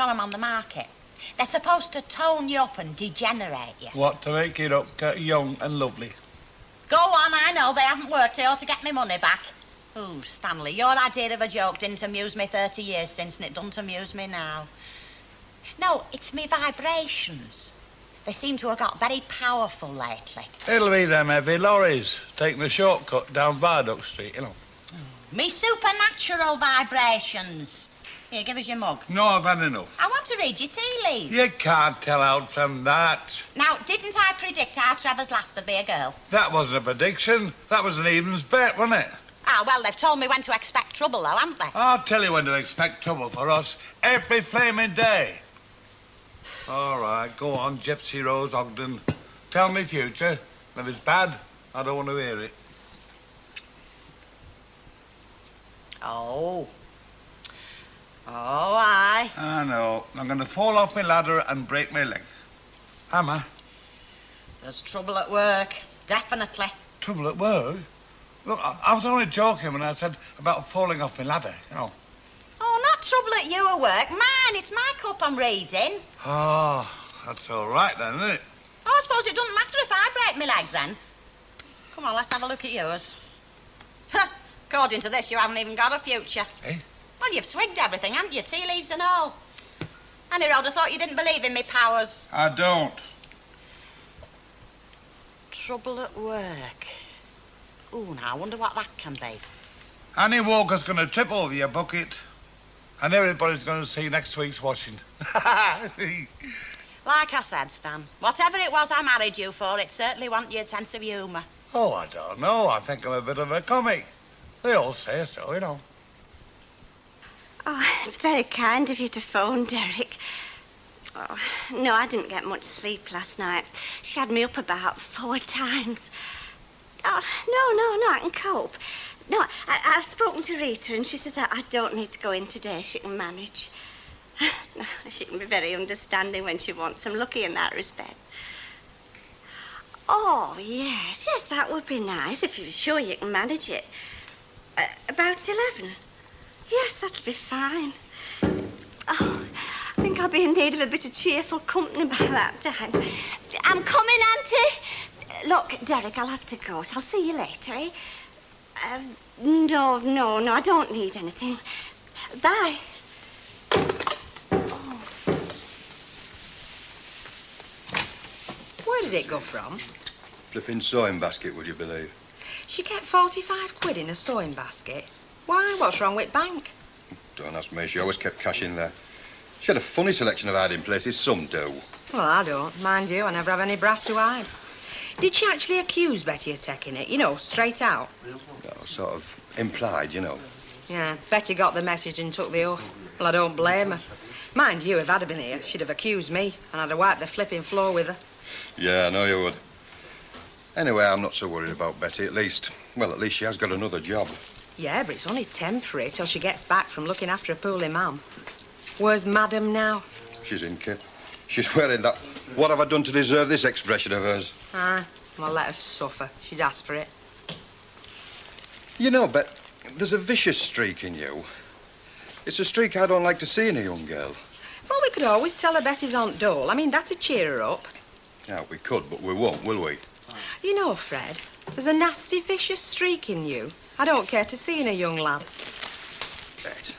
got them on the market. They're supposed to tone you up and degenerate you. What, to make it up young and lovely? Go on, I know they haven't worked here to get me money back. Oh, Stanley, your idea of a joke didn't amuse me 30 years since, and it doesn't amuse me now. No, it's me vibrations. They seem to have got very powerful lately. It'll be them heavy lorries taking the shortcut down Viaduct Street, you know. Me supernatural vibrations. Here, give us your mug. No, I've had enough. I want to read your tea leaves. You can't tell out from that. Now, didn't I predict our Trevor's last would be a girl? That wasn't a prediction. That was an evens bet, wasn't it? Ah, well, they've told me when to expect trouble, though, haven't they? I'll tell you when to expect trouble for us. Every flaming day. All right, go on, Gypsy Rose Ogden. Tell me future. If it's bad, I don't want to hear it. Oh. Oh, aye. I know. I'm going to fall off my ladder and break my leg. Hammer? There's trouble at work. Definitely. Trouble at work? Look, I was only joking when I said about falling off my ladder, you know. Oh, not trouble at you at work. Mine, it's my cup I'm reading. Oh, that's all right then, isn't it? Oh, I suppose it doesn't matter if I break my leg then. Come on, let's have a look at yours. According to this, you haven't even got a future. Eh? Well, you've swigged everything, haven't you? Tea leaves and all. Annie Rhoda thought you didn't believe in me powers. I don't. Trouble at work. Ooh, now I wonder what that can be. Annie Walker's going to trip over your bucket, and everybody's going to see next week's washing. Like I said, Stan, whatever it was I married you for, it certainly wasn't your sense of humour. Oh, I don't know. I think I'm a bit of a comic. They all say so, you know. Oh, it's very kind of you to phone, Derek. Oh, no, I didn't get much sleep last night. She had me up about 4 times. Oh, no, I can cope. No, I've spoken to Rita and she says I don't need to go in today. She can manage. No, she can be very understanding when she wants. I'm lucky in that respect. Oh, yes, that would be nice if you're sure you can manage it. About 11. Yes, that'll be fine. Oh, I think I'll be in need of a bit of cheerful company by that time. I'm coming, Auntie. Look, Derek, I'll have to go, so I'll see you later, eh? No, I don't need anything. Bye. Oh. Where did it go from? Flipping sewing basket, would you believe? She kept 45 quid in a sewing basket. Why? What's wrong with bank? Don't ask me. She always kept cash in there. She had a funny selection of hiding places. Some do. Well, I don't. Mind you, I never have any brass to hide. Did she actually accuse Betty of taking it? You know, straight out? No, sort of implied, you know. Yeah, Betty got the message and took the oath. Well, I don't blame her. Mind you, if I'd have been here, she'd have accused me, and I'd have wiped the flipping floor with her. Yeah, I know you would. Anyway, I'm not so worried about Betty, at least. Well, at least she has got another job. Yeah, but it's only temporary till she gets back from looking after a poorly mum. Where's Madam now? She's in, Kit. She's wearing that "what have I done to deserve this" expression of hers. Ah, well, let her suffer. She's asked for it. You know, Bet, there's a vicious streak in you. It's a streak I don't like to see in a young girl. Well, we could always tell her Betty's Aunt Dole. I mean, that'd cheer her up. Yeah, we could, but we won't, will we? You know, Fred, there's a nasty, vicious streak in you. I don't care to see in a young lad. Bet.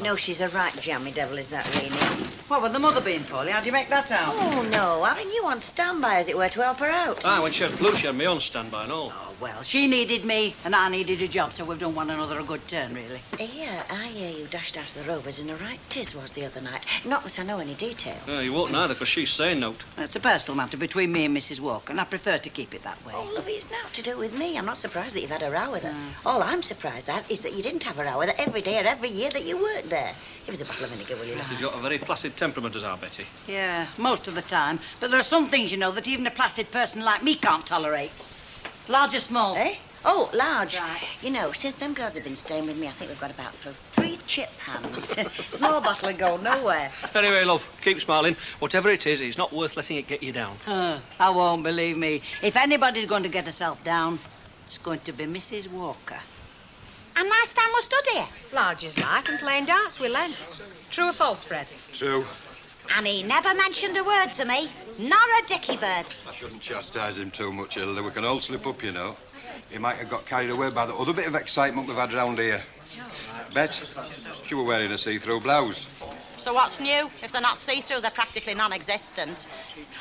No, she's a right jammy devil, is that Rena? What, with the mother being poorly? How do you make that out? Oh, no, having you on standby, as it were, to help her out. Aye, when she had flu, she had me on standby and all. Oh, well, she needed me and I needed a job, so we've done one another a good turn, really. Yeah, I hear you dashed out of the Rovers in a right tiz was the other night. Not that I know any detail. Yeah, you won't neither, because she's saying no. It's a personal matter between me and Mrs. Walker, and I prefer to keep it that way. Oh, love, it's not to do with me. I'm not surprised that you've had a row with her. All I'm surprised at is that you didn't have a row with her every day or every year that you worked there. Give us a bottle of vinegar, will you? She's got a very placid temperament, as our Betty. Yeah, most of the time. But there are some things, you know, that even a placid person like me can't tolerate. Large or small? Eh? Oh, large. Right. You know, since them girls have been staying with me, I think we've got about 3 chip hands. Small bottle and go nowhere. Anyway, love, keep smiling. Whatever it is, it's not worth letting it get you down. I won't, believe me. If anybody's going to get herself down, it's going to be Mrs. Walker. And my Stan was stood here. Large as life and playing darts with Len. True or false, Fred? True. And he never mentioned a word to me. Nor a dicky bird. I shouldn't chastise him too much, Hilda. We can all slip up, you know. He might have got carried away by the other bit of excitement we've had round here. Bet she were wearing a see-through blouse. So what's new? If they're not see-through, they're practically non-existent.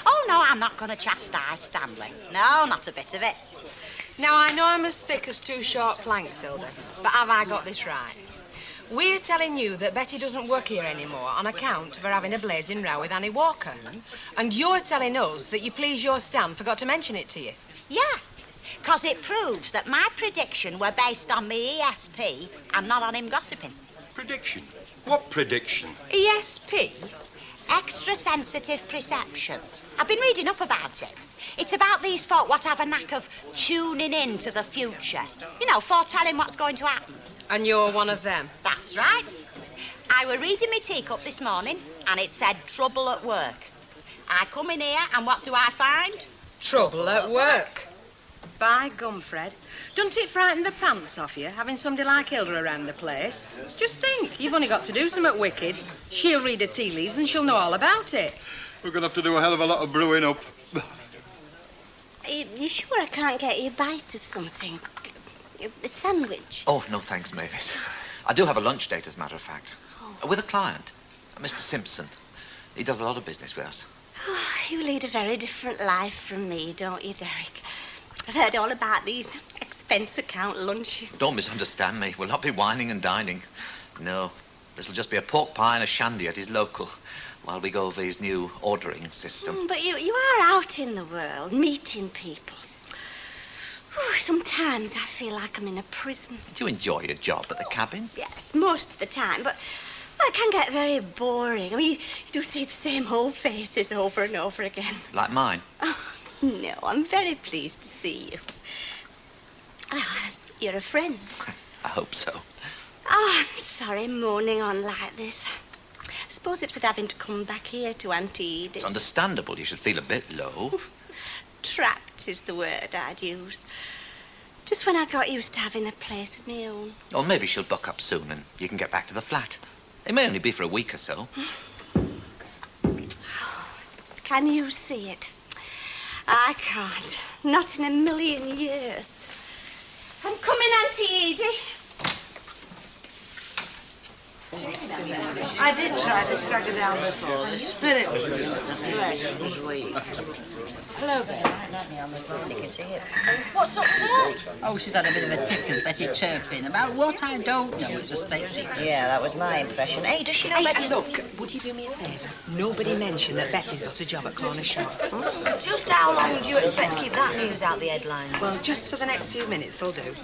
Oh, no, I'm not going to chastise Stanley. No, not a bit of it. Now, I know I'm as thick as two short planks, Hilda, but have I got this right? We're telling you that Betty doesn't work here anymore on account of her having a blazing row with Annie Walker. And you're telling us that you please your Stan forgot to mention it to you. Yeah, because it proves that my prediction were based on me ESP and not on him gossiping. Prediction? What prediction? ESP? Extra-sensitive perception. I've been reading up about it. It's about these folk what have a knack of tuning in to the future. You know, foretelling what's going to happen. And you're one of them? That's right. I were reading my teacup this morning and it said trouble at work. I come in here and what do I find? Trouble at work. By gum, Fred. Doesn't it frighten the pants off you, having somebody like Hilda around the place? Just think, you've only got to do something wicked. She'll read the tea leaves and she'll know all about it. We're going to have to do a hell of a lot of brewing up. You sure I can't get you a bite of something? A sandwich? Oh, no thanks, Mavis. I do have a lunch date, as a matter of fact. With a client, Mr. Simpson. He does a lot of business with us. Oh, you lead a very different life from me, don't you, Derek? I've heard all about these expense account lunches. Don't misunderstand me. We'll not be whining and dining. No, this'll just be a pork pie and a shandy at his local while we go over his new ordering system. But you are out in the world, meeting people. Ooh, sometimes I feel like I'm in a prison. Do you enjoy your job at the cabin? Yes, most of the time, but that can get very boring. I mean, you do see the same old faces over and over again. Like mine? Oh, no, I'm very pleased to see you. Oh, you're a friend. I hope so. Oh, I'm sorry moaning on like this. I suppose it's with having to come back here to Auntie Edith's. It's understandable you should feel a bit low. Trapped is the word I'd use. Just when I got used to having a place of my own. Or maybe she'll buck up soon and you can get back to the flat. It may only be for a week or so. Can you see it? I can't. Not in a million years. I'm coming, Auntie Edie. I did try to stagger down before. The spirit was good, the flesh was weak. Hello there. What's up there? Oh, she's had a bit of a tiff with Betty Turpin about what I don't know. It's a state secret. Yeah, that was my impression. Hey, does she know Betty's... Look, would you do me a favour? Nobody mention that Betty's got a job at Coronation. Just how long do you expect to keep that news out the headlines? Well, just for the next few minutes, they'll do.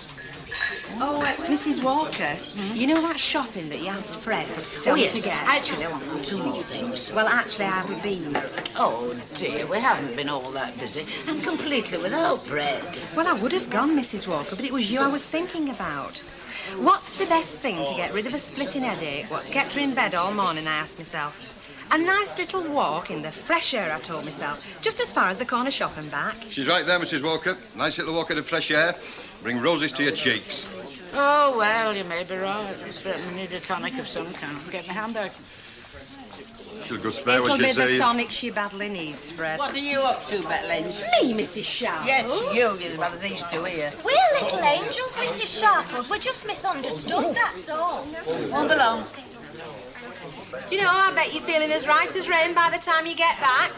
Oh, Mrs. Walker, you know that shopping that you asked Fred to tell me to get? Actually, I want two more things. Well, actually, I haven't been. Oh, dear, we haven't been all that busy. And completely without bread. Well, I would have gone, Mrs. Walker, but it was you I was thinking about. What's the best thing to get rid of a splitting headache? What's kept her in bed all morning, I asked myself. A nice little walk in the fresh air, I told myself, just as far as the corner shop and back. She's right there, Mrs. Walker. Nice little walk in the fresh air. Bring roses to your cheeks. Oh, well, you may be right. I certainly need a tonic of some kind. Get my hand out. She'll go spare It'll when she be the sees. tonic she badly needs, Fred. What are you up to, Bet Lynch? Me, Mrs. Sharp? Yes, you. You're as bad as these two here. We're little angels, Mrs. Sharples. We're just misunderstood, that's all. Won't be long. Do you know, I bet you're feeling as right as rain by the time you get back.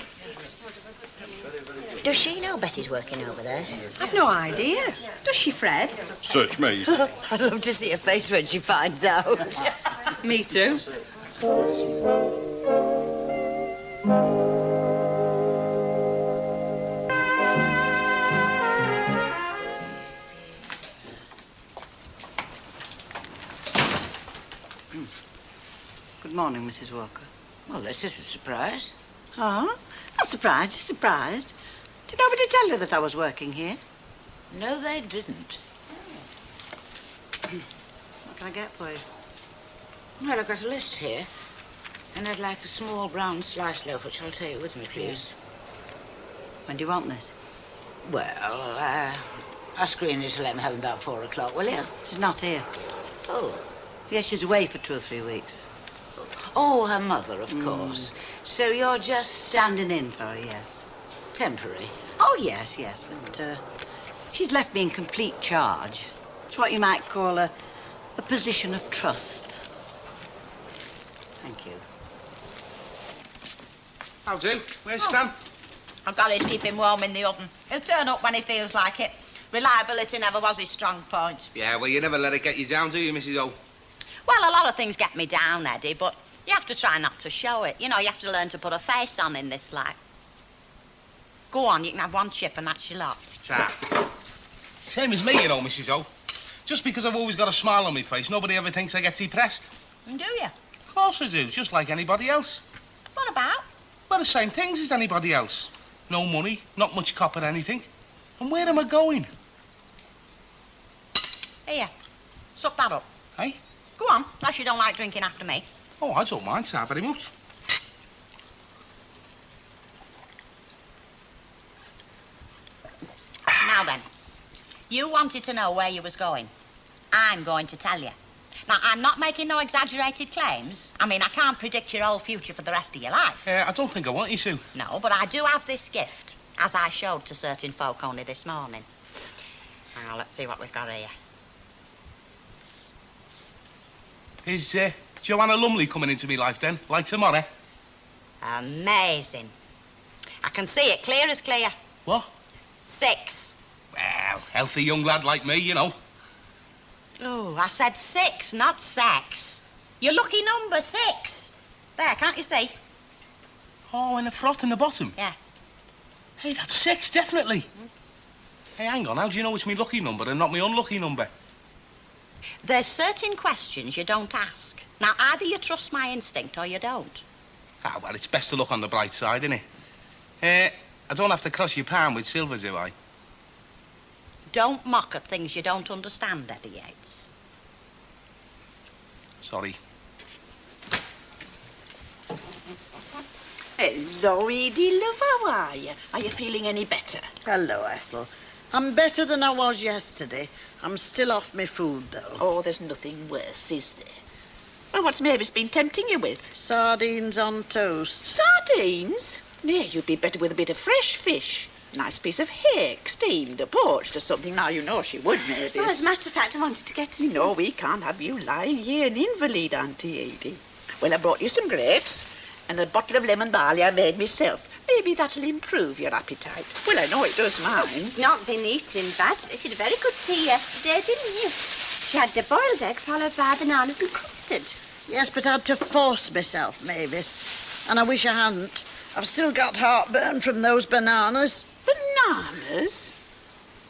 Does she know Betty's working over there? I've no idea. Does she, Fred? Search me. I'd love to see her face when she finds out. Me too. Good morning, Mrs. Walker. Well, this is a surprise. Huh? Not surprised, just surprised. Did nobody tell you that I was working here? No, they didn't. What can I get for you? Well, I've got a list here. And I'd like a small brown sliced loaf, which I'll take with me, please. When do you want this? Well, ask Greenie to let me have him about 4 o'clock, will you? She's not here. Oh. Yes, she's away for 2 or 3 weeks. Oh, her mother, of course. So you're just standing in for her, yes? Temporary? Oh, yes, but she's left me in complete charge. It's what you might call a position of trust. Thank you. How do? Where's Stan? I've got to keep him warm in the oven. He'll turn up when he feels like it. Reliability never was his strong point. Yeah, well, you never let it get you down, do you, Mrs. O? Well, a lot of things get me down, Eddie, but you have to try not to show it. You know, you have to learn to put a face on in this life. Go on, you can have 1 chip and that's your lot. Same as me, you know, Mrs. O. Just because I've always got a smile on my face, nobody ever thinks I get depressed. And do you? Of course I do, just like anybody else. What about? Well, the same things as anybody else. No money, not much cop at anything. And where am I going? Here, suck that up. Hey? Go on, unless you don't like drinking after me. Oh, I don't mind, sir, very much. Now then, you wanted to know where you was going. I'm going to tell you. Now, I'm not making no exaggerated claims. I mean, I can't predict your whole future for the rest of your life. I don't think I want you to. No, but I do have this gift, as I showed to certain folk only this morning. Now, let's see what we've got here. Is Joanna Lumley coming into me life then, like tomorrow? Amazing. I can see it clear as clear. What? 6. Well, healthy young lad like me, you know. Oh, I said 6, not sex. Your lucky number, 6. There, can't you see? Oh, and the froth in the bottom? Yeah. Hey, that's 6, definitely. Hey, hang on, how do you know it's my lucky number and not my unlucky number? There's certain questions you don't ask. Now, either you trust my instinct or you don't. Ah, well, it's best to look on the bright side, innit? I don't have to cross your palm with silver, do I? Don't mock at things you don't understand, Eddie Yates. Sorry. Hello, Edie, love, how are you? Are you feeling any better? Hello, Ethel. I'm better than I was yesterday. I'm still off my food, though. Oh, there's nothing worse, is there? Well, what's Mavis been tempting you with? Sardines on toast. Sardines? Nay, you'd be better with a bit of fresh fish. Nice piece of hake, steamed or poached or something. Now, you know she would, Mavis. Well, as a matter of fact, I wanted to get us No, we can't have you lying here an invalid, Auntie Edie. Well, I brought you some grapes and a bottle of lemon barley I made myself. Maybe that'll improve your appetite. Well, I know it does mine. Oh, she's not been eating badly. She had a very good tea yesterday, didn't you? She had the boiled egg followed by bananas and custard. Yes, but I had to force myself, Mavis. And I wish I hadn't. I've still got heartburn from those bananas. Bananas?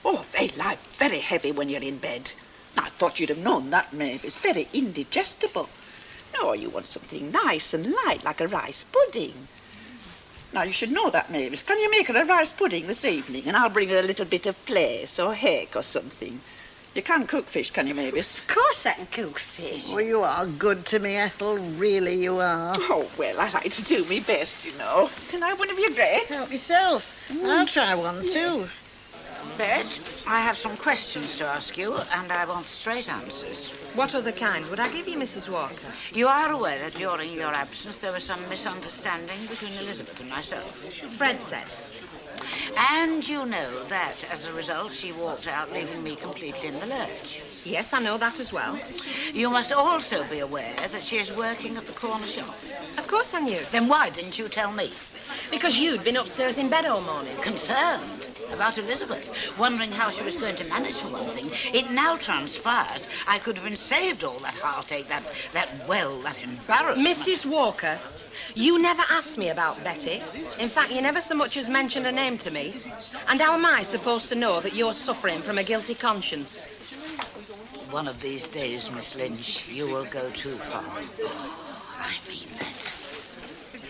Oh, they lie very heavy when you're in bed. I thought you'd have known that, Mavis. Very indigestible. No, you want something nice and light, like a rice pudding. Now, you should know that, Mavis. Can you make her a rice pudding this evening? And I'll bring her a little bit of plaice or hake or something. You can cook fish, can you, Mavis? Of course I can cook fish. Oh, you are good to me, Ethel. Really, you are. Oh, well, I like to do my best, you know. Can I have one of your grapes? Help yourself. I'll try one, too. Bet, I have some questions to ask you, and I want straight answers. What other kind would I give you, Mrs. Walker? You are aware that during your absence there was some misunderstanding between Elizabeth and myself. Fred said. And you know that, as a result, she walked out, leaving me completely in the lurch. Yes, I know that as well. You must also be aware that she is working at the corner shop. Of course I knew. Then why didn't you tell me? Because you'd been upstairs in bed all morning. Concerned about Elizabeth, wondering how she was going to manage for one thing. It now transpires I could have been saved all that heartache, that embarrassment. Mrs. Walker, you never asked me about Betty. In fact, you never so much as mentioned her name to me. And how am I supposed to know that you're suffering from a guilty conscience? One of these days, Miss Lynch, you will go too far. I mean that.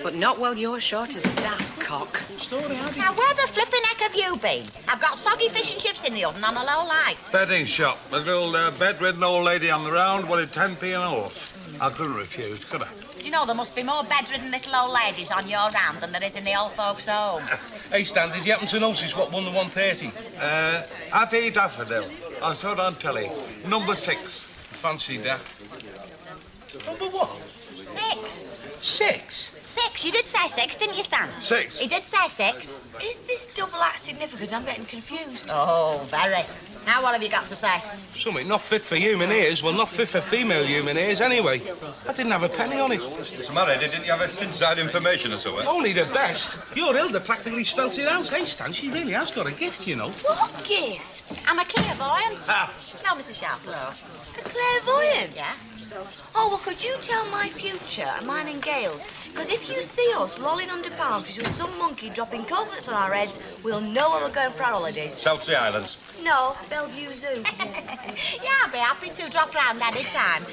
But not while you're short as staff, cock. Now, where the flipping heck have you been? I've got soggy fish and chips in the oven on a low light. Betting shop. The little bedridden old lady on the round wanted 10p an horse. I couldn't refuse, could I? Do you know there must be more bedridden little old ladies on your round than there is in the old folks' home? Hey, Stan, did you happen to notice what won the 130? Happy Daffodil. I saw it on telly. Number 6. Fancy that. Number what? 6. 6? 6. You did say 6, didn't you, Stan? 6. He did say 6. Is this double act significant? I'm getting confused. Oh, very. Now what have you got to say? Something not fit for human ears. Well, not fit for female human ears anyway. I didn't have a penny on it. It's married. Didn't you have inside information or something? Only the best. Your Hilda practically spelt it out. Hey, Stan, she really has got a gift, you know. What gift? I'm a clairvoyant. Ah. No, Mrs. Sharp. A clairvoyant? Yeah. Oh, well, could you tell my future and mine and Gail's? Because if you see us lolling under palm trees with some monkey dropping coconuts on our heads, we'll know where we're going for our holidays. South Sea Islands. No, Bellevue Zoo. Yeah, I'll be happy to drop round any time.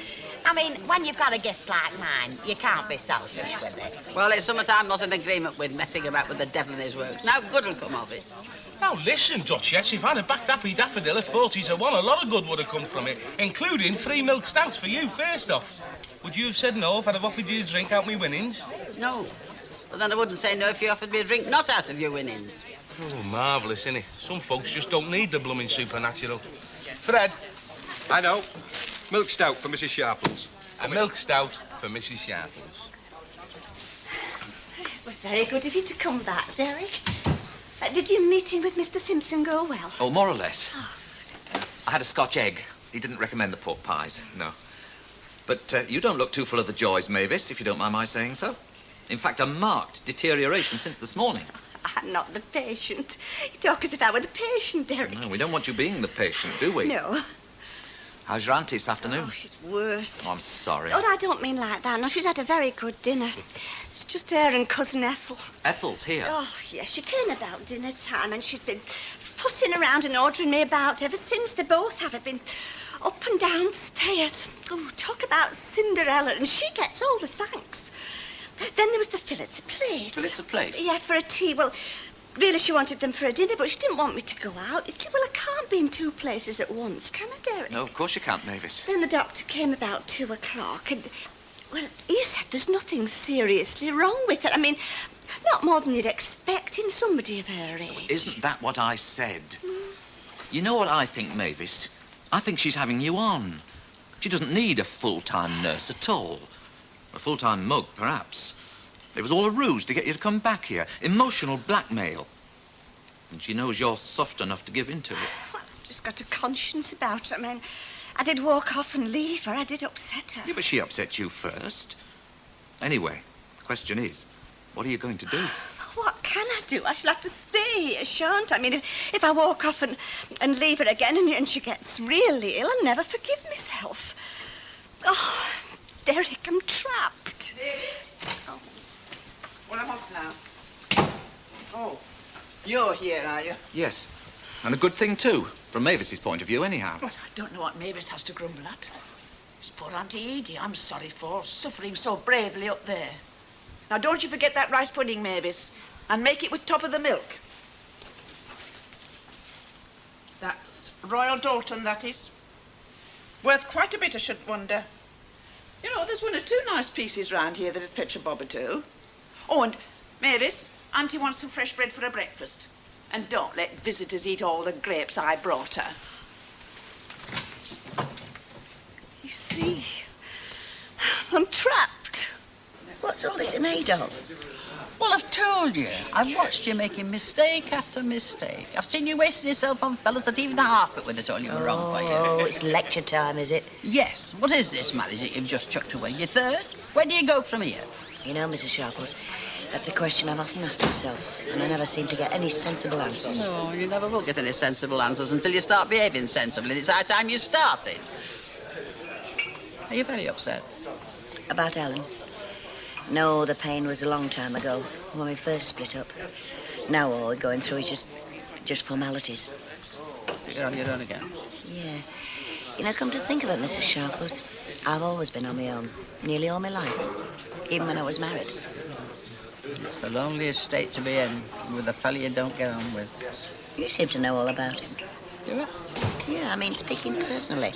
I mean, when you've got a gift like mine, you can't be selfish with it. Well, it's something I'm not in agreement with, messing about with the devil in his works. No good will come of it. Now, listen, Duchess, if I'd have backed Happy Daffodil at 40 to 1, a lot of good would have come from it, including 3 milk stouts for you, first off. Would you have said no if I'd have offered you a drink out my winnings? No. But then I wouldn't say no if you offered me a drink not out of your winnings. Oh, marvellous, innit? Some folks just don't need the blooming supernatural. Fred. I know. Milk stout for Mrs. Sharples. A milk stout for Mrs. Sharples. It was very good of you to come back, Derek. Did your meeting with Mr. Simpson go well? Oh, more or less. I had a Scotch egg. He didn't recommend the pork pies, no. But you don't look too full of the joys, Mavis, if you don't mind my saying so. In fact, a marked deterioration since this morning. I'm not the patient. You talk as if I were the patient, Derek. No, we don't want you being the patient, do we? No. How's your auntie this afternoon? Oh, she's worse. Oh, I'm sorry. Oh, I don't mean like that. No, she's had a very good dinner. It's just her and Cousin Ethel. Ethel's here. Oh, yes, she came about dinner time and she's been fussing around and ordering me about ever since. They both have been up and downstairs. Oh, talk about Cinderella, and she gets all the thanks. Then there was the fillets of place. Fillets of place? Yeah, for a tea. Well, really, she wanted them for a dinner, but she didn't want me to go out. You see, well, I can't be in 2 places at once, can I, Derek? No, of course you can't, Mavis. Then the doctor came about 2 o'clock, and, well, he said there's nothing seriously wrong with it. I mean, not more than you'd expect in somebody of her age. Isn't that what I said? You know what I think, Mavis? I think she's having you on. She doesn't need a full-time nurse at all. A full-time mug, perhaps. It was all a ruse to get you to come back here. Emotional blackmail. And she knows you're soft enough to give in to it. Well, I've just got a conscience about it. I mean, I did walk off and leave her. I did upset her. Yeah, but she upset you first. Anyway, the question is, what are you going to do? What can I do? I shall have to stay here, shan't I? I mean, if I walk off and leave her again and she gets really ill, I'll never forgive myself. Oh, Derek, I'm trapped. Oh. Well, I'm off now. Oh, you're here, are you? Yes, and a good thing, too, from Mavis's point of view, anyhow. Well, I don't know what Mavis has to grumble at. It's poor Auntie Edie I'm sorry for, suffering so bravely up there. Now, don't you forget that rice pudding, Mavis, and make it with top of the milk. That's Royal Dalton, that is. Worth quite a bit, I should wonder. You know, there's 1 or 2 nice pieces round here that'd fetch a bob or 2. Oh, and Mavis, Auntie wants some fresh bread for her breakfast. And don't let visitors eat all the grapes I brought her. You see, I'm trapped. What's all this in aid of? Well, I've told you. I've watched you making mistake after mistake. I've seen you wasting yourself on fellas that even half it would have told you were wrong for you. Oh, it's lecture time, is it? Yes. What is this marriage that you've just chucked away? Your 3rd? Where do you go from here? You know, Mrs. Sharples, that's a question I've often asked myself, and I never seem to get any sensible answers. No, you never will get any sensible answers until you start behaving sensibly. It's high time you started. Are you very upset? About Ellen? No, the pain was a long time ago, when we first split up. Now all we're going through is just formalities. You're on your own again? Yeah. You know, come to think of it, Mrs. Sharples, I've always been on my own, nearly all my life, even when I was married. It's the loneliest state to be in, with a fella you don't get on with. You seem to know all about him. Do I? Yeah, I mean, speaking personally,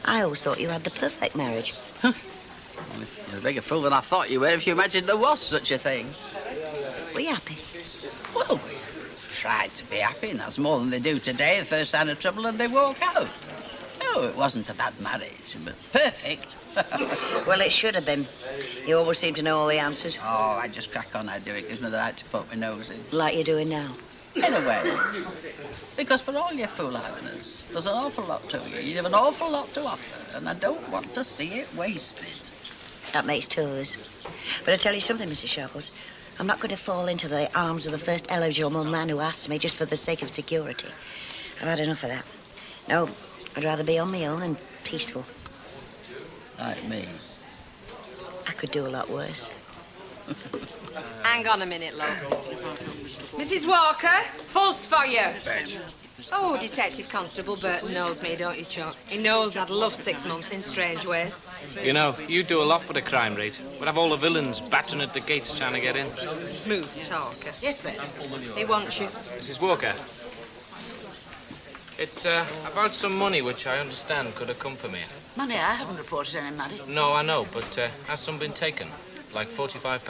I always thought you had the perfect marriage. You're a bigger fool than I thought you were if you imagined there was such a thing. Were you happy? Well, we tried to be happy, and that's more than they do today. The first sign of trouble and they walk out. Oh, Oh, it wasn't a bad marriage, but perfect. Well, it should have been. You always seem to know all the answers. Oh, I just crack on, I do. It gives me the right to put my nose in. Like you're doing now. In a way. Because for all your foolhardiness, there's an awful lot to you. You have an awful lot to offer, and I don't want to see it wasted. That makes two of us. But I tell you something, Mrs. Sharples. I'm not going to fall into the arms of the first eligible man who asks me just for the sake of security. I've had enough of that. No, I'd rather be on my own and peaceful. Like me. I could do a lot worse. Hang on a minute, love. Mrs. Walker, fuzz for you. Oh, Detective Constable Burton knows me, don't you, Chuck? He knows I'd love 6 months in strange ways. You know, you do a lot for the crime rate. We'd have all the villains battering at the gates trying to get in. Smooth talker. Yes, Ben. He wants you. Mrs. Walker. It's about some money which I understand could have come from here. Money? I haven't reported any money. No, I know, but has some been taken? Like £45?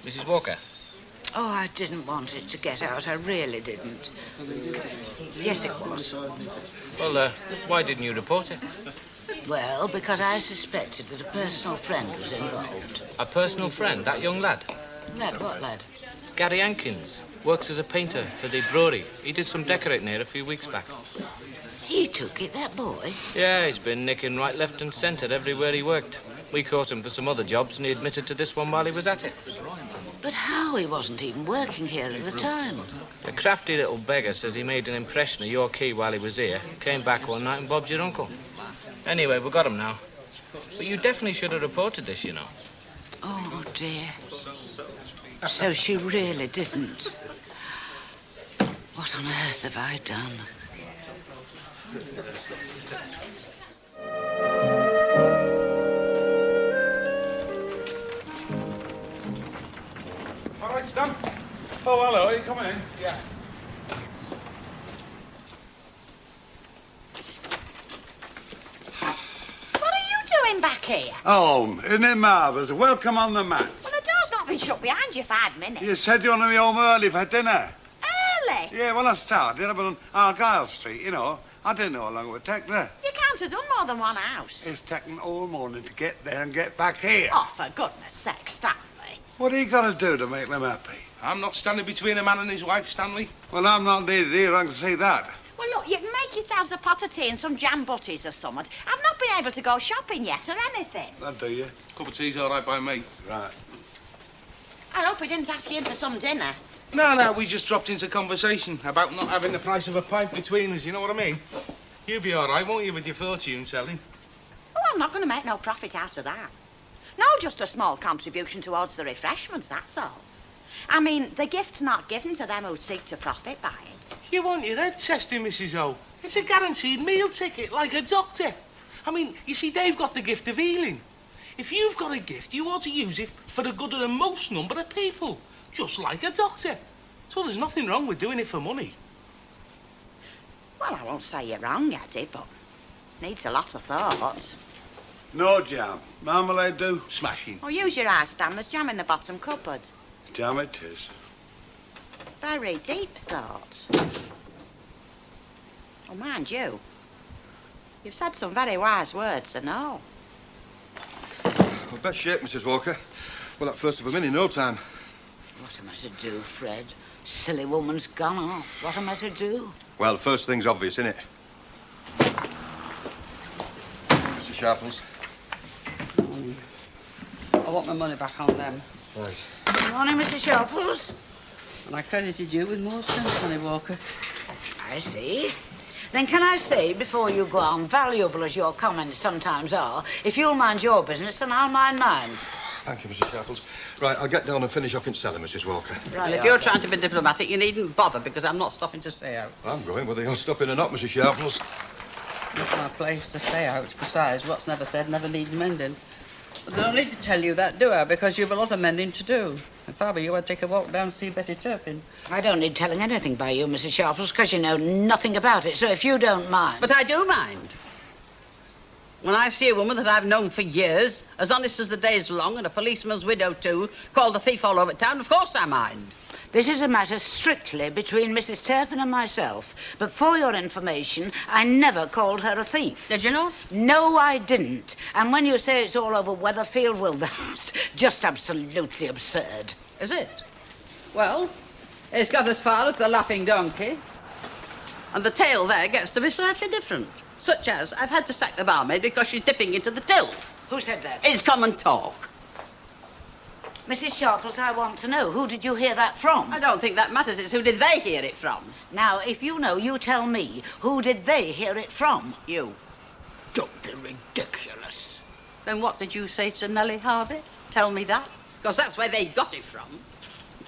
Mrs. Walker? Oh, I didn't want it to get out. I really didn't. Yes, it was. Well, why didn't you report it? Well, because I suspected that a personal friend was involved. A personal friend? That young lad? Lad, what lad? Gary Hankins. Works as a painter for the brewery. He did some decorating here a few weeks back. He took it, that boy? Yeah, he's been nicking right, left and centre everywhere he worked. We caught him for some other jobs and he admitted to this one while he was at it. But how? He wasn't even working here at the time. The crafty little beggar says he made an impression of your key while he was here, came back one night and Bob's your uncle. Anyway, we got him now. But you definitely should have reported this, you know. Oh, dear. So she really didn't. What on earth have I done? All right, Stan. Oh, hello. Are you coming in? Yeah. What are you doing back here? Oh, isn't it marvellous? Welcome on the mat. Well, the door's not been shut behind you 5 minutes. You said you wanted to be home early for dinner. Early? Yeah, well, I started up on Argyle Street, you know. I didn't know how long it would take there. You can't have done more than one house. It's taken all morning to get there and get back here. Oh, for goodness sake, Stanley. What are you going to do to make them happy? I'm not standing between a man and his wife, Stanley. Well, I'm not needed here, I can see that. Well, look, you can make yourselves a pot of tea and some jam butties or something. I've not been able to go shopping yet or anything. That do you? Cup of tea's all right by me. Right. I hope we didn't ask you in for some dinner. No, we just dropped into conversation about not having the price of a pint between us, you know what I mean? You'll be all right, won't you, with your fortune selling? Oh, I'm not going to make no profit out of that. No, just a small contribution towards the refreshments, that's all. I mean, the gift's not given to them who seek to profit by it. You want your head testing, Mrs. O. It's a guaranteed meal ticket, like a doctor. I mean, you see, they've got the gift of healing. If you've got a gift, you ought to use it for the good of the most number of people, just like a doctor. So there's nothing wrong with doing it for money. Well, I won't say you're wrong, Eddie, but needs a lot of thought. No jam. Marmalade do? Smashing. Oh, use your eyes, Stan. There's jam in the bottom cupboard. Jam it is. Very deep thought. Oh, mind you, you've said some very wise words, I know. Well, best shape, Mrs. Walker. Well, that first of them in no time. What am I to do, Fred? Silly woman's gone off. What am I to do? Well, first thing's obvious, innit? Mr. Sharples. I want my money back on them. Right. Good morning, Mr. Sharples. And I credited you with more sense, Honey Walker. I see. Then can I say, before you go on, valuable as your comments sometimes are, if you'll mind your business, then I'll mind mine. Thank you, Mrs. Sharples. Right, I'll get down and finish off in cellar, Mrs. Walker. Right, and if you're trying to be diplomatic, you needn't bother, because I'm not stopping to stay out. I'm going whether you're stopping or not, Mrs. Sharples. Not my place to stay out. Besides, what's never said never needs mending. But I don't need to tell you that, do I? Because you've a lot of mending to do. If I were you, I'd take a walk down to see Betty Turpin. I don't need telling anything by you, Mrs. Sharples, because you know nothing about it. So if you don't mind... But I do mind. When I see a woman that I've known for years, as honest as the day's long, and a policeman's widow too, called a thief all over town, of course I mind. This is a matter strictly between Mrs. Turpin and myself. But for your information, I never called her a thief. Did you not? No, I didn't. And when you say it's all over Weatherfield, well, that's just absolutely absurd. Is it? Well, it's got as far as the laughing donkey. And the tale there gets to be slightly different. Such as, I've had to sack the barmaid because she's dipping into the till. Who said that? It's common talk. Mrs. Sharples, I want to know, who did you hear that from? I don't think that matters. It's who did they hear it from? Now, if you know, you tell me, who did they hear it from? You. Don't be ridiculous. Then what did you say to Nellie Harvey? Tell me that. Because that's where they got it from.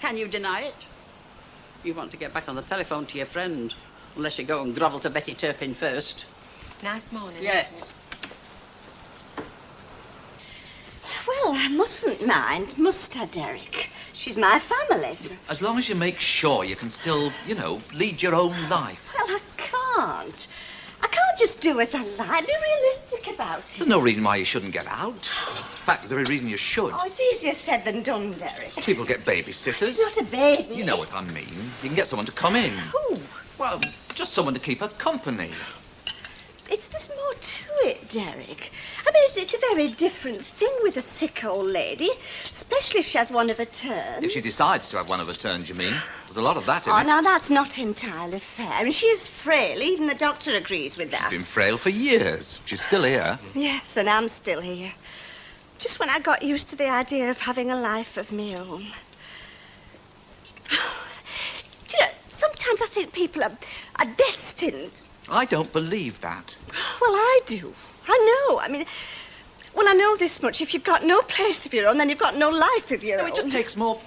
Can you deny it? You want to get back on the telephone to your friend. Unless you go and grovel to Betty Turpin first. Nice morning. Yes. Well, I mustn't mind, must I, Derek? She's my family's. As long as you make sure you can still, you know, lead your own life. Well, I can't. I can't just do as I like. Be realistic about it. There's no reason why you shouldn't get out. In fact, there's every reason you should. Oh, it's easier said than done, Derek. People get babysitters. She's not a baby. You know what I mean. You can get someone to come in. Who? Well, just someone to keep her company. There's more to it, Derek. I mean, it's a very different thing with a sick old lady, especially if she has one of her turns. If she decides to have one of her turns, you mean? There's a lot of that in Oh, it. now, that's not entirely fair. I mean, she is frail. Even the doctor agrees with that. She's been frail for years. She's still here. Yes, and I'm still here. Just when I got used to the idea of having a life of my own. Do you know, sometimes I think people are destined. I don't believe that. Well, I do. I know. I mean, well, I know this much. If you've got no place of your own, then you've got no life of your own. No, it just takes more...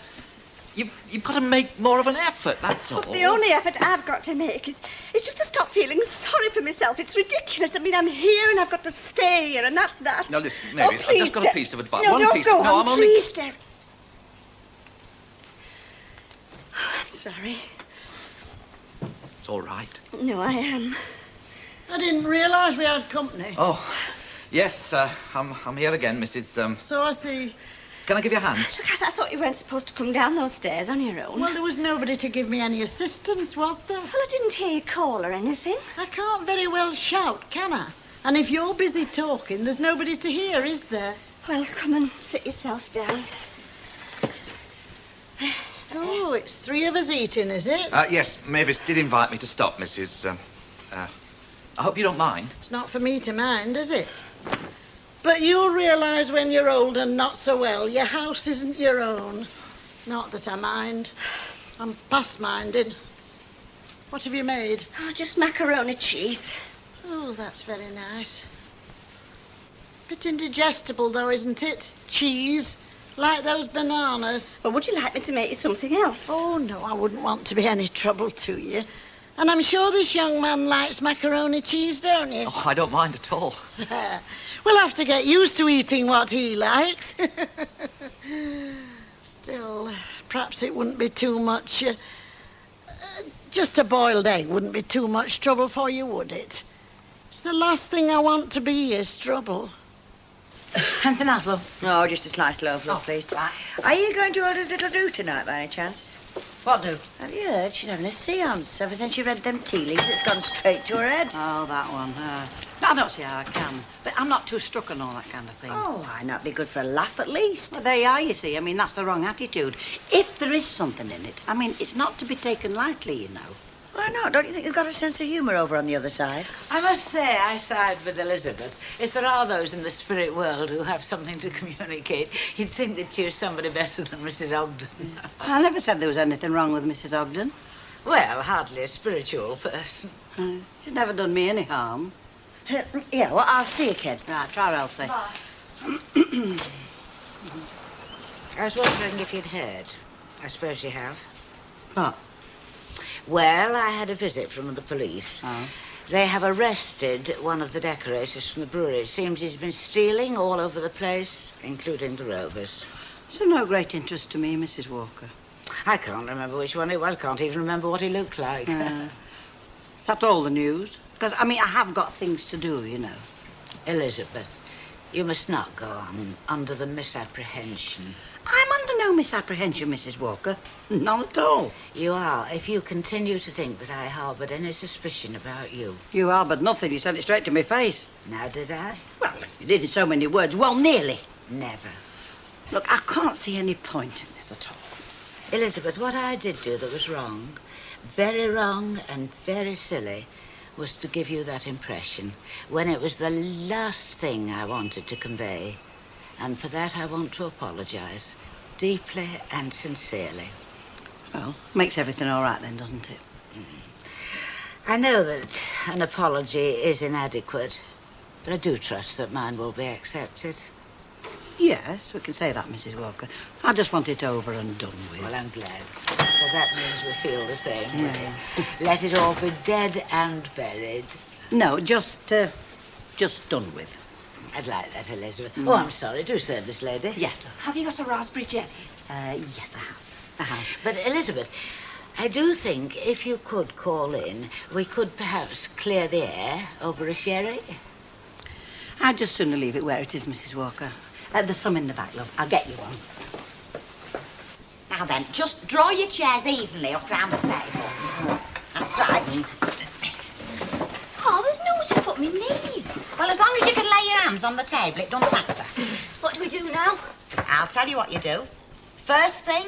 You've got to make more of an effort, that's all. But the only effort I've got to make is just to stop feeling sorry for myself. It's ridiculous. I mean, I'm here and I've got to stay here, and that's that. No, listen, Mary, I've just got a piece of advice. No, One don't piece. go No, on, I'm only... please, Derek. I'm sorry. It's all right. No, I am. I didn't realise we had company. Oh, yes, I'm here again, Mrs. So I see. Can I give you a hand? Look, I thought you weren't supposed to come down those stairs on your own. Well, there was nobody to give me any assistance, was there? Well, I didn't hear you call or anything. I can't very well shout, can I? And if you're busy talking, there's nobody to hear, is there? Well, come and sit yourself down. Oh, it's three of us eating, is it? Yes, Mavis did invite me to stop, Mrs. I hope you don't mind. It's not for me to mind, is it? But you'll realise when you're old and not so well, your house isn't your own. Not that I mind. I'm past minding. What have you made? Oh, just macaroni cheese. Oh, that's very nice. Bit indigestible, though, isn't it? Cheese. Like those bananas. Well, would you like me to make you something else? Oh, no, I wouldn't want to be any trouble to you. And I'm sure this young man likes macaroni cheese, don't you? Oh, I don't mind at all. We'll have to get used to eating what he likes. Still, perhaps it wouldn't be too much... just a boiled egg wouldn't be too much trouble for you, would it? It's the last thing I want to be is trouble. Anything else, love? No, just a sliced loaf, love, please. right. Are you going to order little do tonight, by any chance? What do? Have you heard? She's having a seance. Ever since she read them tea leaves, it's gone straight to her head. Oh, that one. No, I don't see how I can. But I'm not too struck on all that kind of thing. Oh, why not be good for a laugh at least? Well, there you are, you see. I mean, that's the wrong attitude. If there is something in it, I mean, it's not to be taken lightly, you know. Why not? Don't you think you've got a sense of humour over on the other side? I must say I side with Elizabeth. If there are those in the spirit world who have something to communicate, you'd think they'd choose somebody better than Mrs. Ogden. I never said there was anything wrong with Mrs. Ogden. Well, hardly a spiritual person. She's never done me any harm. Yeah, well, I'll see you, kid. Right, try Elsie. Bye. I was wondering if you'd heard. I suppose you have. What? Well, I had a visit from the police. Oh. They have arrested one of the decorators from the brewery. It seems he's been stealing all over the place, including the Rovers. It's of no great interest to me, Mrs. Walker. I can't remember which one it was. Can't even remember what he looked like. Is that all the news? Because, I mean, I have got things to do, you know. Elizabeth, You must not go on under the misapprehension. I'm under no misapprehension, Mrs. Walker. None at all. You are, if you continue to think that I harboured any suspicion about you. You harboured nothing. You said it straight to my face. Now, did I? Well, you did in so many words. Well, nearly. Never. Look, I can't see any point in this at all. Elizabeth, what I did do that was wrong, very wrong and very silly, was to give you that impression when it was the last thing I wanted to convey. And for that I want to apologise, deeply and sincerely. Well, makes everything all right then, doesn't it? I know that an apology is inadequate, but I do trust that mine will be accepted. Yes, we can say that, Mrs. Walker. I just want it over and done with. Well, I'm glad, because that means we feel the same way. Yeah. Let it all be dead and buried. No, just done with. I'd like that, Elizabeth. Oh, I'm sorry. Do serve this lady. Yes, love. Have you got a raspberry jelly? Yes, I have. But, Elizabeth, I do think if you could call in, we could perhaps clear the air over a sherry. I'd just sooner leave it where it is, Mrs. Walker. There's some in the back, love. I'll get you one. Now then, just draw your chairs evenly up round the table. That's right. Oh, there's nowhere to put my knees. Well, as long as you can lay your hands on the table, it doesn't matter. What do we do now? I'll tell you what you do. First thing,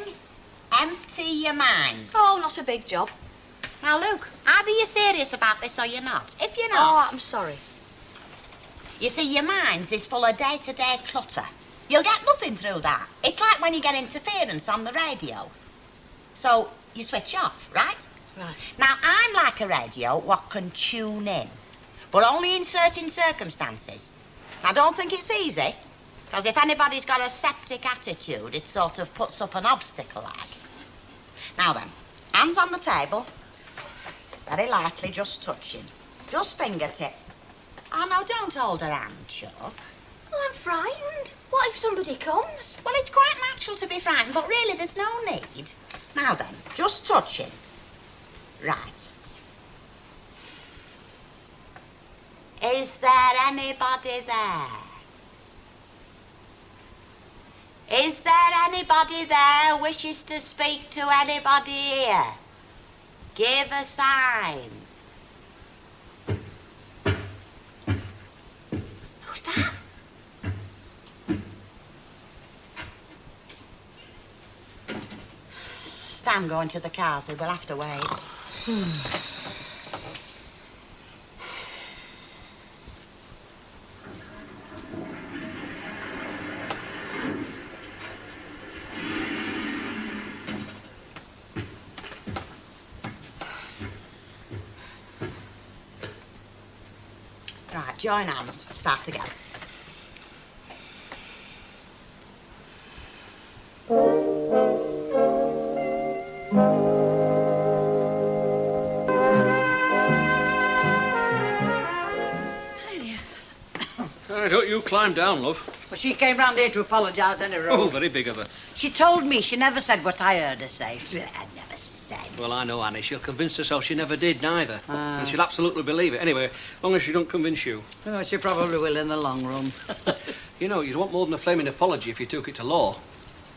empty your mind. Oh, not a big job. Now, Luke, either you're serious about this or you're not. If you're Oh, not... I'm sorry. You see, your mind's is full of day-to-day clutter. You'll get nothing through that. It's like when you get interference on the radio. So, you switch off, right? Right. Now, I'm like a radio what can tune in, but only in certain circumstances. I don't think it's easy, because if anybody's got a septic attitude, it sort of puts up an obstacle like. Now then, hands on the table. Very lightly, just touching. Just fingertip. Oh, no, don't hold her hand, Chuck. Well, I'm frightened. What if somebody comes? Well, it's quite natural to be frightened, but really there's no need. Now then, just touching. Right. Is there anybody there? Is there anybody there who wishes to speak to anybody here? Give a sign. Who's that? Stan going to the cars, so we'll have to wait. Right, join hands. Start together. Don't you climb down, love. Well, she came round here to apologise in a row. Oh, very big of her. She told me she never said what I heard her say. I never said. Well, I know Annie. She'll convince herself she never did, neither. And she'll absolutely believe it. Anyway, as long as she don't convince you. Oh, she probably will in the long run. You know, you'd want more than a flaming apology if you took it to law.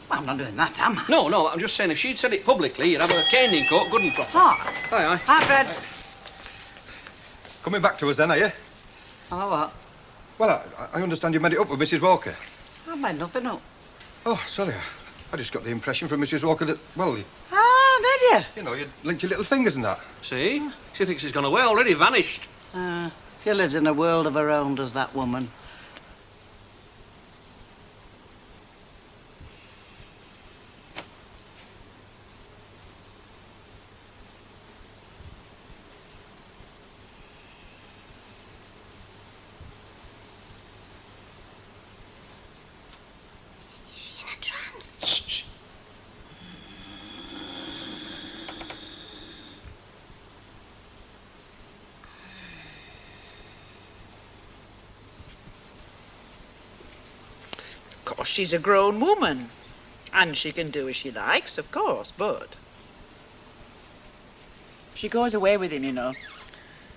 Well, I'm not doing that, am I? No, I'm just saying if she'd said it publicly, you'd have her caned in court good and proper. Hi. Aye. Hi, Fred. Coming back to us then, are you? Oh, what? Well, I understand you made it up with Mrs. Walker. I made nothing up. Oh, sorry. I just got the impression from Mrs. Walker that, well, Oh, did you? you know, you linked your little fingers and that. See? She thinks she's gone away already, vanished. She lives in a world of her own, does that woman. Of course, she's a grown woman. And she can do as she likes, of course, but... She goes away with him, you know.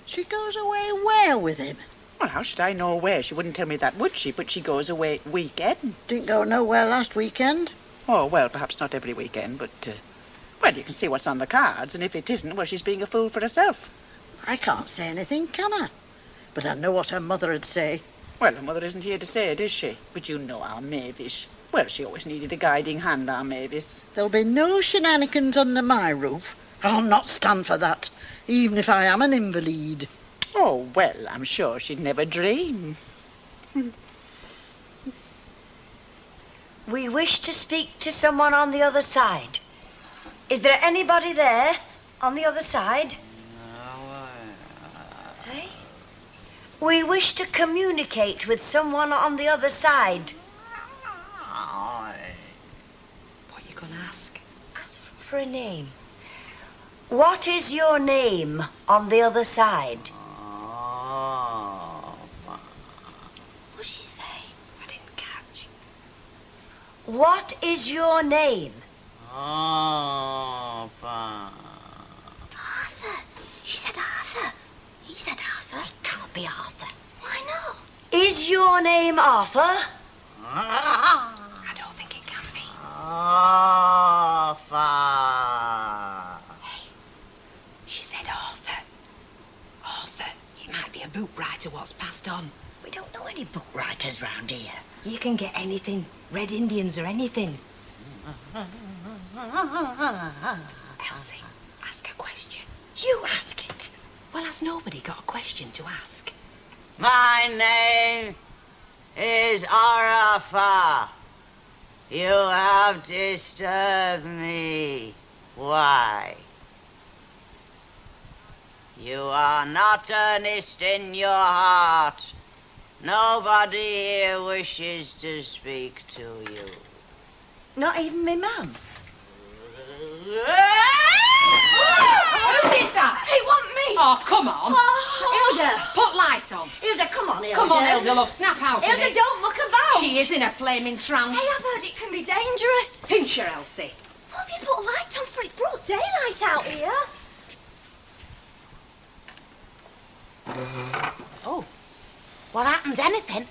She goes away where with him? Well, how should I know where? She wouldn't tell me that, would she? But she goes away weekends. Didn't go nowhere last weekend. Oh, well, perhaps not every weekend, but, well, you can see what's on the cards, and if it isn't, well, she's being a fool for herself. I can't say anything, can I? But I know what her mother would say. Well, her mother isn't here to say it, is she? But you know our Mavis. Well, she always needed a guiding hand, our Mavis. There'll be no shenanigans under my roof. I'll not stand for that, even if I am an invalid. Oh, well, I'm sure she'd never dream. We wish to speak to someone on the other side. Is there anybody there on the other side? Hey? We wish to communicate with someone on the other side. What are you going to ask? Ask for a name. What is your name on the other side? What'd she say? I didn't catch. What is your name? Arthur. She said Arthur. He said Arthur. It can't be Arthur. Why not? Is your name Arthur? I don't think it can be. Arthur. Hey, she said Arthur. Arthur, it might be a book writer what's passed on. We don't know any book writers round here. You can get anything. Red Indians or anything. Elsie, ask a question. You ask it. Well, has nobody got a question to ask? My name is Arafah. You have disturbed me. Why? You are not earnest in your heart. Nobody here wishes to speak to you. Not even me mum. Who did that? It wasn't me. Oh, come on. Hilda. Put light on. Hilda, come on, Hilda. Come on, Hilda, love, snap out of Hilda, it. don't muck about. She is in a flaming trance. Hey, I've heard it can be dangerous. Pinch her, Elsie. What have you put a light on for? It's broad daylight out here. Oh. What happened? Anything?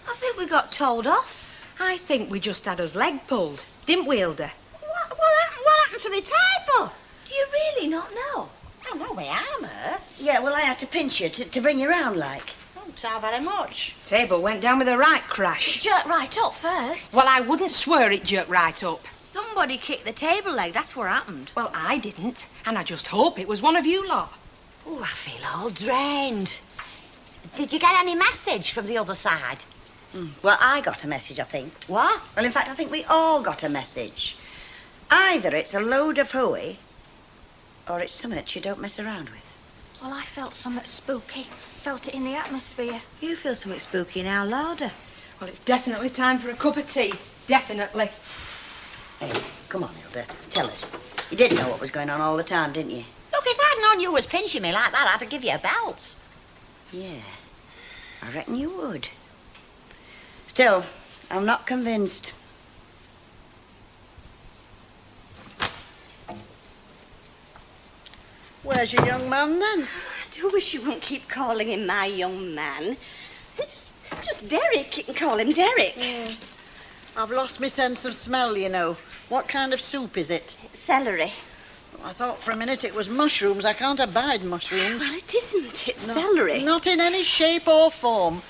I think we got told off. I think we just had us leg pulled, didn't we, Hilda? What happened to my table? Do you really not know? Oh, no, my arm hurts. Yeah, well, I had to pinch you to bring you round, like. Don't so very much. Table went down with a right crash. It jerked right up first. Well, I wouldn't swear it jerked right up. Somebody kicked the table leg, that's what happened. Well, I didn't, and I just hope it was one of you lot. Oh, I feel all drained. Did you get any message from the other side? Well, I got a message, I think. What? Well, in fact, I think we all got a message. Either it's a load of hooey, or it's something that you don't mess around with. Well, I felt something spooky. Felt it in the atmosphere. You feel something spooky now, louder. Well, it's definitely time for a cup of tea. Definitely. Hey, come on, Hilda. Tell us. You didn't know what was going on all the time, didn't you? Look, if I'd known you was pinching me like that, I'd have give you a belt. Yeah, I reckon you would. Still, I'm not convinced. Where's your young man, then? I do wish you wouldn't keep calling him my young man. It's just Derek. You can call him Derek. I've lost my sense of smell, you know. What kind of soup is it? Celery. I thought for a minute it was mushrooms. I can't abide mushrooms. Well, it isn't. It's celery. Not in any shape or form.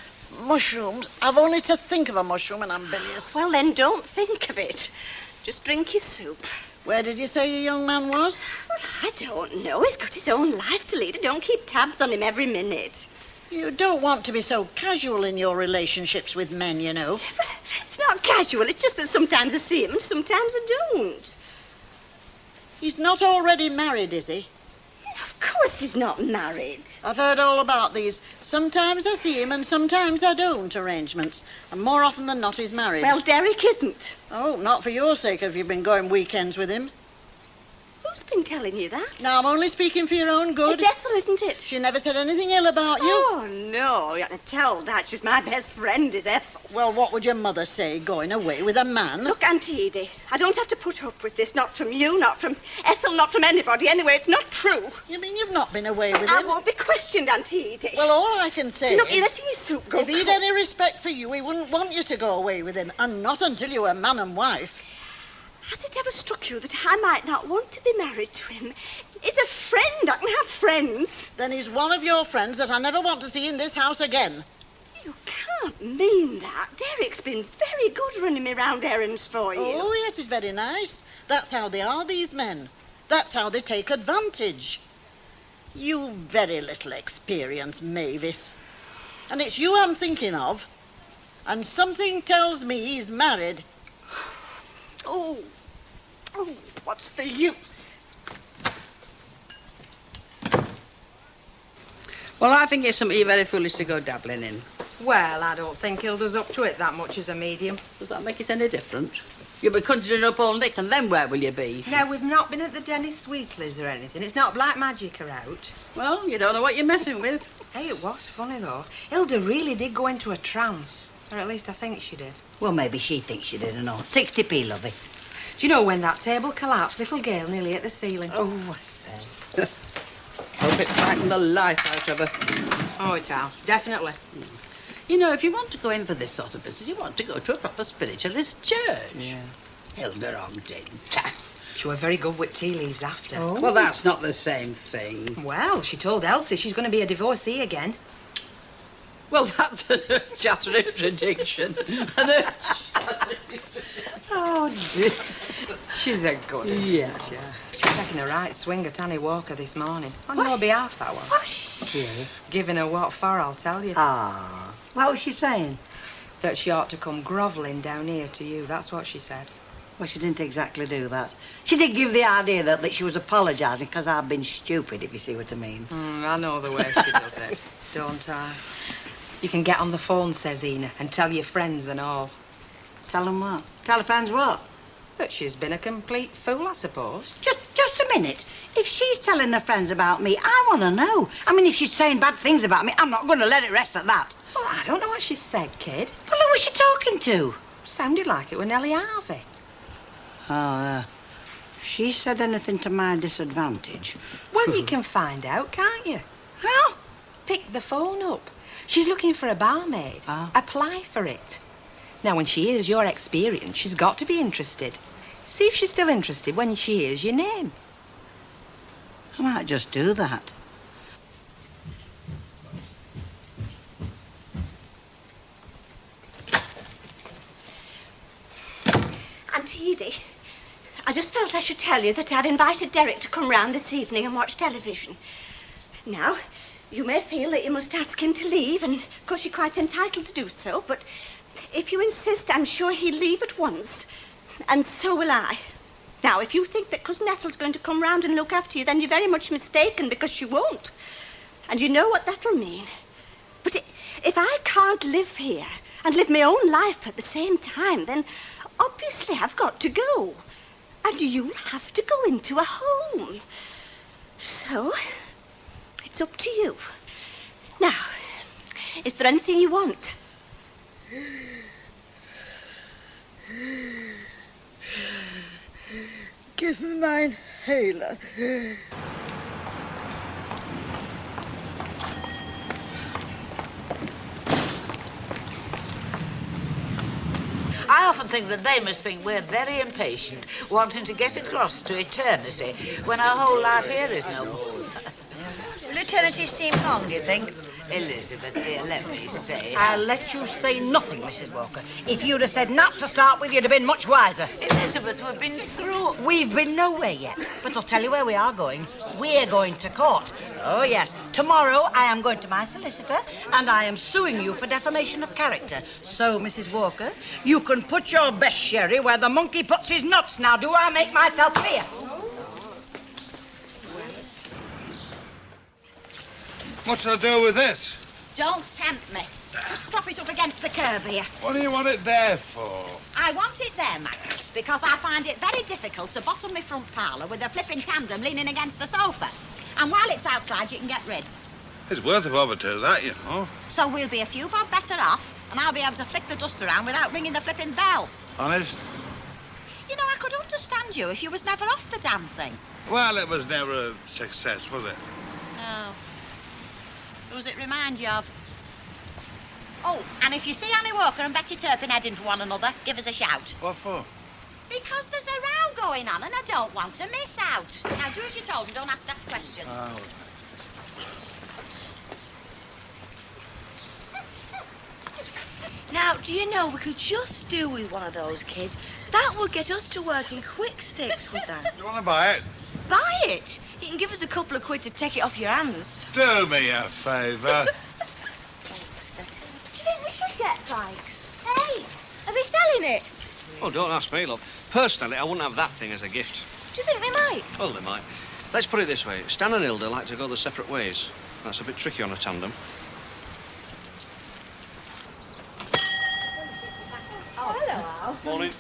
Mushrooms. I've only to think of a mushroom and I'm bilious. Well, then don't think of it. Just drink your soup. Where did you say your young man was? Well, I don't know. He's got his own life to lead. Don't keep tabs on him every minute. You don't want to be so casual in your relationships with men, you know. But it's not casual. It's just that sometimes I see him and sometimes I don't. He's not already married, is he? Of course he's not married. I've heard all about these. Sometimes I see him and sometimes I don't arrangements. And more often than not, he's married. Well, Derek isn't. Oh, not for your sake have you been going weekends with him. Who Who's been telling you that? Now, I'm only speaking for your own good. It's Ethel, isn't it? She never said anything ill about you. Oh, no, you can tell that. She's my best friend, is Ethel. Well, what would your mother say, going away with a man? Look, Auntie Edie, I don't have to put up with this. Not from you, not from Ethel, not from anybody. Anyway, it's not true. You mean you've not been away with him? I won't be questioned, Auntie Edie. Well, all I can say Look, is... you're letting his soup go if he'd cold. any respect for you, he wouldn't want you to go away with him, and not until you were man and wife. Has it ever struck you that I might not want to be married to him? He's a friend. I can have friends. Then he's one of your friends that I never want to see in this house again. You can't mean that. Derek's been very good running me round errands for you. Oh, yes, he's very nice. That's how they are, these men. That's how they take advantage. You very little experience, Mavis. And it's you I'm thinking of. And something tells me he's married. Oh, what's the use? Well, I think it's something you're very foolish to go dabbling in. Well, I don't think Hilda's up to it that much as a medium. Does that make it any different? You'll be conjuring up all night, and then where will you be? Now, we've not been at the Dennis Sweetleys or anything. It's not black magic are out. Well, you don't know what you're messing with. Hey, it was funny, though. Hilda really did go into a trance. Or at least I think she did. Well, maybe she thinks she did or not. 60p, lovey. Do you know when that table collapsed, little Gail nearly hit the ceiling? Oh, I say. Hope it frightened the life out of her. Oh, it has. Definitely. You know, if you want to go in for this sort of business, you want to go to a proper spiritualist church. Yeah. Hilda Ogden. She were very good with tea leaves after. Oh. Well, that's not the same thing. Well, she told Elsie she's going to be a divorcee again. Well, that's an earth-shattering prediction. An earth-shattering... Oh, dear. She's a good one. Yeah. She was taking a right swing at Annie Walker this morning. On your behalf, that one. She? Giving her what for, I'll tell you. Ah. What was she saying? That she ought to come grovelling down here to you. That's what she said. Well, she didn't exactly do that. She did give the idea that she was apologising because I've been stupid, if you see what I mean. I know the way she does it, don't I? You can get on the phone, says Ina, and tell your friends and all. Tell them what? Tell her friends what? That she's been a complete fool, I suppose. Just a minute. If she's telling her friends about me, I want to know. I mean, if she's saying bad things about me, I'm not going to let it rest at that. Well, I don't know what she said, kid. Well, who was she talking to? Sounded like it was Nellie Harvey. Oh, if she said anything to my disadvantage. Well, you can find out, can't you? How? Pick the phone up. She's looking for a barmaid. Ah. Apply for it. Now, when she hears your experience, she's got to be interested. See if she's still interested when she hears your name. I might just do that. Auntie Edie, I just felt I should tell you that I've invited Derek to come round this evening and watch television. Now, you may feel that you must ask him to leave, and of course you're quite entitled to do so, but if you insist, I'm sure he'll leave at once, and so will I. Now, if you think that Cousin Ethel's going to come round and look after you, then you're very much mistaken, because she won't. And you know what that'll mean. But if I can't live here and live my own life at the same time, then obviously I've got to go. And you'll have to go into a home. So, it's up to you. Now, is there anything you want? Give me my inhaler. I often think that they must think we're very impatient, wanting to get across to eternity when our whole life here is no more. Will eternity seem long, do you think? Elizabeth, dear, let me say... I'll let you say nothing, Mrs. Walker. If you'd have said not to start with, you'd have been much wiser. Elizabeth, we've been through... We've been nowhere yet, but I'll tell you where we are going. We're going to court. Oh, yes. Tomorrow I am going to my solicitor, and I am suing you for defamation of character. So, Mrs. Walker, you can put your best sherry where the monkey puts his nuts. Now, do I make myself clear? What's to do with this? Don't tempt me. Just prop it up against the curb here. What do you want it there for? I want it there, Magnus, because I find it very difficult to bottom my front parlour with a flipping tandem leaning against the sofa. And while it's outside, you can get rid. It's worth a bob or two, that, you know. So we'll be a few bob better off, and I'll be able to flick the dust around without ringing the flipping bell. Honest? You know, I could understand you if you was never off the damn thing. Well, it was never a success, was it? No. Who does it remind you of? Oh, and if you see Annie Walker and Betty Turpin heading for one another, give us a shout. What for? Because there's a row going on and I don't want to miss out. Now, do as you're told and don't ask that question. Oh. Now, do you know, we could just do with one of those kids. That would get us to work in quick sticks with that. You want to buy it? Buy it? You can give us a couple of quid to take it off your hands. Do me a favour. Do you think we should get bikes? Hey, are they selling it? Oh, don't ask me, love. Personally, I wouldn't have that thing as a gift. Do you think they might? Well, they might. Let's put it this way. Stan and Hilda like to go their separate ways. That's a bit tricky on a tandem. Oh, hello, Al. Morning.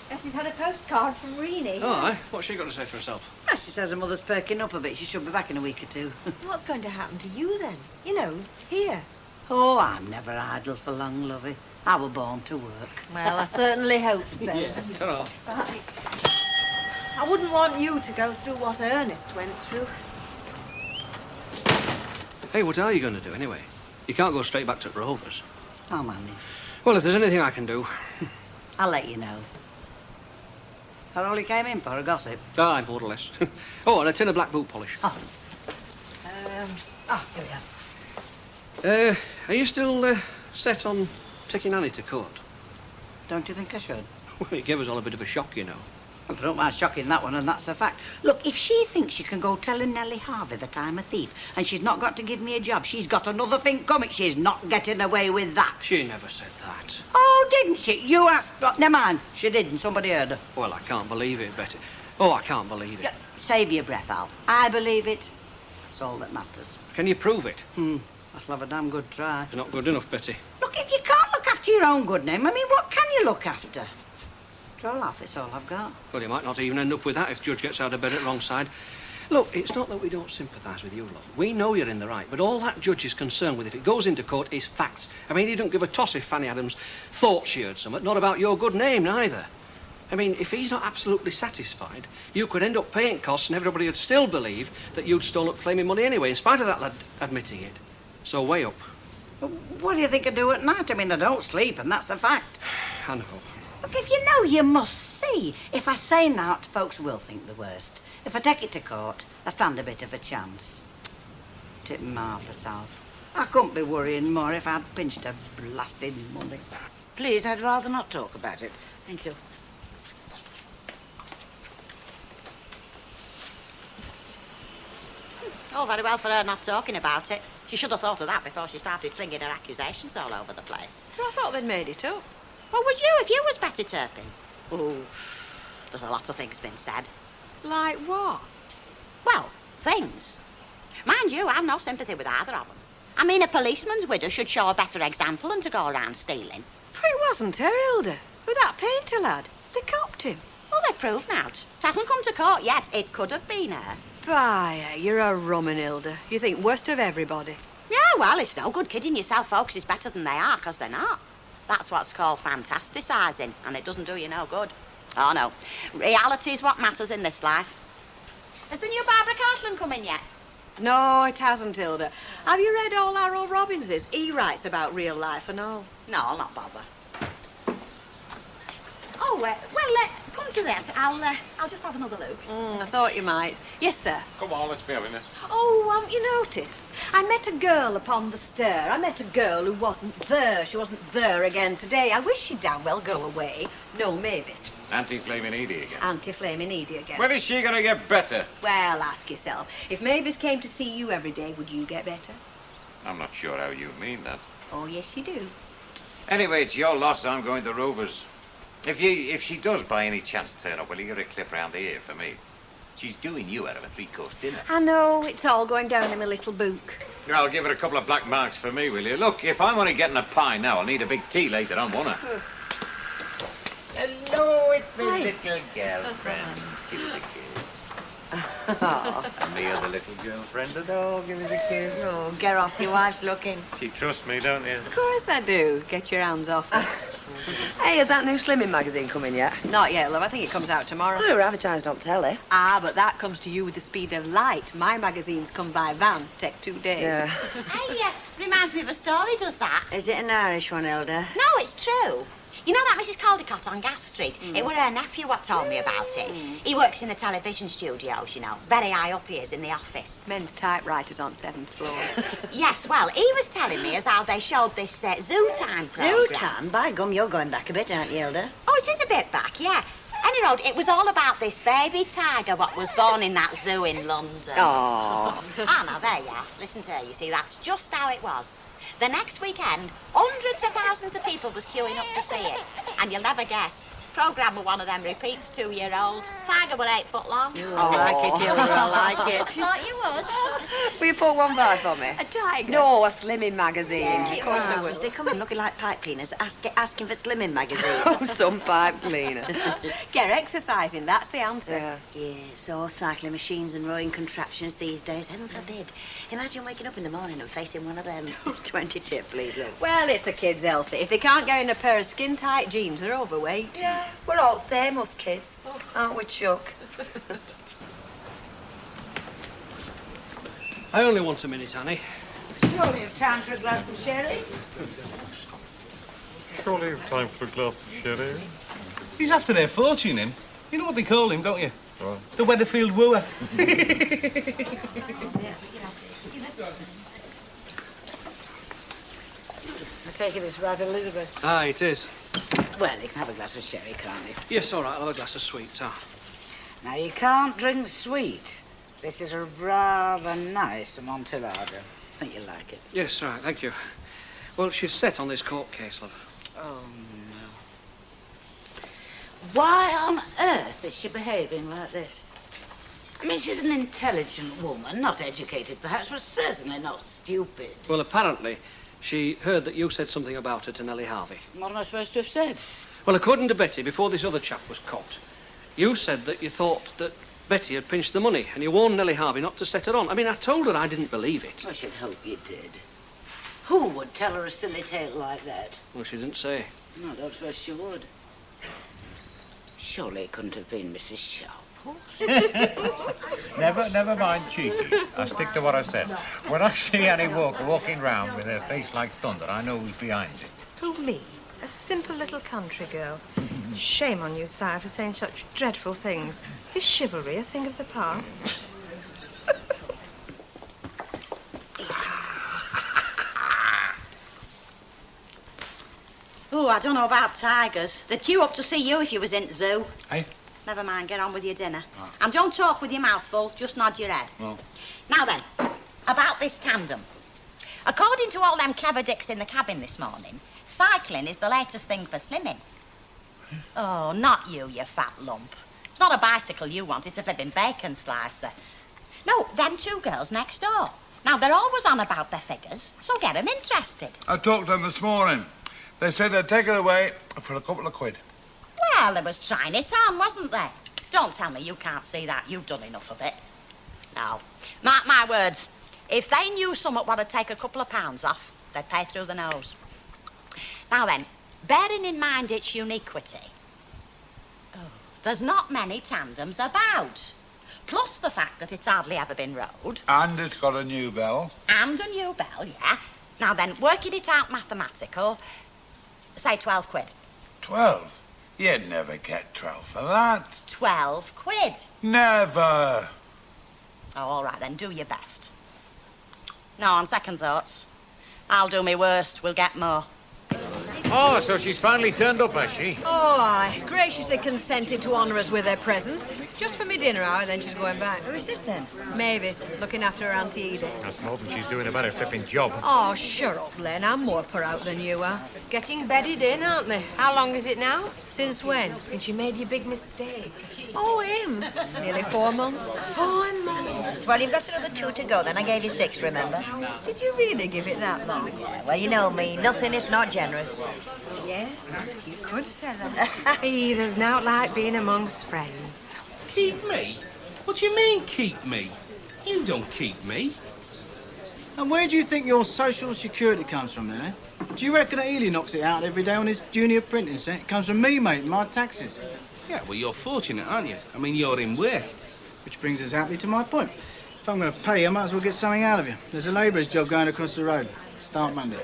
Betty's had a postcard from Reenie. Oh, aye? What's she got to say for herself? Well, she says her mother's perking up a bit. She should be back in a week or two. What's going to happen to you then? You know, here. Oh, I'm never idle for long, lovey. I was born to work. Well, I certainly hope so. Yeah, ta-ra. Right. I wouldn't want you to go through what Ernest went through. Hey, what are you going to do, anyway? You can't go straight back to Rovers. Oh, manage. Well, if there's anything I can do... I'll let you know. That all you came in for, a gossip? Aye, more or less. Oh, and a tin of black boot polish. Oh. Here we are. Are you still set on taking Annie to court? Don't you think I should? Well, it gave us all a bit of a shock, you know. Well, I don't mind shocking that one, and that's a fact. Look, if she thinks she can go telling Nellie Harvey that I'm a thief and she's not got to give me a job, she's got another thing coming. She's not getting away with that. She never said that. Oh, didn't she? You asked... Oh, never mind. She didn't. Somebody heard her. Well, I can't believe it, Betty. Oh, I can't believe it. Save your breath, Al. I believe it. That's all that matters. Can you prove it? That'll have a damn good try. It's not good enough, Betty. Look, if you can't look after your own good name, I mean, what can you look after? Draw laugh, it's all I've got. Well, you might not even end up with that if Judge gets out of bed at the wrong side. Look, it's not that we don't sympathise with you, love. We know you're in the right, but all that judge is concerned with, if it goes into court, is facts. I mean, he don't give a toss if Fanny Adams thought she heard something, not about your good name, neither. I mean, if he's not absolutely satisfied, you could end up paying costs and everybody would still believe that you'd stolen flaming money anyway, in spite of that lad admitting it. So, weigh up. What do you think I do at night? I mean, I don't sleep, and that's a fact. I know. Look, if you know, you must see. If I say naught, folks will think the worst. If I take it to court, I stand a bit of a chance. Tip marvellous, Alf. I couldn't be worrying more if I'd pinched her blasted money. Please, I'd rather not talk about it. Thank you. All very well for her not talking about it. She should have thought of that before she started flinging her accusations all over the place. I thought they'd made it up. What would you if you was Betty Turpin? Oh, there's a lot of things been said. Like what? Well, things. Mind you, I've no sympathy with either of them. I mean, a policeman's widow should show a better example than to go around stealing. But it wasn't her, Hilda. With that painter lad. They copped him. Well, they've proved now. It hasn't come to court yet. It could have been her. Fire, you're a rummin, Hilda. You think worst of everybody. Yeah, well, it's no good kidding yourself folks is better than they are, 'cause they're not. That's what's called fantasticizing, and it doesn't do you no good. Oh, no. Reality's what matters in this life. Has the new Barbara Cartland come in yet? No, it hasn't, Hilda. Have you read all Harold Robbins's? He writes about real life and all. No, I'll not bother. Oh, well, come to this. I'll just have another look. I thought you might. Yes, sir. Come on, let's be having this. Oh, haven't you noticed? I met a girl upon the stair. I met a girl who wasn't there. She wasn't there again today. I wish she'd damn well go away. No, Mavis. Anti-Flaming Edie again. Anti-Flaming Edie again. When is she going to get better? Well, ask yourself. If Mavis came to see you every day, would you get better? I'm not sure how you mean that. Oh, yes, you do. Anyway, it's your loss. I'm going to Rovers. If she does by any chance turn up, will you get a clip round the ear for me? She's doing you out of a three-course dinner. I know, it's all going down in my little book. I'll give her a couple of black marks for me, will you? Look, if I'm only getting a pie now, I'll need a big tea later on, won't I? Hello, it's my little girlfriend. Give us a kiss. And me other little girlfriend at all. Give us a kiss. Oh, get off, your wife's looking. She trusts me, don't you? Of course I do. Get your hands off her. Hey, has that new Slimming magazine come in yet? Not yet, love. I think it comes out tomorrow. Well, we're advertised on telly. Ah, but that comes to you with the speed of light. My magazines come by van. Take 2 days. Yeah. Hey, reminds me of a story, does that? Is it an Irish one, Hilda? No, it's true. You know that Mrs. Caldecott on Gas Street? It were her nephew what told me about it. He works in the television studios, you know. Very high up he is in the office. Men's typewriters on 7th floor. Yes, well, he was telling me as how they showed this Zoo Time programme. Zoo Time? By gum, you're going back a bit, aren't you, Hilda? Oh, it is a bit back, yeah. Anyway, it was all about this baby tiger what was born in that zoo in London. Oh. Ah, now there you are. Listen to her, you see, that's just how it was. The next weekend, hundreds of thousands of people was queuing up to see it. And you'll never guess. Programme were one of them repeats, 2-year-old. Tiger were 8 foot long. I like it, Hilda, I like it. Thought you would. Will you put one by for me? A tiger? No, a Slimming magazine. Yeah, Of course I will. They come in looking like pipe cleaners, asking for Slimming magazines. Oh, some pipe cleaner. Get exercising, that's the answer. Yes, all cycling machines and rowing contraptions these days, heaven forbid. Imagine waking up in the morning and facing one of them. 20 tip, please, look. Well, it's the kids, Elsie. If they can't get in a pair of skin-tight jeans, they're overweight. Yeah, we're all same, us kids. Aren't we, Chuck? I only want a minute, Annie. Surely it's time for a glass of sherry. Surely you've time for a glass of sherry. He's after their fortune, him. You know what they call him, don't you? What? The Weatherfield Wooer. I take it it's right, Elizabeth. Ah, it is. Well, you can have a glass of sherry, can't you? Yes, all right, I'll have a glass of sweet, Now, you can't drink sweet. This is a rather nice Amontillado. I think you'll like it. Yes, all right, thank you. Well, she's set on this court case, love. Oh, no. Why on earth is she behaving like this? I mean, she's an intelligent woman, not educated perhaps, but certainly not stupid. Well, apparently, she heard that you said something about her to Nellie Harvey. What am I supposed to have said? Well, according to Betty, before this other chap was caught, you said that you thought that Betty had pinched the money, and you warned Nellie Harvey not to set her on. I mean, I told her I didn't believe it. I should hope you did. Who would tell her a silly tale like that? Well, she didn't say. No, I don't suppose she would. Surely it couldn't have been Mrs. Sharp. Never mind cheeky. I stick to what I said. When I see Annie Walker walking round with her face like thunder, I know who's behind it. Who, me? A simple little country girl. Shame on you, sire, for saying such dreadful things. Is chivalry a thing of the past? Oh, I don't know about tigers. They'd queue up to see you if you was in the zoo. Hey? Never mind, get on with your dinner. And don't talk with your mouth full, just nod your head. Well. Now then, about this tandem. According to all them clever dicks in the cabin this morning, cycling is the latest thing for slimming. Oh, not you, you fat lump. It's not a bicycle you want, it's a flipping bacon slicer. No, them 2 girls next door. Now, they're always on about their figures, so get 'em interested. I talked to them this morning. They said they'd take it away for a couple of quid. Well, they was trying it on, wasn't they? Don't tell me you can't see that. You've done enough of it. No. Mark my words. If they knew somewhat what'd take a couple of pounds off, they'd pay through the nose. Now then, bearing in mind its uniquity, there's not many tandems about. Plus the fact that it's hardly ever been rode. And it's got a new bell. And a new bell, yeah. Now then, working it out mathematical, say 12 quid. 12? You'd never get 12 for that. 12 quid. Never. Oh, all right then, do your best. No, on second thoughts, I'll do my worst, we'll get more. Oh, so she's finally turned up, has she? Oh, aye. Graciously consented to honour us with her presence. Just for me dinner hour, then she's going back. Who's this then? Mavis, looking after her Auntie Edie. That's hoping she's doing a better flipping job. Oh, shut up, Len. I'm more put out than you are. Getting bedded in, aren't they? How long is it now? Since when? Since you made your big mistake. Oh, him. Nearly 4 months. 4 months. Well, you've got another 2 to go then. I gave you 6, remember? Did you really give it that long? Yeah, well, you know me. Nothing if not generous. Yes, you could say that. There's not like being amongst friends. Keep me? What do you mean, keep me? You don't keep me. And where do you think your social security comes from, then, eh? Do you reckon that Ely knocks it out every day on his junior printing set? It comes from me, mate, and my taxes. Yeah, well, you're fortunate, aren't you? I mean, you're in work. Which brings us happily to my point. If I'm going to pay you, I might as well get something out of you. There's a labourer's job going across the road. Start Monday.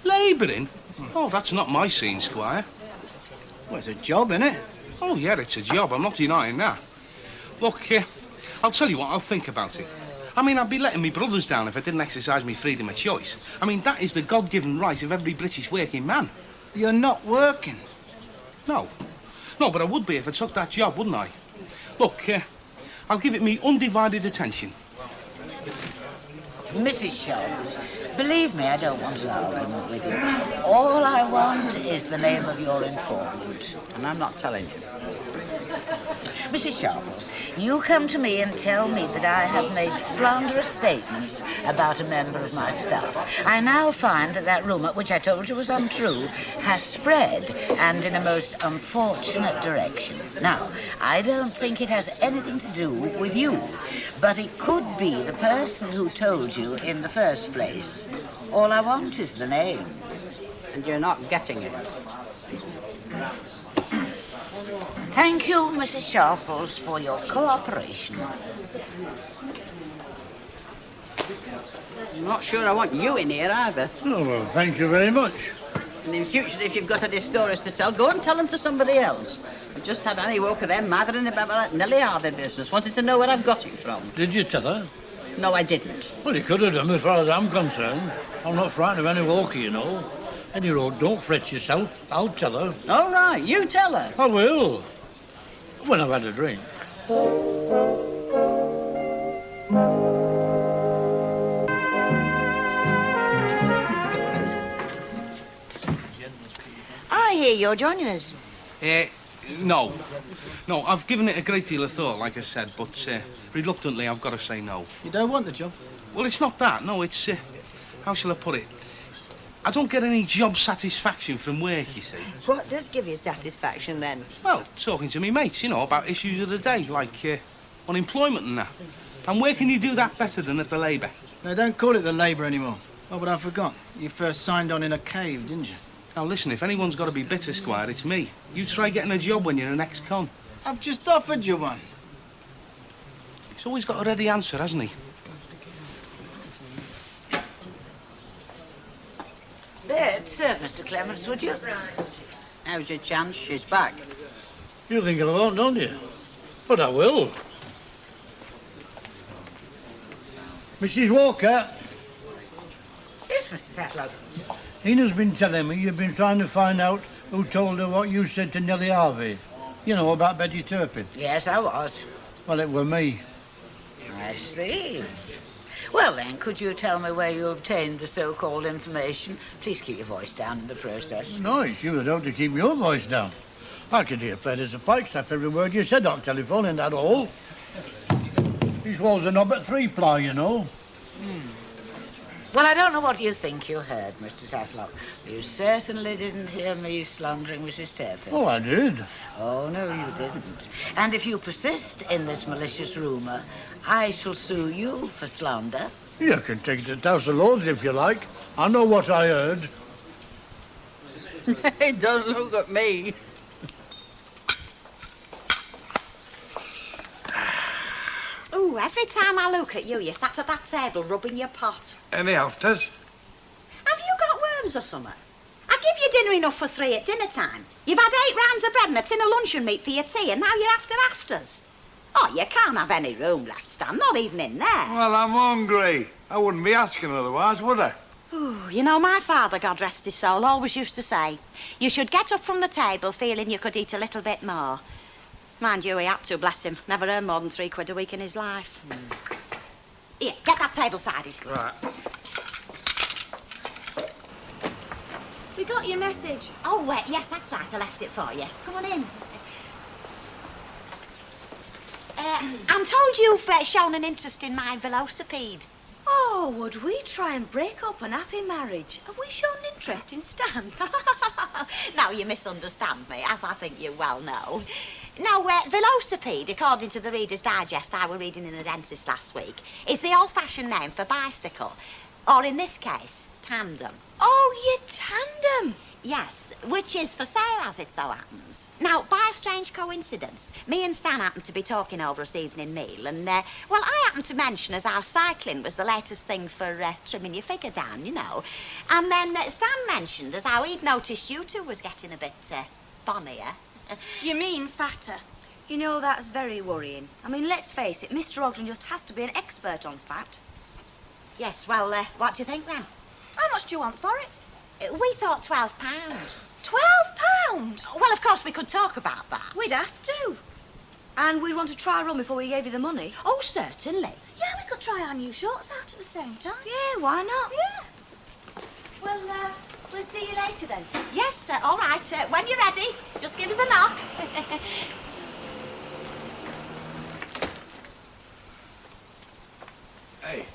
Labouring? Oh, that's not my scene, Squire. Well, it's a job, innit? Oh, yeah, it's a job. I'm not denying that. Look, I'll tell you what, I'll think about it. I mean, I'd be letting me brothers down if I didn't exercise my freedom of choice. I mean, that is the God-given right of every British working man. You're not working. No. No, but I would be if I took that job, wouldn't I? Look, I'll give it me undivided attention. Mrs. Shaw, believe me, I don't want an argument with you. All I want is the name of your informant, and I'm not telling you. Mrs. Sharples, you come to me and tell me that I have made slanderous statements about a member of my staff. I now find that that rumour, which I told you was untrue, has spread, and in a most unfortunate direction. Now, I don't think it has anything to do with you, but it could be the person who told you in the first place. All I want is the name. And you're not getting it. Thank you, Mrs. Sharples, for your cooperation. I'm not sure I want you in here either. Oh, well, thank you very much. And in future, if you've got any stories to tell, go and tell them to somebody else. I just had Annie Walker there mathering about that Nellie Harvey business. Wanted to know where I've got it from. Did you tell her? No, I didn't. Well, you could have done, as far as I'm concerned. I'm not frightened of any Walker, you know. Any road, don't fret yourself. I'll tell her. All right, you tell her. I will. When I've had a drink. I hear you're joining us. No. No, I've given it a great deal of thought, like I said, but reluctantly I've got to say no. You don't want the job? Well, it's not that. No, it's, how shall I put it? I don't get any job satisfaction from work, you see. What does give you satisfaction, then? Well, talking to me mates, you know, about issues of the day, like unemployment and that. And where can you do that better than at the Labour? They don't call it the Labour anymore. Oh, but I forgot. You first signed on in a cave, didn't you? Now, listen, if anyone's got to be bitter, Squire, it's me. You try getting a job when you're an ex-con. I've just offered you one. He's always got a ready answer, hasn't he? Bed, sir, Mr. Clements, would you? How's your chance? She's back. You think I won't, don't you? But I will. Mrs. Walker, Yes, Mr. Tatlow. Ina's been telling me you've been trying to find out who told her what you said to Nellie Harvey. You know, about Betty Turpin. Yes, I was. Well, it were me. I see. Well, then, could you tell me where you obtained the so-called information? Please keep your voice down in the process. No, it's you that ought to keep your voice down. I could hear played as a pikestaff every word you said on telephone, and that all. These walls are not but 3-ply, you know. Well, I don't know what you think you heard, Mr. Tatlock. You certainly didn't hear me slandering Mrs. Turpin. Oh, I did. Oh, no, you didn't. And if you persist in this malicious rumour, I shall sue you for slander. You can take it to the House of Lords if you like. I know what I heard. Don't look at me. Ooh, every time I look at you, you sat at that table rubbing your pot. Any afters? Have you got worms or something? I give you dinner enough for 3 at dinner time. You've had 8 rounds of bread and a tin of luncheon meat for your tea, and now you're after afters. Oh, you can't have any room left, Stan, not even in there. Well, I'm hungry. I wouldn't be asking otherwise, would I? Ooh, you know, my father, God rest his soul, always used to say, you should get up from the table feeling you could eat a little bit more. Mind you, he had to, bless him. Never earned more than £3 a week in his life. Here, get that table sided. Right. We got your message. Oh, wait, yes, that's right. I left it for you. Come on in. I'm told you've shown an interest in my velocipede. Oh, would we try and break up an happy marriage? Have we shown an interest in Stan? Now, you misunderstand me, as I think you well know. Now, velocipede, according to the Reader's Digest I were reading in the dentist last week, is the old-fashioned name for bicycle, or in this case, tandem. Oh, your tandem. Yes, which is for sale, as it so happens. Now, by a strange coincidence, me and Stan happened to be talking over this evening meal, and, well, I happened to mention as how cycling was the latest thing for trimming your figure down, you know. And then Stan mentioned as how he'd noticed you two was getting a bit bonnier. You mean fatter? You know, that's very worrying. I mean, let's face it, Mr. Ogden just has to be an expert on fat. Yes, well, what do you think, then? How much do you want for it? We thought £12. £12? Well, of course, we could talk about that. We'd have to. And we'd want to try a run before we gave you the money. Oh, certainly. Yeah, we could try our new shorts out at the same time. Yeah, why not? Yeah. Well, we'll see you later then. Yes, all right. When you're ready, just give us a knock. Hey,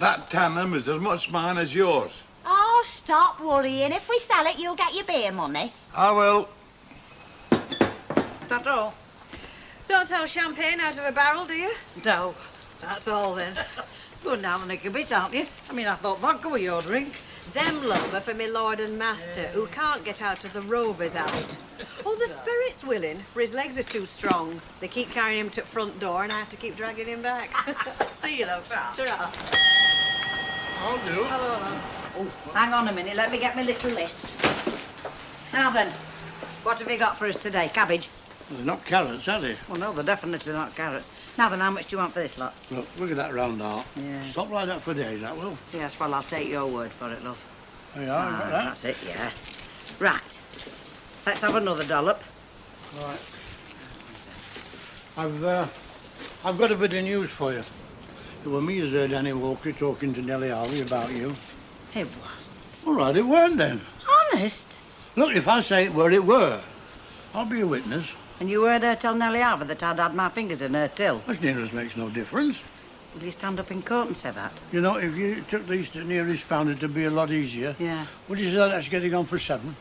that tandem is as much mine as yours. Oh, stop worrying. If we sell it, you'll get your beer money. I will. That's all? Don't sell champagne out of a barrel, do you? No, that's all then. Good now, nick a bit, aren't you? I mean, I thought vodka was your drink. Them love are for me lord and master, who can't get out of the Rover's habit. Oh, the spirit's willing, for his legs are too strong. They keep carrying him to the front door, and I have to keep dragging him back. See you, love. Ta-ra. I'll do. Hello. Oh, hang on a minute. Let me get my little list. Now then, what have you got for us today? Cabbage? They're not carrots, are they? Well, no, they're definitely not carrots. Now then, how much do you want for this lot? Look, look at that round art. Yeah. Stop like that for days, that will. Yes, well, I'll take your word for it, love. There you are, got that. That's it, yeah. Right. Let's have another dollop. Right. I've got a bit of news for you. It was me as heard Annie Walker talking to Nellie Harvey about you. It was. All right, it weren't then. Honest? Look, if I say it were, it were. I'll be a witness. And you heard her tell Nellie Harvey that I'd had my fingers in her till? As near as makes no difference. Will you stand up in court and say that? You know, if you took these to nearest pound, it'd be a lot easier. Yeah. Would you say that's getting on for 7?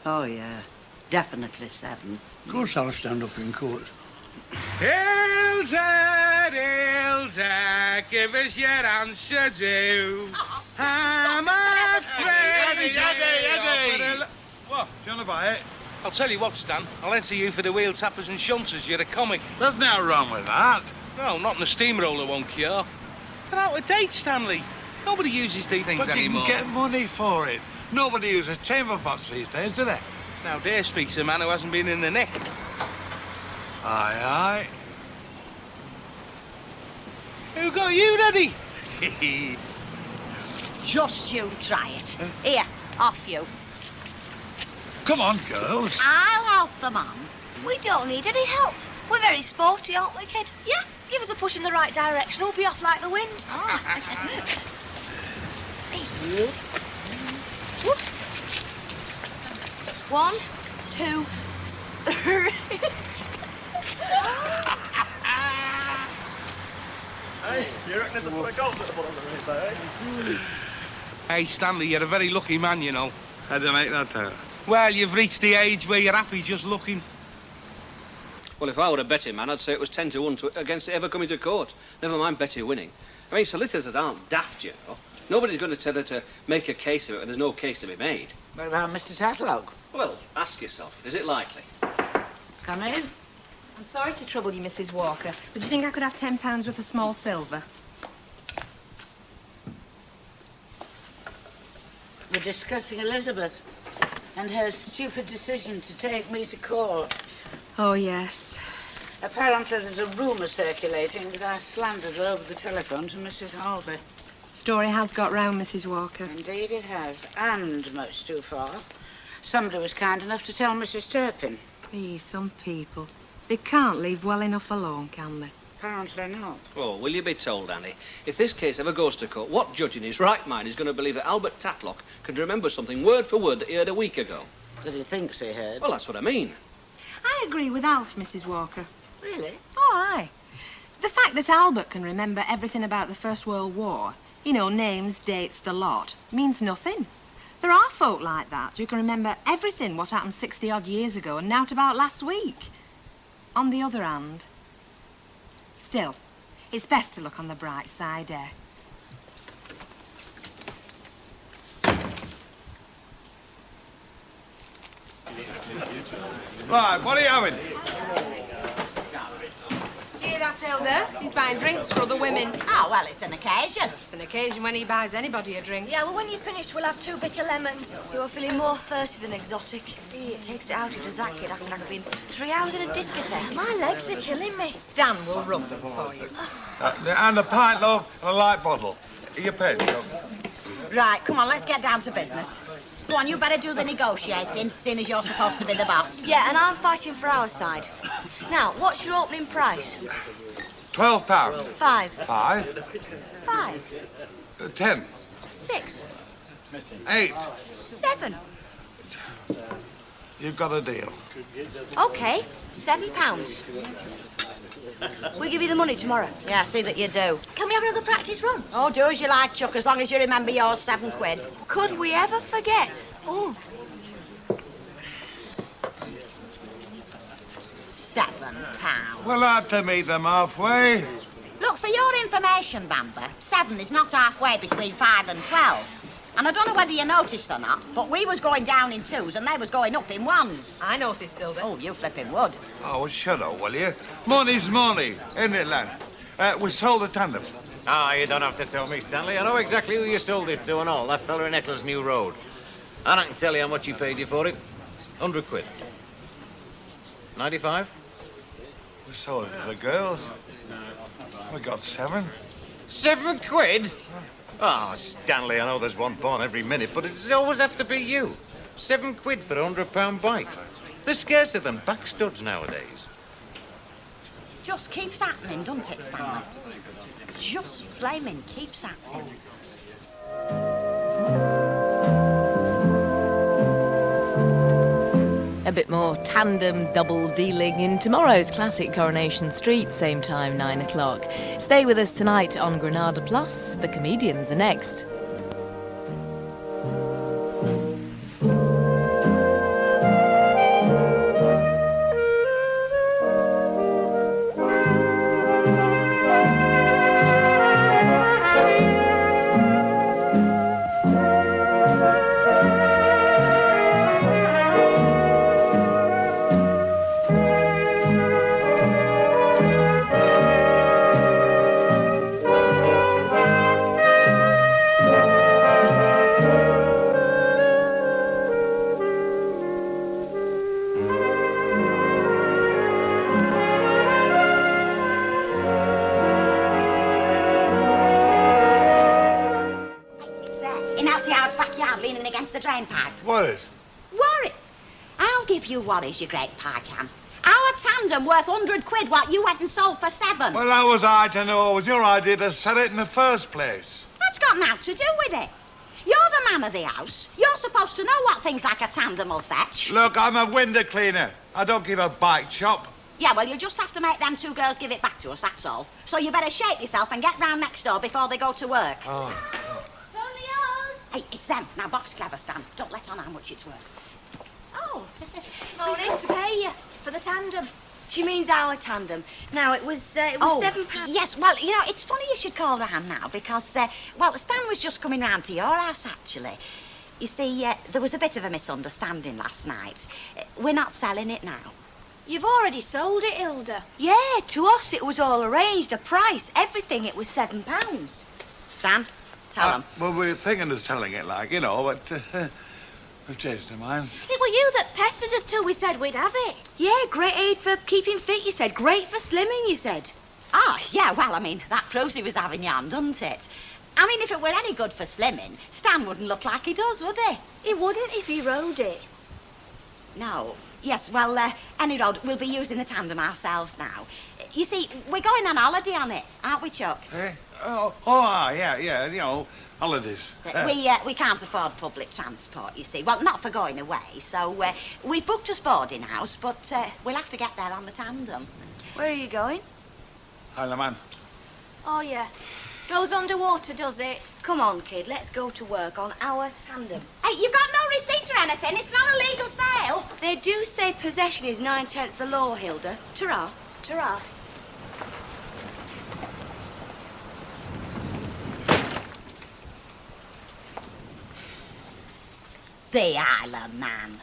Oh, yeah. Definitely 7. Of course I'll stand up in court. Ilza, Ilza, give us your answer, do. I'm afraid. Eddie! What? Do you want to buy it? I'll tell you what, Stan. I'll enter you for the wheel tappers and shunters. You're a comic. There's no wrong with that. No, not in the steamroller one cure. They're out of date, Stanley. Nobody uses these things But anymore. you can get money for it. Nobody uses chamber pots these days, do they? Now, there speaks a man who hasn't been in the neck. Aye, Who got you, Daddy? aye. Just you try it. Here, off you. Come on, girls. I'll help them on. We don't need any help. We're very sporty, aren't we, kid? Yeah, give us a push in the right direction. We'll be off like the wind. Oh. Whoops. 1, 2, 3. Hey, you reckon there's a bit of gold at the bottom of the river, eh? Hey, Stanley, you're a very lucky man, you know. How do you make that out? Well, you've reached the age where you're happy just looking. Well, if I were a betting man, I'd say it was 10 to 1 against it ever coming to court. Never mind Betty winning. I mean, solicitors aren't daft, you know. Nobody's going to tell her to make a case of it when there's no case to be made. What about Mr. Tatlock? Well, ask yourself, is it likely? Come in. I'm sorry to trouble you, Mrs. Walker, but do you think I could have £10 worth of small silver? We're discussing Elizabeth and her stupid decision to take me to court. Oh, yes. Apparently there's a rumour circulating that I slandered her over the telephone to Mrs. Harvey. Story has got round, Mrs. Walker. Indeed it has, and much too far. Somebody was kind enough to tell Mrs. Turpin. Some people. They can't leave well enough alone, can they? Apparently not. Oh, will you be told, Annie? If this case ever goes to court, what judge in his right mind is going to believe that Albert Tatlock can remember something word for word that he heard a week ago? That he thinks he heard. Well, that's what I mean. I agree with Alf, Mrs. Walker. Really? Oh, aye. The fact that Albert can remember everything about the First World War, you know, names, dates, the lot, means nothing. There are folk like that who can remember everything what happened 60-odd years ago and nowt about last week. On the other hand, still, it's best to look on the bright side, eh? Right, what are you having? Hear that, Hilda? He's buying drinks for other women. Oh, well, it's an occasion. It's an occasion when he buys anybody a drink. Yeah, well, when you're finished, we'll have 2 bitter lemons. You are feeling more thirsty than exotic. It takes it out of the zacket after I've been 3 hours in a discotheque. My legs are killing me. Stan will rub them for you. And a pint, love, and a light bottle. Your pen, love. Right, come on, let's get down to business. Go on, you better do the negotiating, seeing as you're supposed to be the boss. Yeah, and I'm fighting for our side. Now, what's your opening price? £12. 5. 5. 5. 10. 6. 8. 7. You've got a deal. OK, £7. We'll give you the money tomorrow. Yeah, see that you do. Can we have another practice run? Oh, do as you like, Chuck, as long as you remember yours £7. Could we ever forget? £7. We'll have to meet them halfway. Look, for your information, Bamber, 7 is not halfway between 5 and 12. And I don't know whether you noticed or not, but we was going down in 2s and they was going up in 1s. I noticed, Hilda. Oh, you flipping would. Oh, well, shut up, will you? Money's money, isn't it, lad? We sold a tandem. Ah, you don't have to tell me, Stanley. I know exactly who you sold it to and all. That fella in Eccles New Road. And I can tell you how much he paid you for it. 100 quid. 95? We sold it to the girls. We got 7. 7 quid? Oh, Stanley, I know there's one pawn every minute, but it'll always have to be you. 7 quid for a £100 bike. They're scarcer than back studs nowadays. Just keeps happening, doesn't it, Stanley? Just flaming keeps happening. A bit more tandem double dealing in tomorrow's classic Coronation Street, same time, 9 o'clock. Stay with us tonight on Granada Plus. The comedians are next. The drain pipe. What is? Warwick, I'll give you what is your great pie can. Our tandem worth 100 quid, what you went and sold for 7. Well, how was I to know? It was your idea to sell it in the first place. That's got nothing to do with it. You're the man of the house. You're supposed to know what things like a tandem will fetch. Look, I'm a window cleaner. I don't give a bike chop. Yeah, well, you just have to make them 2 girls give it back to us, that's all. So you better shape yourself and get round next door before they go to work. Oh. Hey, it's them. Now, box clever, Stan. Don't let on how much it's worth. Oh, morning. To pay you for the tandem. She means our tandem. Now, it was £7. Yes, well, you know, it's funny you should call round now because, well, Stan was just coming round to your house, actually. You see, there was a bit of a misunderstanding last night. We're not selling it now. You've already sold it, Hilda. Yeah, to us it was all arranged. The price, everything, it was £7. Stan? Tell them. Well, we were thinking of selling it, like, you know, but we've changed our minds. It were you that pestered us till we said we'd have it. Yeah, great aid for keeping fit, you said. Great for slimming, you said. Ah, yeah, well, I mean, that proves he was having your hand, doesn't it? I mean, if it were any good for slimming, Stan wouldn't look like he does, would he? He wouldn't if he rode it. No. Yes, well, any road, we'll be using the tandem ourselves now. You see, we're going on holiday on it, aren't we, Chuck? Yeah, you know, holidays. We can't afford public transport, you see. Well, not for going away, so we've booked us boarding house, but we'll have to get there on the tandem. Where are you going? Isle of Man. Oh, yeah. Goes underwater, does it? Come on, kid, let's go to work on our tandem. Hey, you've got no receipt or anything. It's not a legal sale. They do say possession is 9/10 the law, Hilda. Ta-ra. Ta-ra. The Isle of Man.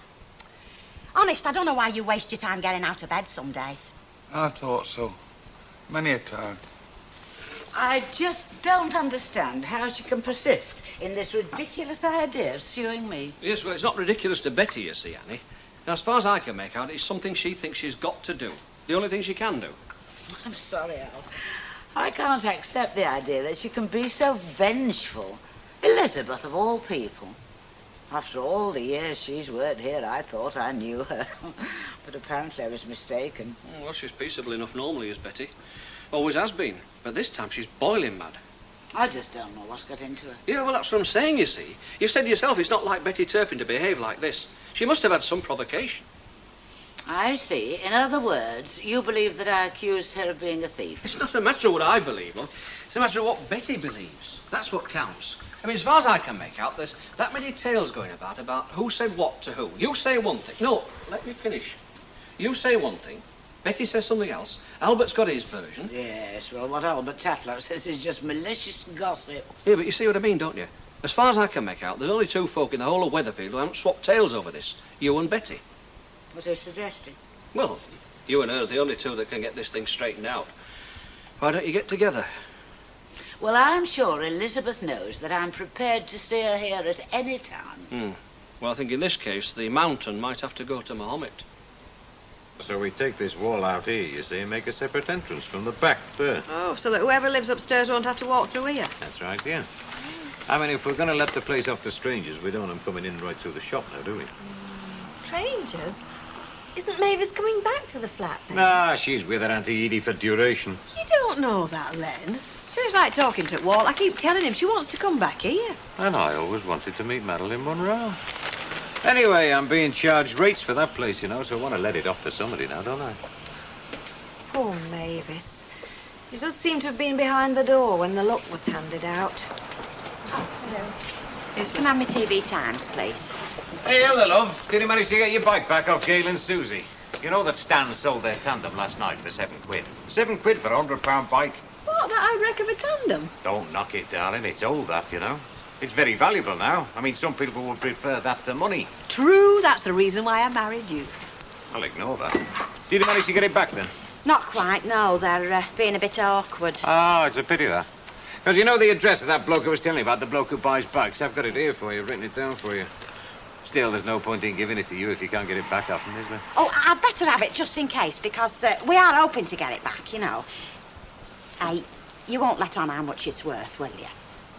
Honest, I don't know why you waste your time getting out of bed some days. I thought so. Many a time. I just don't understand how she can persist in this ridiculous idea of suing me. Yes, well, it's not ridiculous to Betty, you see, Annie. Now, as far as I can make out, it's something she thinks she's got to do. The only thing she can do. I'm sorry, Al. I can't accept the idea that she can be so vengeful. Elizabeth, of all people. After all the years she's worked here, I thought I knew her. But apparently I was mistaken. Well, she's peaceable enough normally, is Betty. Always has been. But this time she's boiling mad. I just don't know what's got into her. Yeah, well, that's what I'm saying, you see. You said yourself it's not like Betty Turpin to behave like this. She must have had some provocation. I see. In other words, you believe that I accused her of being a thief. It's not a matter of what I believe, love. It's a matter of what Betty believes. That's what counts. I mean, as far as I can make out, there's that many tales going about who said what to who. You say one thing. No, let me finish. You say one thing. Betty says something else. Albert's got his version. Yes, well, what Albert Tatlow says is just malicious gossip. Yeah, but you see what I mean, don't you? As far as I can make out, there's only two folk in the whole of Weatherfield who haven't swapped tales over this. You and Betty. What are you suggesting? Well, you and her are the only two that can get this thing straightened out. Why don't you get together? Well, I'm sure Elizabeth knows that I'm prepared to see her here at any time. Well, I think in this case, the mountain might have to go to Mahomet. So we take this wall out here, you see, and make a separate entrance from the back there. Oh, so that whoever lives upstairs won't have to walk through here? That's right, yeah. I mean, if we're going to let the place off to strangers, we don't want them coming in right through the shop now, do we? Strangers? Isn't Mavis coming back to the flat then? Nah, she's with her Auntie Edie for duration. You don't know that, Len. She's like talking to Walt. I keep telling him she wants to come back here. And I always wanted to meet Madeline Monroe. Anyway, I'm being charged rates for that place, you know, so I want to let it off to somebody now, don't I? Poor Mavis. She does seem to have been behind the door when the luck was handed out. Oh, hello. Can I have my TV Times, please? Hey, hello, love. Did you manage to get your bike back off Gail and Susie? You know that Stan sold their tandem last night for £7. £7 for a £100 bike. What, that high wreck of a tandem? Don't knock it, darling. It's old, that, you know. It's very valuable now. I mean, some people would prefer that to money. True, that's the reason why I married you. I'll ignore that. Did you manage to get it back, then? Not quite, no. They're being a bit awkward. Ah, it's a pity, that. Because you know the address of that bloke I was telling you about, the bloke who buys bikes? I've got it here for you, written it down for you. Still, there's no point in giving it to you if you can't get it back off him, is there? Oh, I'd better have it just in case, because we are hoping to get it back, you know. You won't let on how much it's worth, will you?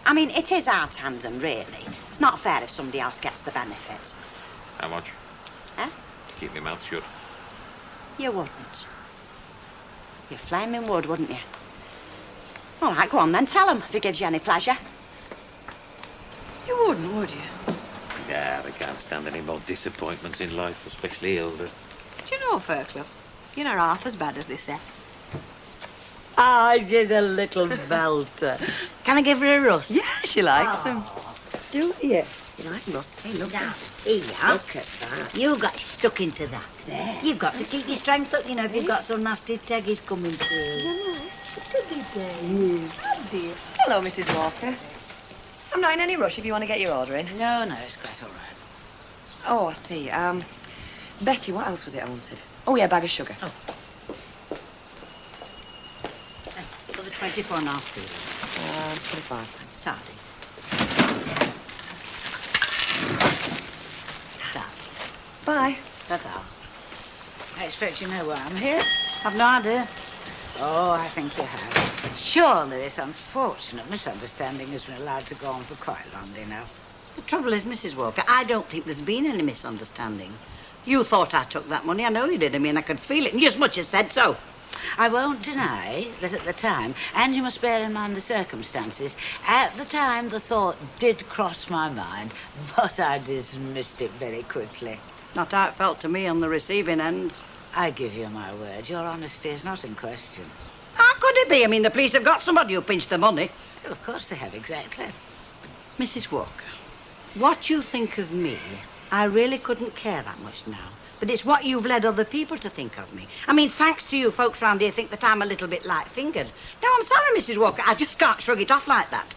I mean, it is our tandem, really. It's not fair if somebody else gets the benefit. How much? Huh? To keep my mouth shut. You wouldn't. You flaming would, wouldn't you? All right, go on then, tell him, if it gives you any pleasure. You wouldn't, would you? Yeah, they can't stand any more disappointments in life, especially Hilda. Do you know, Fairclough, you're not half as bad as they say. Ah, she's a little belter. Can I give her a rust? Yeah, she likes them. Do you? You like rust? Hey, look now. Here you are. Look at that. You got stuck into that. There. You've got to keep your strength up, you know, if you've got some nasty teggies coming through. Oh, dear. Hello, Mrs. Walker. I'm not in any rush if you want to get your order in. No, it's quite all right. Oh, I see. Betty, what else was it I wanted? Oh, yeah, bag of sugar. Oh. For the 24 and a half, please. 25, thanks. Sorry. Bye. Ta-ta. I expect you know why I'm here. I've no idea. Oh, I think you have. Surely this unfortunate misunderstanding has been allowed to go on for quite long enough. The trouble is, Mrs. Walker, I don't think there's been any misunderstanding. You thought I took that money. I know you did. I mean, I could feel it, and you as much as said so. I won't deny that at the time, and you must bear in mind the circumstances, at the time the thought did cross my mind, but I dismissed it very quickly. Not how it felt to me on the receiving end. I give you my word, your honesty is not in question. How could it be? I mean, the police have got somebody who pinched the money. Well, of course they have, exactly. Mrs. Walker, what you think of me, I really couldn't care that much now. But it's what you've led other people to think of me. I mean, thanks to you, folks round here think that I'm a little bit light-fingered. No, I'm sorry, Mrs. Walker. I just can't shrug it off like that.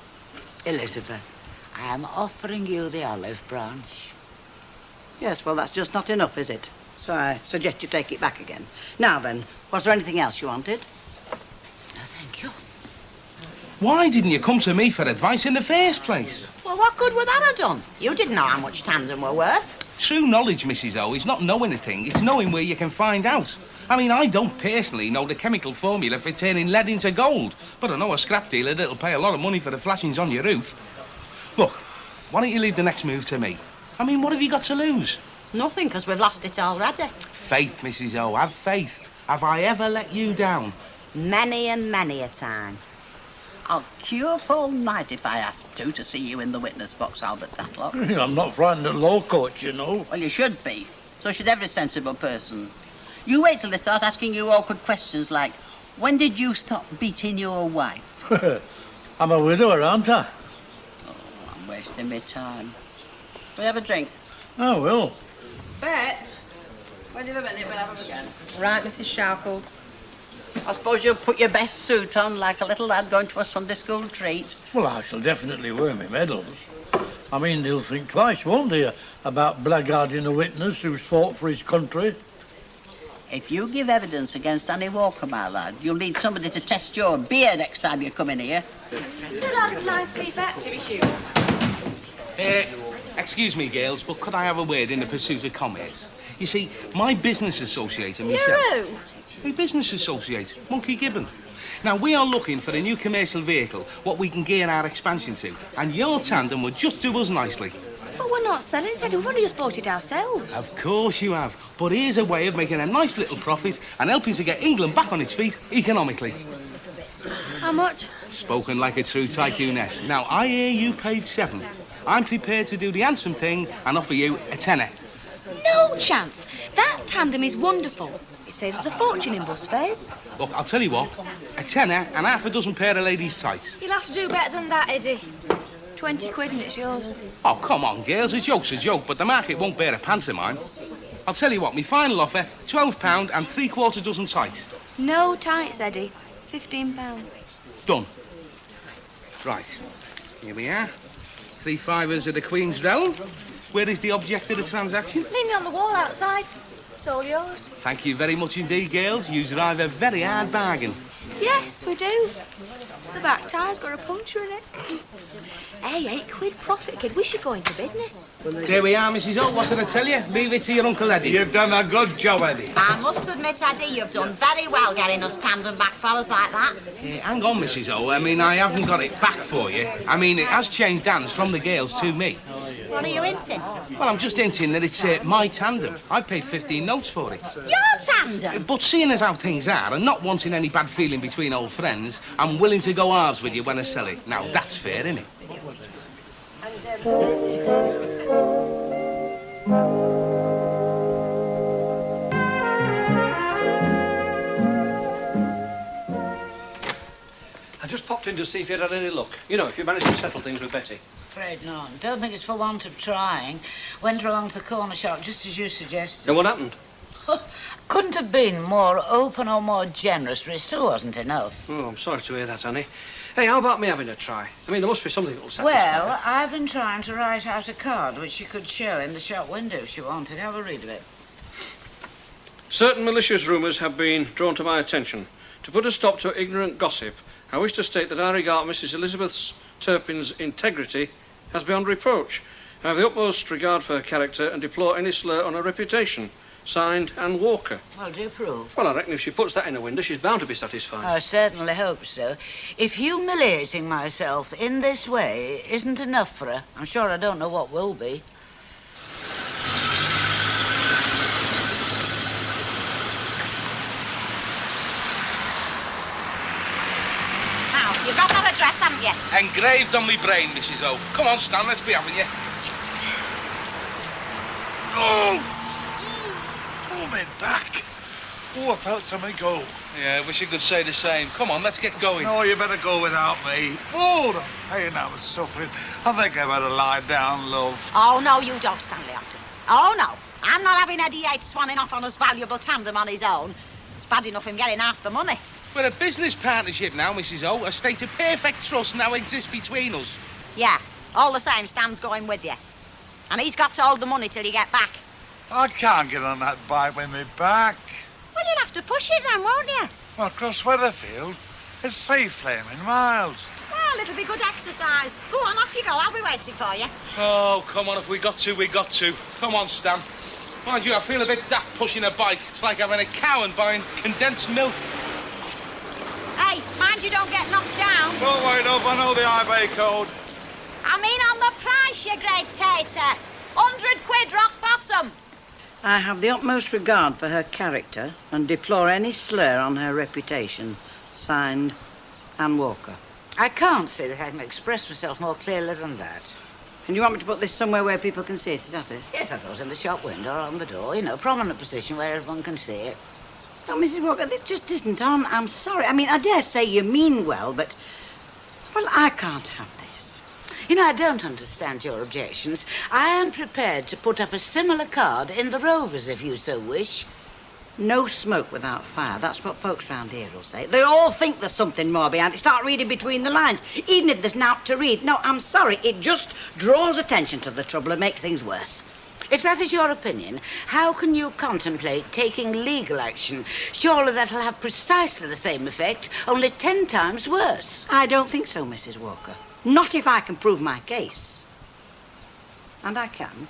Elizabeth, I am offering you the olive branch. Yes, well, that's just not enough, is it? So I suggest you take it back again. Now then, was there anything else you wanted? No, thank you. Why didn't you come to me for advice in the first place? Well, what good would that have done? You didn't know how much tandem were worth. True knowledge, Mrs. O, is not knowing a thing, it's knowing where you can find out. I mean, I don't personally know the chemical formula for turning lead into gold, but I know a scrap dealer that'll pay a lot of money for the flashings on your roof. Look, why don't you leave the next move to me? I mean, what have you got to lose? Nothing, because we've lost it already. Faith, Mrs. O, have faith. Have I ever let you down? Many and many a time. I'll cure Paul Knight if I have to see you in the witness box, Albert Tatlock. I'm not frightened of law courts, you know. Well, you should be. So should every sensible person. You wait till they start asking you awkward questions like, when did you stop beating your wife? I'm a widower, aren't I? Oh, I'm wasting my time. Will you have a drink? I will. Bet. Wait a minute, we'll have them again. Right, Mrs. Sharples. I suppose you'll put your best suit on like a little lad going to a Sunday school treat. Well, I shall definitely wear my medals. I mean, they'll think twice, won't they, about blackguarding a witness who's fought for his country? If you give evidence against Annie Walker, my lad, you'll need somebody to test your beer next time you come in here. So that's a nice piece of activity. Excuse me, girls, but could I have a word in the pursuit of commerce? You see, my business associate and myself... You're who? My business associate, Monkey Gibbon. Now, we are looking for a new commercial vehicle, what we can gear our expansion to, and your tandem would just do us nicely. But we're not selling it, we've only just bought it ourselves. Of course you have, but here's a way of making a nice little profit and helping to get England back on its feet economically. How much? Spoken like a true tycooness. Now, I hear you paid 7. I'm prepared to do the handsome thing and offer you a tenner. No chance. That tandem is wonderful. It saves us a fortune in bus fares. Look, I'll tell you what, a tenner and half a dozen pair of ladies' tights. You'll have to do better than that, Eddie. 20 quid and it's yours. Oh, come on, girls, a joke's a joke, but the market won't bear a pantomime. I'll tell you what, my final offer, £12 and 3/4 dozen tights. No tights, Eddie. £15. Done. Right, here we are. 3 fivers of the Queen's Realm. Where is the object of the transaction? Leaning on the wall outside. It's all yours. Thank you very much indeed, girls. You drive a very hard bargain. Yes, we do. The back tyre's got a puncture in it. Hey, 8 quid profit, kid. We should go into business. There we are, Mrs. O. What did I tell you? Leave it to your Uncle Eddie. You've done a good job, Eddie. I must admit, Eddie, you've done very well getting us tandem back fellas like that. Hang on, Mrs. O. I mean, I haven't got it back for you. I mean, it has changed hands from the girls to me. What are you hinting? Well, I'm just hinting that it's my tandem. I paid 15 notes for it. Your tandem? But seeing as how things are, and not wanting any bad feeling between old friends, I'm willing to go halves with you when I sell it. Now, that's fair, isn't it? I just popped in to see if you'd had any luck. You know, if you managed to settle things with Betty. Afraid not. Don't think it's for want of trying. Went along to the corner shop just as you suggested. And what happened? Couldn't have been more open or more generous, but it still wasn't enough. Oh, I'm sorry to hear that, Annie. Hey, how about me having a try? I mean, there must be something that'll satisfy. Well, I've been trying to write out a card which you could show in the shop window if you wanted. Have a read of it. Certain malicious rumours have been drawn to my attention. To put a stop to ignorant gossip, I wish to state that I regard Mrs. Elizabeth Turpin's integrity as beyond reproach. I have the utmost regard for her character and deplore any slur on her reputation. Signed, Anne Walker. Well, do you approve? Well, I reckon if she puts that in a window, she's bound to be satisfied. I certainly hope so. If humiliating myself in this way isn't enough for her, I'm sure I don't know what will be. Now, you've got that address, haven't you? Engraved on me brain, Mrs. O. Come on, Stan, let's be having you. Oh! Oh, my back. Oh, I felt something go. Yeah, wish you could say the same. Come on, let's get going. No, you better go without me. Oh, the pain I was suffering. I think I better lie down, love. Oh, no, you don't, Stanley Upton. Oh, no. I'm not having Eddie Yates swanning off on his valuable tandem on his own. It's bad enough him getting half the money. We're a business partnership now, Mrs. O. A state of perfect trust now exists between us. Yeah, all the same, Stan's going with you. And he's got to hold the money till you get back. I can't get on that bike with me back. Well, you'll have to push it then, won't you? Well, across Weatherfield, it's 3 flaming miles. Well, it'll be good exercise. Go on, off you go. I'll be waiting for you. Oh, come on, if we got to, we got to. Come on, Stan. Mind you, I feel a bit daft pushing a bike. It's like having a cow and buying condensed milk. Hey, mind you don't get knocked down. Don't worry, love, I know the highway code. I mean on the price, you great tater. 100 quid rock bottom. I have the utmost regard for her character and deplore any slur on her reputation. Signed, Anne Walker. I can't say that I can express myself more clearly than that. And you want me to put this somewhere where people can see it, is that it? Yes, I thought in the shop window or on the door, you know, prominent position where everyone can see it. No, Mrs. Walker, this just isn't on. I'm sorry. I mean, I dare say you mean well, but... Well, I can't have this. You know, I don't understand your objections. I am prepared to put up a similar card in the Rovers, if you so wish. No smoke without fire. That's what folks round here will say. They all think there's something more behind it. Start reading between the lines, even if there's naught to read. No, I'm sorry. It just draws attention to the trouble and makes things worse. If that is your opinion, how can you contemplate taking legal action? Surely that'll have precisely the same effect, only 10 times worse. I don't think so, Mrs. Walker. Not if I can prove my case. And I can.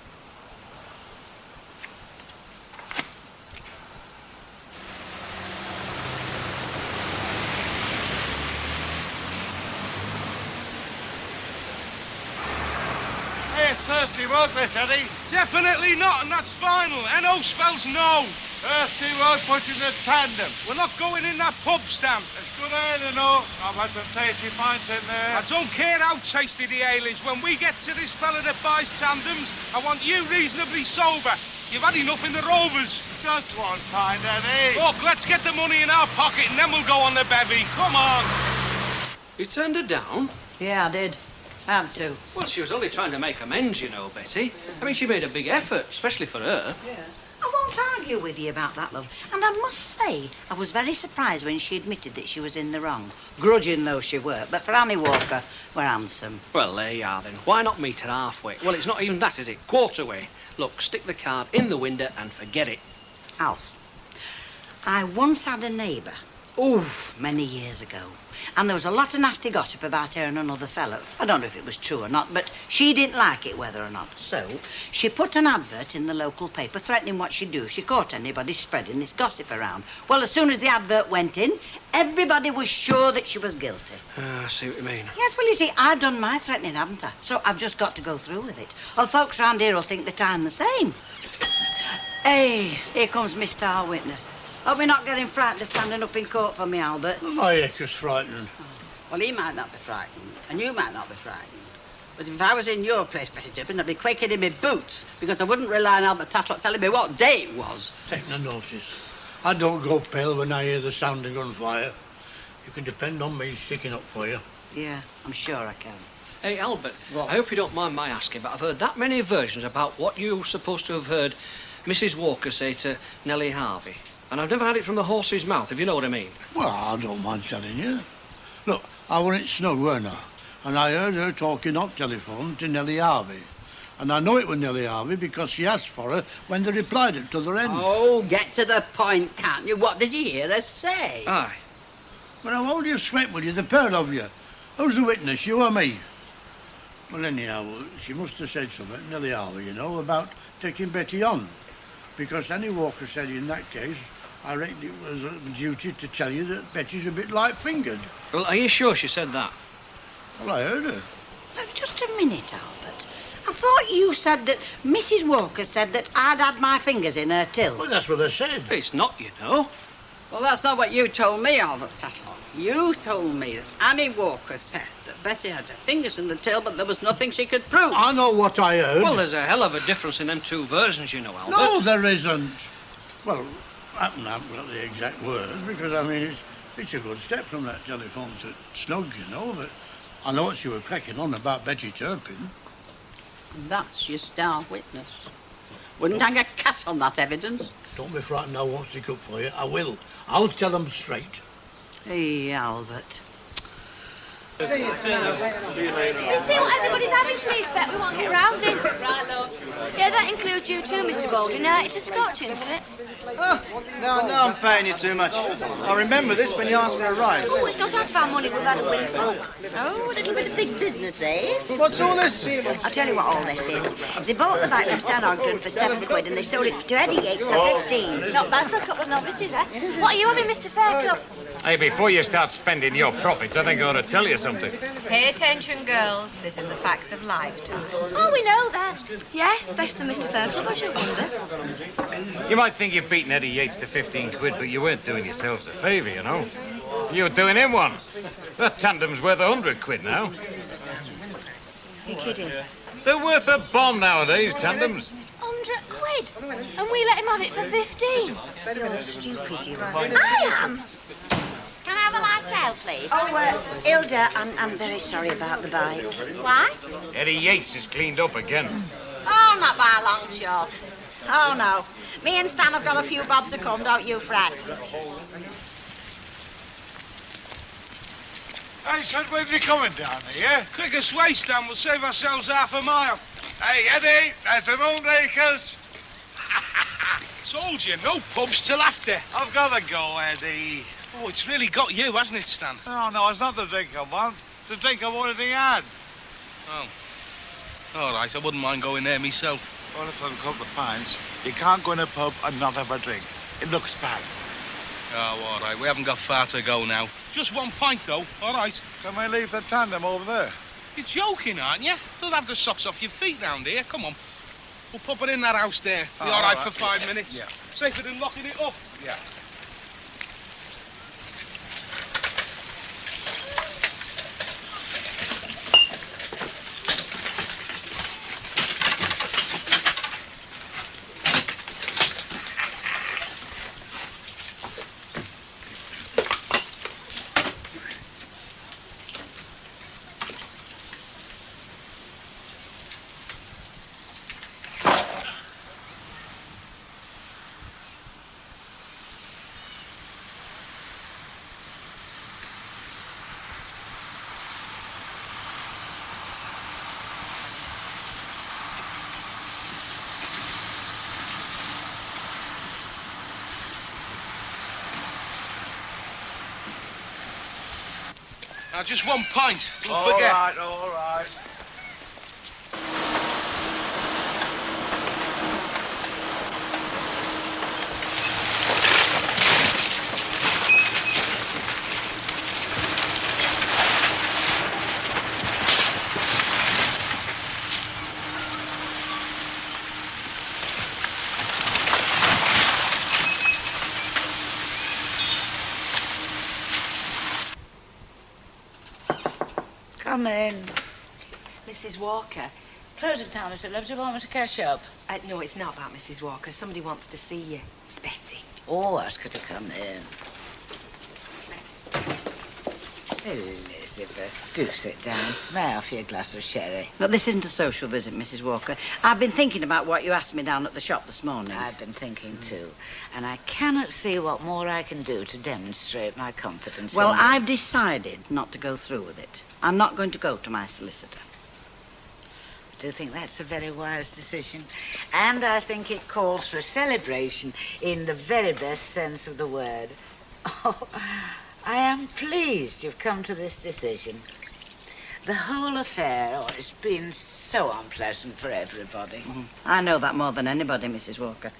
Hey, Cersei Road, this, Eddie. Definitely not, and that's final. NO spells no. Cersei Road pushing the tandem. We're not going in that pub, Stan. It's good ale, you know. I've had some tasty pints in there. I don't care how tasty the ale is. When we get to this fella that buys tandems, I want you reasonably sober. You've had enough in the Rovers. Just one pint, Eddie. Look, let's get the money in our pocket and then we'll go on the bevy. Come on. You turned her down? Yeah, I did. Had to. Well, she was only trying to make amends, you know, Betty. I mean, she made a big effort, especially for her. Yeah. I won't argue with you about that, love. And I must say, I was very surprised when she admitted that she was in the wrong. Grudging though she were. But for Annie Walker, we're handsome. Well, there you are, then. Why not meet her halfway? Well, it's not even that, is it? Quarter way. Look, stick the card in the window and forget it. Alf, I once had a neighbour. Many years ago. And there was a lot of nasty gossip about her and another fellow. I don't know if it was true or not, but she didn't like it, whether or not. So she put an advert in the local paper threatening what she'd do if she caught anybody spreading this gossip around. Well, as soon as the advert went in, everybody was sure that she was guilty. I see what you mean. Yes, well, you see, I've done my threatening, haven't I? So I've just got to go through with it. Or folks round here will think that I'm the same. Hey, here comes my star witness. Hope you're not getting frightened of standing up in court for me, Albert. My acre's frightened. Well, he might not be frightened, and you might not be frightened. But if I was in your place, Betty Tippin, I'd be quaking in my boots, because I wouldn't rely on Albert Tatlot telling me what day it was. Take no notice. I don't go pale when I hear the sound of gunfire. You can depend on me sticking up for you. Yeah, I'm sure I can. Hey, Albert, I hope you don't mind my asking, but I've heard that many versions about what you're supposed to have heard Mrs. Walker say to Nellie Harvey. And I've never had it from the horse's mouth, if you know what I mean. Well, I don't mind telling you. Look, I were in snow, weren't I? And I heard her talking on telephone to Nellie Harvey. And I know it was Nellie Harvey because she asked for her when they replied at the other end. Oh, get to the point, can't you? What did you hear her say? Aye. Well, now, hold your sweat, will you, the pair of you? Who's the witness, you or me? Well, anyhow, she must have said something, Nellie Harvey, you know, about taking Betty on. because Annie Walker said in that case, I reckon it was a duty to tell you that Betty's a bit light-fingered. Well, are you sure she said that? Well, I heard her. Just a minute, Albert. I thought you said that Mrs. Walker said that I'd had my fingers in her till. Well, that's what I said. It's not, you know. Well, that's not what you told me, Albert Tatlock. You told me that Annie Walker said that Betty had her fingers in the till, but there was nothing she could prove. I know what I heard. Well, there's a hell of a difference in them two versions, you know, Albert. No, there isn't. Well, I haven't got the exact words, because, I mean, it's a good step from that telephone to Snug, you know, but I know what she was cracking on about Betty Turpin. That's your star witness. Wouldn't hang a cat on that evidence. Don't be frightened, I won't stick up for you. I will. I'll tell them straight. Hey, Albert. See you later. We see what everybody's having, please, Bet. We won't get round in. Right, love. Yeah, that includes you too, Mr. Baldwin. It's a scotch, isn't it? Oh, no, I'm paying you too much. I remember this when you asked for a rise. Oh, it's not out of our money. We've had a windfall. Oh, a little bit of big business, eh? What's all this? I'll tell you what all this is. They bought the bike from Stan Ogden for £7 and they sold it to Eddie Yates for 15. Not bad for a couple of novices, eh? What are you having, Mr. Fairclough? Hey, before you start spending your profits, I think I ought to tell you something. Pay attention, girls. This is the facts of life, Tom. Oh, we know that. Yeah, better than Mr. Fairclough, I should wonder. You might think you've beaten Eddie Yates to 15 quid, but you weren't doing yourselves a favour, you know. You were doing him one. That tandem's worth 100 quid now. You're kidding. They're worth a bomb nowadays, tandems. 100 quid? And we let him have it for 15? You're stupid, you are. I am. Can I have a light out, please? Oh, Hilda, I'm very sorry about the bike. Why? Eddie Yates is cleaned up again. Oh, not by a long shot. Oh, no. Me and Stan have got a few bob to come, don't you fret. Hey, son, where are you coming down here? Quickest way, Stan. We'll save ourselves half a mile. Hey, Eddie, there's the Moonrakers. Told you, no pubs till after. I've got to go, Eddie. Oh, it's really got you, hasn't it, Stan? No, it's not the drink I want. It's the drink I've already had. Oh. All right, I wouldn't mind going there myself. Well, if I've a couple of pints, you can't go in a pub and not have a drink. It looks bad. Oh, all right, we haven't got far to go now. Just one pint, though, all right. Can we leave the tandem over there? You're joking, aren't you? Don't have the socks off your feet round here. Come on. We'll pop it in that house there. Be all right for 5 minutes. Yeah. Safer than locking it up. Yeah. Now, just one pint. Don't forget. All right. Come in. Mrs. Walker. Closing time, Mr. Love. Do you want me to catch up? No, it's not about Mrs. Walker. Somebody wants to see you. It's Betty. Oh, ask her to come in. Elizabeth, do sit down. May I offer you a glass of sherry? But this isn't a social visit, Mrs. Walker. I've been thinking about what you asked me down at the shop this morning. I've been thinking too, and I cannot see what more I can do to demonstrate my confidence Well, in you. I've decided not to go through with it. I'm not going to go to my solicitor. I do think that's a very wise decision, and I think it calls for celebration in the very best sense of the word. Oh, I am pleased you've come to this decision. The whole affair has been so unpleasant for everybody. I know that more than anybody, Mrs. Walker.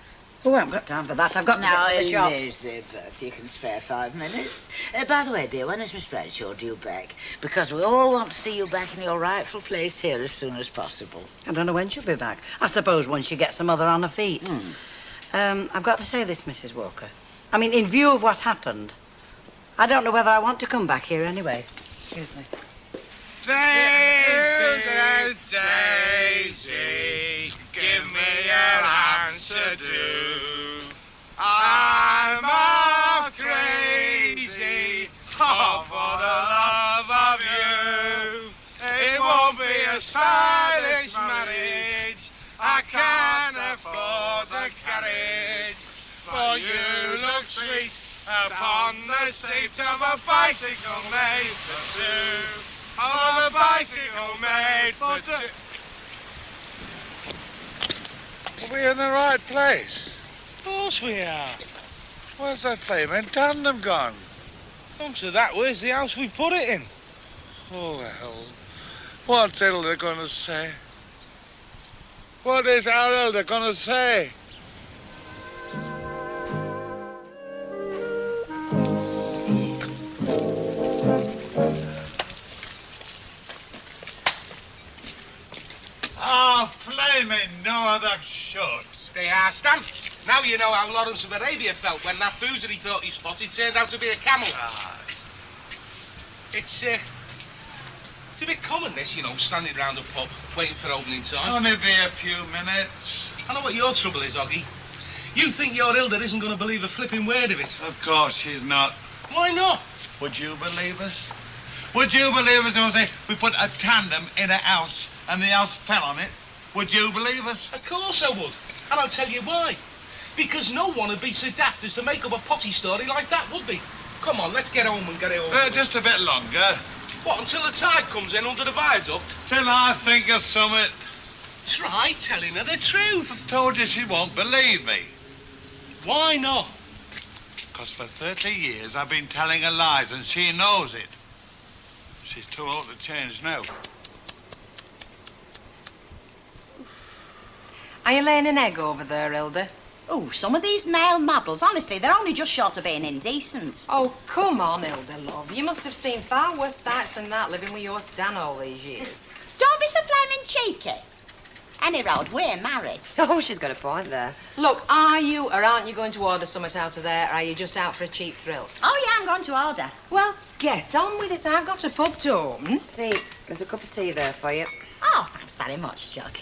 Oh, I haven't got time for that. I've got to Now, get to the shop. Elizabeth, you can spare 5 minutes. By the way, dear, when is Miss Bradshaw due back? Because we all want to see you back in your rightful place here as soon as possible. I don't know when she'll be back. I suppose when she gets her mother on her feet. I've got to say this, Mrs. Walker. I mean, in view of what happened, I don't know whether I want to come back here anyway. Excuse me. Daisy, give me your answer, do. I'm off crazy, oh, for the love of you. It won't be a stylish marriage, I can't afford the carriage, but you look sweet upon the seat of a bicycle made for two. Of a bicycle made for two. Are we in the right place? Of course we are. Where's that flaming tandem gone? Come to that, where's the house we put it in? Oh, hell. What's Hilda gonna say? What is our Hilda gonna say? Oh, flaming no other shots. They are, Stan. Now you know how Lawrence of Arabia felt when that boozer he thought he spotted turned out to be a camel. It's a bit common, this, you know, standing round a pub, waiting for opening time. Only be a few minutes. I know what your trouble is, Oggy. You think your Hilda isn't going to believe a flipping word of it. Of course she's not. Why not? Would you believe us? Would you believe us when we say we put a tandem in a house and the house fell on it? Would you believe us? Of course I would. And I'll tell you why. Because no one would be so daft as to make up a potty story like that, would they? Come on, let's get home and get it over. Just a bit longer. What, until the tide comes in under the viaduct? Till I think of something. Try telling her the truth. I've told you she won't believe me. Why not? Because for 30 years I've been telling her lies and she knows it. She's too old to change now. Are you laying an egg over there, Hilda? Oh, some of these male models, honestly, they're only just short of being indecent. Oh, come on, Hilda, love. You must have seen far worse sights than that living with your Stan all these years. Don't be so flaming cheeky. Any road, we're married. Oh, she's got a point there. Look, are you or aren't you going to order something out of there, or are you just out for a cheap thrill? Oh, yeah, I'm going to order. Well, get on with it. I've got a pub to open. See, there's a cup of tea there for you. Oh, thanks very much, Chuck.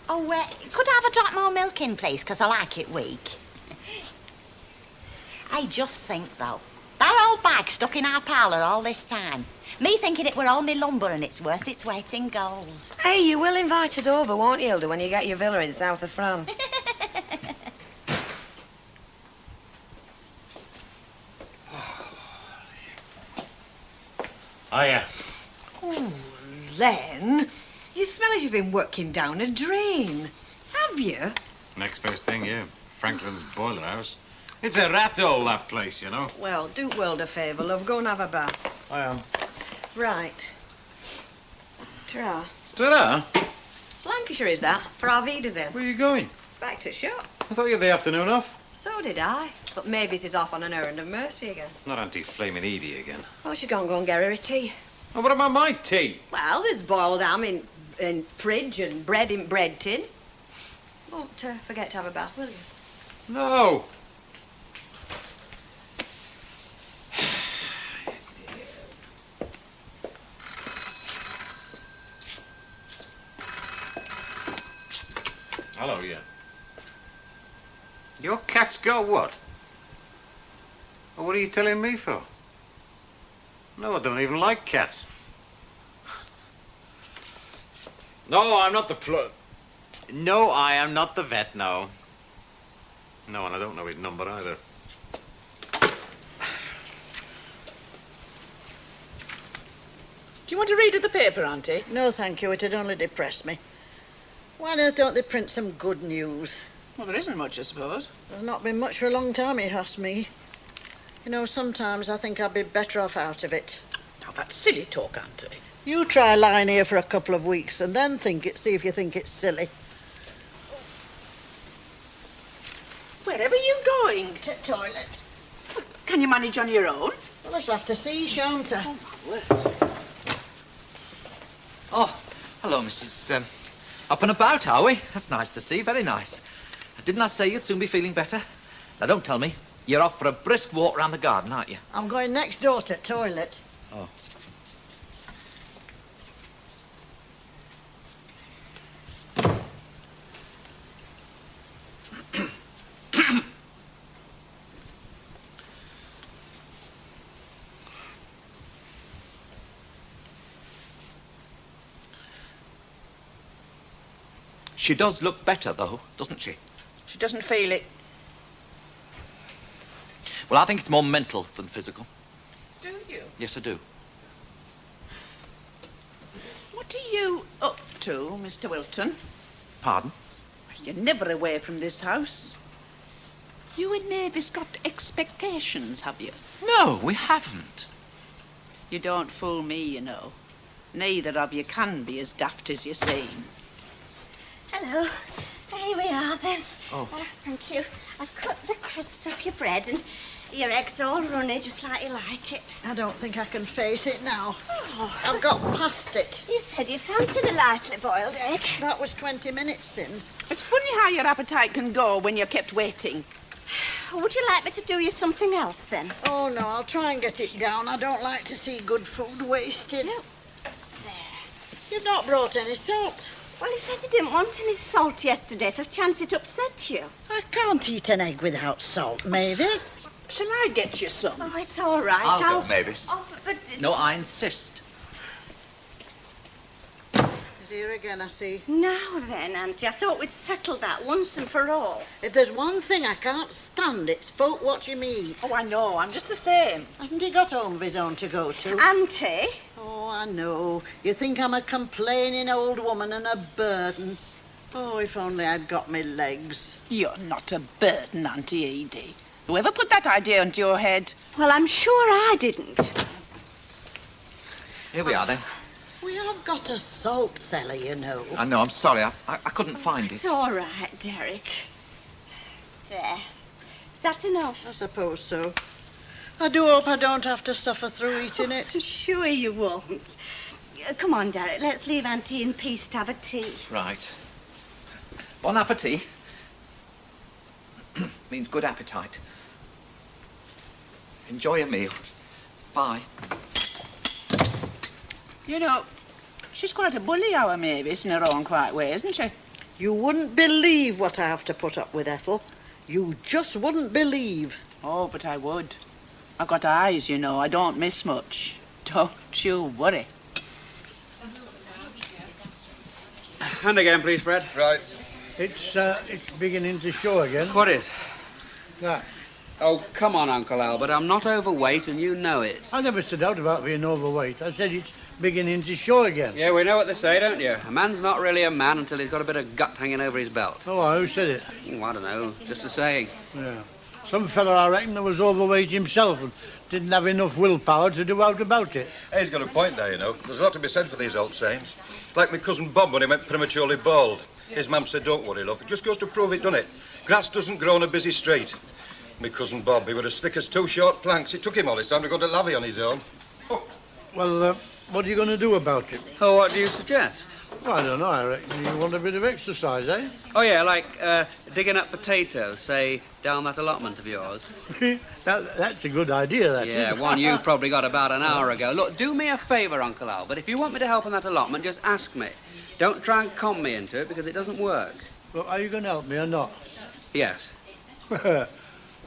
Oh, could I have a drop more milk in, please, because I like it weak? I just think, though, that old bag stuck in our parlour all this time. Me thinking it were only lumber and it's worth its weight in gold. Hey, you will invite us over, won't you, Hilda, when you get your villa in the south of France? Hiya. Oh, Len, you smell as you've been working down a drain. Have you? Next best thing, yeah. Franklin's boiler house. It's a rat hole, that place, you know. Well, do world a favour, love. Go and have a bath. I am. Right. Ta-ra. Ta-ra? It's Lancashire, is that? For our Vidas in. Where are you going? Back to shop. I thought you had the afternoon off. So did I. But maybe it is off on an errand of mercy again. Not Auntie Flaming Edie again. Oh, she's gone and get her a tea. Oh, what about my tea? Well, there's boiled ham in fridge and bread in bread tin. Won't forget to have a bath, will you? No. Hello, yeah. Your cat's got what? Well, what are you telling me for? No, I don't even like cats. No, I'm not the No, I am not the vet, no. No, and I don't know his number either. Do you want to read the paper, Auntie? No, thank you. It'd only depress me. Why on earth don't they print some good news? Well, there isn't much, I suppose. There's not been much for a long time, if you ask me. You know, sometimes I think I'd be better off out of it. Now, that's silly talk, Auntie. You try lying here for a couple of weeks and then see if you think it's silly. Well, going? To the toilet. Can you manage on your own? Well, I shall have to see, shan't I? Oh, hello, Mrs. Up and about, are we? That's nice to see, very nice. Didn't I say you'd soon be feeling better? Now, don't tell me. You're off for a brisk walk round the garden, aren't you? I'm going next door to the toilet. Oh. She does look better, though, doesn't she? She doesn't feel it. Well, I think it's more mental than physical. Do you? Yes, I do. What are you up to, Mr. Wilton? Pardon? You're never away from this house. You and Mavis got expectations, have you? No, we haven't. You don't fool me, you know. Neither of you can be as daft as you seem. Hello. Here we are, then. Oh. Thank you. I've cut the crust off your bread and your eggs all runny, just like you like it. I don't think I can face it now. Oh. I've got past it. You said you fancied a lightly boiled egg. That was 20 minutes since. It's funny how your appetite can go when you're kept waiting. Would you like me to do you something else, then? Oh, no, I'll try and get it down. I don't like to see good food wasted. No. You've not brought any salt. Well, you said you didn't want any salt yesterday for chance it upset you. I can't eat an egg without salt, Mavis. Shall I get you some? Oh, it's all right. I'll go, Mavis. Oh, but... No, I insist. He's here again, I see. Now then, Auntie, I thought we'd settled that once and for all. If there's one thing I can't stand, it's folk watching me eat. Oh, I know. I'm just the same. Hasn't he got home of his own to go to? Auntie? Oh, I know. You think I'm a complaining old woman and a burden. Oh, if only I'd got me legs. You're not a burden, Auntie Edie. Whoever put that idea into your head? Well, I'm sure I didn't. Here we are, then. We have got a salt cellar, you know. I know, I'm sorry. I couldn't find It's it. all right, Derek. There. Is that enough? I suppose so. I do hope I don't have to suffer through eating it. Sure you won't. Come on, Derek, let's leave Auntie in peace to have a tea. Right. Bon appetit. Means good appetite. Enjoy your meal. Bye. You know, she's quite a bully, our Mavis, in her own quiet way, isn't she? You wouldn't believe what I have to put up with, Ethel. You just wouldn't believe. Oh, but I would. I've got eyes, you know. I don't miss much. Don't you worry. Hand again, please, Fred. Right. It's beginning to show again. What is? That. Oh, come on, Uncle Albert. I'm not overweight, and you know it. I never said out about being overweight. I said it's beginning to show again. Yeah, we know what they say, don't you? A man's not really a man until he's got a bit of gut hanging over his belt. Oh, who said it? Oh, I don't know. Just a saying. Yeah. Some fella, I reckon, that was overweight himself and didn't have enough willpower to do out about it. Hey, he's got a point there, you know. There's a lot to be said for these old sayings. Like my cousin Bob when he went prematurely bald. His mum said, don't worry, love. It just goes to prove it, doesn't it? Grass doesn't grow on a busy street. My cousin Bob, he was as thick as two short planks. It took him all his time to go to Lavy on his own. Well, what are you going to do about it? Oh, what do you suggest? Well, I don't know. I reckon you want a bit of exercise, eh? Oh, yeah, like digging up potatoes, say, down that allotment of yours. That's a good idea, that Yeah, is. one you probably got about an hour ago. Look, do me a favour, Uncle Albert. If you want me to help on that allotment, just ask me. Don't try and con me into it, because it doesn't work. Well, are you going to help me or not? Yes.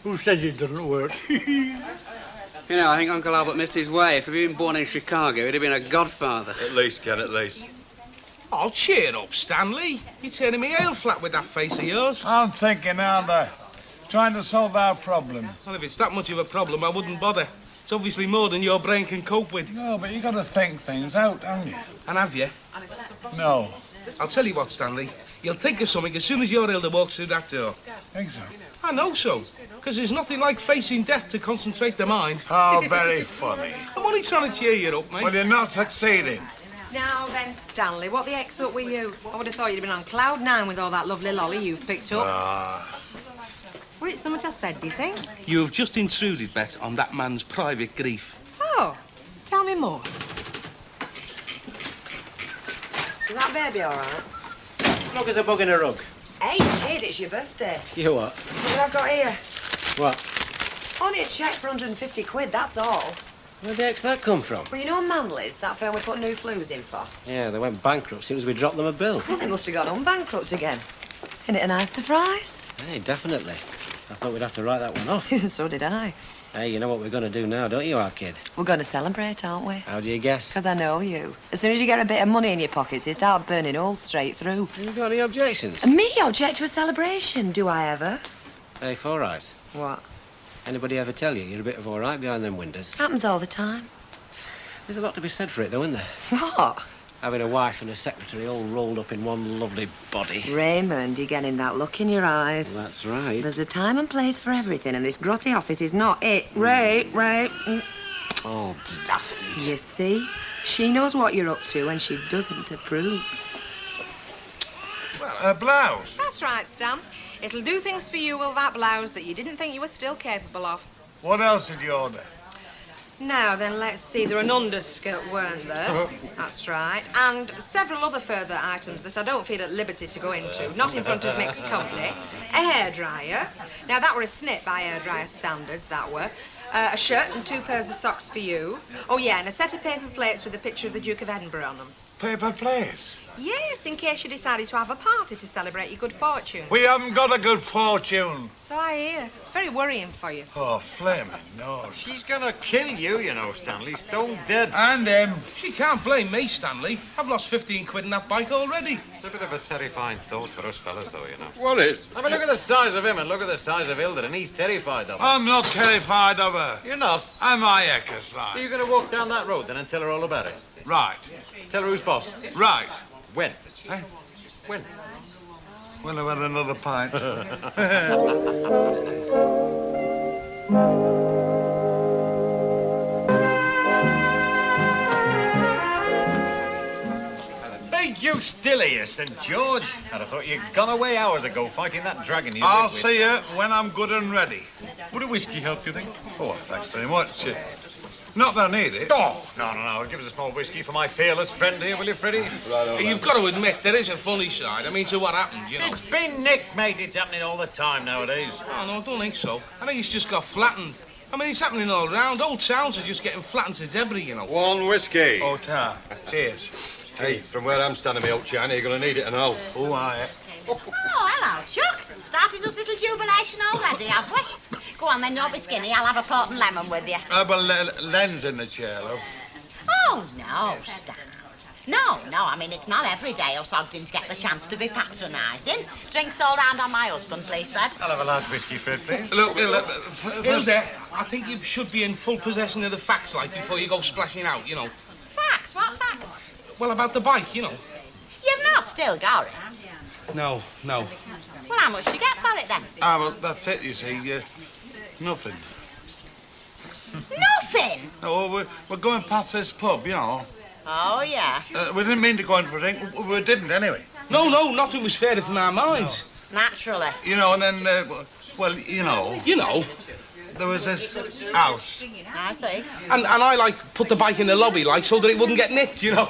Who says it doesn't work? You know, I think Uncle Albert missed his way. If he'd been born in Chicago, he'd have been a godfather. At least, Ken, at least. Oh, cheer up, Stanley. You're turning me ale flat with that face of yours. I'm thinking, aren't I? Trying to solve our problem. Well, if it's that much of a problem, I wouldn't bother. It's obviously more than your brain can cope with. No, but you got to think things out, haven't you? And have you? No. I'll tell you what, Stanley. You'll think of something as soon as your Hilda walks through that door. Think so? I know so. Because there's nothing like facing death to concentrate the mind. Oh, very funny. I'm only trying to cheer you up, mate. Well, you're not succeeding. Now then, Stanley, what the X up with you? I would have thought you'd been on cloud 9 with all that lovely lolly you've picked up. Ah. Were Were it something I said, do you think? You have just intruded, Bet, on that man's private grief. Oh, tell me more. Is that baby all right? Snug as a bug in a rug. Hey, kid, it's your birthday. You what? Look what I've got here. What? Only a cheque for 150 quid, that's all. Where the heck's that come from? Well, you know Manley's, that firm we put new flues in for? Yeah, they went bankrupt as soon as we dropped them a bill. Well, they must have gone bankrupt again. Isn't it a nice surprise? Hey, definitely. I thought we'd have to write that one off. So did I. Hey, you know what we're going to do now, don't you, our kid? We're going to celebrate, aren't we? How do you guess? Because I know you. As soon as you get a bit of money in your pockets, you start burning holes straight through. You got any objections? And me object to a celebration, do I ever? Hey, Four Eyes. What? Anybody ever tell you you're a bit of all right behind them windows? Happens all the time. There's a lot to be said for it, though, isn't there? What? Having a wife and a secretary all rolled up in one lovely body. Raymond, you're getting that look in your eyes. Well, that's right. There's a time and place for everything, and this grotty office is not it. Ray. Oh, blasted. You see? She knows what you're up to, and she doesn't approve. Well, a blouse. That's right, Stan. It'll do things for you with that blouse that you didn't think you were still capable of. What else did you order? Now then, let's see. There an underskirt, weren't there? That's right. And several other further items that I don't feel at liberty to go into. Not in front of mixed company. A hairdryer. Now, that were a snip by hairdryer standards, that were. A shirt and 2 pairs of socks for you. Oh, yeah, and a set of paper plates with a picture of the Duke of Edinburgh on them. Paper plates? Yes, in case you decided to have a party to celebrate your good fortune. We haven't got a good fortune. So I hear. It's very worrying for you. Oh, flaming no. She's gonna kill you, you know, Stanley. Stone dead. And him. She can't blame me, Stanley. I've lost 15 quid in that bike already. It's a bit of a terrifying thought for us fellas, though, you know. What is? I mean, look at the size of him and look at the size of Hilda, and he's terrified of her. I'm not terrified of her. You're not? I'm my Eckers, like. Are you going to walk down that road then and tell her all about it? Right. Tell her who's boss? Right. When? Eh? When? When I've had another pint. Hey, you still here, St. George? I'd have thought you'd gone away hours ago fighting that dragon you I'll bit with. see you when I'm good and ready. Would a whiskey help, you think? Oh, thanks very much. Not that I need it. Oh, no. Give us a small whiskey for my fearless friend here, will you, Freddie? You've got to admit, there is a funny side. I mean, to what happened, you know. It's been Nick, mate. It's happening all the time nowadays. Oh, no, I don't think so. I think it's just got flattened. I mean, it's happening all around. Old towns are just getting flattened to debris, you know. One whiskey. Oh, tar. Cheers. Hey, from where I'm standing, me old China, you're going to need it and all. Oh, aye. Oh, hello, Chuck. Started us little jubilation already, have we? Go on then, don't be skinny. I'll have a port and lemon with you. Well, Len's in the chair, love. Oh, no, Stan. No, I mean, it's not every day us Ogdens get the chance to be patronising. Drinks all round on my husband, please, Fred. I'll have a large whiskey, Fred, please. Look, Hilda, I think you should be in full possession of the facts, like, before you go splashing out, you know. Facts? What facts? Well, about the bike, you know. You've not still got it. No. Well, how much do you get for it, then? Well, that's it, you see. Nothing. Nothing? No, we're going past this pub, you know. Oh, yeah. We didn't mean to go in for a drink. We didn't, anyway. No, nothing was fairer from our minds. No. Naturally. You know, and then, well, you know. You know? There was this house. I see. And I, like, put the bike in the lobby, like, so that it wouldn't get nicked, you know.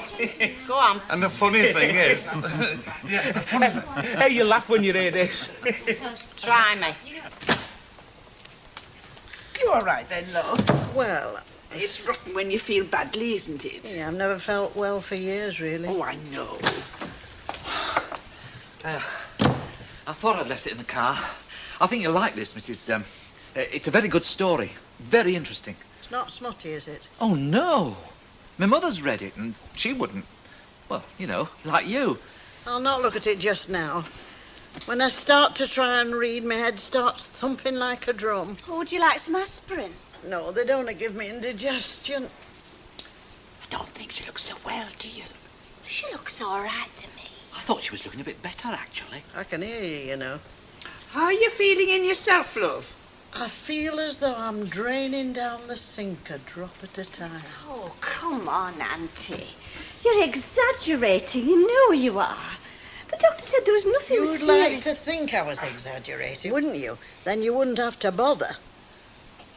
Go on. And the funny thing is... Hey, you laugh when you hear this. Try me. You all right then, love? Well, It's rotten when you feel badly, isn't it? yeah, I've never felt well for years, really. Oh, I know. I thought I'd left it in the car. I think you'll like this, Mrs. It's a very good story. Very interesting. It's not smutty, is it? Oh, no. My mother's read it, and she wouldn't. Well, you know, like you. I'll not look at it just now. When I start to try and read, my head starts thumping like a drum. Oh, would you like some aspirin? No, they don't give me indigestion. I don't think she looks so well to you. She looks all right to me. I thought she was looking a bit better, actually. I can hear you, you know. How are you feeling in yourself, love? I feel as though I'm draining down the sink a drop at a time. Oh, come on, Auntie. You're exaggerating. You know you are. The doctor thought he said there was nothing You'd serious. like to think I was exaggerating, wouldn't you? Then you wouldn't have to bother.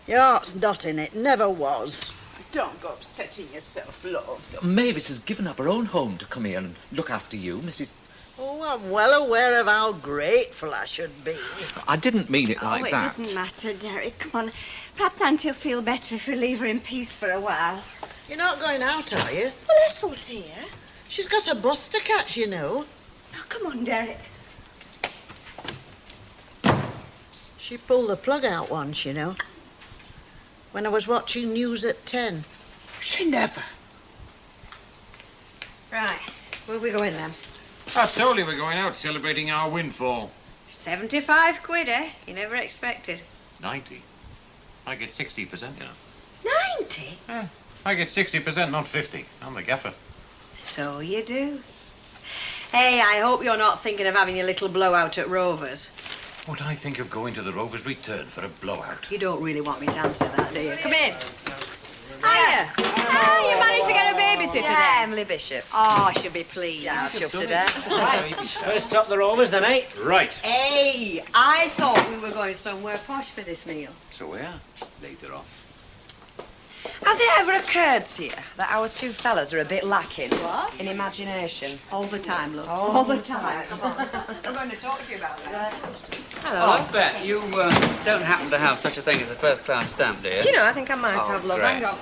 Your heart's not in it, never was. Don't go upsetting yourself, love. Mavis has given up her own home to come here and look after you, Mrs... Oh, I'm well aware of how grateful I should be. I didn't mean it like Oh, it that. doesn't matter, Derek. Come on. Perhaps Auntie will feel better if we leave her in peace for a while. You're not going out, are you? Well, Ethel's here. She's got a bus to catch, you know. Now, come on, Derek. She pulled the plug out once, you know. When I was watching news at 10. She never. Right, where are we going then? I told you we're going out celebrating our windfall. 75 quid, eh? You never expected. 90. I get 60%, you know. 90? Yeah, I get 60%, not 50. I'm the gaffer. So you do. Hey, I hope you're not thinking of having your little blowout at Rovers. Would I think of going to the Rovers' return for a blowout? You don't really want me to answer that, do you? Come in. Hiya. Ah, you managed to get a babysitter then? Emily Bishop. Oh, I should be pleased. Yeah, chuffed to death. First stop the Rovers then, eh? Right. Hey, I thought we were going somewhere posh for this meal. So we are. Later on. Has it ever occurred to you that our two fellas are a bit lacking? What? In imagination? All the time, look. All the time. I'm going to talk to you about that. Hello. Oh, Bet, you don't happen to have such a thing as a first-class stamp, do you? Do you know, I think I might have, love. great. Hang on.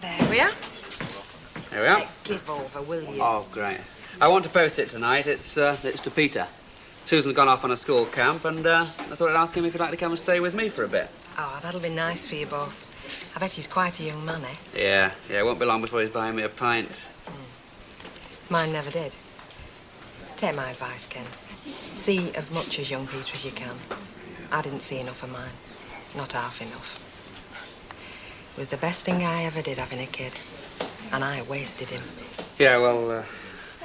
There we are. Here we are. Give over, will you? Oh, great. I want to post it tonight. It's to Peter. Susan's gone off on a school camp, and I thought I'd ask him if he'd like to come and stay with me for a bit. Oh, that'll be nice for you both. I bet he's quite a young man, eh? Yeah, it won't be long before he's buying me a pint. Mine never did. Take my advice, Ken. See as much as young Peter as you can. I didn't see enough of mine. Not half enough. It was the best thing I ever did, having a kid. And I wasted him. Yeah, well,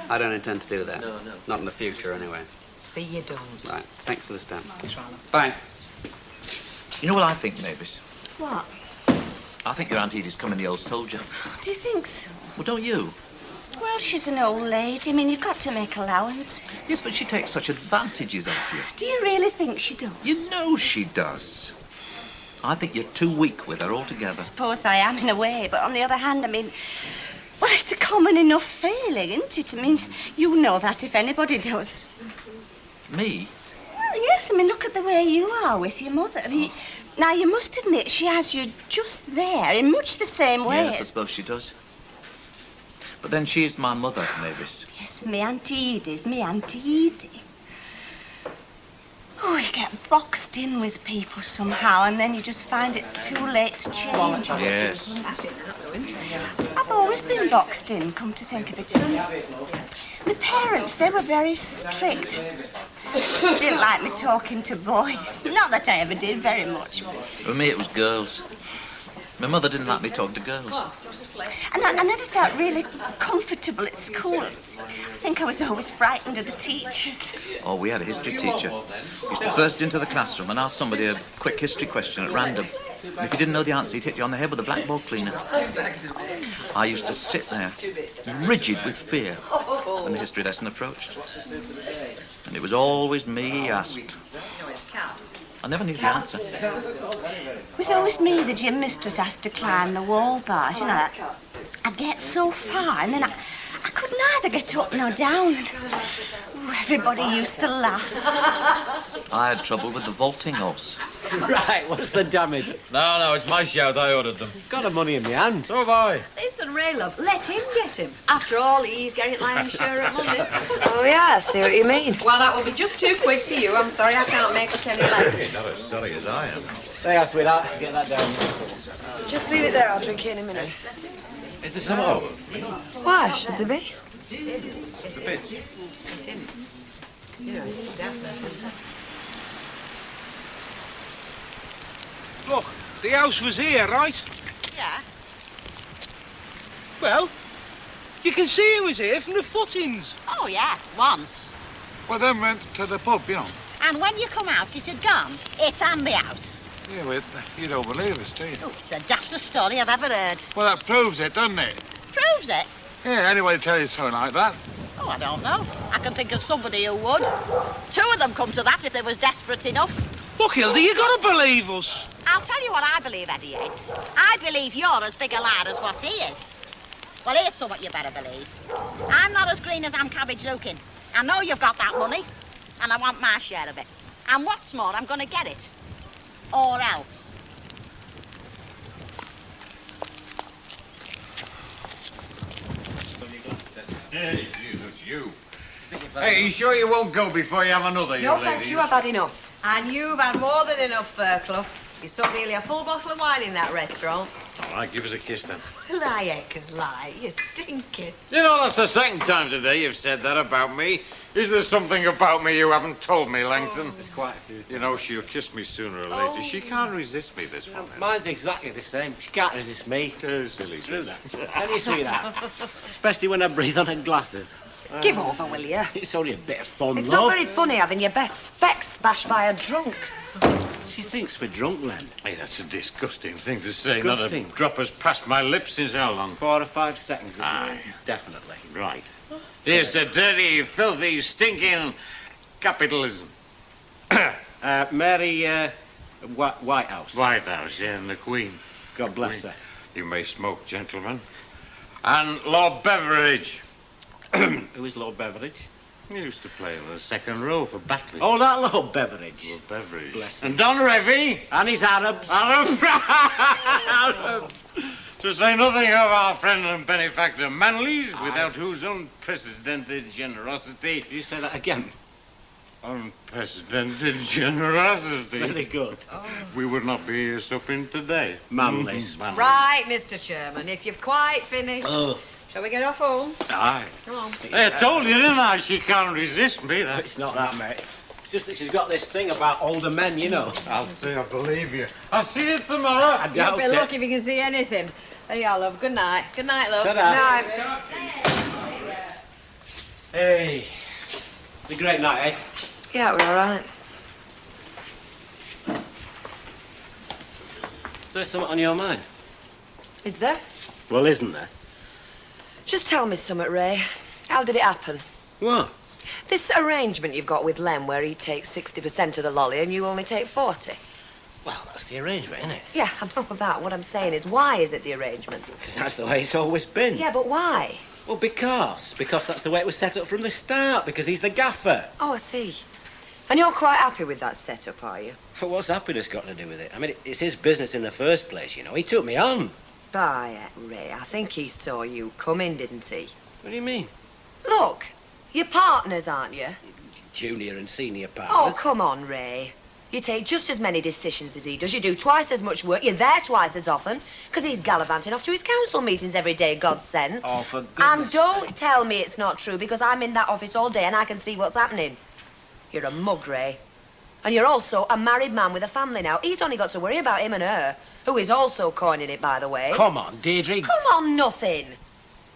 I don't intend to do that. No. Not in the future, anyway. See, you don't. Right, thanks for the stamp. Bye. You know what I think, Mavis? What? I think your Aunt Edie's coming the old soldier. Do you think so? Well, don't you? Well, she's an old lady. I mean, you've got to make allowances. Yes, but she takes such advantages of you. Do you really think she does? You know she does. I think you're too weak with her altogether. I suppose I am in a way, but on the other hand, I mean, well, it's a common enough failing, isn't it? I mean, you know that if anybody does. Me? Well, yes, I mean, look at the way you are with your mother. I mean, now, you must admit she has you just there in much the same way. Yes, I suppose she does. But then she is my mother, Mavis. Yes, me Auntie Edie's me Auntie Edie. Oh, you get boxed in with people somehow, and then you just find it's too late to change. Yes. I've always been boxed in, come to think of it. My parents, they were very strict. They didn't like me talking to boys. Not that I ever did very much. For me, it was girls. My mother didn't like me talking to girls. And I never felt really comfortable at school. I think I was always frightened of the teachers. Oh, we had a history teacher. He used to burst into the classroom and ask somebody a quick history question at random. And if you didn't know the answer, he'd hit you on the head with a blackboard cleaner. I used to sit there, rigid with fear, when the history lesson approached. And it was always me he asked. I never knew the answer. It was always me the gym mistress asked to climb the wall bars, you know. I'd get so far, and then I could neither get up nor down. Everybody used to laugh. I had trouble with the vaulting horse. Right, what's the damage? No, it's my shout. I ordered them. Got the money in my hand. So have I. Listen, Ray, love, let him get him. After all, he's getting lion's share of money. Oh, yeah, I see what you mean. Well, that will be just too quick to you. I'm sorry, I can't make it any less. Hey, not as sorry as I am. There you are, sweetheart. Get that down. Just leave it there, I'll drink it in a minute. Is there some over? Why should there be? A bit. Look, the house was here, right? Yeah. Well, you can see it was here from the footings. Oh, yeah, once. Well, then went to the pub, you know. And when you come out, it had gone. It and the house. Yeah, well, you don't believe us, do you? Oh, it's the daftest story I've ever heard. Well, that proves it, doesn't it? Proves it. Yeah, anybody tell you something like that? Oh, Oh, I don't know. I can think of somebody who would. 2 of them come to that if they was desperate enough. Look, Hilda, you gotta believe us. I'll tell you what I believe, Eddie Yates. I believe you're as big a lad as what he is. Well, here's something you better believe. I'm not as green as I'm cabbage looking. I know you've got that money, and I want my share of it. And what's more, I'm going to get it. Or else. Hey, it's you. Hey, you sure you won't go before you have another, No, you thank lady? you. I've had enough. And you've had more than enough, Fairclough. You saw nearly a full bottle of wine in that restaurant. All right, give us a kiss then. Will I acres lie? You're stinking. You know, that's the second time today you've said that about me. Is there something about me you haven't told me, Langton? There's quite a few. You know, she'll kiss me sooner or later. She can't resist me, this one. Mine's exactly the same. She can't resist me. Silly. True that. Can you, sweetheart? Especially when I breathe on her glasses. Give over, will you? It's only a bit of fun, It's though. not very funny having your best specs smashed by a drunk. She thinks we're drunk, Len. Hey, that's a disgusting thing to say. Disgusting. Not a drop has passed my lips since how long? 4 or 5 seconds. Aye. Definitely. Right. Here's a dirty, filthy, stinking capitalism. Mary, Whitehouse. Whitehouse, yeah, and the Queen. God bless her. You may smoke, gentlemen. And Lord Beveridge. Who is Lord Beveridge? He used to play in the second row for Batley. Oh, that Lord Beveridge. Lord Beveridge. Bless him. And Don Revy. And his Arabs. Arab. To say nothing of our friend and benefactor Manley's, without whose unprecedented generosity... You say that again? Unprecedented generosity. Very good. We would not be here supping today. Manley's. Right, Mr. Chairman, if you've quite finished, shall we get off home? Aye. Come on. Hey, I told you, didn't I? She can't resist me. It's not that, mate. It's just that she's got this thing about older men, you know. I'll say I believe you. I'll see you tomorrow. I You'll doubt be it. lucky if you can see anything. There you are, love. Good night. Good night, love. Ta-da. Good night. Hey. It's a great night, eh? Yeah, we're all right. Is there something on your mind? Is there? Well, isn't there? Just tell me something, Ray. How did it happen? What? This arrangement you've got with Lem where he takes 60% of the lolly and you only take 40. Well, that's the arrangement, isn't it? Yeah, I know that. What I'm saying is, why is it the arrangement? Because that's the way it's always been. Yeah, but why? Well, because that's the way it was set up from the start, because he's the gaffer. Oh, I see. And you're quite happy with that setup, are you? But what's happiness got to do with it? I mean, it's his business in the first place, you know. He took me on. By Ray, I think he saw you coming, didn't he? What do you mean? Look, you're partners, aren't you? Junior and senior Oh, partners. come on, Ray. You take just as many decisions as he does. You do twice as much work. You're there twice as often. Because he's gallivanting off to his council meetings every day, God sends. Oh, for goodness And don't sake. tell me it's not true, because I'm in that office all day and I can see what's happening. You're a mug, Ray. And you're also a married man with a family now. He's only got to worry about him and her, who is also coining it, by the way. Come on, Deirdre. Come on, nothing.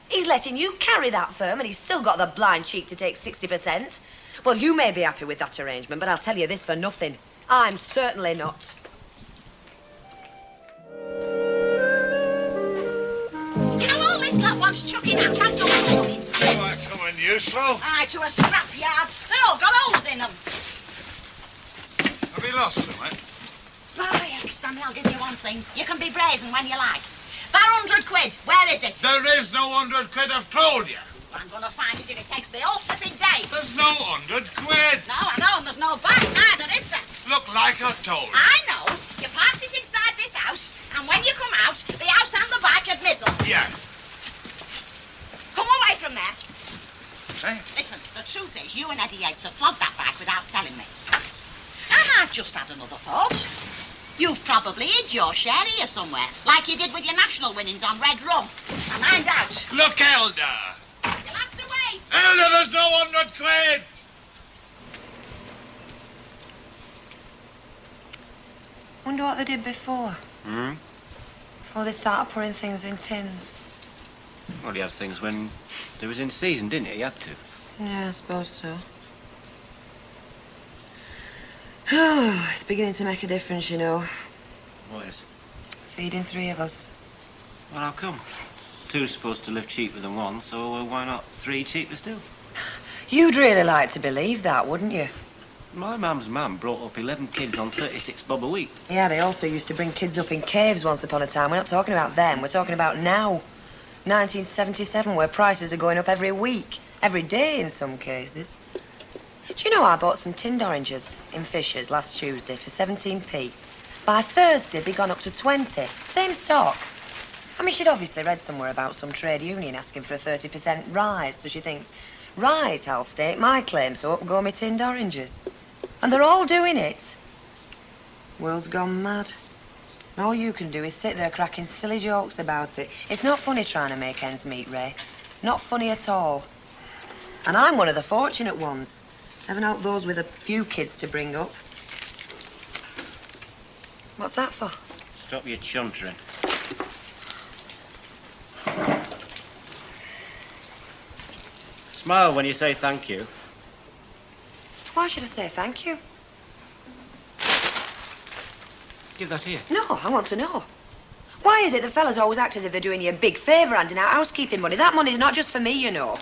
He's letting you carry that firm and he's still got the blind cheek to take 60%. Well, you may be happy with that arrangement, but I'll tell you this for nothing. I'm certainly not. You know, all this lot wants chucking out. I've done things. Someone useful? Aye, to a scrapyard. They're all got holes in them. Have you lost something? Right, Stanley, I'll give you one thing. You can be brazen when you like. That 100 quid, where is it? There is no 100 quid, I've told you. I'm going to find it if it takes me all flipping day. There's no 100 quid. No, I know, and there's no bag neither, is there? Look, like I told you. I know. You parked it inside this house, and when you come out, the house and the bag had mizzled. Yeah. Come away from there. Eh? Listen, the truth is, you and Eddie Yates have flogged that bag without telling me. And I've just had another thought. You've probably hid your share here somewhere, like you did with your national winnings on red rum. And mine's out. Look, Elder. You'll have to wait. Elder, there's no 100 quid. Wonder what they did before. Hmm? Before they started putting things in tins. Well, he had things when they was in season, didn't he? He had to. Yeah, I suppose so. Oh, it's beginning to make a difference, you know. What is? Feeding 3 of us. Well, how come? 2's supposed to live cheaper than 1, so why not 3 cheaper still? You'd really like to believe that, wouldn't you? My mum's mum brought up 11 kids on 36 bob a week. Yeah, they also used to bring kids up in caves once upon a time. We're not talking about them, we're talking about now. 1977, where prices are going up every week. Every day in some cases. Do you know I bought some tinned oranges in Fisher's last Tuesday for 17p? By Thursday, they'd gone up to 20. Same stock. I mean, she'd obviously read somewhere about some trade union asking for a 30% rise, so she thinks, right, I'll stake my claim, so up go me tinned oranges. And they're all doing it. World's gone mad. And all you can do is sit there cracking silly jokes about it. It's not funny trying to make ends meet, Ray. Not funny at all. And I'm one of the fortunate ones. Heaven help those with a few kids to bring up. What's that for? Stop your chuntering. Smile when you say thank you. Why should I say thank you? Give that here. No, I want to know. Why is it that fellas always act as if they're doing you a big favour handing out housekeeping money? That money's not just for me, you know.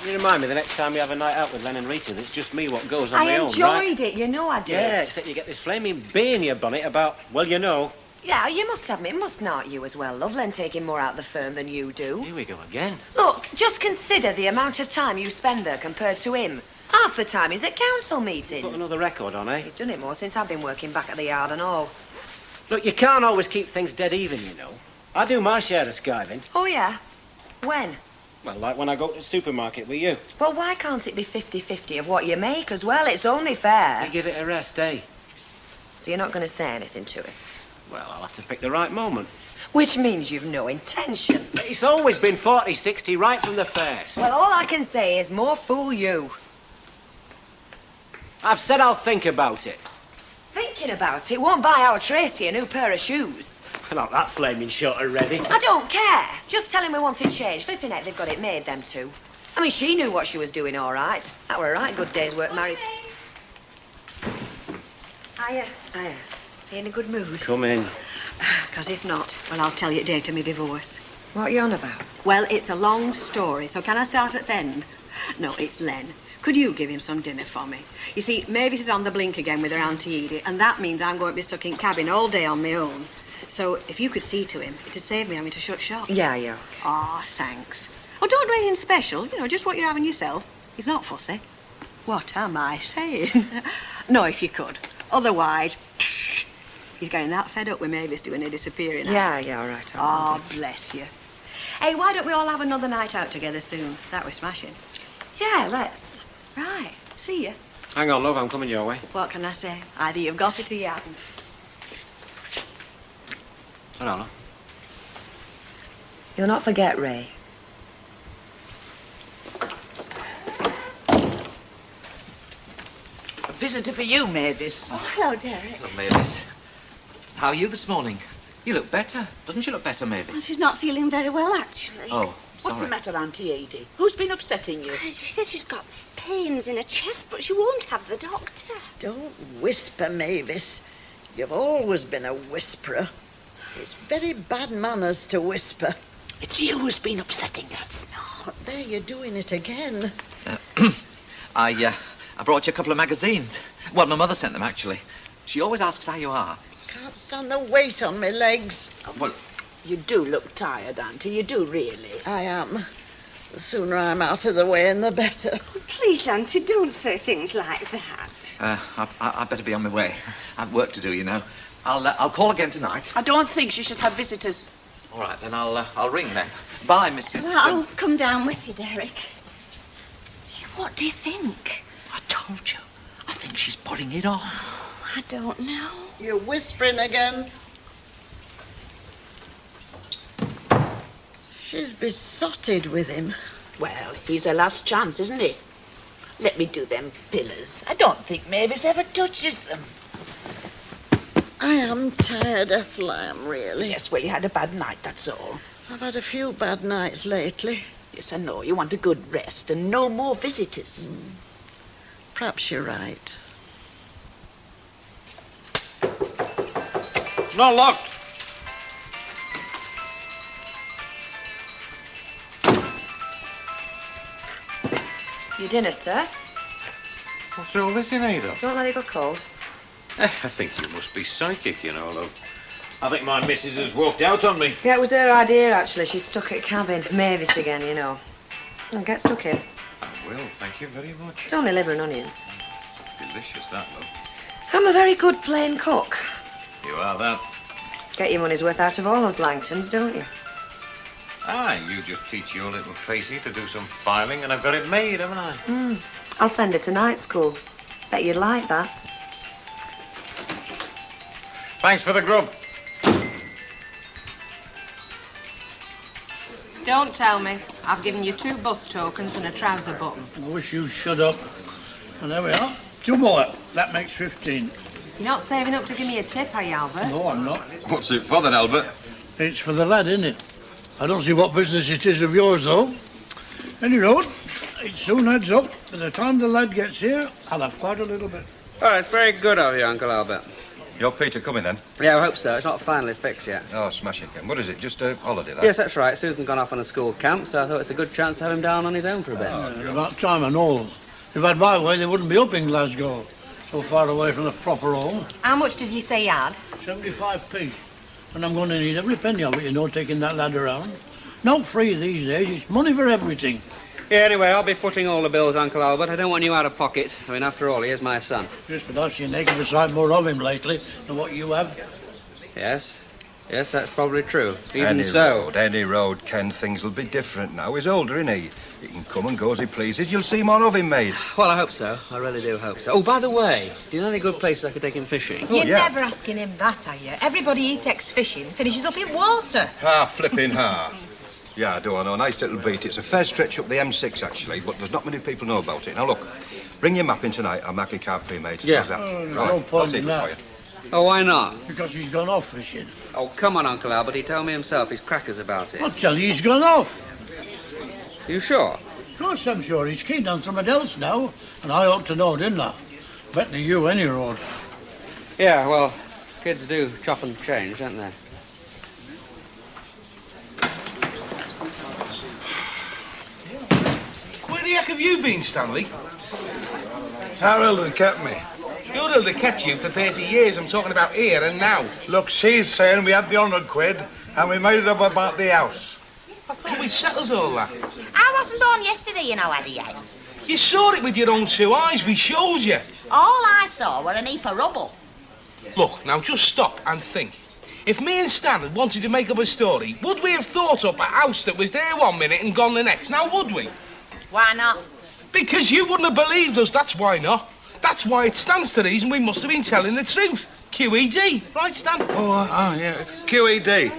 You remind me the next time we have a night out with Len and Rita, it's just me what goes on my I own, enjoyed right? it, you know I did. Yeah, except you get this flaming bee in your bonnet about, well, you know. Yeah, you must have me. Must not you as well, love, Len taking more out of the firm than you do. Here we go again. Look, just consider the amount of time you spend there compared to him. Half the time he's at council meetings. Put another record on, eh? He's done it more since I've been working back at the yard and all. Look, you can't always keep things dead even, you know. I do my share of skiving. Oh, yeah? When? Well, like when I go to the supermarket with you. Well, why can't it be 50-50 of what you make as well? It's only fair. You give it a rest, eh? So you're not going to say anything to him? Well, I'll have to pick the right moment. Which means you've no intention. It's always been 40-60 right from the first. Well, all I can say is more fool you. I've said I'll think about it. Thinking about it won't buy our Tracy a new pair of shoes. Not that flaming short already. I don't care. Just tell him we want it changed. Flipping heck, they've got it made, them two. I mean, she knew what she was doing, all right. That were a right good day's work married. Hiya. Hiya. You in a good mood? Come in. Because if not, well, I'll tell you the date of my divorce. What are you on about? Well, it's a long story, so can I start at the end? No, it's Len. Could you give him some dinner for me? You see, Mavis is on the blink again with her Auntie Edie, and that means I'm going to be stuck in cabin all day on my own. So if you could see to him, it'd save me having to shut shop. Yeah, yeah. Oh, thanks. Oh, don't do anything special. You know, just what you're having yourself. He's not fussy. What am I saying? No, if you could. Otherwise, he's getting that fed up with Mavis doing her disappearing. Yeah, yeah, all right. Oh, bless you. Hey, why don't we all have another night out together soon? That was smashing. Yeah, let's. Right. See ya. Hang on, love, I'm coming your way. What can I say? Either you've got it or you haven't. Hello. You'll not forget, Ray. A visitor for you, Mavis. Oh, hello, Derek. Hello, Mavis. How are you this morning? You look better. Doesn't she look better, Mavis? Well, she's not feeling very well, actually. Oh, sorry. What's the matter, Auntie Edie? Who's been upsetting you? She says she's got pains in her chest, but she won't have the doctor. Don't whisper, Mavis. You've always been a whisperer. It's very bad manners to whisper. It's you who's been upsetting her. It's not. There, you're doing it again. I brought you a couple of magazines. Well, my mother sent them, actually. She always asks how you are. Can't stand the weight on my legs. Well, you do look tired, Auntie. You do, really. I am. The sooner I'm out of the way, and the better. Please, Auntie, don't say things like that. I'd better be on my way. I've work to do, you know. I'll call again tonight. I don't think she should have visitors. All right, then I'll ring then. Bye, Mrs. Well, I'll come down with you, Derek. What do you think? I told you. I think she's putting it on. I don't know. You're whispering again. She's besotted with him. Well, he's her last chance, isn't he? Let me do them pillars. I don't think Mavis ever touches them. I am tired, Ethel, I am really. Yes, well, you had a bad night, that's all. I've had a few bad nights lately. Yes, I know. You want a good rest and no more visitors. Perhaps you're right. It's not locked. Your dinner, sir. What's all this in, Ada? Don't let it go cold. I think you must be psychic, you know, love. I think my missus has walked out on me. Yeah, it was her idea, actually. She's stuck at cabin. Mavis again, you know. Oh, get stuck in. I will, thank you very much. It's only liver and onions. Delicious, that, love. I'm a very good plain cook. You are that. Get your money's worth out of all those Langtons, don't you? Ah, you just teach your little Tracy to do some filing and I've got it made, haven't I? I'll send her to night school. Bet you'd like that. Thanks for the grub. Don't tell me. I've given you 2 bus tokens and a trouser button. I wish you'd shut up. And there we are. 2 more. That makes 15. You're not saving up to give me a tip, are you, Albert? No, I'm not. What's it for then, Albert? It's for the lad, isn't it? I don't see what business it is of yours, though. Any road, it soon adds up. By the time the lad gets here, I'll have quite a little bit. Oh, it's very good of you, Uncle Albert. You're Peter coming then? Yeah, I hope so. It's not finally fixed yet. Oh, smashing, Ken. What is it, just a holiday, that? Yes, that's right. Susan's gone off on a school camp, so I thought it's a good chance to have him down on his own for a bit. About time and all. If I'd my way, they wouldn't be up in Glasgow, so far away from the proper home. How much did you say you had? 75p. And I'm going to need every penny of it, you know, taking that lad around. Not free these days, it's money for everything. Yeah, anyway, I'll be footing all the bills, Uncle Albert. I don't want you out of pocket. I mean, after all, he is my son. Just but I've seen a heck of a sight more of him lately than what you have. Yes. Yes, that's probably true. Any road, Ken, things will be different now. He's older, isn't he? He can come and go as he pleases. You'll see more of him, mate. Well, I hope so. I really do hope so. Oh, by the way, do you know any good places I could take him fishing? You're never asking him that, are you? Everybody he takes fishing finishes up in water. Flipping ha. Yeah, I do. I know. A nice little beat. It's a fair stretch up the M6, actually, but there's not many people know about it. Now, look, bring your map in tonight. I'll make a card for you, mate. Yeah. How's that? There's no point in that. Oh, why not? Because he's gone off fishing. Oh, come on, Uncle Albert. He told me himself. He's crackers about it. I'll tell you, he's gone off. You sure? Of course I'm sure. He's keen on something else now. And I ought to know, didn't I? Better than you, any road. Yeah, well, kids do chop and change, don't they? Where the heck have you been, Stanley? Harold has kept me. Your elder kept you for 30 years. I'm talking about here and now. Look, she's saying we had the 100 quid and we made it up about the house. I thought we'd settled all that. I wasn't born yesterday, you know, Eddie, yet. You saw it with your own 2 eyes. We showed you. All I saw were an heap of rubble. Look, now just stop and think. If me and Stan had wanted to make up a story, would we have thought up a house that was there one minute and gone the next? Now, would we? Why not? Because you wouldn't have believed us, that's why not. That's why it stands to reason we must have been telling the truth. QED, right, Stan? Yeah, QED.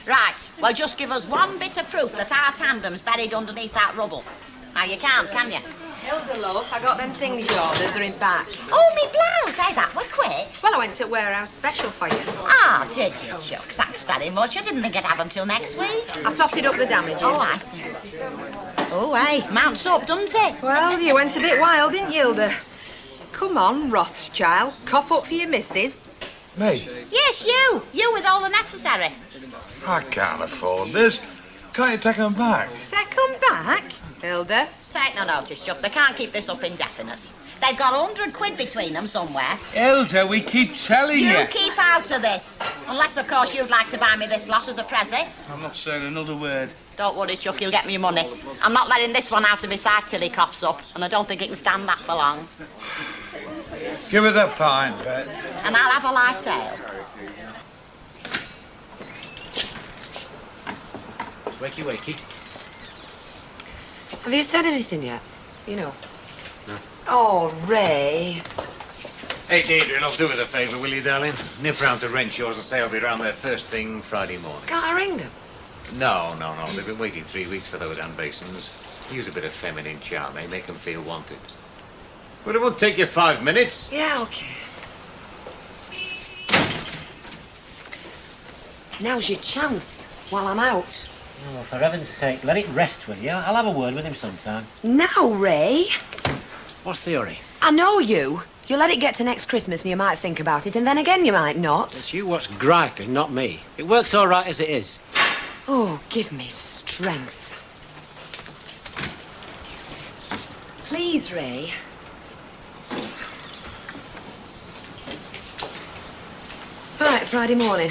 Right, well, just give us one bit of proof that our tandem's buried underneath that rubble. Now, you can't, can you? Hilda, love, I got them things you ordered. They're in back. Oh, me blouse, eh, that were quick. Well, I went to warehouse special for you. Ah, did you, Chuck? Thanks very much. I didn't think I'd have them till next week. I've totted up the damages. Oh, aye. Oh, hey, mounts up, doesn't it? Well, you went a bit wild, didn't you, Hilda? Come on, Rothschild. Cough up for your missus. Me? Yes, you. You with all the necessary. I can't afford this. Can't you take them back? Take them back, Hilda. Take no notice, Chuck. They can't keep this up indefinite. They've got 100 quid between them somewhere. Hilda, we keep telling you. You keep out of this. Unless, of course, you'd like to buy me this lot as a present. I'm not saying another word. Don't worry, Chuck, you'll get me your money. I'm not letting this one out of his sight till he coughs up, and I don't think he can stand that for long. Give us a pint, Pet. And I'll have a light ale. Wakey, wakey. Have you said anything yet? You know. No. Oh, Ray. Hey, Deirdre, love, do us a favour, will you, darling? Nip round to Renshaw's and say I'll be round there first thing Friday morning. Can't I ring them? No. They've been waiting 3 weeks for those hand basins. Use a bit of feminine charm, eh? Make them feel wanted. But it won't take you 5 minutes. Yeah, okay. Now's your chance while I'm out. Oh, for heaven's sake, let it rest with you. I'll have a word with him sometime. Now, Ray. What's the hurry? I know you. You let it get to next Christmas and you might think about it, and then again you might not. It's you what's griping, not me. It works all right as it is. Oh, give me strength. Please, Ray. Right, Friday morning.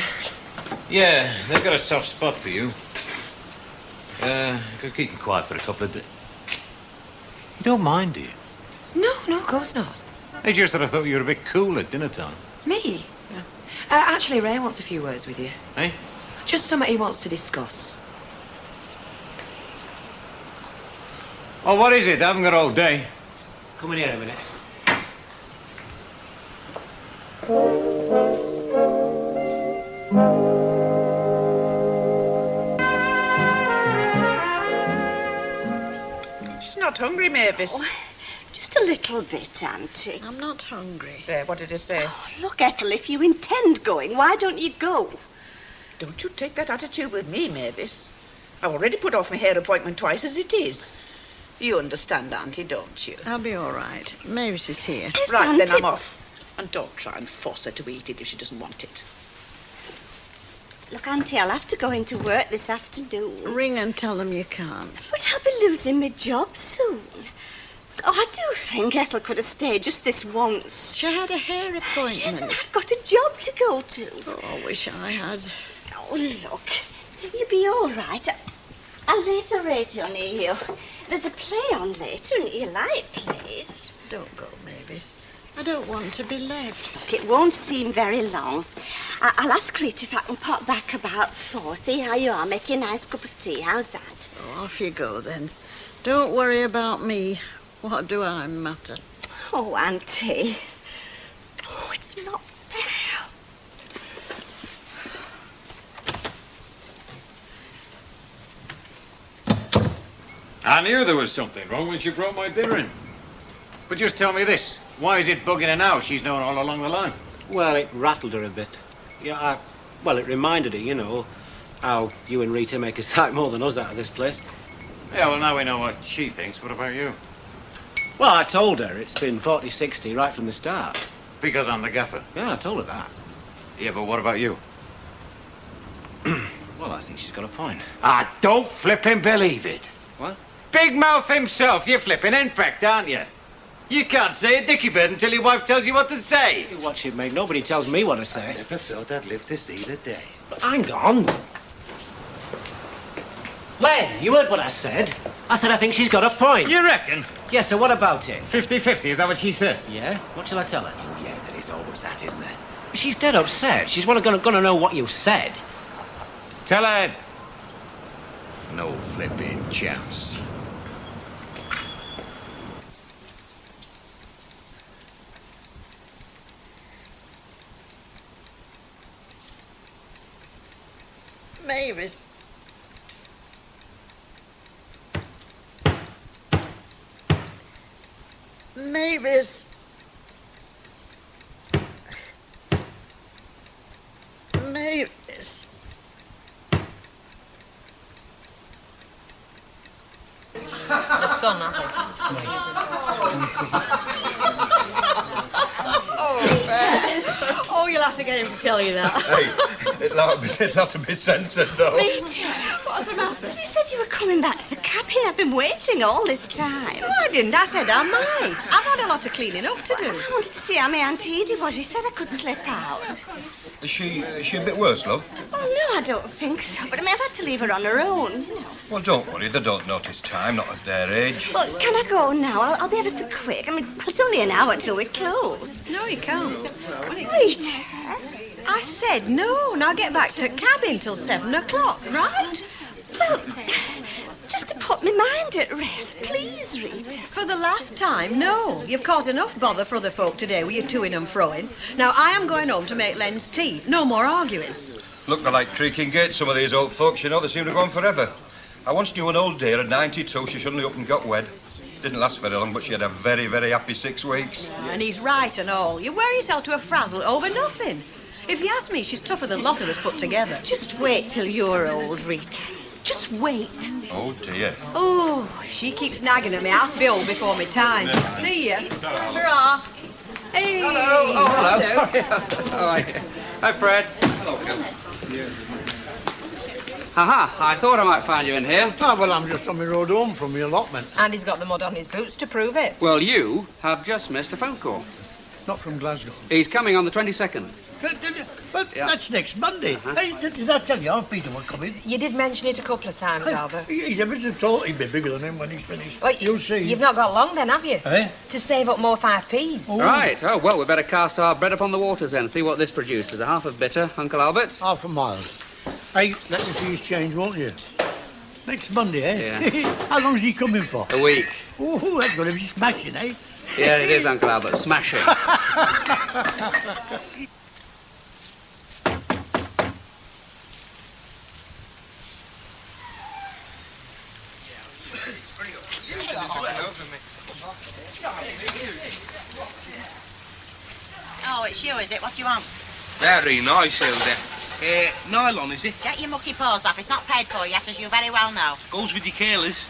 Yeah, they've got a soft spot for you. Could keep them quiet for a couple of days. You don't mind, do you? No, of course not. It's just that I thought you were a bit cool at dinner time. Me? Yeah. Actually, Ray wants a few words with you. Eh? Just something he wants to discuss. Oh, what is it? I haven't got all day. Come in here a minute. She's not hungry, Mavis. Oh, just a little bit, Auntie. I'm not hungry. There, what did he say? Oh, look, Ethel, if you intend going, why don't you go? Don't you take that attitude with me, Mavis. I've already put off my hair appointment twice as it is. You understand, Auntie, don't you? I'll be all right. Mavis is here. Yes, Right, Auntie. then I'm off. And don't try and force her to eat it if she doesn't want it. Look, Auntie, I'll have to go into work this afternoon. Ring and tell them you can't. But I'll be losing my job soon. Oh, I do think Ethel could have stayed just this once. She had a hair appointment. Yes, and I've got a job to go to. Oh, I wish I had. Oh, look, you'll be all right. I'll leave the radio near you. There's a play on later, and you like plays. Don't go, Mavis. I don't want to be left. It won't seem very long. I'll ask Rita if I can pop back about 4. See how you are. Make you a nice cup of tea. How's that? Oh, off you go, then. Don't worry about me. What do I matter? Oh, Auntie. Oh, it's not fair. I knew there was something wrong when she brought my dinner in. But just tell me this. Why is it bugging her now? She's known all along the line. Well, it rattled her a bit. Yeah, well, it reminded her, you know, how you and Rita make a sight more than us out of this place. Yeah, well, now we know what she thinks. What about you? Well, I told her it's been 40-60 right from the start. Because I'm the gaffer. Yeah, I told her that. Yeah, but what about you? Well, I think she's got a point. I don't flipping believe it. What? Big Mouth himself, you're flipping henpecked, aren't you? You can't say a dicky bird until your wife tells you what to say. You watch it, mate. Nobody tells me what to say. I never thought I'd live to see the day. But hang on. Len, you heard what I said. I said I think she's got a point. You reckon? Yeah, so what about it? 50-50, is that what she says? Yeah? What shall I tell her? Oh, yeah, there is always that, isn't there? She's dead upset. She's gonna know what you said. Tell her. No flipping chance. Mavis. Mavis. Mavis. The sun, I think. Oh, you'll have to get him to tell you that. Hey, it'll have to be censored, though. Rita, What's the matter? you said you were coming back to the cabin. I've been waiting all this time. No, I didn't. I said I might. I've had a lot of cleaning up to do. I wanted to see how my Auntie Edie was. You said I could slip out. Is she a bit worse, love? Well, no, I don't think so. But I mean, I've had to leave her on her own. Well, don't worry. They don't notice time, not at their age. Well, can I go now? I'll be ever so quick. I mean, it's only an hour till we close. No, you can't. Rita. I said no. Now get back to cabin till 7 o'clock, right? Well, just to put my mind at rest, please, Rita. For the last time, no. You've caused enough bother for other folk today with your toing and froing. Now, I am going home to make Len's tea. No more arguing. Look, they're like creaking gates, some of these old folks, you know. They seem to go on forever. I once knew an old dear at 92. She suddenly up and got wed. Didn't last very long, but she had a very, very happy 6 weeks. And he's right and all. You wear yourself to a frazzle over nothing. If you ask me, she's tougher than a lot of us put together. Just wait till you're old, Rita. Just wait. Oh, dear. Oh, she keeps nagging at me. I'll be old before my time. See ya. Ta-ra. Hey. Hello. Oh, hello. Sorry. How are you? Hi, Fred. Hello, Ken. Aha, I thought I might find you in here. Ah, well, I'm just on my road home from the allotment. And he's got the mud on his boots to prove it. Well, you have just missed a phone call. Not from Glasgow. He's coming on the 22nd. But that's next Monday. Hey, did I tell you Peter was coming? You did mention it a couple of times, Albert. He's ever so tall. He'll be bigger than him when he's finished. Well, You'll see. You've not got long then, have you? Eh? To save up more 5p's. Oh. Right. Oh, well, we better cast our bread upon the waters then, see what this produces. A half of bitter, Uncle Albert? Half a mile. Hey, let me see his change, won't you? Next Monday, eh? Yeah. How long's he coming for? A week. Oh, that's going to be smashing, eh? Yeah, it is, Uncle Albert. Smashing. Oh, it's you, is it? What do you want? Very nice, Hilda. Nylon, is it? Get your mucky paws off. It's not paid for yet, as you very well know. Goes with your curlers.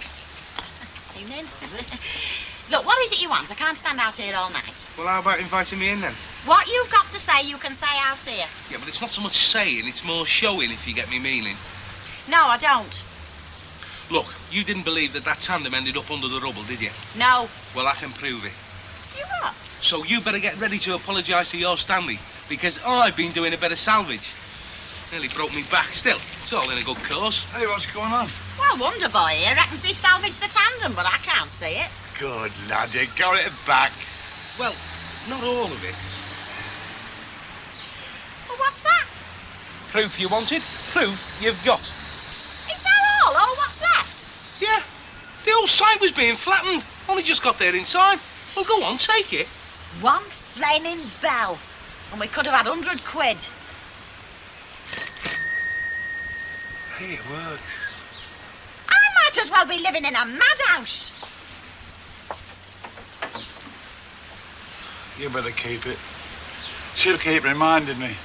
Evening. Look, what is it you want? I can't stand out here all night. Well, how about inviting me in then? What you've got to say, you can say out here. Yeah, but it's not so much saying, it's more showing, if you get me meaning. No, I don't. Look, you didn't believe that tandem ended up under the rubble, did you? No. Well, I can prove it. You what? So you better get ready to apologise to your Stanley, because I've been doing a bit of salvage. Nearly broke me back. Still, it's all in a good cause. Hey, what's going on? Well, Wonder Boy here reckons he salvaged the tandem, but I can't see it. Good lad, you got it back. Well, not all of it. Well, what's that? Proof you wanted, proof you've got. Is that all? All what's left? Yeah, the whole site was being flattened. Only just got there in time. Well, go on, take it. One flaming bell. And we could have had 100 quid. Hey, it works. I might as well be living in a madhouse. You better keep it. She'll keep reminding me.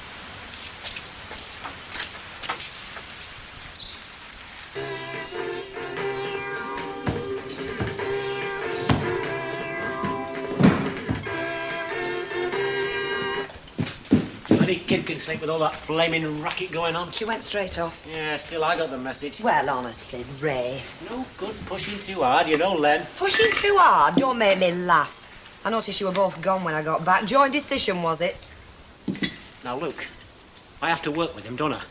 Any kid can sleep with all that flaming racket going on. She went straight off. Yeah, still I got the message. Well, honestly, Ray. It's no good pushing too hard, you know, Len. Pushing too hard? Don't make me laugh. I noticed you were both gone when I got back. Joint decision, was it? Now, look, I have to work with him, don't I?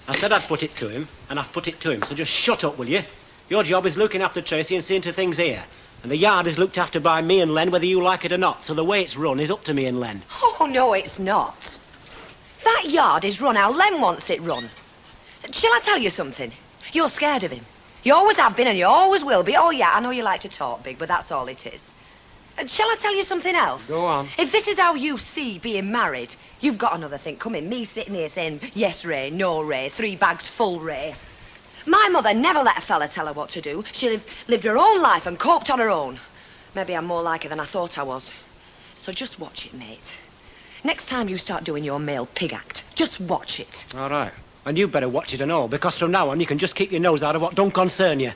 I said I'd put it to him, and I've put it to him, so just shut up, will you? Your job is looking after Tracy and seeing to things here. And the yard is looked after by me and Len, whether you like it or not. So the way it's run is up to me and Len. Oh, no, it's not. That yard is run how Len wants it run. Shall I tell you something? You're scared of him. You always have been and you always will be. Oh, yeah, I know you like to talk big, but that's all it is. Shall I tell you something else? Go on. If this is how you see being married, you've got another thing coming. Me sitting here saying, yes, Ray, no, Ray, 3 bags full, Ray. My mother never let a fella tell her what to do. She lived her own life and coped on her own. Maybe I'm more like her than I thought I was. So just watch it, mate. Next time you start doing your male pig act, just watch it. All right. And you better watch it and all, because from now on you can just keep your nose out of what don't concern you.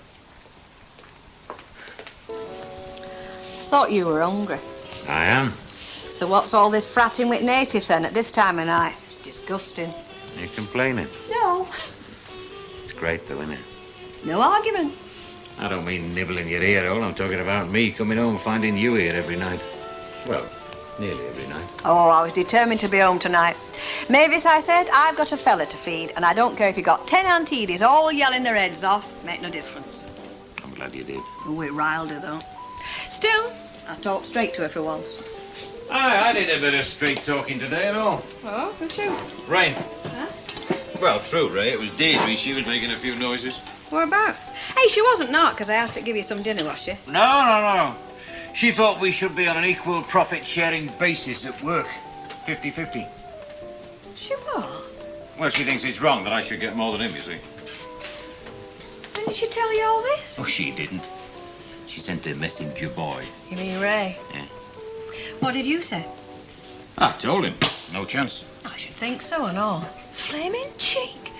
Thought you were hungry. I am. So what's all this fratting with natives then at this time of night? It's disgusting. Are you complaining? No. It's great, though, isn't it? No argument. I don't mean nibbling your ear hole. I'm talking about me coming home finding you here every night. Well, nearly every night. Oh, I was determined to be home tonight. Mavis, I said, I've got a fella to feed, and I don't care if you got 10 aunties all yelling their heads off. Make no difference. I'm glad you did. Oh, it riled her, though. Still, I talked straight to her for once. I did a bit of street talking today and all. Oh, who to? Ray. Huh? Well, through Ray, it was Deirdre. She was making a few noises. What about? Hey, she wasn't not, because I asked her to give you some dinner, was she? No. She thought we should be on an equal profit-sharing basis at work. 50-50. She what? Well, she thinks it's wrong that I should get more than him, you see. Didn't she tell you all this? Oh, she didn't. She sent a messenger boy. You mean Ray? Yeah. What did you say? I told him. No chance. I should think so and all. Flaming cheek.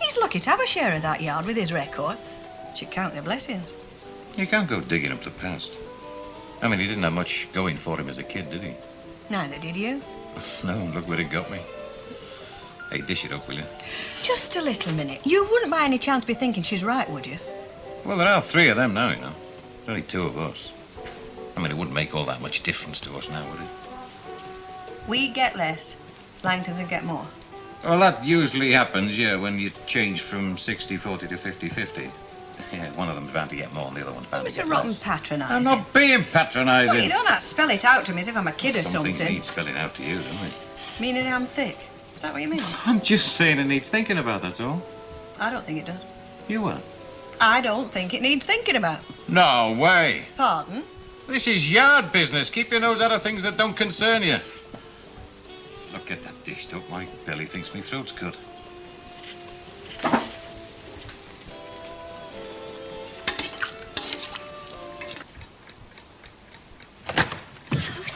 He's lucky to have a share of that yard with his record. Should count their blessings. You can't go digging up the past. I mean, he didn't have much going for him as a kid, did he? Neither did you. No, look where it got me. Hey, dish it up, will you? Just a little minute. You wouldn't by any chance be thinking she's right, would you? Well, there are 3 of them now, you know. There's only 2 of us. I mean, it wouldn't make all that much difference to us now, would it? We get less. Langtons would get more. Well, that usually happens, yeah, when you change from 60-40 to 50-50. Yeah, one of them's bound to get more and the other one's bound to Mr. get Rotten less. patronising. I'm not being patronising. Well, you don't have to spell it out to me as if I'm a kid or Some something. things need spelling out to you, don't they? Meaning I'm thick. Is that what you mean? I'm just saying it needs thinking about, that's all. I don't think it does. You what? I don't think it needs thinking about. No way. Pardon? This is yard business. Keep your nose out of things that don't concern you. Look, get that dished up. My belly thinks my throat's cut.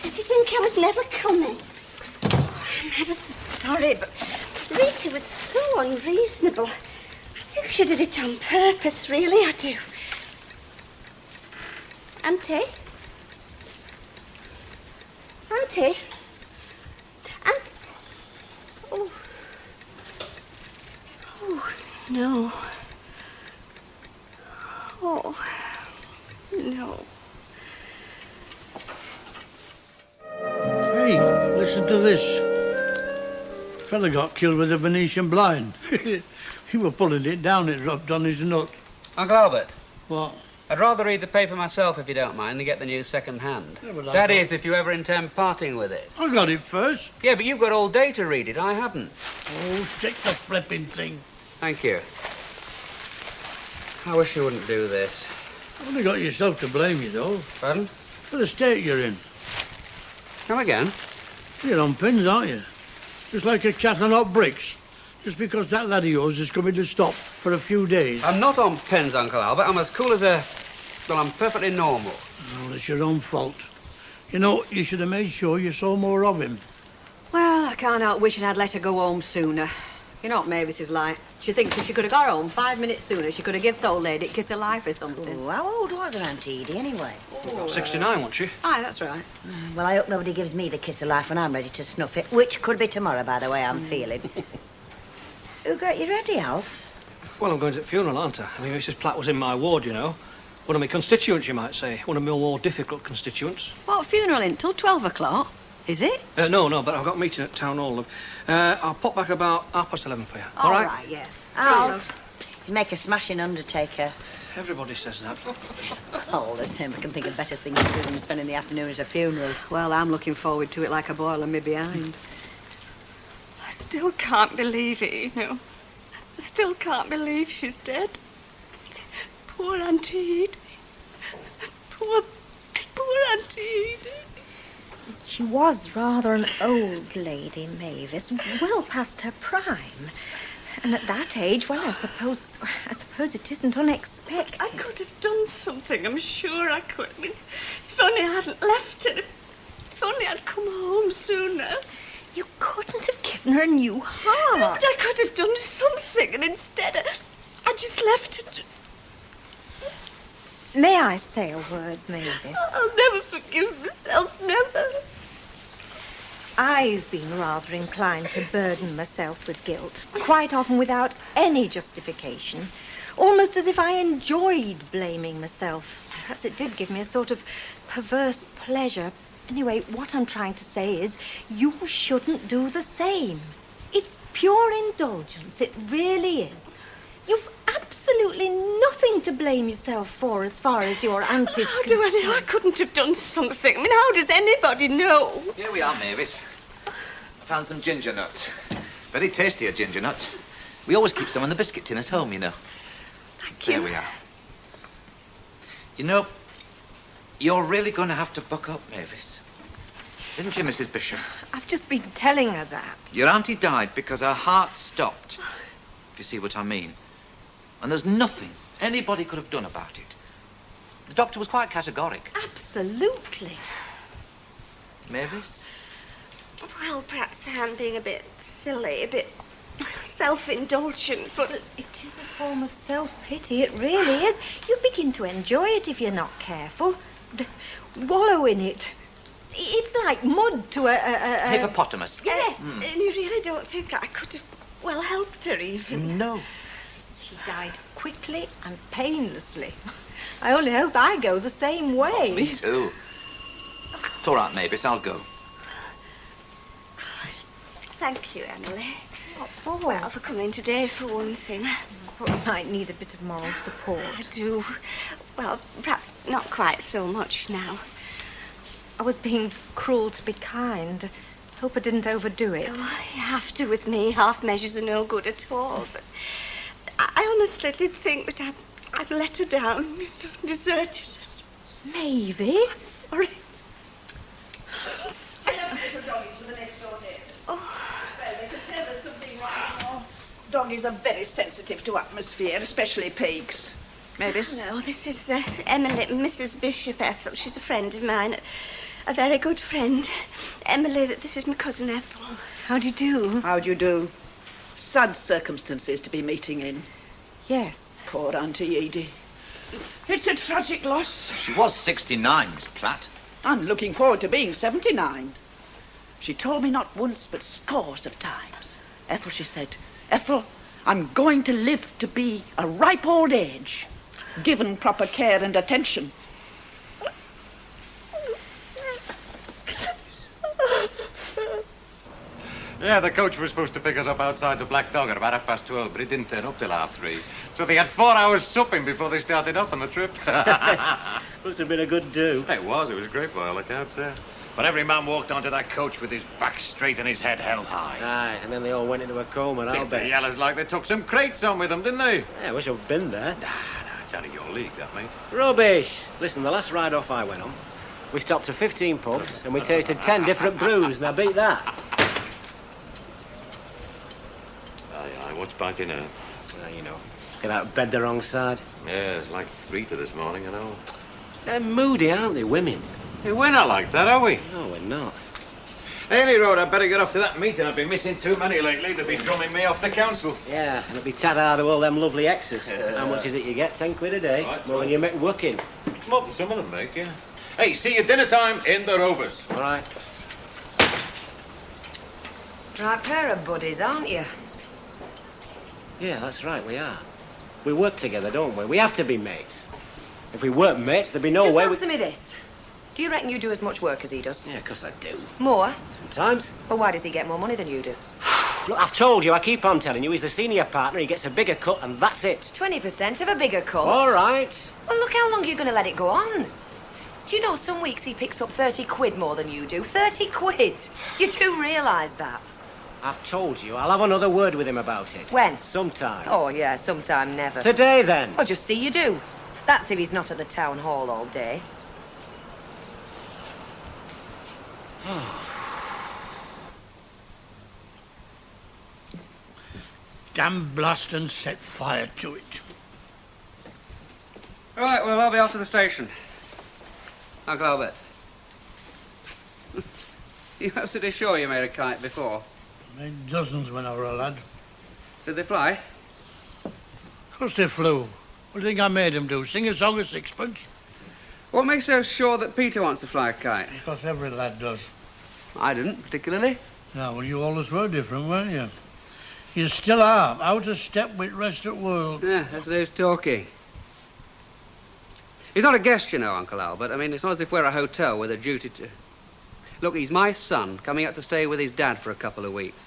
Did you think I was never coming? Oh, I'm ever so sorry, but Rita was so unreasonable. I think she did it on purpose, really, I do. Auntie? Auntie? Aunt... Oh. Oh, no. Oh, no. Hey, listen to this. Fella got killed with a Venetian blind. He was pulling it down, it rubbed on his nut. Uncle Albert. What? I'd rather read the paper myself, if you don't mind, than get the news second-hand. Yeah, but That is, if you ever intend parting with it. I got it first. Yeah, but you've got all day to read it. I haven't. Oh, take the flipping thing. Thank you. I wish you wouldn't do this. You've only got yourself to blame, you know. Pardon? For the state you're in. Come again? You're on pins, aren't you? Just like a cat on hot bricks. Just because that lad of yours is coming to stop for a few days. I'm not on pins, Uncle Albert. I'm as cool as a... Well, I'm perfectly normal. Well, it's your own fault. You know, you should have made sure you saw more of him. Well, I can't help wishing I'd let her go home sooner. You know what Mavis is like. She thinks if she could have got home 5 minutes sooner, she could have given the old lady a kiss of life or something. Oh, how old was her Auntie Edie, anyway? 69, wasn't she? Aye, that's right. Well, I hope nobody gives me the kiss of life when I'm ready to snuff it, which could be tomorrow, by the way I'm feeling. Who got you ready, Alf? Well, I'm going to the funeral, aren't I? I mean, Mrs. Platt was in my ward, you know. One of my constituents, you might say. One of my more difficult constituents. What, funeral in till 12 o'clock? Is it? No, but I've got a meeting at Town Hall. I'll pop back about 11:30 for you. All right, yeah. Alf, you make a smashing undertaker. Everybody says that. All the same, I can think of better things to do than spending the afternoon at a funeral. Well, I'm looking forward to it like a boil on me behind. I still can't believe it, you know. I still can't believe she's dead. Poor Auntie Edie. Poor Auntie Edie. She was rather an old lady, Mavis, well past her prime. And at that age, well, I suppose it isn't unexpected. I could have done something, I'm sure I could. I mean, if only I hadn't left her. If only I'd come home sooner. You couldn't have given her a new heart. But I could have done something, and instead I just left her to... May I say a word, Mavis? I'll never forgive myself, never. I've been rather inclined to burden myself with guilt, quite often without any justification, almost as if I enjoyed blaming myself. Perhaps it did give me a sort of perverse pleasure. Anyway, what I'm trying to say is you shouldn't do the same. It's pure indulgence, it really is. You've absolutely nothing to blame yourself for as far as your auntie's How do I know I couldn't have done something? I mean, how does anybody know? Here we are, Mavis. I found some ginger nuts. Very tasty, ginger nuts. We always keep some in the biscuit tin at home, you know. Thank There you. we are. You know, you're really going to have to buck up, Mavis. Didn't you, Mrs. Bishop? I've just been telling her that. Your auntie died because her heart stopped, if you see what I mean. And there's nothing anybody could have done about it. The doctor was quite categoric. Absolutely. Mavis? Well, perhaps I'm being a bit silly, a bit self-indulgent, but... It is a form of self-pity, it really is. You begin to enjoy it if you're not careful. Wallow in it. It's like mud to a Hippopotamus. Yes, and you really don't think I could have, well, helped her even? No. She died quickly and painlessly. I only hope I go the same way. Oh, me too. It's all right, Mavis, I'll go. Thank you, Emily. What for? Well, for coming today, for one thing. I thought you might need a bit of moral support. I do. Well, perhaps not quite so much now. I was being cruel to be kind. Hope I didn't overdo it. Oh, you have to with me. Half measures are no good at all. But I honestly did think that I'd let her down, deserted her. Mavis? Sorry. Doggies are very sensitive to atmosphere, especially pigs. Mavis? No, this is Emily, Mrs. Bishop Ethel. She's a friend of mine, a very good friend. Emily, this is my cousin Ethel. How do you do? How do you do? Sad circumstances to be meeting in. Yes. Poor Auntie Edie. It's a tragic loss. She was 69, Miss Platt. I'm looking forward to being 79. She told me not once, but scores of times. Ethel, she said, Ethel, I'm going to live to be a ripe old age, given proper care and attention. Yeah, the coach was supposed to pick us up outside the Black Dog at about 12:30, but he didn't turn up till 3:30. So they had 4 hours supping before they started off on the trip. Must have been a good do. It was great by all accounts, yeah. But every man walked onto that coach with his back straight and his head held high. Aye, and then they all went into a coma, I'll The bet. yellers like they took some crates on with them, didn't they? Yeah, I wish I'd been there. Nah, it's out of your league, that, mate. Rubbish! Listen, the last ride-off I went on, we stopped at 15 pubs and we tasted 10 different brews. Now beat that. Aye, what's biting her? You know, get out of bed the wrong side. Yeah, it's like Rita this morning, you know. They're moody, aren't they, women? Hey, we're not like that, are we? No, we're not. Any road, I'd better get off to that meeting. I've been missing too many lately. They'll be drumming me off the council. Yeah, and it'll be tad hard of all them lovely exes. How much is it you get? 10 quid a day? Right, More than you make working. More than some of them make, yeah. Hey, see you dinner time in the Rovers. All right. Right pair of buddies, aren't you? Yeah, that's right, we are. We work together, don't we? We have to be mates. If we weren't mates, there'd be no Just way answer me this. Do you reckon you do as much work as he does? Yeah, of course I do. More? Sometimes. Well, why does he get more money than you do? Look, I've told you, I keep on telling you, he's the senior partner, he gets a bigger cut, and that's it. 20% of a bigger cut. All right. Well, look how long you're going to let it go on. Do you know some weeks he picks up 30 quid more than you do? 30 quid! You do realise that? I've told you, I'll have another word with him about it. When? Sometime. Oh, yeah, sometime never. Today, then. Well, just see you do. That's if he's not at the town hall all day. Damn blast and set fire to it. Right, well, I'll be off to the station. Uncle Albert. You absolutely sure you made a kite before? Made dozens when I were a lad. Did they fly? Of course they flew. What do you think I made them do? Sing a song of sixpence? What makes you so sure that Peter wants to fly a kite? Because every lad does. I didn't, particularly. No, well, you always were different, weren't you? You still are, out of step with the rest of the world. Yeah, that's who's talking. He's not a guest, you know, Uncle Albert. I mean, it's not as if we're a hotel with a duty to... Look, he's my son, coming up to stay with his dad for a couple of weeks.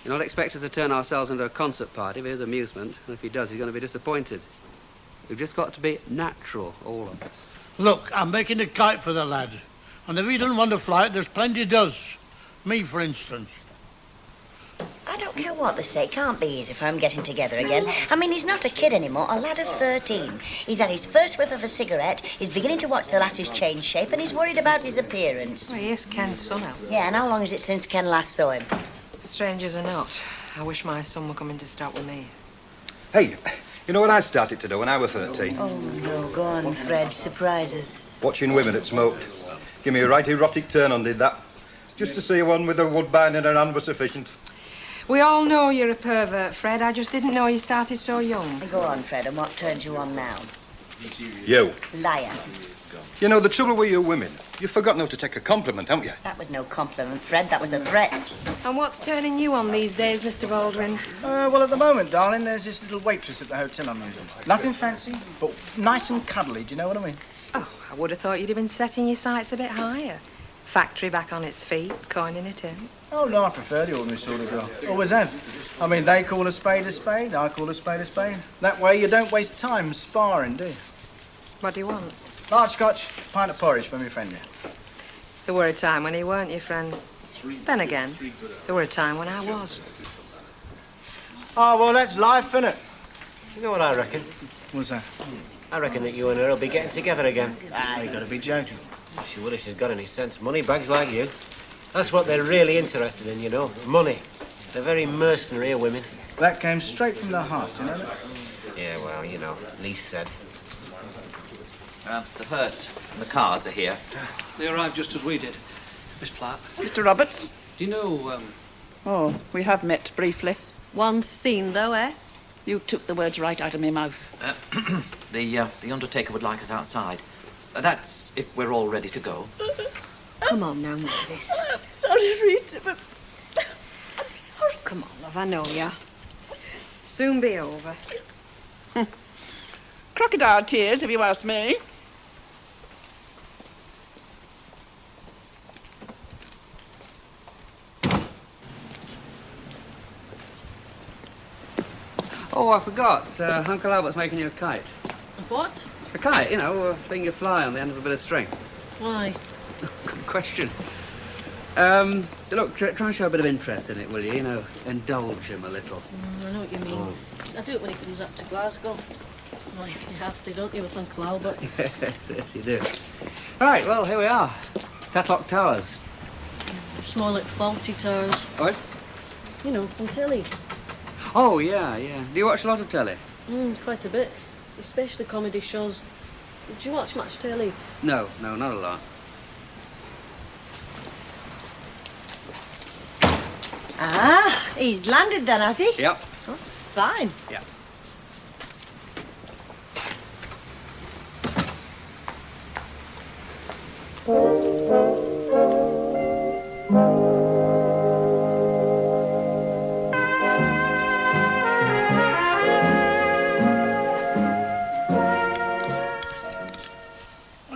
You're not expect us to turn ourselves into a concert party for his amusement. And if he does, he's going to be disappointed. We've just got to be natural, all of us. Look, I'm making a kite for the lad. And if he doesn't want to fly it, there's plenty does. Me, for instance. I don't care what they say. It can't be easy for him getting together again. I mean, he's not a kid anymore, a lad of 13. He's had his first whiff of a cigarette, he's beginning to watch the lasses change shape, and he's worried about his appearance. Well, he is Ken's son, Elsie. Yeah, and how long is it since Ken last saw him? Strangers or not, I wish my son were coming to stop with me. Hey, you know what I started to do when I was 13? Oh, no, go on, Fred, surprise us. Watching women that smoked. Give me a right erotic turn on, did that. Just to see one with a woodbine in her hand was sufficient. We all know you're a pervert, Fred. I just didn't know you started so young. Go on, Fred, and what turns you on now? You. Liar. You know, the trouble with you women, you've forgotten how to take a compliment, haven't you? That was no compliment, Fred. That was a threat. And what's turning you on these days, Mr. Baldwin? Well, at the moment, darling, there's this little waitress at the hotel I'm using. Nothing fancy, but nice and cuddly, do you know what I mean? Oh, I would have thought you'd have been setting your sights a bit higher. Factory back on its feet, coining it in. Oh, no, I prefer the ordinary sort of girl. Always have. I mean, they call a spade, I call a spade a spade. That way you don't waste time sparring, do you? What do you want? Large scotch, pint of porridge for me friend, yeah. There were a time when he weren't your friend. Then again, there were a time when I was. Oh, well, that's life, innit? You know what I reckon? What's that? I reckon that you and her will be getting together again. Ah, you gotta be joking. She would if she's got any sense. Money bags like you. That's what they're really interested in, you know. Money. They're very mercenary, women. That came straight from the heart, you know that? Yeah, well, you know, Lee said. The hearse and the cars are here. They arrived just as we did. Miss Platt. Mr. Roberts? Do you know, Oh, we have met briefly. One scene, though, eh? You took the words right out of my mouth. The undertaker would like us outside. That's if we're all ready to go. Come on now, Mavis. I'm sorry, Rita, but I'm sorry. Come on, love, I know ya. Soon be over. Crocodile tears, if you ask me. Oh, I forgot. Uncle Albert's making you a kite. What? A kite, you know, a thing you fly on the end of a bit of string. Why? Good question. Look, try and show a bit of interest in it, will you? You know, indulge him a little. I know what you mean. I do it when he comes up to Glasgow. Well, you have to, don't you, with Uncle Albert? Yes, you do. Right, well, here we are. Tatlock Towers. Small like faulty towers. What? You know, on telly. Oh, yeah. Do you watch a lot of telly? Quite a bit. Especially comedy shows. Do you watch much telly? No, not a lot. Ah, he's landed then, has he? Yep. Oh, fine. Yeah.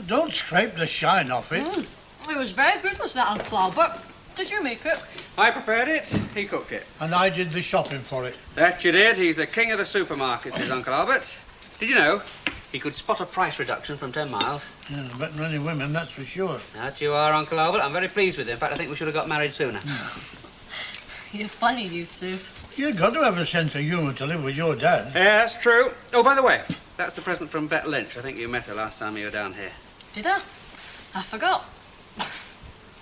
Don't scrape the shine off it. It was very good, was that, Uncle Albert? Did you make it? I prepared it, he cooked it. And I did the shopping for it. That you did. He's the king of the supermarkets, is Uncle Albert. Did you know he could spot a price reduction from 10 miles? Yeah, better than any women, that's for sure. That you are, Uncle Albert. I'm very pleased with you. In fact, I think we should have got married sooner. You're funny, you two. You've got to have a sense of humour to live with your dad. Yeah, that's true. Oh, by the way, that's the present from Bet Lynch. I think you met her last time you were down here. Did I? I forgot.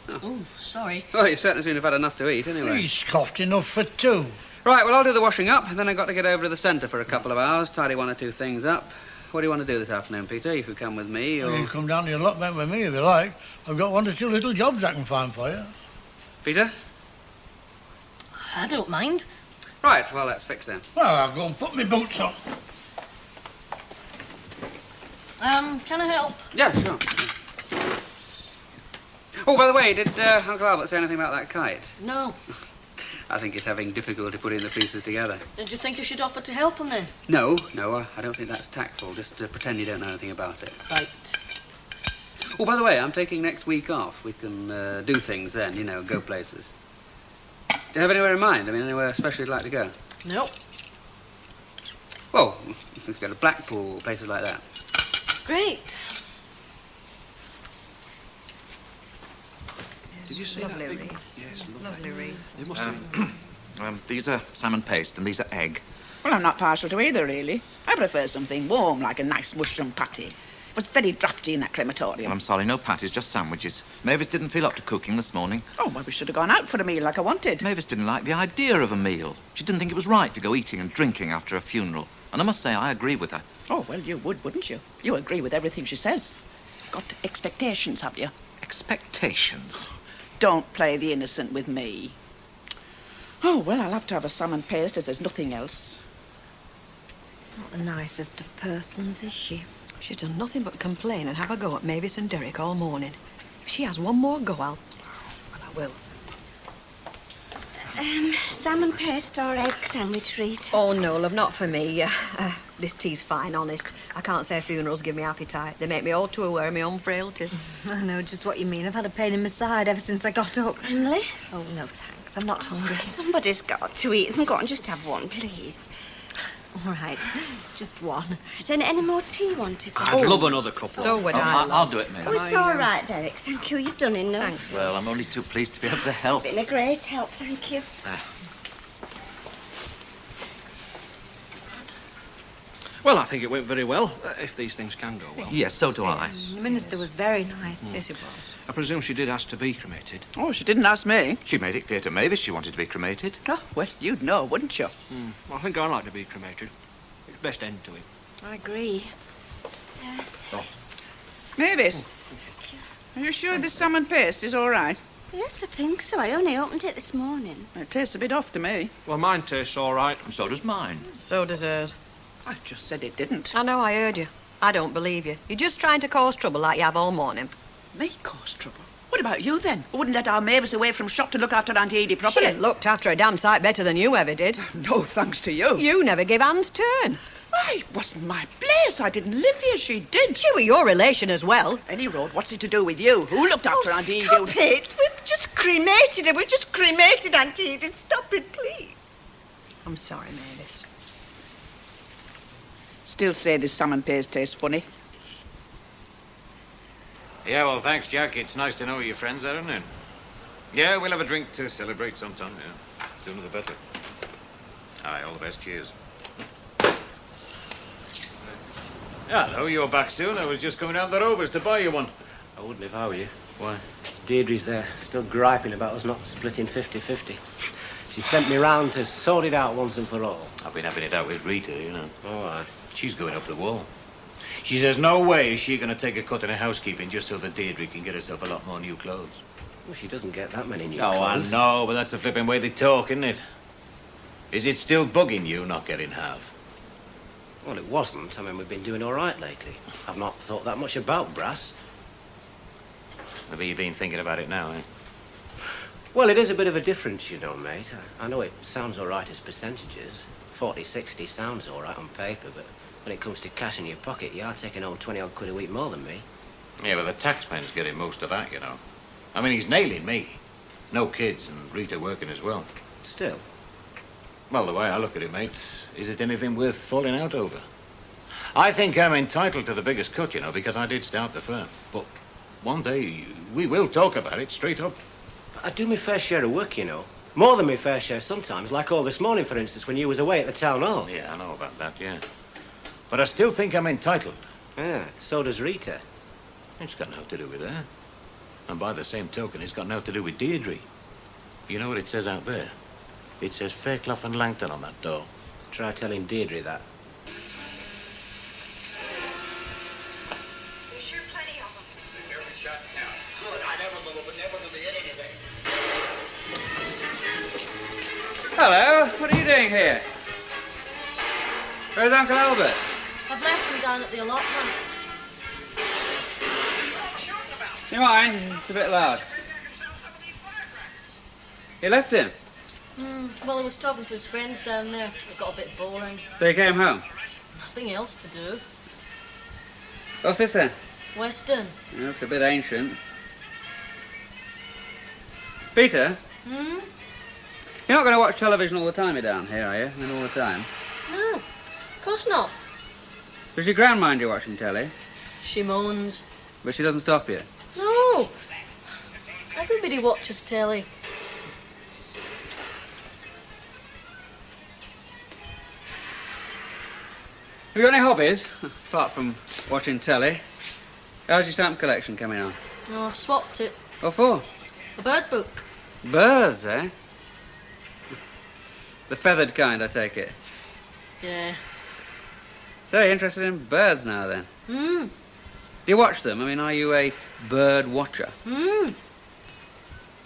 Oh, sorry. Well, you certainly seem to have had enough to eat, anyway. He's scoffed enough for two. Right, well, I'll do the washing up, and then I've got to get over to the centre for a couple of hours, tidy one or two things up. What do you want to do this afternoon, Peter? You could come with me, or... You can come down to your lot bent with me if you like. I've got one or two little jobs I can find for you. Peter? I don't mind. Right, well, let's fix them. Well, I'll go and put my boots on. Can I help? Yeah, sure. Oh, by the way, did Uncle Albert say anything about that kite? No. I think he's having difficulty putting the pieces together. Did you think you should offer to help him then? No, I don't think that's tactful. Just pretend you don't know anything about it. Right. Oh, by the way, I'm taking next week off. We can do things then, you know, go places. Do you have anywhere in mind? I mean, anywhere especially you'd like to go? No. Well, we could go to Blackpool, places like that. Great. Did you see Lovely that? wreath. Yes, Lovely wreath. They must have... These are salmon paste and these are egg. Well, I'm not partial to either, really. I prefer something warm, like a nice mushroom patty. It was very drafty in that crematorium. Well, I'm sorry, no patties, just sandwiches. Mavis didn't feel up to cooking this morning. Oh, well, we should have gone out for a meal like I wanted. Mavis didn't like the idea of a meal. She didn't think it was right to go eating and drinking after a funeral. And I must say, I agree with her. Oh, well, you would, wouldn't you? You agree with everything she says. Got expectations, have you? Expectations? Don't play the innocent with me. Oh, well, I'll have to have a salmon paste as there's nothing else. Not the nicest of persons, is she? She's done nothing but complain and have a go at Mavis and Derek all morning. If she has one more go, well, I will. Salmon paste or egg sandwich, Rita? Oh, no, love, not for me. This tea's fine, honest. I can't say funerals give me appetite. They make me all too aware of my own frailty. I know just what you mean. I've had a pain in my side ever since I got up. Emily? Oh, no, thanks. I'm not hungry. Somebody's got to eat them. Go on, just have one, please. All right, just one. Any more tea wanted? I'd love another couple. So would I. I'll do it, mate. Oh, it's all right, Derek. Thank you. You've done enough. Thanks. Well, I'm only too pleased to be able to help. Been a great help, thank you. Well, I think it went very well, if these things can go well. Yes, so do I. The minister was very nice. Yes, it was. I presume she did ask to be cremated. Oh, she didn't ask me. She made it clear to Mavis she wanted to be cremated. Oh, well, you'd know, wouldn't you? I think I'd like to be cremated. It's best end to it. I agree. Mavis, are you sure this salmon paste is all right? Yes, I think so. I only opened it this morning. It tastes a bit off to me. Well, mine tastes all right. And so does mine. So does hers. I just said it didn't. I know, I heard you. I don't believe you. You're just trying to cause trouble like you have all morning. Me cause trouble? What about you, then? Who wouldn't let our Mavis away from shop to look after Auntie Edie properly? She looked after her damn sight better than you ever did. No, thanks to you. You never give Anne's turn. Why, it wasn't my place. I didn't live here. She did. She were your relation as well. Any road, what's it to do with you? Who looked after Auntie Edie? Stop it. We've just cremated her. We've just cremated Auntie Edith. Stop it, please. I'm sorry, Mavis. Still say this salmon paste tastes funny. Yeah, well, thanks, Jack. It's nice to know your friends are, isn't it? Yeah, we'll have a drink to celebrate sometime, yeah. Sooner the better. Aye, all the best. Cheers. Hello, you're back soon. I was just coming down the Rovers to buy you one. I wouldn't if I were you. Why? Deirdre's there, still griping about us not splitting 50-50. She sent me round to sort it out once and for all. I've been having it out with Rita, you know. All right. She's going up the wall. She says no way is she going to take a cut in her housekeeping just so that Deirdre can get herself a lot more new clothes. Well, she doesn't get that many new Oh, clothes. I know, but that's the flipping way they talk, isn't it? Is it still bugging you not getting half? Well, it wasn't. I mean, we've been doing all right lately. I've not thought that much about brass. Maybe you've been thinking about it now, eh? Well, it is a bit of a difference, you know, mate. I know it sounds all right as percentages. 40-60 sounds all right on paper, but when it comes to cash in your pocket, you are taking home 20-odd quid a week more than me. Yeah, but the taxman's getting most of that, you know. I mean, he's nailing me. No kids and Rita working as well. Still? Well, the way I look at it, mate, is it anything worth falling out over? I think I'm entitled to the biggest cut, you know, because I did start the firm. But one day, we will talk about it straight up. I do my fair share of work, you know. More than my fair share sometimes, like all this morning, for instance, when you was away at the town hall. Yeah, I know about that, yeah. But I still think I'm entitled. Yeah, so does Rita. It's got nothing to do with her. And by the same token, it's got nothing to do with Deirdre. You know what it says out there? It says Fairclough and Langton on that door. Try telling Deirdre that. Hello, what are you doing here? Where's Uncle Albert? I've left him down at the allotment. You mind? It's a bit loud. You left him? Well, he was talking to his friends down there. It got a bit boring. So you came home? Nothing else to do. What's this then? Western. It looks a bit ancient. Peter? You're not going to watch television all the time, you're down here, are you? I mean, all the time. No, of course not. Does your gran mind you watching telly? She moans. But she doesn't stop you? No. Everybody watches telly. Have you got any hobbies, apart from watching telly? How's your stamp collection coming on? No, I've swapped it. What for? A bird book. Birds, eh? The feathered kind, I take it. Yeah. So you're interested in birds now, then? Mm. Do you watch them? I mean, are you a bird watcher? Mm.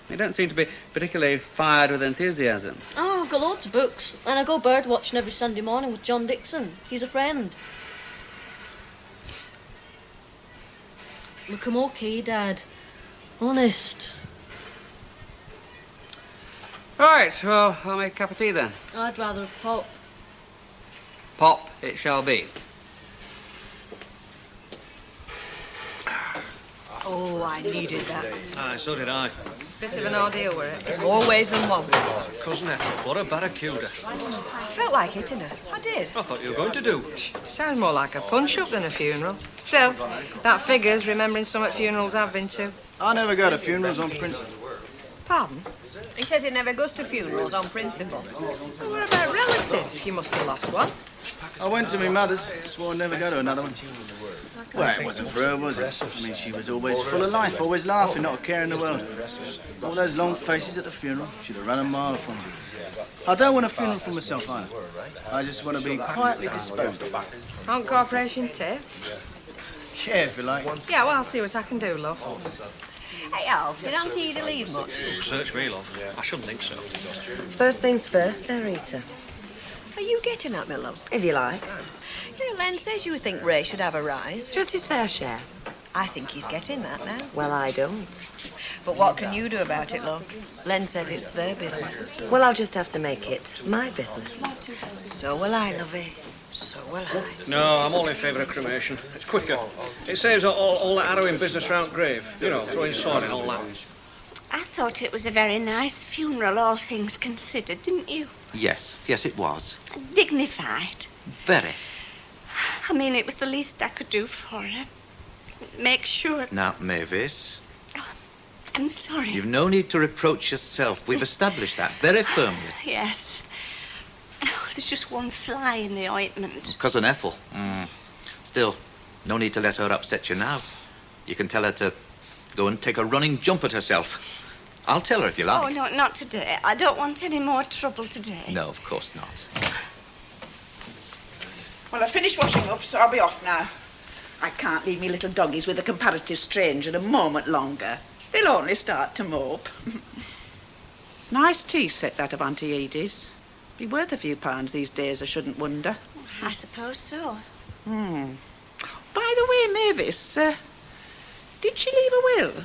You don't seem to be particularly fired with enthusiasm. Oh, I've got loads of books. And I go bird watching every Sunday morning with John Dixon. He's a friend. Look, I'm okay, Dad. Honest. Right, well, I'll make a cup of tea then. I'd rather have pop. Pop it shall be. Oh, I needed that. Aye, so did I. Bit of an ordeal, were it? In more ways than one. Cousin Ethel, what a barracuda. Felt like hitting her. I did. I thought you were going to do. Sounds more like a punch-up than a funeral. Still, that figures remembering some at funerals I've been to. I never go to funerals on principle. Pardon? He says he never goes to funerals on principle. Well, what about relatives? You must have lost one. I went to my mother's, swore I'd never go to another one. Well, it wasn't for her, was it? I mean, she was always full of life, always laughing, not a care in the world. All those long faces at the funeral, she'd have run a mile from me. I don't want a funeral for myself either. I just want to be quietly disposed of. On corporation tip? Yeah, if you like. Yeah, well, I'll see what I can do, love. Hey, Alf, did Auntie Edie leave much? Search me, love. I shouldn't think so. First things first, Rita. Are you getting at me, love? If you like. Yeah, Len says you think Ray should have a rise. Just his fair share. I think he's getting that now. Well, I don't. But what can you do about it, love? Len says it's their business. Well, I'll just have to make it my business. So will I, lovey. So will I. No, I'm all in favour of cremation. It's quicker. It saves all that harrowing business round grave. You know, throwing sword and all that. I thought it was a very nice funeral, all things considered, didn't you? Yes, yes, it was. Dignified. Very. I mean, it was the least I could do for her. Make sure... Now, Mavis, I'm sorry. you've no need to reproach yourself. We've established that very firmly. Yes. Oh, there's just one fly in the ointment. Cousin Ethel. Still, no need to let her upset you now. You can tell her to go and take a running jump at herself. I'll tell her if you like. Oh, no, not today. I don't want any more trouble today. No, of course not. Well, I've finished washing up, so I'll be off now. I can't leave me little doggies with a comparative stranger a moment longer. They'll only start to mope. Nice tea set, that of Auntie Edie's. Be worth a few pounds these days, I shouldn't wonder. I suppose so. By the way, Mavis, did she leave a will?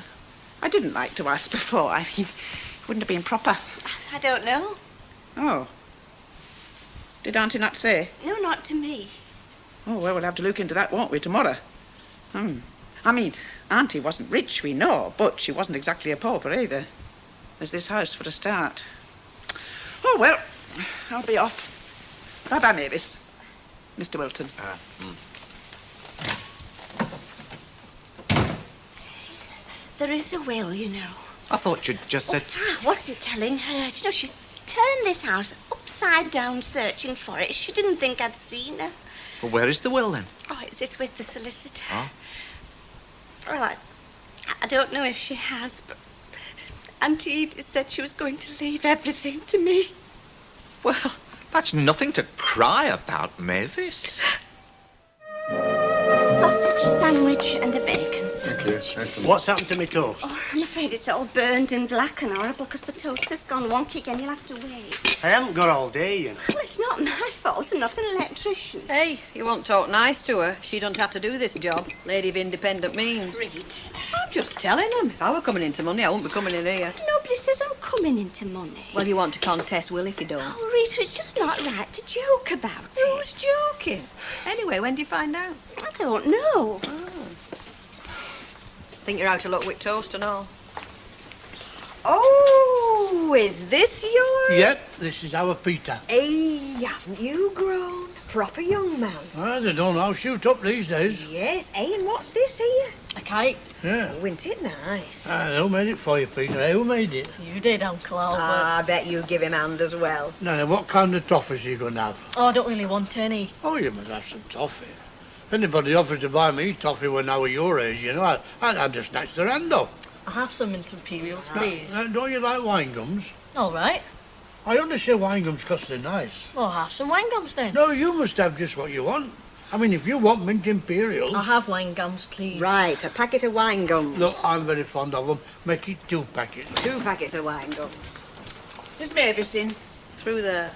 I didn't like to ask before. I mean, it wouldn't have been proper. I don't know. Oh. Did Auntie not say? No, not to me. Oh, well, we'll have to look into that, won't we, tomorrow? I mean, Auntie wasn't rich, we know, but she wasn't exactly a pauper either. There's this house for a start. Oh, well, I'll be off. Bye-bye, Mavis. Mr. Wilton. There is a will, you know. I thought you'd just said... I wasn't telling her. You know, she turned this house upside down searching for it. She didn't think I'd seen her. Well, where is the will, then? Oh, it's with the solicitor. Oh? Well, I don't know if she has, but Auntie Edith said she was going to leave everything to me. Well, that's nothing to cry about, Mavis. Sausage sandwich and a bacon sandwich. What's happened to me toast? Oh, I'm afraid it's all burned and black and horrible because the toaster's gone wonky again. You'll have to wait. I haven't got all day, you know. Well, it's not my fault. I'm not an electrician. Hey, you won't talk nice to her. She don't have to do this job. Lady of independent means. Read. I'm just telling them. If I were coming into money, I wouldn't be coming in here. Nobody says I'm coming into money. Well, you want to contest, will, if you don't. Oh, Rita, it's just not right to joke about it. Who's joking? Anyway, when do you find out? I don't know. Think you're out of luck with toast and all. Oh, is this yours? Yep, this is our Peter. Hey, haven't you grown? Proper young man. Well, they don't all shoot up these days. Yes, hey, and what's this here? A kite. Yeah. Oh, isn't it nice? Who made it for you, Peter? Who made it? You did, Uncle Albert. I bet you give him hand as well. Now, what kind of toffees are you going to have? Oh, I don't really want any. Oh, you must have some toffee. If anybody offered to buy me toffee when I was your age, you know, I'd just snatch their hand off. I'll have some mint imperials, please. Don't you like wine gums? All right. I understand wine gums cost a nice. Well, I'll have some wine gums then. No, you must have just what you want. I mean, if you want mint imperials... I'll have wine gums, please. Right, a packet of wine gums. Look, I'm very fond of them. Make it 2 packets. 2 packets of wine gums. Is Mavis in? Through there.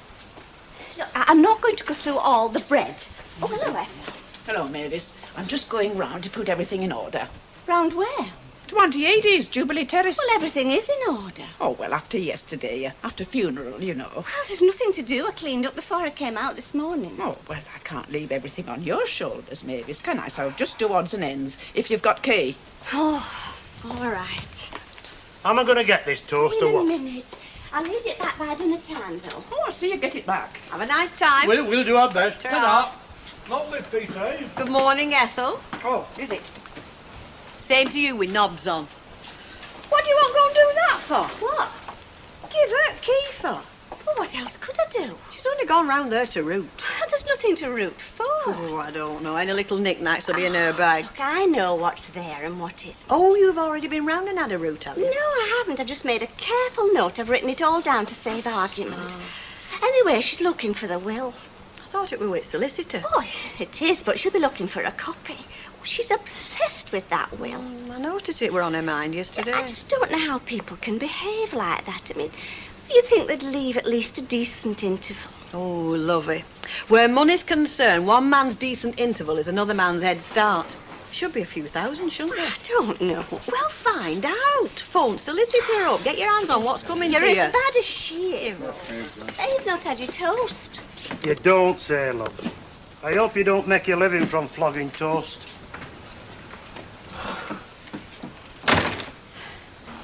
Look, I'm not going to go through all the bread. Oh, hello, Ethel. Hello, Mavis. I'm just going round to put everything in order. Round where? To Auntie Edie's, Jubilee Terrace. Well, everything is in order. Oh, well, after yesterday, after funeral, you know. Well, there's nothing to do. I cleaned up before I came out this morning. Oh, well, I can't leave everything on your shoulders, Mavis, can I? So I'll just do odds and ends, if you've got key. Oh, all right. Am I going to get this toast or In a what? minute. I'll need it back by dinner time, though. Oh, I'll see you get it back. Have a nice time. We'll do our best. Ta-ra. Lovely, Peter. Good morning, Ethel. Oh, is it? Same to you with knobs on. What do you want to go and do that for? What? Give her key for. Well, what else could I do? She's only gone round there to root. There's nothing to root for. Oh, I don't know. Any little knickknacks will be in her bag. Look, I know what's there and what isn't. Oh, you've already been round and had a root, have you? No, I haven't. I've just made a careful note. I've written it all down to save argument. Anyway, she's looking for the will. I thought it were with solicitor. Oh, it is, but she'll be looking for a copy. Oh, she's obsessed with that will. I noticed it were on her mind yesterday. I just don't know how people can behave like that. I mean, you'd think they'd leave at least a decent interval. Oh, lovely. Where money's concerned, one man's decent interval is another man's head start. Should be a few thousand, shouldn't it? I don't know. Well, find out. Phone solicitor up. Get your hands on what's coming You're to you. as bad as she is. You've not had your toast. You don't say, love. I hope you don't make your living from flogging toast.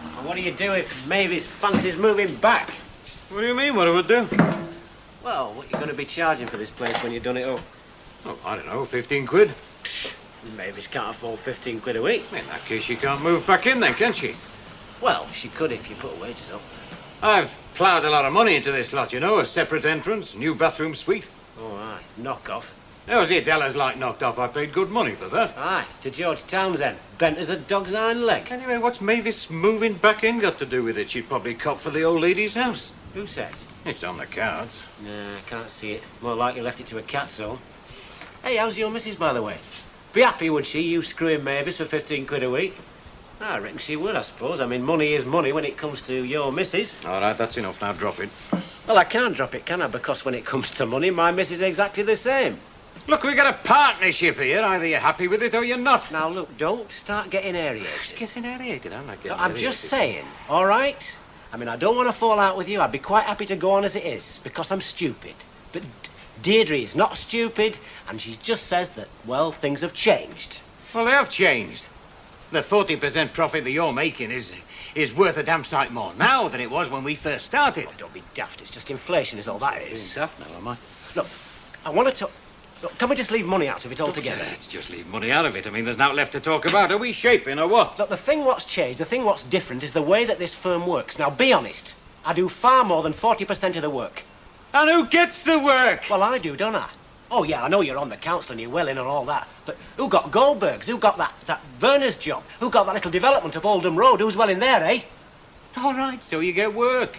And what do you do if Mavis fancies moving back? What do you mean, what I would do? Well, what you going to be charging for this place when you've done it up? Oh, I don't know, 15 quid. Mavis can't afford 15 quid a week. In that case, she can't move back in then, can she? Well, she could if you put wages up. I've ploughed a lot of money into this lot, you know. A separate entrance, new bathroom suite. Oh, aye. Knock off. That was it, Ella's like knocked off. I paid good money for that. Aye, to George Townsend. Bent as a dog's hind leg. Anyway, what's Mavis moving back in got to do with it? She'd probably cop for the old lady's house. Who said? It's on the cards. Nah, can't see it. More likely left it to a cat's home. Hey, how's your missus, by the way? Be happy, would she, you screwing Mavis for 15 quid a week? I reckon she would, I suppose. I mean, money is money when it comes to your missus. All right, that's enough. Now drop it. Well, I can't drop it, can I? Because when it comes to money, my missus is exactly the same. Look, we got a partnership here. Either you're happy with it or you're not. Now, look, don't start getting aerated. Just getting aerated. I'm not getting No, I'm aerated. just saying, all right? I mean, I don't want to fall out with you. I'd be quite happy to go on as it is, because I'm stupid. But Deirdre's not stupid, and she just says that, well, things have changed. Well, they have changed. The 40% profit that you're making is worth a damn sight more now than it was when we first started. Oh, don't be daft. It's just inflation is all that is. Being daft now, am I? Look, I want to talk... Look, can we just leave money out of it altogether? Let's just leave money out of it. I mean, there's not left to talk about. Are we shaping or what? Look, the thing what's changed, the thing what's different is the way that this firm works. Now, be honest. I do far more than 40% of the work. And who gets the work? Well, I do, don't I? Oh, yeah, I know you're on the council and you're well in and all that. But who got Goldberg's? Who got that Werner's job? Who got that little development up Oldham Road? Who's well in there, eh? All right, so you get work.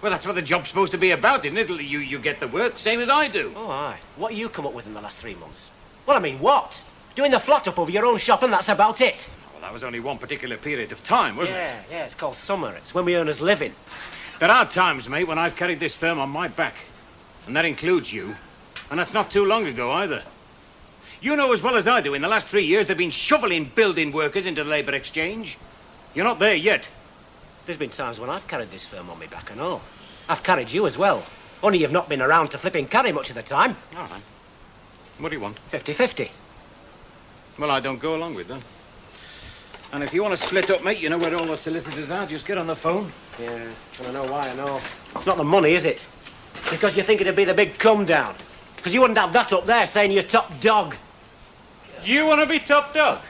Well, that's what the job's supposed to be about, isn't it? You get the work, same as I do. Oh, aye. What have you come up with in the last 3 months? Well, I mean, what? Doing the flat up over your own shop and that's about it. Well, that was only one particular period of time, wasn't it? Yeah, it's called summer. It's when we earn us living. There are times, mate, when I've carried this firm on my back. And that includes you. And that's not too long ago, either. You know as well as I do, in the last 3 years, they've been shoveling building workers into the labour exchange. You're not there yet. There's been times when I've carried this firm on my back and all. I've carried you as well. Only you've not been around to flipping carry much of the time. All right. What do you want? 50-50. Well, I don't go along with that. And if you want to split up, mate, you know where all the solicitors are. Just get on the phone. Yeah, and I know why, I know. It's not the money, is it? Because you think it'd be the big come down. Because you wouldn't have that up there saying you're top dog. You want to be top dog?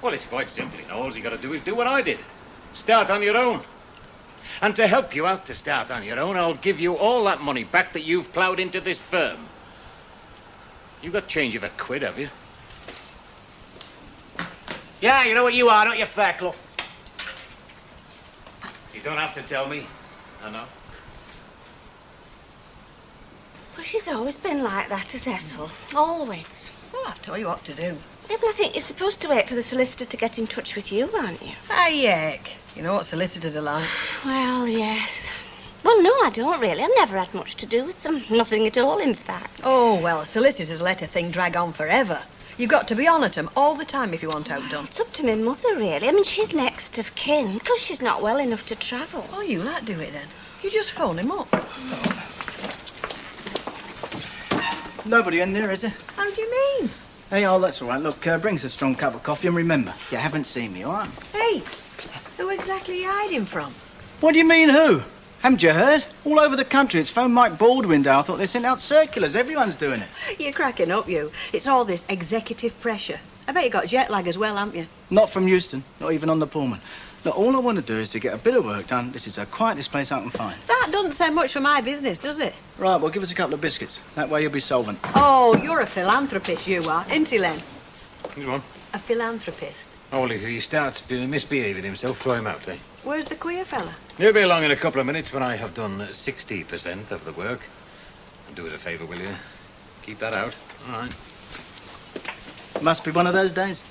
Well, it's quite simple, you know. All you got to do is do what I did. Start on your own. And to help you out to start on your own, I'll give you all that money back that you've ploughed into this firm. You got change of a quid, have you? Yeah, you know what you are, not your Fairclough. You don't have to tell me. I know. Well, she's always been like that, as Ethel. Always. Oh, I've told you what to do. Yeah, but I think you're supposed to wait for the solicitor to get in touch with you, aren't you? Heck. You know what solicitors are like. Well, yes. Well, no, I don't really. I've never had much to do with them. Nothing at all, in fact. Oh, well, solicitors let a thing drag on forever. You've got to be on at 'em all the time if you want outdone. It's up to me mother, really. I mean, she's next of kin, because she's not well enough to travel. Oh, you let do it then. You just phone him up. Nobody in there, is there? How do you mean? Hey, oh, that's all right. Look, bring us a strong cup of coffee, and remember, you haven't seen me, all right? Hey, who exactly are you hiding from? What do you mean, who? Haven't you heard? All over the country, it's phoned Mike Baldwin down. I thought they sent out circulars. Everyone's doing it. You're cracking up, you. It's all this executive pressure. I bet you got jet lag as well, haven't you? Not from Euston, not even on the Pullman. Look, all I want to do is to get a bit of work done. This is the quietest place I can find. That doesn't say much for my business, does it? Right, well, give us a couple of biscuits. That way you'll be solvent. Oh, you're a philanthropist, you are, ain't he, Len? Come on. A philanthropist. Oh, well, if he starts misbehaving himself, throw him out, eh? Where's the queer fella? He'll be along in a couple of minutes when I have done 60% of the work. Do us a favour, will you? Keep that out. All right. Must be one of those days.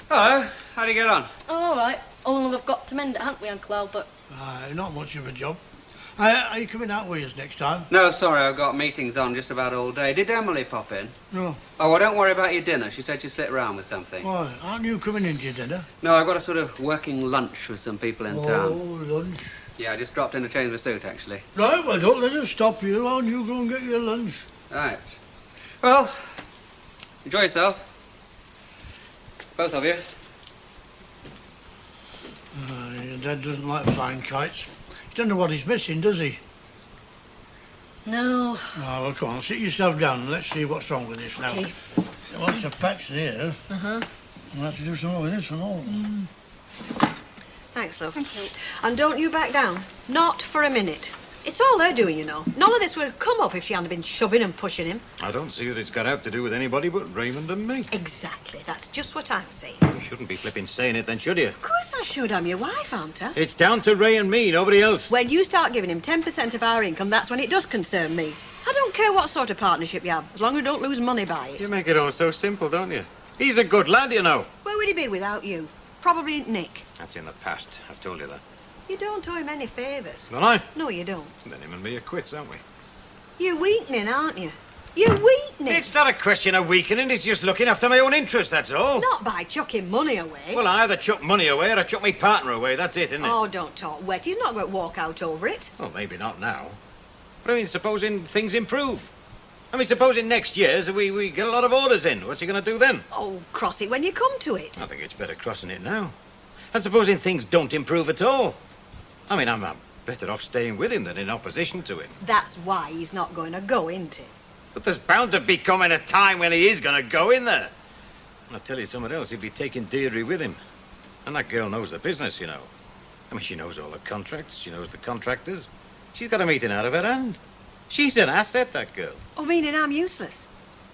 Hello, how do you get on? Oh, all right. Only we've got to mend it, haven't we, Uncle Albert? Not much of a job. Are you coming out with us next time? No, sorry, I've got meetings on just about all day. Did Emily pop in? No. Oh, well, don't worry about your dinner. She said she'd sit around with something. Why, aren't you coming in to your dinner? No, I've got a sort of working lunch with some people in Oh, town. lunch. Yeah, I just dropped in to change my suit, actually. Right, well, don't let us stop you. Why don't you go and get your lunch? Right. Well, enjoy yourself. Both of you. Your dad doesn't like flying kites. He doesn't know what he's missing, does he? No. Oh, well, come on, sit yourself down and let's see what's wrong with this now. Okay. Lots of packs here. Uh-huh. We'll have to do some of this and all. Thanks, love. Thank you. And don't you back down. Not for a minute. It's all they're doing, you know. None of this would have come up if she hadn't been shoving and pushing him. I don't see that it's got out to do with anybody but Raymond and me. Exactly. That's just what I'm saying. You shouldn't be flipping saying it then, should you? Of course I should. I'm your wife, aren't I? It's down to Ray and me, nobody else. When you start giving him 10% of our income, that's when it does concern me. I don't care what sort of partnership you have, as long as we don't lose money by it. You make it all so simple, don't you? He's a good lad, you know. Where would he be without you? Probably Nick. That's in the past. I've told you that. You don't owe him any favours. Don't I? No, you don't. Then him and me are quits, aren't we? You're weakening, aren't you? You're weakening. It's not a question of weakening, it's just looking after my own interest, that's all. Not by chucking money away. Well, I either chuck money away or I chuck my partner away, that's it, isn't it? Oh, don't talk wet. He's not going to walk out over it. Well, maybe not now. But I mean, supposing things improve. I mean, supposing next year we get a lot of orders in, what's he going to do then? Oh, cross it when you come to it. I think it's better crossing it now. And supposing things don't improve at all. I mean, I'm better off staying with him than in opposition to him. That's why he's not going to go, isn't it? But there's bound to be coming a time when he is going to go in there. And I'll tell you something else, he'll be taking Deirdre with him. And that girl knows the business, you know. I mean, she knows all the contracts, she knows the contractors. She's got a meeting out of her hand. She's an asset, that girl. Oh, meaning I'm useless?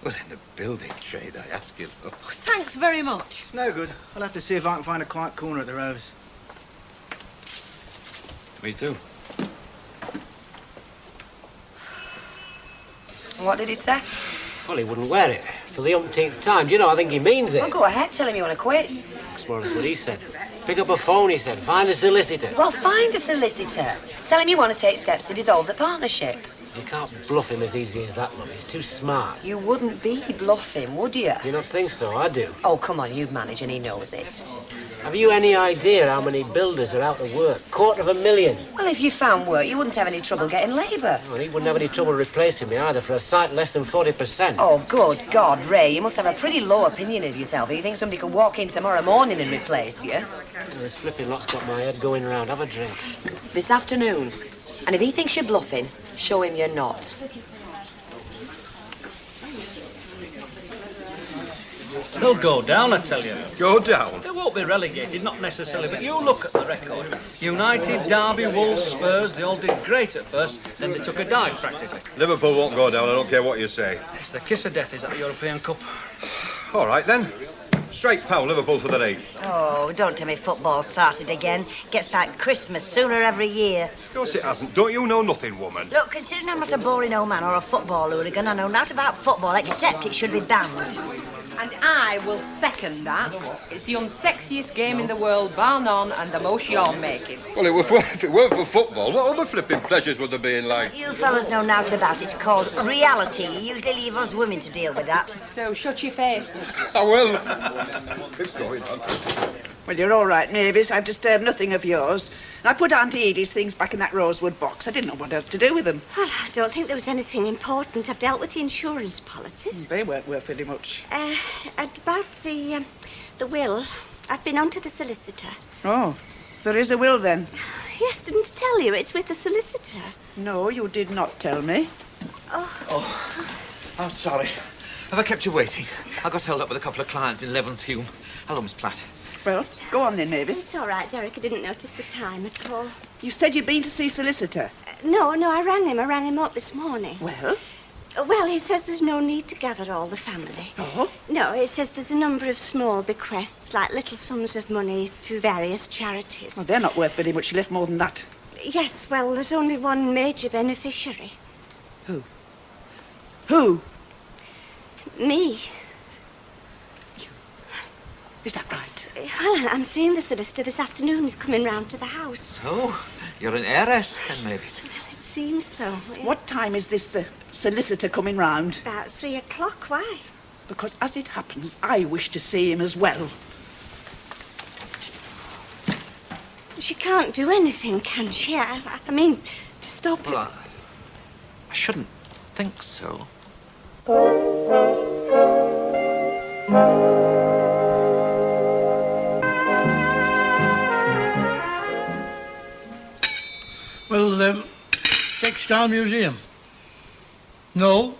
Well, in the building trade, I ask you. Oh, thanks very much. It's no good. I'll have to see if I can find a quiet corner at the Rovers. Me too. What did he say? Well, he wouldn't wear it for the umpteenth time. Do you know, I think he means it. Well, go ahead, tell him you want to quit. That's more or less what he said. Pick up a phone, he said. Find a solicitor. Well, find a solicitor. Tell him you want to take steps to dissolve the partnership. You can't bluff him as easy as that, love. He's too smart. You wouldn't be bluffing, would you? Do you not think so? I do. Oh, come on, you manage and he knows it. Have you any idea how many builders are out of work? 250,000. Well, if you found work, you wouldn't have any trouble getting labour. Well, he wouldn't have any trouble replacing me either for a site less than 40%. Oh, good God, Ray, you must have a pretty low opinion of yourself if you think somebody could walk in tomorrow morning and replace you. Well, this flipping lot's got my head going round. Have a drink. This afternoon. And if he thinks you're bluffing, show him you're not. They'll go down, I tell you. Go down? They won't be relegated, not necessarily, but you look at the record. United, Derby, Wolves, Spurs, they all did great at first, then they took a dive practically. Liverpool won't go down, I don't care what you say. It's the kiss of death, is that the European Cup? All right, then. Straight pound, Liverpool for the league. Oh, don't tell me football's started again. Gets like Christmas sooner every year. Of course it hasn't. Don't you know nothing, woman? Look, considering I'm not a boring old man or a football hooligan, I know not about football, except it should be banned. And I will second that. It's the unsexiest game in the world, bar none, and the most you're making. Well, if it weren't for football, what other flipping pleasures would there be in life? You fellas know naught about it. It's called reality. You usually leave us women to deal with that. So shut your face. I will. It's going on. Well, you're all right, Mavis. I've disturbed nothing of yours. I put Auntie Edie's things back in that rosewood box. I didn't know what else to do with them. Well, I don't think there was anything important. I've dealt with the insurance policies. They weren't worth very much. And about the will, I've been on to the solicitor. Oh, there is a will then? Yes, didn't I tell you? It's with the solicitor. No, you did not tell me. Oh, I'm sorry. Have I kept you waiting? I got held up with a couple of clients in Levens Hume. Hello, Miss Platt. Well, go on then, Mavis. It's all right, Derek. I didn't notice the time at all. You said you'd been to see solicitor. No, I rang him. I rang him up this morning. Well? Well, he says there's no need to gather all the family. Oh? No, he says there's a number of small bequests, like little sums of money to various charities. Well, they're not worth very much. She left more than that. Yes, well, there's only one major beneficiary. Who? Who? Me. Is that right? Well, I'm seeing the solicitor this afternoon. He's coming round to the house. Oh, you're an heiress, then, Mavis. It seems so. Yeah. What time is this solicitor coming round? About 3 o'clock. Why? Because, as it happens, I wish to see him as well. She can't do anything, can she? I mean, to stop him. Well, I shouldn't think so. Well, Textile Museum. No?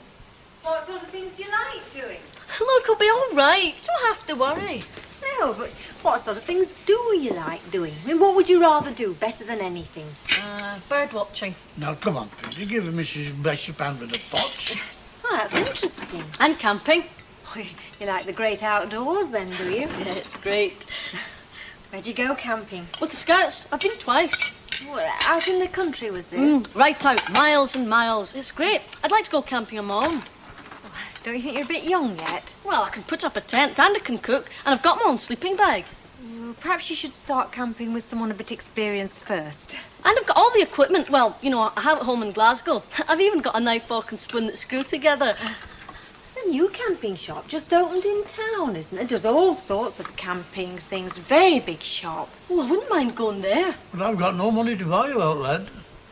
What sort of things do you like doing? Look, it'll be all right. You don't have to worry. No, but what sort of things do you like doing? I mean, what would you rather do better than anything? Bird watching. Now, come on, Peter. Give Mrs. Bishop hand with the pots. Oh, that's interesting. And camping. Oh, you like the great outdoors then, do you? Yeah, it's great. Where'd you go camping? With the Scouts. I've been twice. Well, out in the country was this? Right out, miles and miles. It's great. I'd like to go camping on my own. Don't you think you're a bit young yet? Well, I can put up a tent and I can cook, and I've got my own sleeping bag. Well, perhaps you should start camping with someone a bit experienced first. And I've got all the equipment. Well, you know, I have it home in Glasgow. I've even got a knife, fork and spoon that screw together. There's a new camping shop just opened in town, isn't it? Does all sorts of camping things. Very big shop. Oh, I wouldn't mind going there. But I've got no money to buy you out, lad.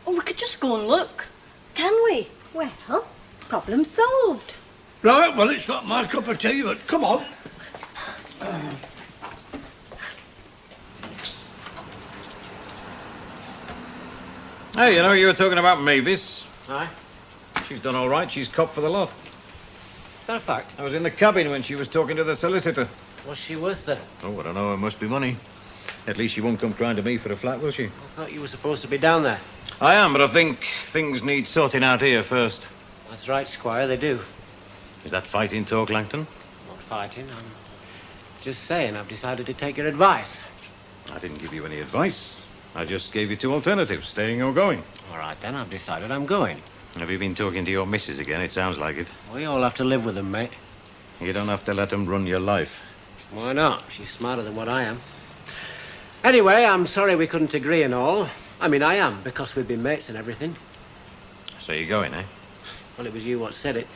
Oh, we could just go and look. Can we? Well, problem solved. Right, well, it's not my cup of tea, but come on. Hey, you know, you were talking about Mavis. Aye? She's done all right. She's copped for the lot. Is that a fact? I was in the cabin when she was talking to the solicitor. What's she worth, then? Oh, I don't know. It must be money. At least she won't come crying to me for a flat, will she? I thought you were supposed to be down there. I am, but I think things need sorting out here first. That's right, Squire, they do. Is that fighting talk, Langton? Not fighting, I'm just saying I've decided to take your advice. I didn't give you any advice. I just gave you two alternatives, staying or going. All right, then, I've decided I'm going. Have you been talking to your missus again? It sounds like it. We all have to live with them, mate. You don't have to let them run your life. Why not? She's smarter than what I am. Anyway, I'm sorry we couldn't agree and all. I mean, I am, because we've been mates and everything. So you're going, eh? Well, it was you what said it.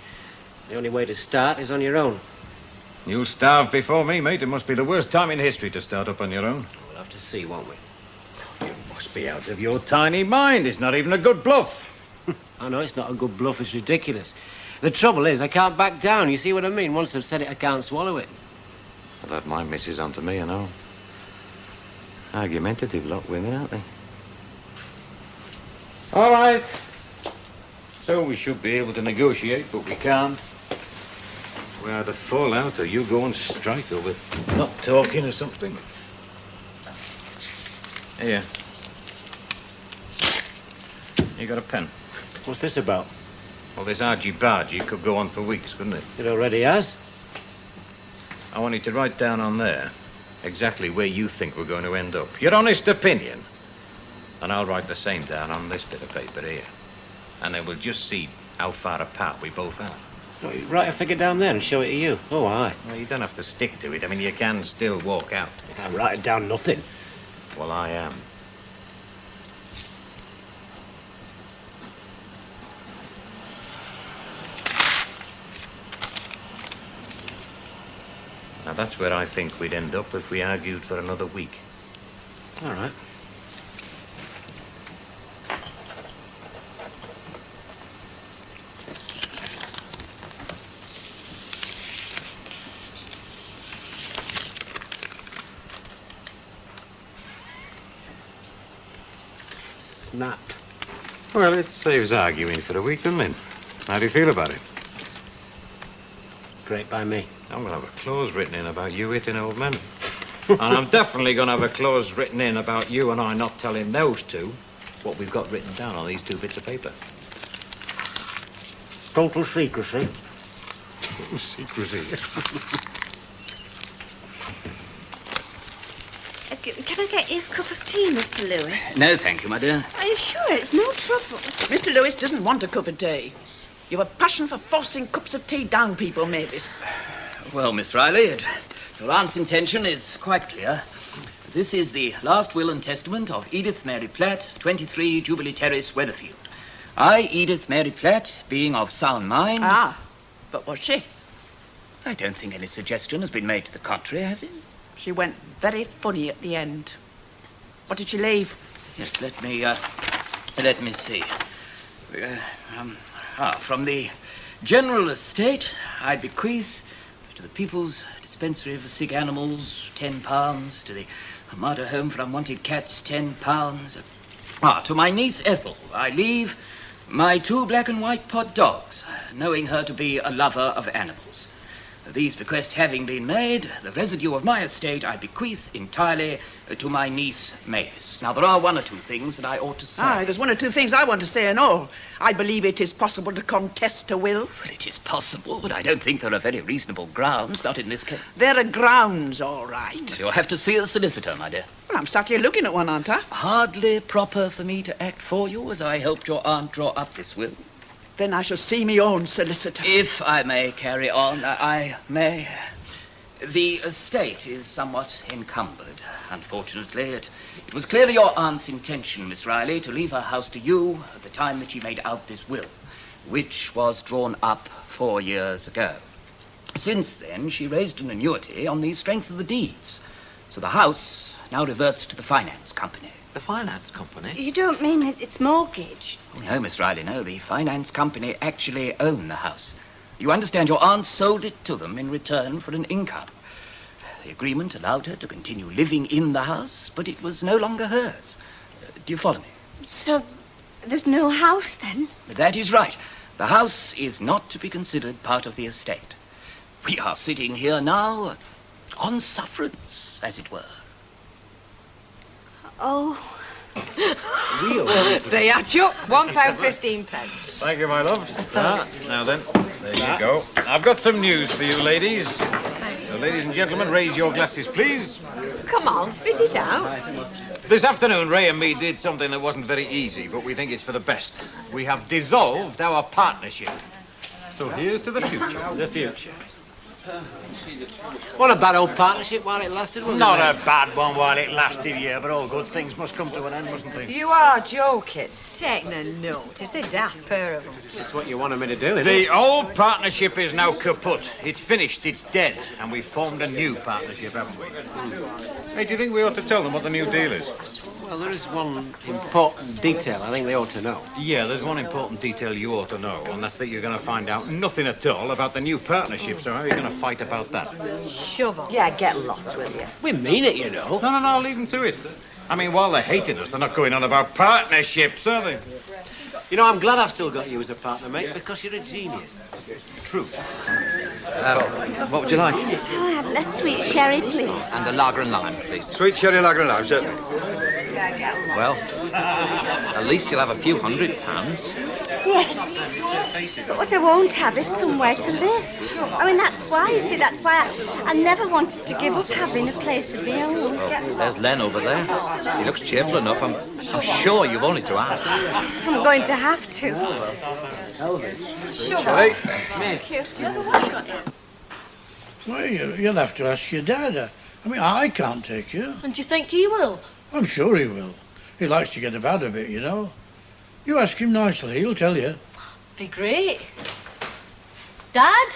The only way to start is on your own. You'll starve before me, mate. It must be the worst time in history to start up on your own. We'll have to see, won't we? You must be out of your tiny mind. It's not even a good bluff. I know it's not a good bluff. It's ridiculous. The trouble is, I can't back down. You see what I mean? Once I've said it, I can't swallow it. I've had my missus onto me, you know. Argumentative lot, women, aren't they? All right. So we should be able to negotiate, but we can't. We either fall out or you go and strike over not talking or something. Here. You got a pen? What's this about? Well, this argy-bargy could go on for weeks, couldn't it? It already has. I want you to write down on there exactly where you think we're going to end up. Your honest opinion. And I'll write the same down on this bit of paper here. And then we'll just see how far apart we both are. No, you write a figure down there and show it to you. Oh, aye. Well, you don't have to stick to it. I mean, you can still walk out. I'm writing down nothing. Well, I am. Now, that's where I think we'd end up if we argued for another week. All right. Snap. Well, it saves arguing for a week, doesn't it? How do you feel about it? Great by me. I'm going to have a clause written in about you hitting old men. And I'm definitely going to have a clause written in about you and I not telling those two what we've got written down on these 2 bits of paper. Total secrecy. Secrecy. Can I get you a cup of tea, Mr. Lewis? No, thank you, my dear. Are you sure? It's no trouble. Mr. Lewis doesn't want a cup of tea. You have a passion for forcing cups of tea down people, Mavis. Well, Miss Riley, your aunt's intention is quite clear. This is the last will and testament of Edith Mary Platt, 23 Jubilee Terrace, Weatherfield. I, Edith Mary Platt, being of sound mind... Ah, but was she? I don't think any suggestion has been made to the contrary, has it? She went very funny at the end. What did she leave? Yes, let me see. From the general estate, I bequeath to the People's Dispensary for Sick Animals, £10. To the Armada Home for Unwanted Cats, £10. To my niece Ethel, I leave my 2 black and white pod dogs, knowing her to be a lover of animals. These bequests having been made, the residue of my estate I bequeath entirely to my niece Mavis. Now, there are 1 or 2 things that I ought to say. Aye, there's 1 or 2 things I want to say and all. I believe it is possible to contest a will. Well, it is possible, but I don't think there are very reasonable grounds, not in this case. There are grounds, all right. You'll have to see a solicitor, my dear. Well, I'm sat here looking at one, aren't I? Hardly proper for me to act for you, as I helped your aunt draw up this will. Then I shall see me own solicitor. If I may carry on, I may. The estate is somewhat encumbered. Unfortunately, it was clearly your aunt's intention, Miss Riley, to leave her house to you at the time that she made out this will, which was drawn up 4 years ago. Since then, she raised an annuity on the strength of the deeds. So the house now reverts to the finance company. The finance company? You don't mean it's mortgaged? Oh, no, Miss Riley, no. The finance company actually own the house. You understand, your aunt sold it to them in return for an income. The agreement allowed her to continue living in the house, but it was no longer hers. Do you follow me? So there's no house, then? That is right. The house is not to be considered part of the estate. We are sitting here now on sufferance, as it were. Oh. There are, Chuck. £1.15. Thank you, my loves. Now then, there you go. I've got some news for you, ladies. So, ladies and gentlemen, raise your glasses, please. Come on, spit it out. This afternoon, Ray and me did something that wasn't very easy, but we think it's for the best. We have dissolved our partnership. So here's to the future. The future. What a bad old partnership while it lasted, wasn't Not it? a bad one while it lasted, yeah, but all good things must come to an end, mustn't they? You are joking. Take no notice. They're daft pair of them. That's what you wanted me to do, isn't The it? old partnership is now kaput. It's finished, it's dead, and we've formed a new partnership, haven't we? Hey, do you think we ought to tell them what the new deal is? Well, there is one important detail I think they ought to know. Yeah, there's one important detail you ought to know, and that's that you're going to find out nothing at all about the new partnership, so how are you going to fight about that? Shove on. Yeah, get lost, will you? We mean it, you know. No, leave them to it. I mean, while they're hating us, they're not going on about partnerships, are they? You know, I'm glad I've still got you as a partner, mate, because you're a genius. True. What would you like? Oh, have less sweet sherry, please. And a lager and lime, please. Sweet sherry lager and lime, certainly. Well, at least you'll have a few £100. Yes. But what I won't have is somewhere to live. I mean, that's why, you see, that's why I never wanted to give up having a place of my own. Oh, there's Len over there. He looks cheerful enough. I'm sure you've only to ask. I'm going to have to. Sure. Hey. Thank you. Well, you'll have to ask your dad. I mean, I can't take you. And do you think he will? I'm sure he will. He likes to get about a bit, you know. You ask him nicely, he'll tell you. Be great. Dad?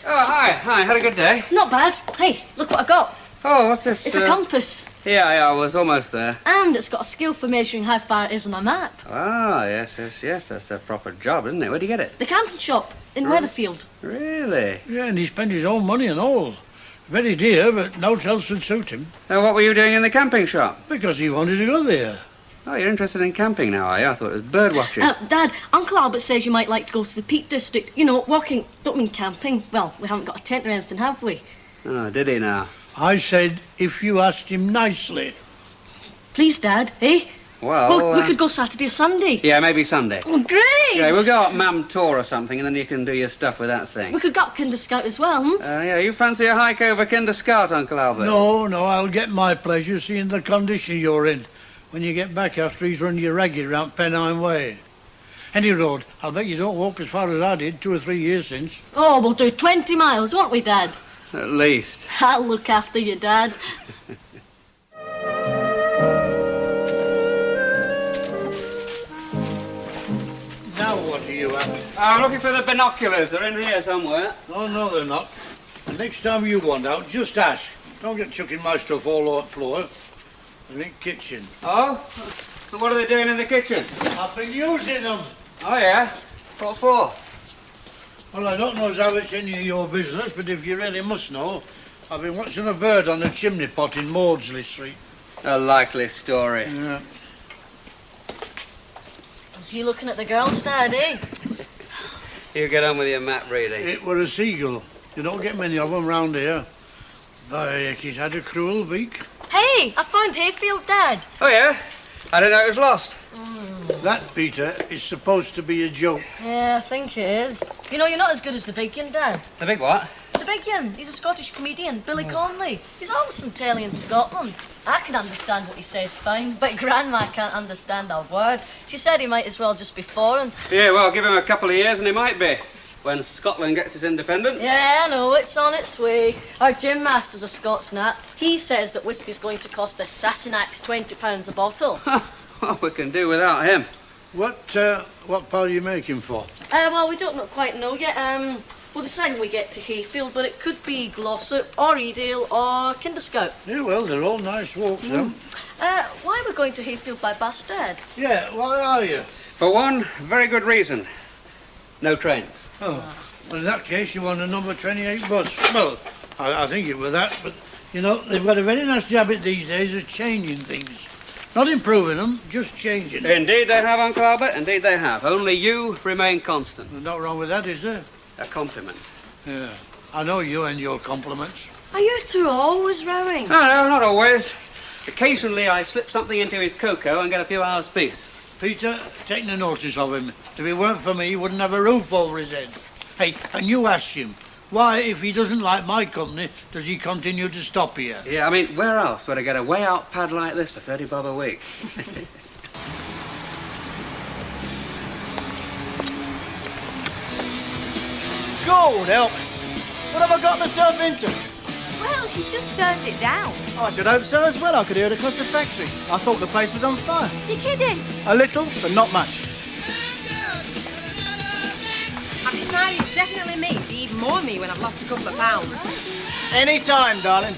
Oh, hi. Had a good day? Not bad. Hey, look what I got. Oh, what's this? It's a compass. Yeah, I was almost there. And it's got a skill for measuring how far it is on a map. Ah, yes. That's a proper job, isn't it? Where'd you get it? The camping shop in Weatherfield. Really? Yeah, and he spent his own money and all. Very dear, but no else would suit him. What were you doing in the camping shop? Because he wanted to go there. Oh, you're interested in camping now, are you? I thought it was bird watching. Dad, Uncle Albert says you might like to go to the Peak District. You know, walking, don't mean camping. Well, we haven't got a tent or anything, have we? Oh, did he now? I said if you asked him nicely. Please, Dad, eh? Well, we could go Saturday or Sunday. Yeah, maybe Sunday. Oh, great! Yeah, we'll go up Mam Tor or something, and then you can do your stuff with that thing. We could go up Kinder Scout as well, Yeah, you fancy a hike over Kinder Scout, Uncle Albert? No, I'll get my pleasure seeing the condition you're in when you get back after he's run you ragged round Pennine Way. Any road, I'll bet you don't walk as far as I did 2 or 3 years since. Oh, we'll do 20 miles, won't we, Dad? At least. I'll look after you, Dad. Now what are you at? I'm looking for the binoculars. They're in here somewhere. Oh, no, they're not. The next time you want out, just ask. Don't get chucking my stuff all over the floor. They're in the kitchen. Oh? So what are they doing in the kitchen? I've been using them. Oh, yeah? What for? Well, I don't know as how it's any of your business, but if you really must know, I've been watching a bird on a chimney pot in Maudsley Street. A likely story. Yeah. Was he looking at the girls, Dad, eh? You get on with your map reading. It were a seagull. You don't get many of them round here. By he's had a cruel beak. Hey, I found Hayfield, Dad. Oh, yeah? I didn't know it was lost. That, Peter, is supposed to be a joke. Yeah, I think it is. You know, you're not as good as the big one, Dad. The big what? The big one. He's a Scottish comedian, Billy Conley. He's always from Taylor in Scotland. I can understand what he says fine, but Grandma can't understand a word. She said he might as well just be foreign. Yeah, well, give him a couple of years and he might be. When Scotland gets its independence. Yeah, I know, it's on its way. Our gym master's a Scots nat. He says that whiskey's going to cost the Sassenachs £20 a bottle. Well, we can do without him. What part are you making for? Well, we don't quite know yet. We'll decide when we get to Hayfield, but it could be Glossop or Edale or Kinder Scout. Yeah, well, they're all nice walks, them. Why are we going to Hayfield by bus, Dad? Yeah, why are you? For one very good reason. No trains. Oh, well, in that case, you want a number 28 bus. Well, I think it was that, but, you know, they've got a very nasty habit these days of changing things. Not improving them, just changing them. Indeed they have, Uncle Albert, indeed they have. Only you remain constant. There's not wrong with that, is there? A compliment. Yeah, I know you and your compliments. Are you two always rowing? No, not always. Occasionally I slip something into his cocoa and get a few hours' peace. Peter, take no notice of him. If it weren't for me, he wouldn't have a roof over his head. Hey, and you ask him, why, if he doesn't like my company, does he continue to stop here? Yeah, I mean, where else would I get a way-out pad like this for 30 bob a week? God help us. What have I got myself into? Well, you just turned it down. I should hope so as well. I could hear it across the factory. I thought the place was on fire. You're kidding. A little, but not much. I can tell you it's definitely me. Be even more me when I've lost a couple of pounds. Any time, darling.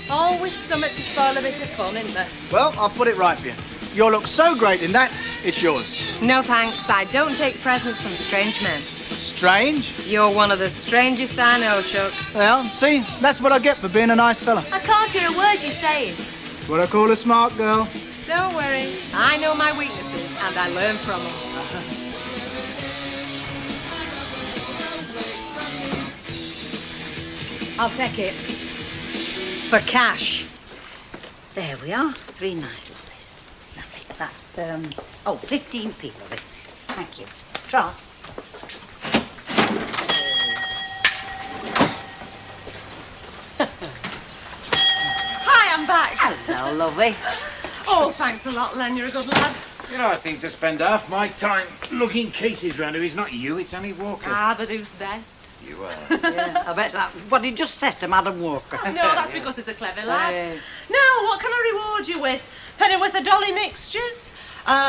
Always something to spoil a bit of fun, isn't there? Well, I'll put it right for you. You'll look so great in that, it's yours. No thanks. I don't take presents from strange men. Strange? You're one of the strangest I know, Chuck. Well, see, that's what I get for being a nice fella. I can't hear a word you're saying. What I call a smart girl. Don't worry. I know my weaknesses, and I learn from them. I'll take it. For cash. There we are. 3 nice little places. Lovely. That's, 15p of it. Thank you. Trot. Hi, I'm back. Hello, lovely. Oh, thanks a lot, Len. You're a good lad. You know, I seem to spend half my time looking cases round who. It's not you, it's Annie Walker. Ah, but who's best? You are. Yeah, I bet that what he just said to Madam Walker. No, that's because he's a clever lad. Now, what can I reward you with? Pennyworth of Dolly mixtures?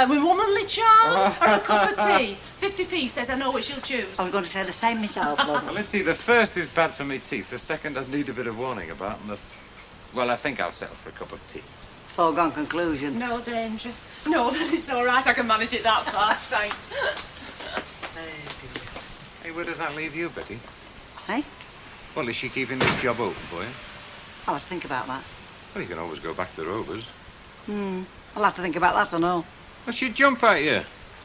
With womanly charms? Or a cup of tea? 50p says I know which you'll choose. I was going to say the same myself, love. Well, let's see, the first is bad for me teeth. The second I'd need a bit of warning about. And well, I think I'll settle for a cup of tea. Foregone conclusion. No danger. No, it's all right. I can manage it that fast, thanks. Hey, where does that leave you, Betty? Hey? Well, is she keeping this job open for you? I'll have to think about that. Well, you can always go back to the Rovers. I'll have to think about that, I know. Well, she'd jump at you.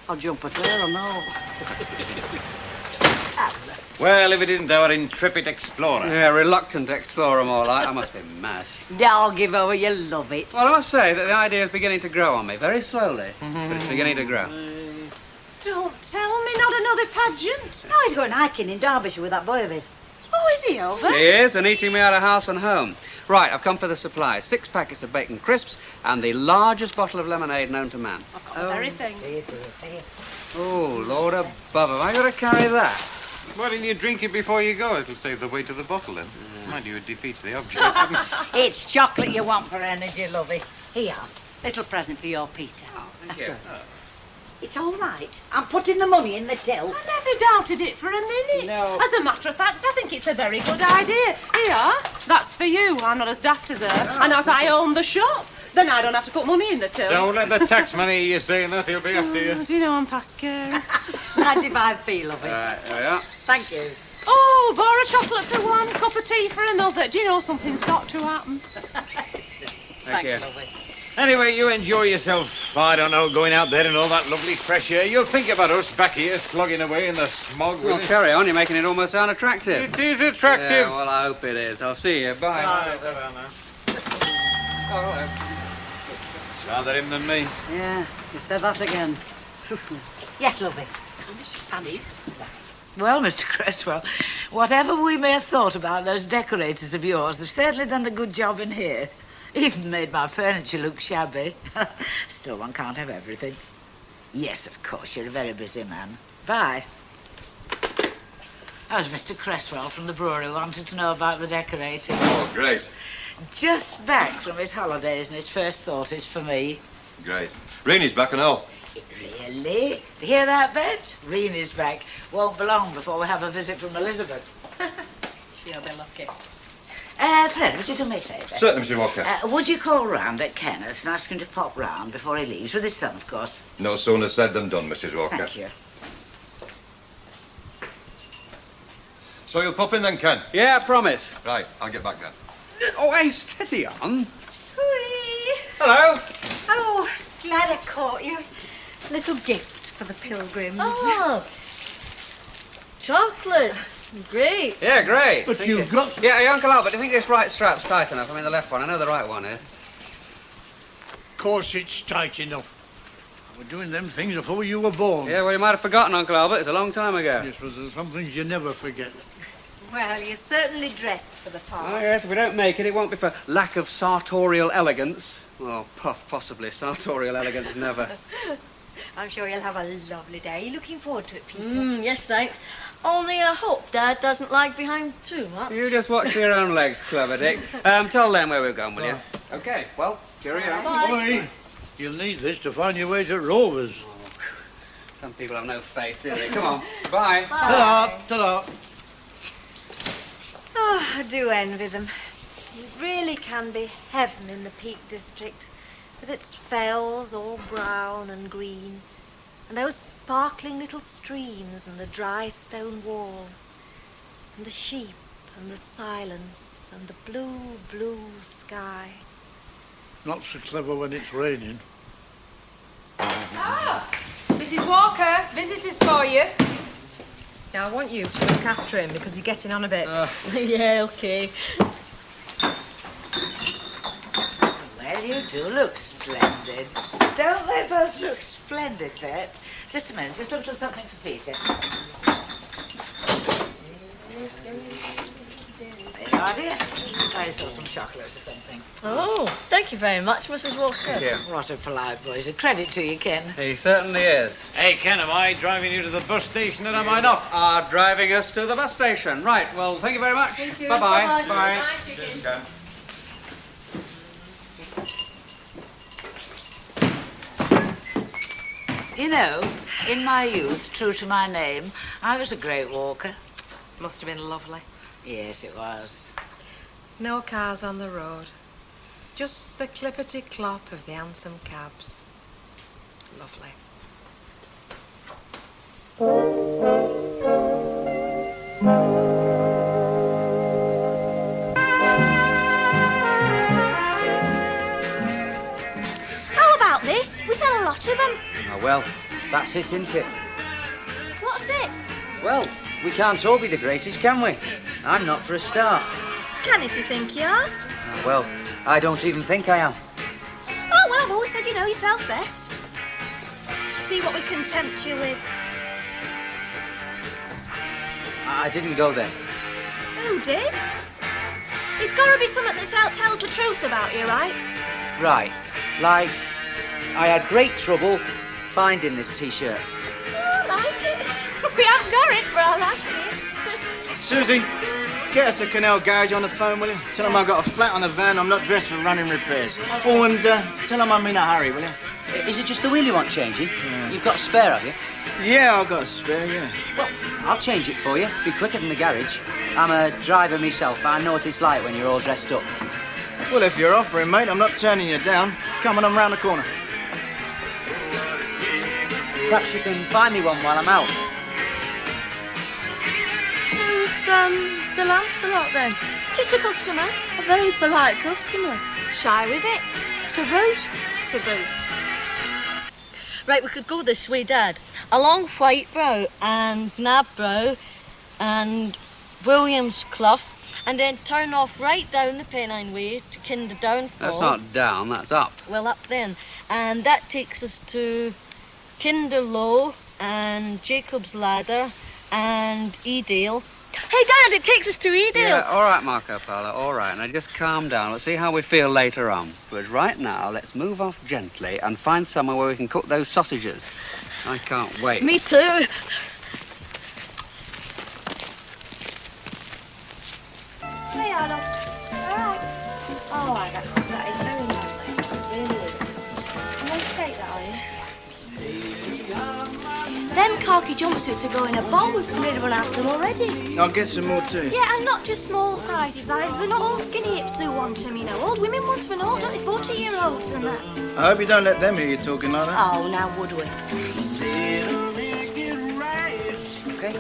I'll jump at her, I know. Well, if it isn't our intrepid explorer. Yeah, reluctant explorer more like. I must be mad. I'll give over, you love it. Well, I must say that the idea is beginning to grow on me, very slowly, but it's beginning to grow. Don't tell me, not another pageant. No, he's going hiking in Derbyshire with that boy of his. Oh, is he over? He is, and eating me out of house and home. Right, I've come for the supplies. 6 packets of bacon crisps and the largest bottle of lemonade known to man. I've got the very thing. Oh, Lord above, have I got to carry that? Why didn't you drink it before you go? It'll save the weight of the bottle, then. Mind you, it defeats the object. It's chocolate you want for energy, lovey. Here, little present for your Peter. Oh, thank you. It's all right. I'm putting the money in the till. I never doubted it for a minute. No. As a matter of fact, I think it's a very good idea. Here, that's for you. I'm not as daft as her. And as I own the shop, then I don't have to put money in the till. Don't let the tax money hear you saying that. He'll be after you. Do you know I'm past caring? 95p, lovey. Right, there we are. Thank you. Oh, bar of chocolate for one, cup of tea for another. Do you know something's got to happen? Thank you. Anyway, you enjoy yourself. I don't know, going out there in all that lovely fresh air. You'll think about us back here slogging away in the smog. Well, carry on. You're making it almost sound attractive. It is attractive. Yeah, well, I hope it is. I'll see you. Bye. Rather him than me. Yeah, you said that again. Yes, lovey. Annie? Well, Mr. Cresswell, whatever we may have thought about those decorators of yours, they've certainly done a good job in here. Even made my furniture look shabby. Still, one can't have everything. Yes, of course, you're a very busy man. Bye. That was Mr. Cresswell from the brewery who wanted to know about the decorating. Oh, great. Just back from his holidays, and his first thought is for me. Great. Reenie's back and all. Really? Hear that, Bet? Reenie's back. Won't be long before we have a visit from Elizabeth. She'll be lucky. Fred, would you do me a favour? Certainly, Mr. Walker. Would you call round at Kenneth's and ask him to pop round before he leaves, with his son, of course? No sooner said than done, Mrs. Walker. Thank you. So you'll pop in then, Ken? Yeah, I promise. Right, I'll get back then. Oh, hey, steady on. Whee! Hello. Oh, glad I caught you. Little gift for the pilgrims. Oh, chocolate. Great. Yeah, great. But Thank you've you. got... Yeah, hey, Uncle Albert, do you think this right strap's tight enough? I mean, the left one. I know the right one is. Of course it's tight enough. I was doing them things before you were born. Yeah, well, you might have forgotten, Uncle Albert. It's a long time ago. Yes, but there's some things you never forget. Well, you're certainly dressed for the part. Oh, yes, if we don't make it, it won't be for lack of sartorial elegance. Well, possibly. Sartorial elegance, never. I'm sure you'll have a lovely day. Looking forward to it, Peter. Yes, thanks. Only I hope Dad doesn't lag behind too much. You just watch for your own legs, clever Dick. Tell them where we're going, will you? Okay, well, cheerio. Boy, you'll need this to find your way to Rovers. Some people have no faith, do they? Come on. Bye. Ta-da, ta-da. Oh, I do envy them. It really can be heaven in the Peak District, with its fells all brown and green, and those sparkling little streams and the dry stone walls, and the sheep and the silence and the blue, blue sky. Not so clever when it's raining. Ah, Mrs. Walker, visitors for you. Now, I want you to look after him because he's getting on a bit. Yeah, okay. Where's you do look splendid. Don't they both look splendid, Sept? Just a minute, just a little something for Peter. There you are, dear. I saw some chocolates or something. Oh, thank you very much, Mrs. Walker. Yeah, what a polite boy. It's a credit to you, Ken. He certainly is. Hey, Ken, am I driving you to the bus station or am I not? Are driving us to the bus station. Right, well, thank you very much. Thank you. Bye-bye. Bye-bye. Bye. Bye, chicken. You know, in my youth, true to my name, I was a great walker. Must have been lovely. Yes, it was. No cars on the road. Just the clippity-clop of the hansom cabs. Lovely. How about this? We sell a lot of them. Oh, well, that's it, isn't it? What's it? Well, we can't all be the greatest, can we? I'm not for a start. Can if you think you are. Oh, well, I don't even think I am. Oh, well, I've always said you know yourself best. See what we can tempt you with. I didn't go there. Who did? There's got to be something that tells the truth about you, right? Right. Like, I had great trouble finding this T-shirt. Oh, I like it. We haven't got it, but I like it. Susie, get us a Canal garage on the phone, will you? Tell them I've got a flat on the van. I'm not dressed for running repairs. Oh, and tell them I'm in a hurry, will you? Is it just the wheel you want changing? Yeah. You've got a spare, have you? Yeah, I've got a spare, yeah. Well, I'll change it for you. Be quicker than the garage. I'm a driver myself. I know what it's like when you're all dressed up. Well, if you're offering, mate, I'm not turning you down. Come on, I'm round the corner. Perhaps you can find me one while I'm out. Who's Sir Lancelot, then? Just a customer. A very polite customer. Shy with it. To boot. To boot. Right, we could go this way, Dad. Along Whitebrow and Nabbrow and Williams Clough, and then turn off right down the Pennine Way to Kinder Downfall. That's not down, that's up. Well, up then. And that takes us to Kinder Low and Jacob's Ladder and Edale. Hey, Dad, it takes us to Edale. Yeah, all right, Marco Polo, all right. Now, just calm down. Let's see how we feel later on. But right now, let's move off gently and find somewhere where we can cook those sausages. I can't wait. Me too. Hey, Arlo. All right. Oh, that is very nice. It really is. I'm going to take that, are you? Them khaki jumpsuits are going a bomb. We've nearly run out of them already. I'll get some more too. Yeah, and not just small sizes either. They're not all skinny hips who want them, you know. Old women want them and all, don't they? 40-year-olds and that. I hope you don't let them hear you talking like that. Oh, now would we? Okay.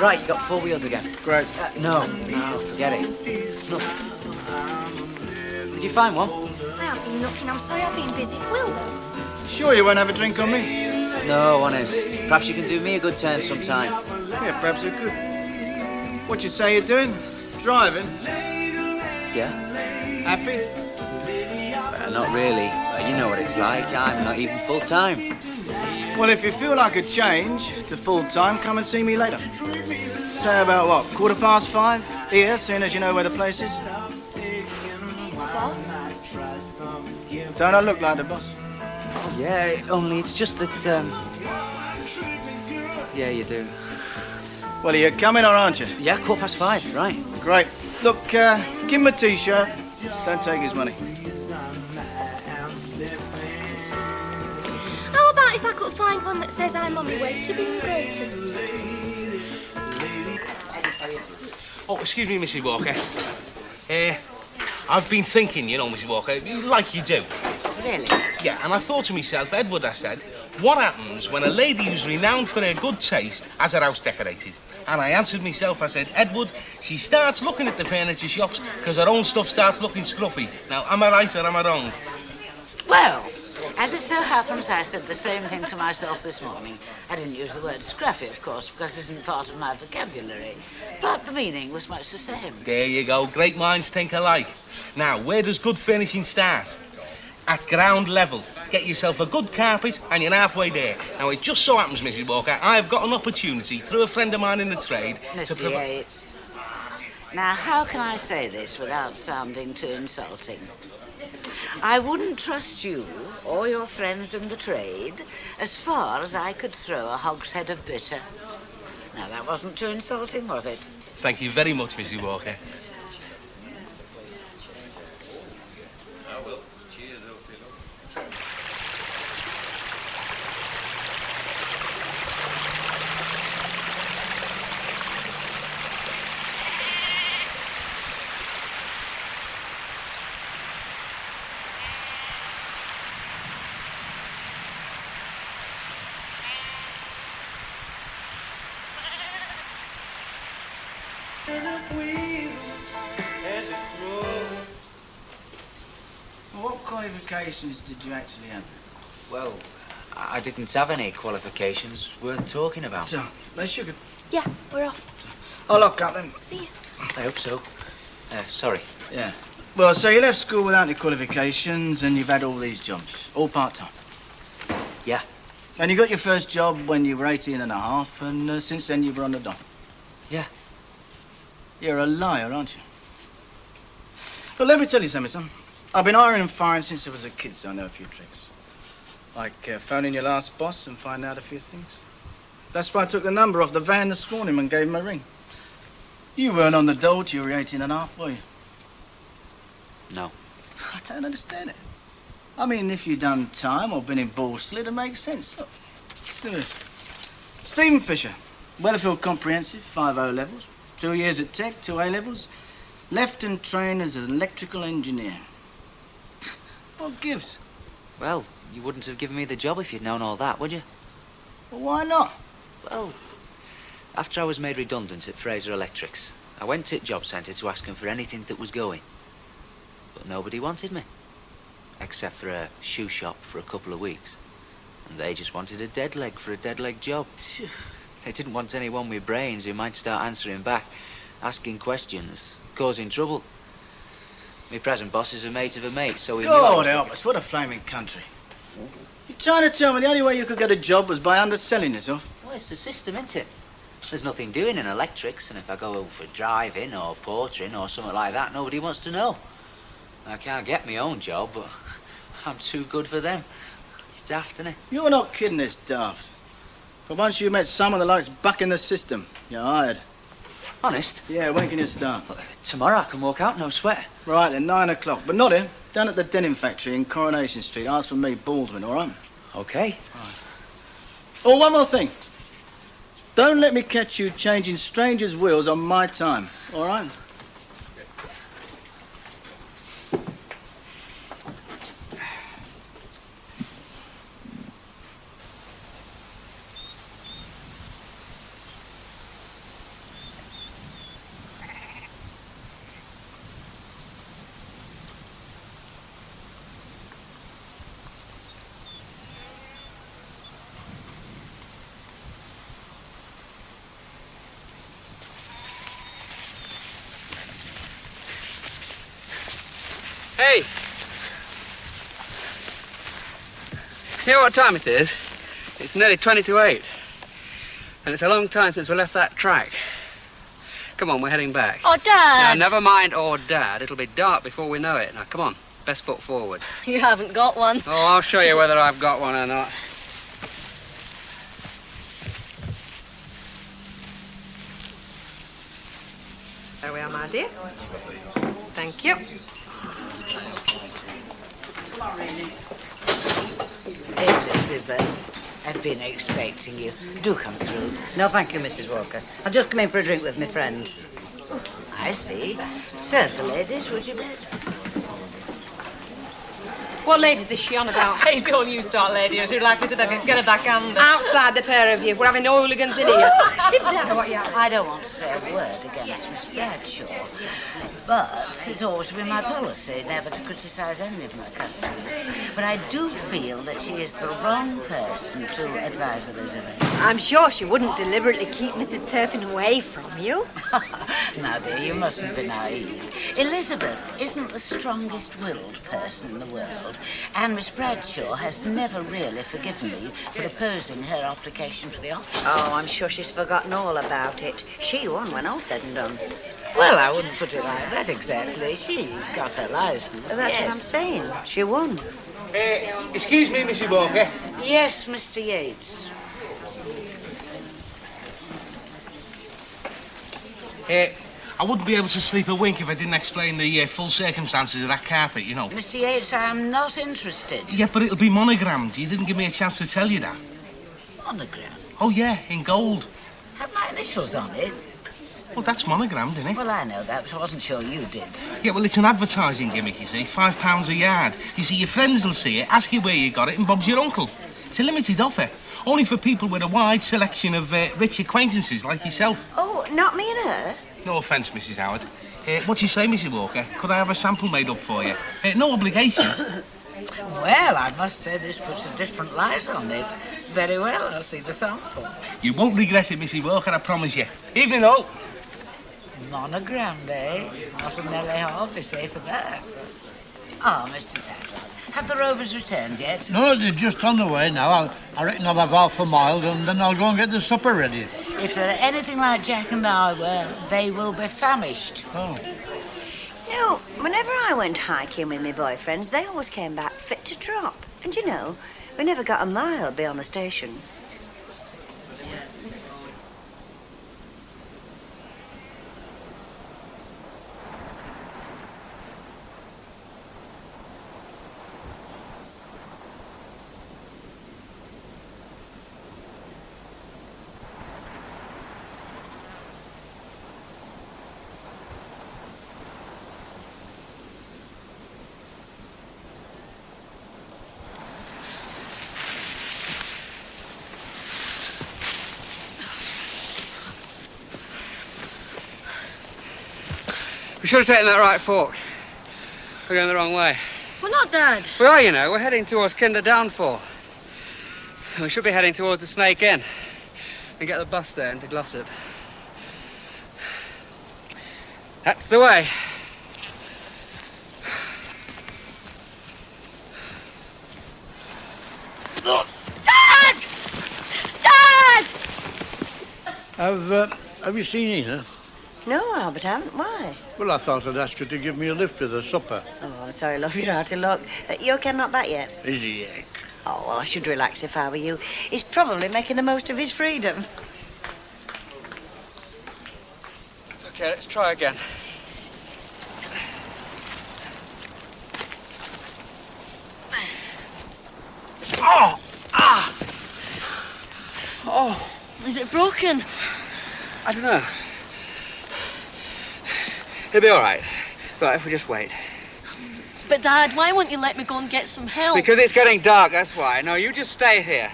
Right, you got 4 wheels again. Great. No, forget it. Look. Did you find one? I haven't been looking. I'm sorry, I've been busy. Will, though. Sure you won't have a drink on me? No, honest. Perhaps you can do me a good turn sometime. Yeah, perhaps I could. What you say you're doing? Driving? Yeah? Happy? Not really. You know what it's like. I'm not even full-time. Well, if you feel like a change to full-time, come and see me later. Say about what, 5:15? Here, seeing as you know where the place is. Don't I look like the boss? Oh, yeah, only it's just that, yeah, you do. Well, are you coming or aren't you? Yeah, 5:15, right. Great. Look, give him a T-shirt. Don't take his money. How about if I could find one that says I'm on my way to being greatest? Oh, excuse me, Mrs. Walker. I've been thinking, you know, Mrs. Walker, like you do. Really? Yeah, and I thought to myself, Edward, I said, what happens when a lady who's renowned for her good taste has her house decorated? And I answered myself, I said, Edward, she starts looking at the furniture shops because her own stuff starts looking scruffy. Now, am I right or am I wrong? Well, As it so happens, I said the same thing to myself this morning. I didn't use the word scruffy, of course, because it isn't part of my vocabulary. But the meaning was much the same. There you go. Great minds think alike. Now, where does good furnishing start? At ground level. Get yourself a good carpet and you're halfway there. Now, it just so happens, Mrs. Walker, I've got an opportunity through a friend of mine in the trade to Mr. Yates. Now, how can I say this without sounding too insulting? I wouldn't trust you or your friends in the trade as far as I could throw a hogshead of bitter. Now, that wasn't too insulting, was it? Thank you very much, Mrs. Walker. What qualifications did you actually have? Well, I didn't have any qualifications worth talking about. So, they sugar. Yeah, we're off. I'll lock up then. See you. I hope so. Sorry. Yeah. Well, so you left school without any qualifications and you've had all these jobs, all part-time? Yeah. And you got your first job when you were 18 and a half, and since then you were on the dole? Yeah. You're a liar, aren't you? Well, let me tell you something, son. I've been hiring and firing since I was a kid, so I know a few tricks. Like phoning your last boss and finding out a few things. That's why I took the number off the van this morning and gave him a ring. You weren't on the dole till you were 18 and a half, were you? No. I don't understand it. I mean, if you'd done time or been in ball slit, it makes sense. Look, serious. Stephen Fisher, Weatherfield Comprehensive, 5 O levels, 2 years at Tech, 2 A levels, left and trained as an electrical engineer. What gives? Well, you wouldn't have given me the job if you'd known all that, would you? Well, why not? Well, after I was made redundant at Fraser Electrics, I went to Job Centre to ask them for anything that was going. But nobody wanted me, except for a shoe shop for a couple of weeks. And they just wanted a dead leg for a dead leg job. They didn't want anyone with brains who might start answering back, asking questions, causing trouble. My present boss is a mate of a mate, so he knew I God was... help us, what a flaming country. You're trying to tell me the only way you could get a job was by underselling yourself? Well, it's the system, isn't it? There's nothing doing in electrics, and if I go for driving or portering or something like that, nobody wants to know. I can't get my own job, but I'm too good for them. It's daft, isn't it? You're not kidding, it's daft. But once you met someone that likes bucking the system, you're hired. Honest? Yeah, when can you start? Tomorrow I can walk out, no sweat. Right then, 9 o'clock. But not here. Down at the denim factory in Coronation Street. Ask for me, Baldwin, all right? Okay. Right. Oh, one more thing. Don't let me catch you changing strangers' wheels on my time, all right? Hey! You know what time it is? It's nearly 20 to 8. And it's a long time since we left that track. Come on, we're heading back. Oh, Dad! Now, never mind, oh, Dad. It'll be dark before we know it. Now, come on. Best foot forward. You haven't got one. Oh, I'll show you whether I've got one or not. There we are, my dear. Thank you. Elizabeth, I've been expecting you. Do come through. No, thank you, Mrs. Walker. I've just come in for a drink with my friend. I see. Serve the ladies, would you, bet? What lady's is she on about? Hey, don't you start, lady, as you'd like me to get a backhand. Outside, the pair of you. We're having no hooligans in here. I don't want to say a word against Miss Bradshaw, but it's always been my policy never to criticise any of my customers. But I do feel that she is the wrong person to advise Elizabeth. I'm sure she wouldn't deliberately keep Mrs. Turpin away from you. Now, dear, you mustn't be naive. Elizabeth isn't the strongest-willed person in the world, and Miss Bradshaw has never really forgiven me for opposing her application for the office. Oh, I'm sure she's forgotten all about it. She won when all's said and done. Well, I wouldn't put it like that exactly. She got her licence. That's what I'm saying. She won. Excuse me, Mrs. Walker. Yes, Mr. Yates. I wouldn't be able to sleep a wink if I didn't explain the full circumstances of that carpet, you know. Mr. Yates, I am not interested. Yeah, but it'll be monogrammed. You didn't give me a chance to tell you that. Monogram? Oh, yeah, in gold. Have my initials on it? Well, that's monogrammed, isn't it? Well, I know that, but I wasn't sure you did. Yeah, well, it's an advertising gimmick, you see. £5 a yard. You see, your friends will see it, ask you where you got it, and Bob's your uncle. It's a limited offer. Only for people with a wide selection of rich acquaintances like yourself. Oh, not me and her? No offence, Mrs. Howard. What do you say, Mrs. Walker? Could I have a sample made up for you? No obligation. Well, I must say this puts a different light on it. Very well, I'll see the sample. You won't regret it, Mrs. Walker, I promise you. Evening, all. Monogrammed, eh? Not a Nellie Harvey say to that. Ah, Mr. Tatler, have the rovers returned yet? No, they're just on the way now. I reckon I'll have half a mile and then I'll go and get the supper ready. If they're anything like Jack and I were, they will be famished. Oh. No, whenever I went hiking with my boyfriends, they always came back fit to drop. And you know, we never got a mile beyond the station. We should have taken that right fork. We're going the wrong way. We're not, Dad. We are, you know. We're heading towards Kinder Downfall. We should be heading towards the Snake Inn and get the bus there into Glossop. That's the way. Dad! Dad! Have you seen Ina? No, Albert, I haven't. Why? Well, I thought I'd ask you to give me a lift with the supper. Oh, I'm sorry, love, you're out of luck. Your Ken not back yet? Is he yet? Oh, well, I should relax if I were you. He's probably making the most of his freedom. Okay, let's try again. Oh! Ah! Oh! Is it broken? I don't know. It'll be all right. Right, if we just wait. But, Dad, why won't you let me go and get some help? Because it's getting dark, that's why. No, you just stay here.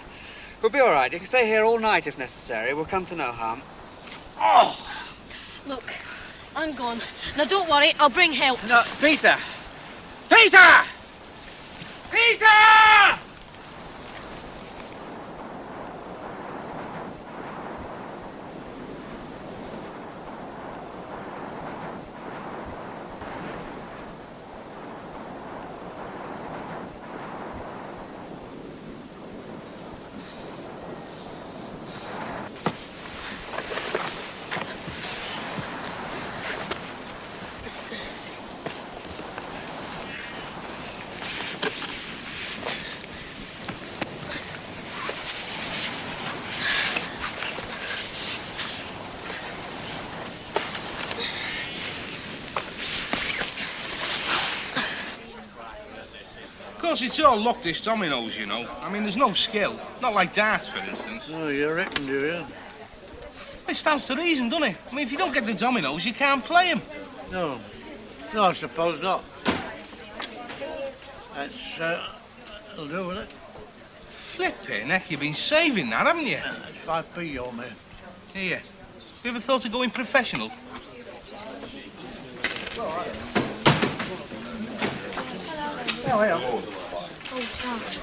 We'll be all right. You can stay here all night if necessary. We'll come to no harm. Oh! Look, I'm gone. Now, don't worry, I'll bring help. No, Peter! Peter! Peter! Of course, it's all luck, this dominoes, you know. I mean, there's no skill. Not like darts, for instance. Oh, you reckon, do you? It stands to reason, doesn't it? I mean, if you don't get the dominoes, you can't play them. No. No, I suppose not. That'll do, will it? Flipping heck, you've been saving that, haven't you? That's 5p, you owe me. Here. You ever thought of going professional? Oh, Charles.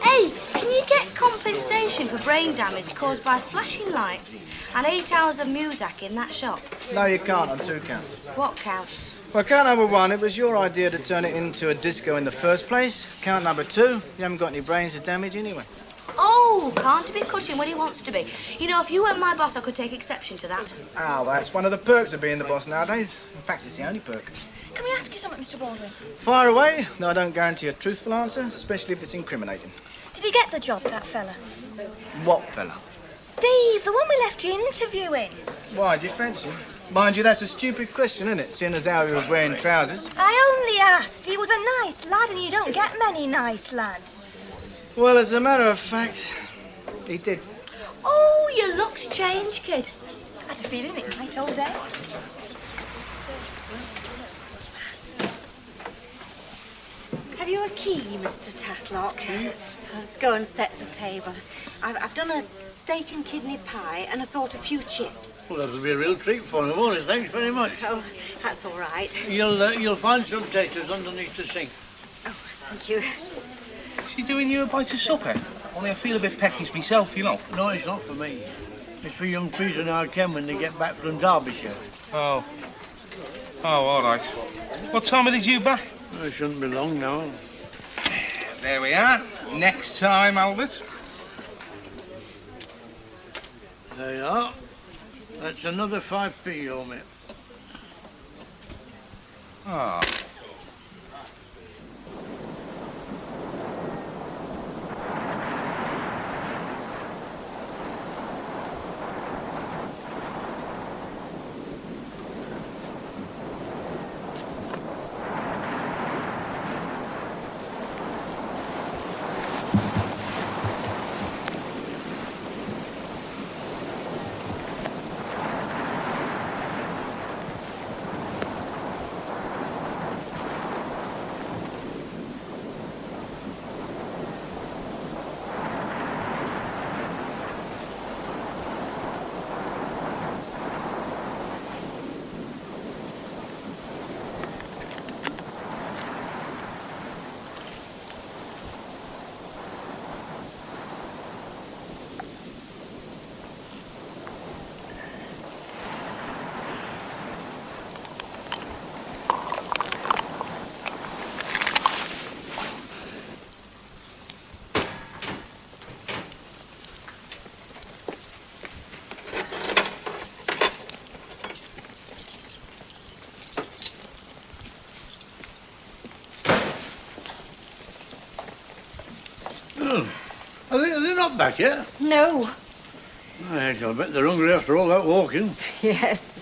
Hey, can you get compensation for brain damage caused by flashing lights and 8 hours of Muzak in that shop? No, you can't on 2 counts. What counts? Well, count number 1, it was your idea to turn it into a disco in the first place. Count number 2, you haven't got any brains to damage anyway. Oh, can't be cutting when he wants to be. You know, if you weren't my boss, I could take exception to that. Oh, that's one of the perks of being the boss nowadays. In fact, it's the only perk. Can we ask you something, Mr. Baldwin? Fire away, though I don't guarantee a truthful answer, especially if it's incriminating. Did he get the job, that fella? What fella? Steve, the one we left you interviewing. Why, do you fancy him? Mind you, that's a stupid question, isn't it, seeing as how he was wearing trousers? I only asked. He was a nice lad, and you don't get many nice lads. Well, as a matter of fact, he did. Oh, your looks change, kid. I had a feeling it might all day. Have you a key, Mr. Tatlock? Let's go and set the table. I've done a steak and kidney pie and I thought a few chips. Well, that'll be a real treat for him, won't it? Thanks very much. Oh, that's all right. You'll find some taters underneath the sink. Oh, thank you. Is she doing you a bite of supper? Only I feel a bit peckish myself, you know. No, it's not for me. It's for young Peter and our Ken when they get back from Derbyshire. Oh. Oh, all right. What time are they due back? It shouldn't be long now. There we are. Next time, Albert. There you are. That's another 5p, you owe me. Ah. Are they not back yet? No. I'll bet they're hungry after all that walking. Yes.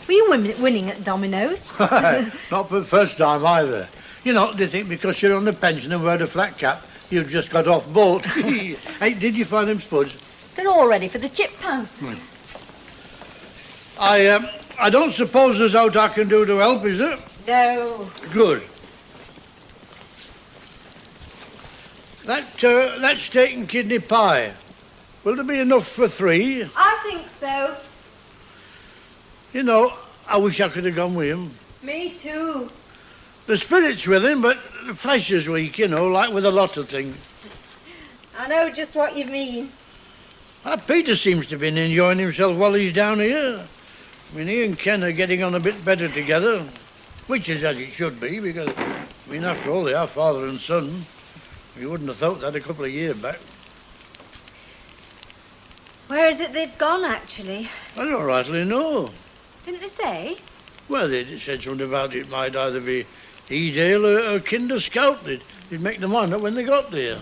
Were you winning at dominoes? Not for the first time either. You know, they think because you're on a pension and wear a flat cap, you've just got off boat. Hey, did you find them spuds? They're all ready for the chip pan. I don't suppose there's aught I can do to help, is there? No. Good. That steak and kidney pie, will there be enough for 3? I think so. You know, I wish I could have gone with him. Me too. The spirit's with him, but the flesh is weak, you know, like with a lot of things. I know just what you mean. Peter seems to be enjoying himself while he's down here. I mean, he and Ken are getting on a bit better together, which is as it should be, because, I mean, after all, they are father and son. You wouldn't have thought that a couple of years back. Where is it they've gone, actually? I don't rightly know. Didn't they say? Well, they said something about it might either be Edale or Kinder Scout. They'd make them on it when they got there.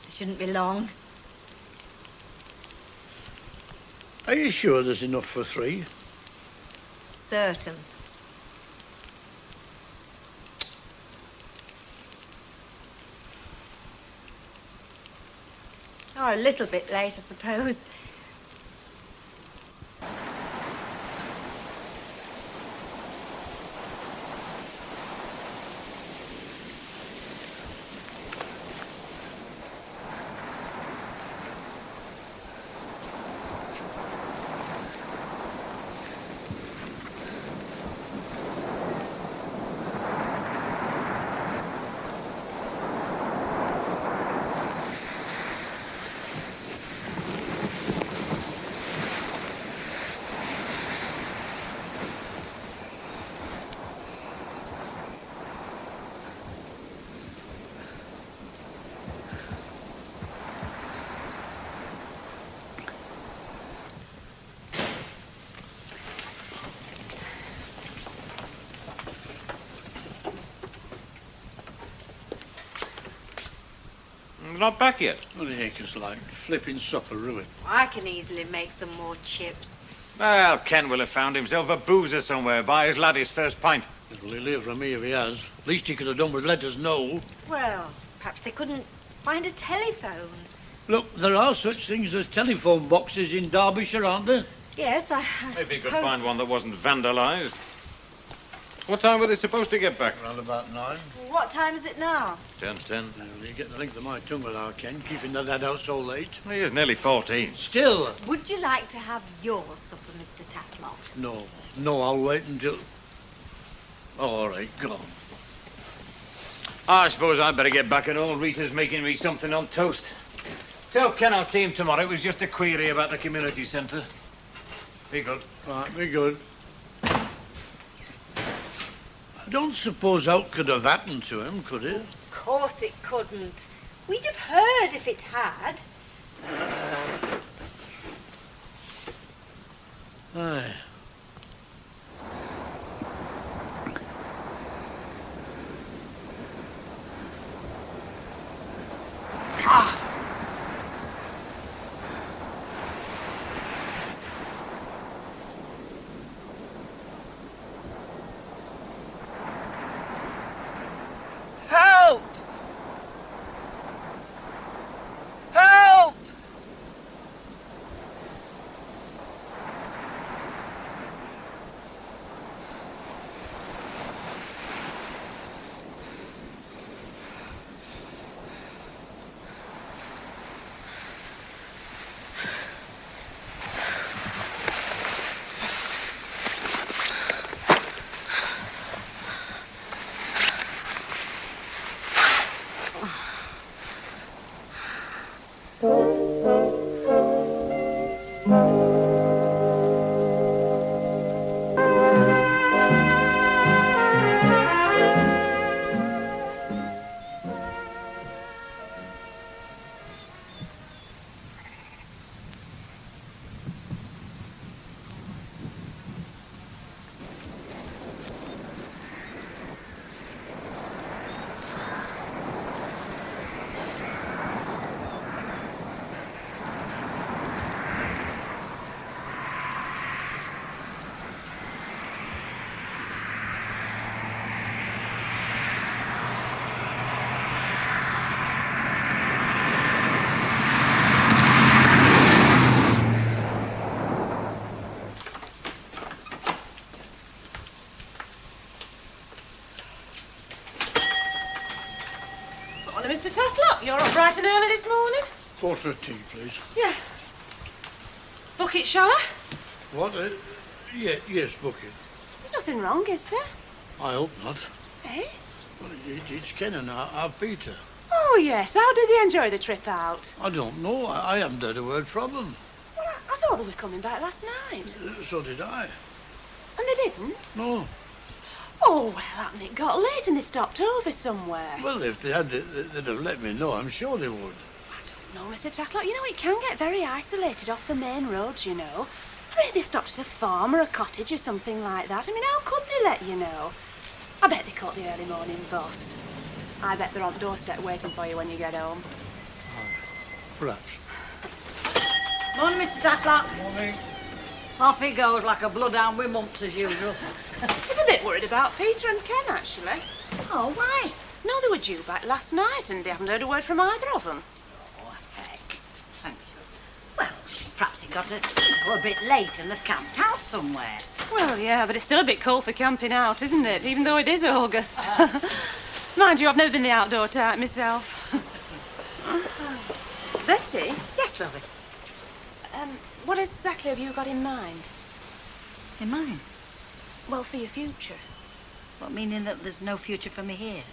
It shouldn't be long. Are you sure there's enough for 3? Certain. Or a little bit late, I suppose. not back yet. What the heck is like? Flipping supper ruin. I can easily make some more chips. Well, Ken will have found himself a boozer somewhere. Buy his laddie's first pint. It'll hear from me if he has. Least he could have done was let us know. Well, perhaps they couldn't find a telephone. Look, there are such things as telephone boxes in Derbyshire, aren't there? Yes, I If he could suppose- find one that wasn't vandalised. What time were they supposed to get back? Around about 9. What time is it now? 10. Well, you get the length of my tongue with our Ken, keeping the lad out so late. He is nearly 14. Still. Would you like to have your supper, Mr. Tatlock? No, I'll wait until... Oh, all right, go on. I suppose I'd better get back and all Rita's making me something on toast. Tell Ken I'll see him tomorrow. It was just a query about the community centre. Be good. Right, be good. I don't suppose aught could have happened to him, could it? Of course it couldn't. We'd have heard if it had. Aye. Help! Help! Morning, Mr. Tatlock. You're up bright and early this morning? Quarter of tea, please. Yeah. Bucket, shall I? What? Yes, bucket. There's nothing wrong, is there? I hope not. Eh? Well, it's Ken and our Peter. Oh, yes. How did they enjoy the trip out? I don't know. I haven't heard a word from them. Well, I thought they were coming back last night. So did I. And they didn't? No. Oh, well, happened it got late and they stopped over somewhere. Well, if they had, they'd have let me know. I'm sure they would. No, Mr. Tatlock, you know, it can get very isolated off the main roads, you know. I mean, if they stopped at a farm or a cottage or something like that, I mean, how could they let you know? I bet they caught the early morning bus. I bet they're on the doorstep waiting for you when you get home. Perhaps. Morning, Mr. Tatlock. Morning. Off he goes like a bloodhound with mumps as usual. I was a bit worried about Peter and Ken, actually. Oh, why? No, they were due back last night and they haven't heard a word from either of them. Oh, heck. Thank you. Well, perhaps he got a bit late and they've camped out somewhere. Well, yeah, but it's still a bit cold for camping out, isn't it? Even though it is August. Mind you, I've never been the outdoor type myself. Betty? Yes, lovely. What exactly have you got in mind? In mine? Well, for your future. What, meaning that there's no future for me here?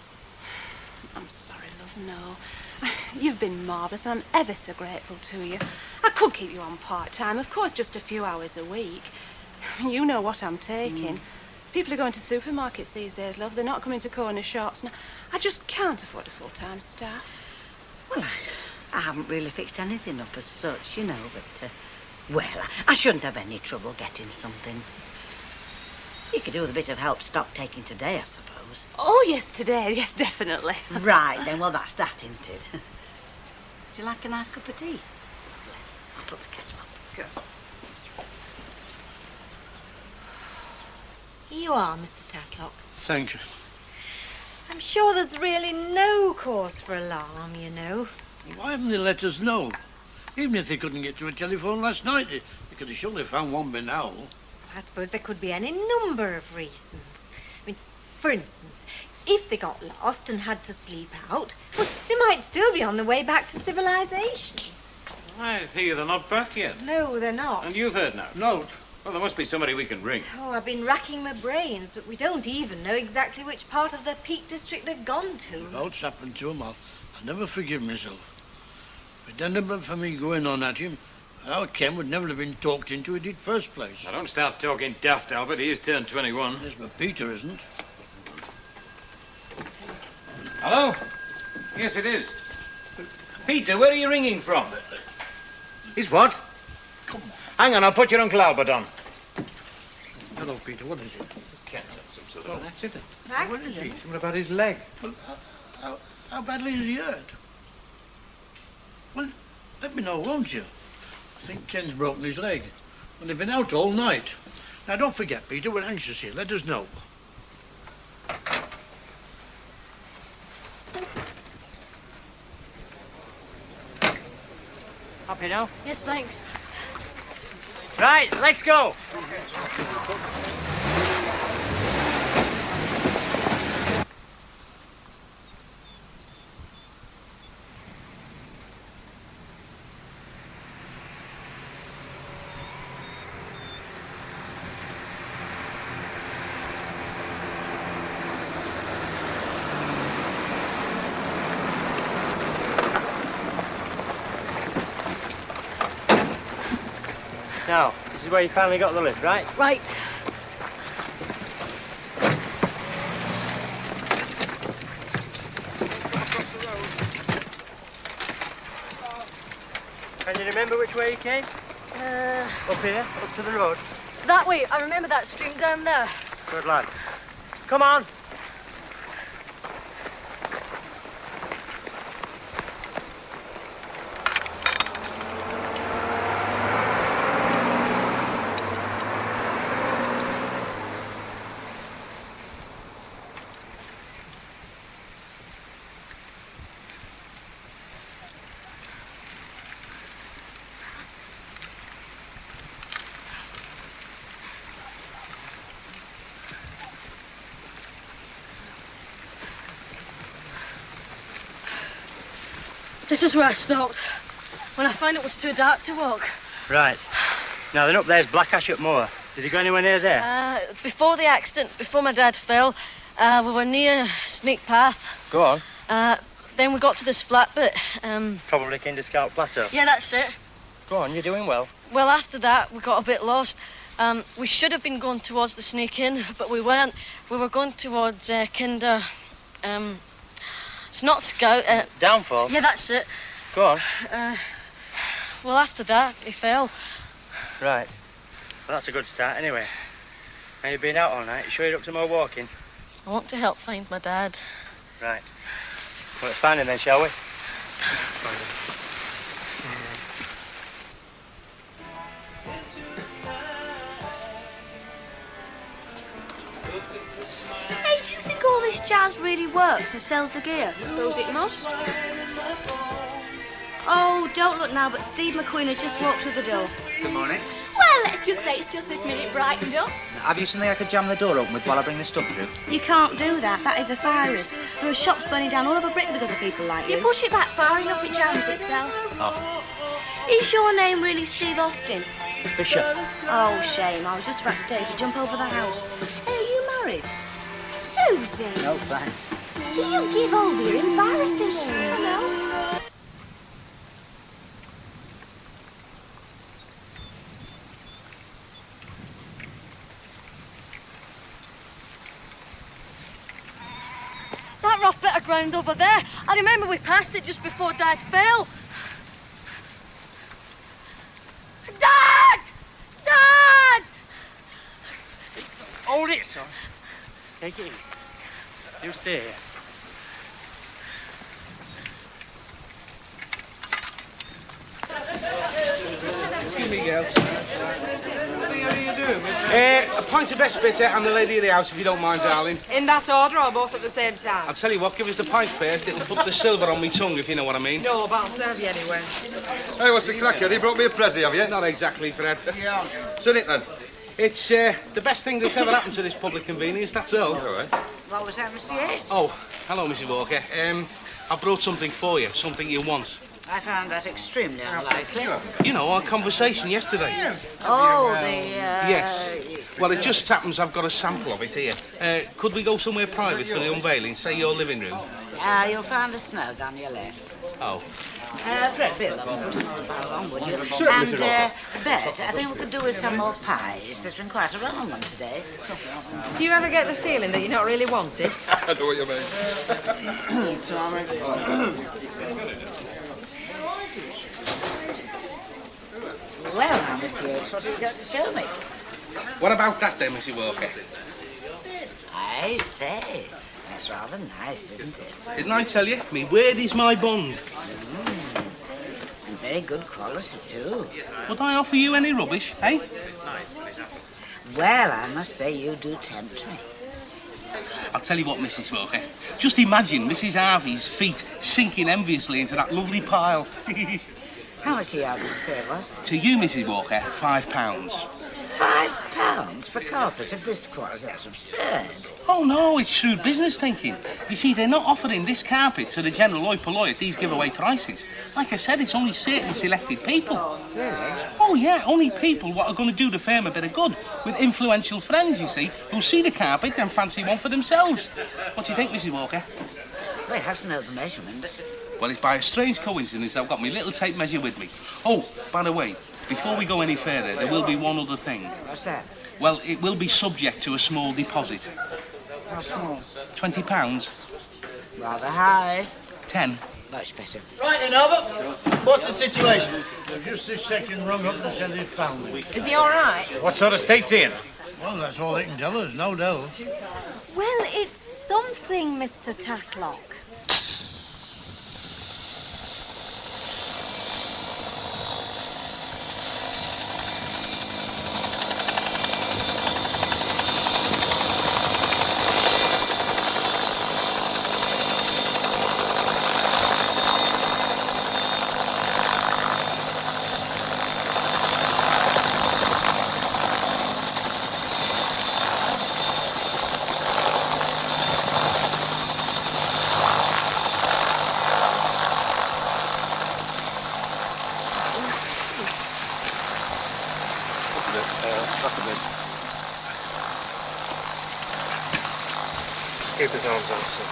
I'm sorry, love, no. You've been marvellous and I'm ever so grateful to you. I could keep you on part-time, of course, just a few hours a week. You know what I'm taking. People are going to supermarkets these days, love. They're not coming to corner shops. And I just can't afford a full-time staff. Well, I haven't really fixed anything up as such, you know, but, well, I shouldn't have any trouble getting something. You could do with a bit of help stock taking today, I suppose. Oh, yes, today. Yes, definitely. Right, then, well, that's that, isn't it? Would you like a nice cup of tea? I'll put the kettle on. Good. Here you are, Mr. Tatlock. Thank you. I'm sure there's really no cause for alarm, you know. Why haven't they let us know? Even if they couldn't get to a telephone last night, they could have surely found one by now. I suppose there could be any number of reasons. I mean, for instance, if they got lost and had to sleep out, well, they might still be on the way back to civilization. I hear they're not back yet. No, they're not. And you've heard now? No. Well, there must be somebody we can ring. Oh, I've been racking my brains, but we don't even know exactly which part of the Peak District they've gone to. What's happened to him, I'll never forgive myself. If it hadn't been for me going on at him, our Ken would never have been talked into it in the first place. Now, don't start talking daft, Albert. He is turned 21. Yes, but Peter isn't. Hello? Yes, it is. Peter, where are you ringing from? He's what? Come on. Hang on, I'll put your Uncle Albert on. Hello, Peter, what is it? Ken's had some sort of an accident. What is he? Something about his leg. Well, how badly is he hurt? Well, let me know, won't you? I think Ken's broken his leg. And they've been out all night. Now, don't forget, Peter, we're anxious here. Let us know. Happy now? Yes, thanks. Right, let's go. Now, this is where you finally got the lift, right? Right. Can you remember which way you came? Up here, up to the road. That way. I remember that stream down there. Good lad. Come on. This is where I stopped. When I found it was too dark to walk. Right. Now then up there's Black Ash up Moor. Did you go anywhere near there? Before the accident, before my dad fell, we were near Sneak Path. Go on. Then we got to this flat bit. Probably Kinder Scout Plateau. Yeah, that's it. Go on, you're doing well. Well, after that, we got a bit lost. We should have been going towards the Sneak Inn, but we weren't. We were going towards Kinder... it's not Scout. Downfall? Yeah, that's it. Go on. Well, after that, he fell. Right. Well, that's a good start anyway. Now you've been out all night. You sure you're up to more walking? I want to help find my dad. Right. Well, let's find him then, shall we? Hey, do you think all this jazz really works and sells the gear? Suppose it must. Oh, don't look now, but Steve McQueen has just walked through the door. Good morning. Well, let's just say it's just this minute brightened up. Have you something I could jam the door open with while I bring the stuff through? You can't do that. That is a fire risk. There are shops burning down all over Britain because of people like you. You push it back far enough, it jams itself. Oh. Is your name really Steve Austin? Fisher. Oh, shame. I was just about to tell you to jump over the house. Hey, are you married? Susie! No, thanks. Will you give over? You're embarrassing me. Hello? That rough bit of ground over there. I remember we passed it just before Dad fell. Dad! Dad! Hold it, son. Take it easy. You stay here. me, girls. What are you doing? A pint of best bitter and the lady of the house, if you don't mind, darling. In that order or both at the same time? I'll tell you what, give us the pint first. It'll put the silver on me tongue, if you know what I mean. No, but I'll serve you anyway. Hey, what's the crack, Eddie? Brought me a present, have you? Not exactly, Fred. Yeah. Seen it, then? It's the best thing that's ever happened to this public convenience, that's all. All right. What was that, Mr. Yates? Oh, hello, Mrs. Walker. I brought something for you, something you want. I found that extremely unlikely. You know, our conversation yesterday. Oh, the, Yes. Well, it just happens I've got a sample of it here. Could we go somewhere private for the unveiling, say your living room? You'll find a snug on your left. Oh. Fred, be along, would you? Certainly, Mr. And, Bet, I think we could do with some more pies. There's been quite a run on them today. Do you ever get the feeling that you're not really wanted? I know what you mean. Well, now, Mr. Yates, what have you got to show me? What about that then, Mrs. Walker? I say, that's rather nice, isn't it? Didn't I tell you? Me word is my bond. And very good quality, too. Would I offer you any rubbish, eh? Well, I must say you do tempt me. I'll tell you what, Mrs. Walker. Just imagine Mrs. Harvey's feet sinking enviously into that lovely pile. How much are you going to say it was? To you, Mrs. Walker, £5. £5 for carpet of this quality? That's absurd. Oh, no, it's shrewd business thinking. You see, they're not offering this carpet to the general hoi polloi at these giveaway prices. Like I said, it's only certain selected people. Really? Oh, yeah, only people what are going to do the firm a bit of good, with influential friends, you see, who'll see the carpet and fancy one for themselves. What do you think, Mrs. Walker? Well, you have to know the measurement, but... Well, it's by a strange coincidence I've got my little tape measure with me. Oh, by the way, before we go any further, there will be one other thing. What's that? Well, it will be subject to a small deposit. How small? £20. Rather high. 10. Much better. Right then, Albert. What's the situation? They've just this second rung up and said they found me. Is he all right? What sort of state's he in? Well, that's all they can tell us, no doubt. Well, it's something, Mr. Tatlock. Keep his arms out, sir.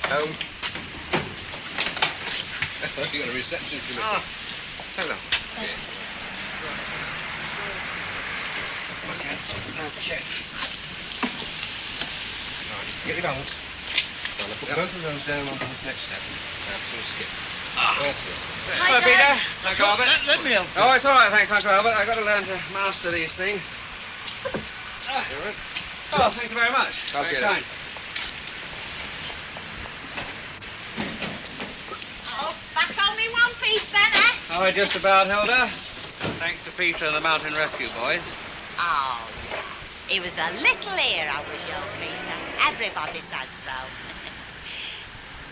Home. You got a reception committee. Ah, hello. Yes. Okay. Right, get your balance. Well, I'll put both of those down onto this next step. Now, sort of skip. That's it. Hello, Peter. Uncle Albert. Let me help you. Oh, it's all right, thanks, Uncle Albert. I've got to learn to master these things. Oh, thank you very much. I'll Very get kind. it. Oh, back on me one piece then, eh? Oh, just about, Hilda. Thanks to Peter and the Mountain Rescue Boys. Oh, yeah. He was a little hero, was your Peter. Everybody says so.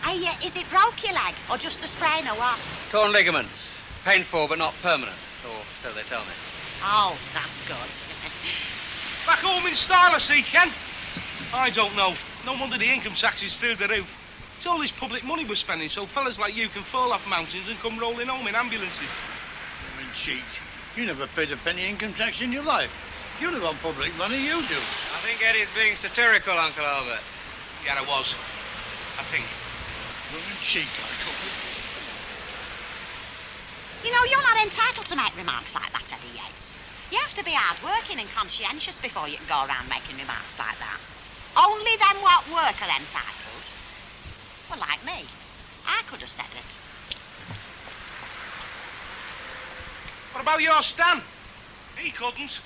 Hey, is it broke your leg, or just a sprain, or what? Torn ligaments. Painful, but not permanent. Or so they tell me. Oh, that's good. Back home in style, I see, Ken. I don't know. No wonder the income tax is through the roof. It's all this public money we're spending, so fellas like you can fall off mountains and come rolling home in ambulances. I mean, cheek. You never paid a penny income tax in your life. You live on public money, you do. I think Eddie's being satirical, Uncle Albert. Yeah, I was. I think. Woman cheek, Uncle. You know, you're not entitled to make remarks like that, Eddie Yates. You have to be hard-working and conscientious before you can go around making remarks like that. Only them what work are entitled. Well, like me. I could have said it. What about your Stan? He couldn't.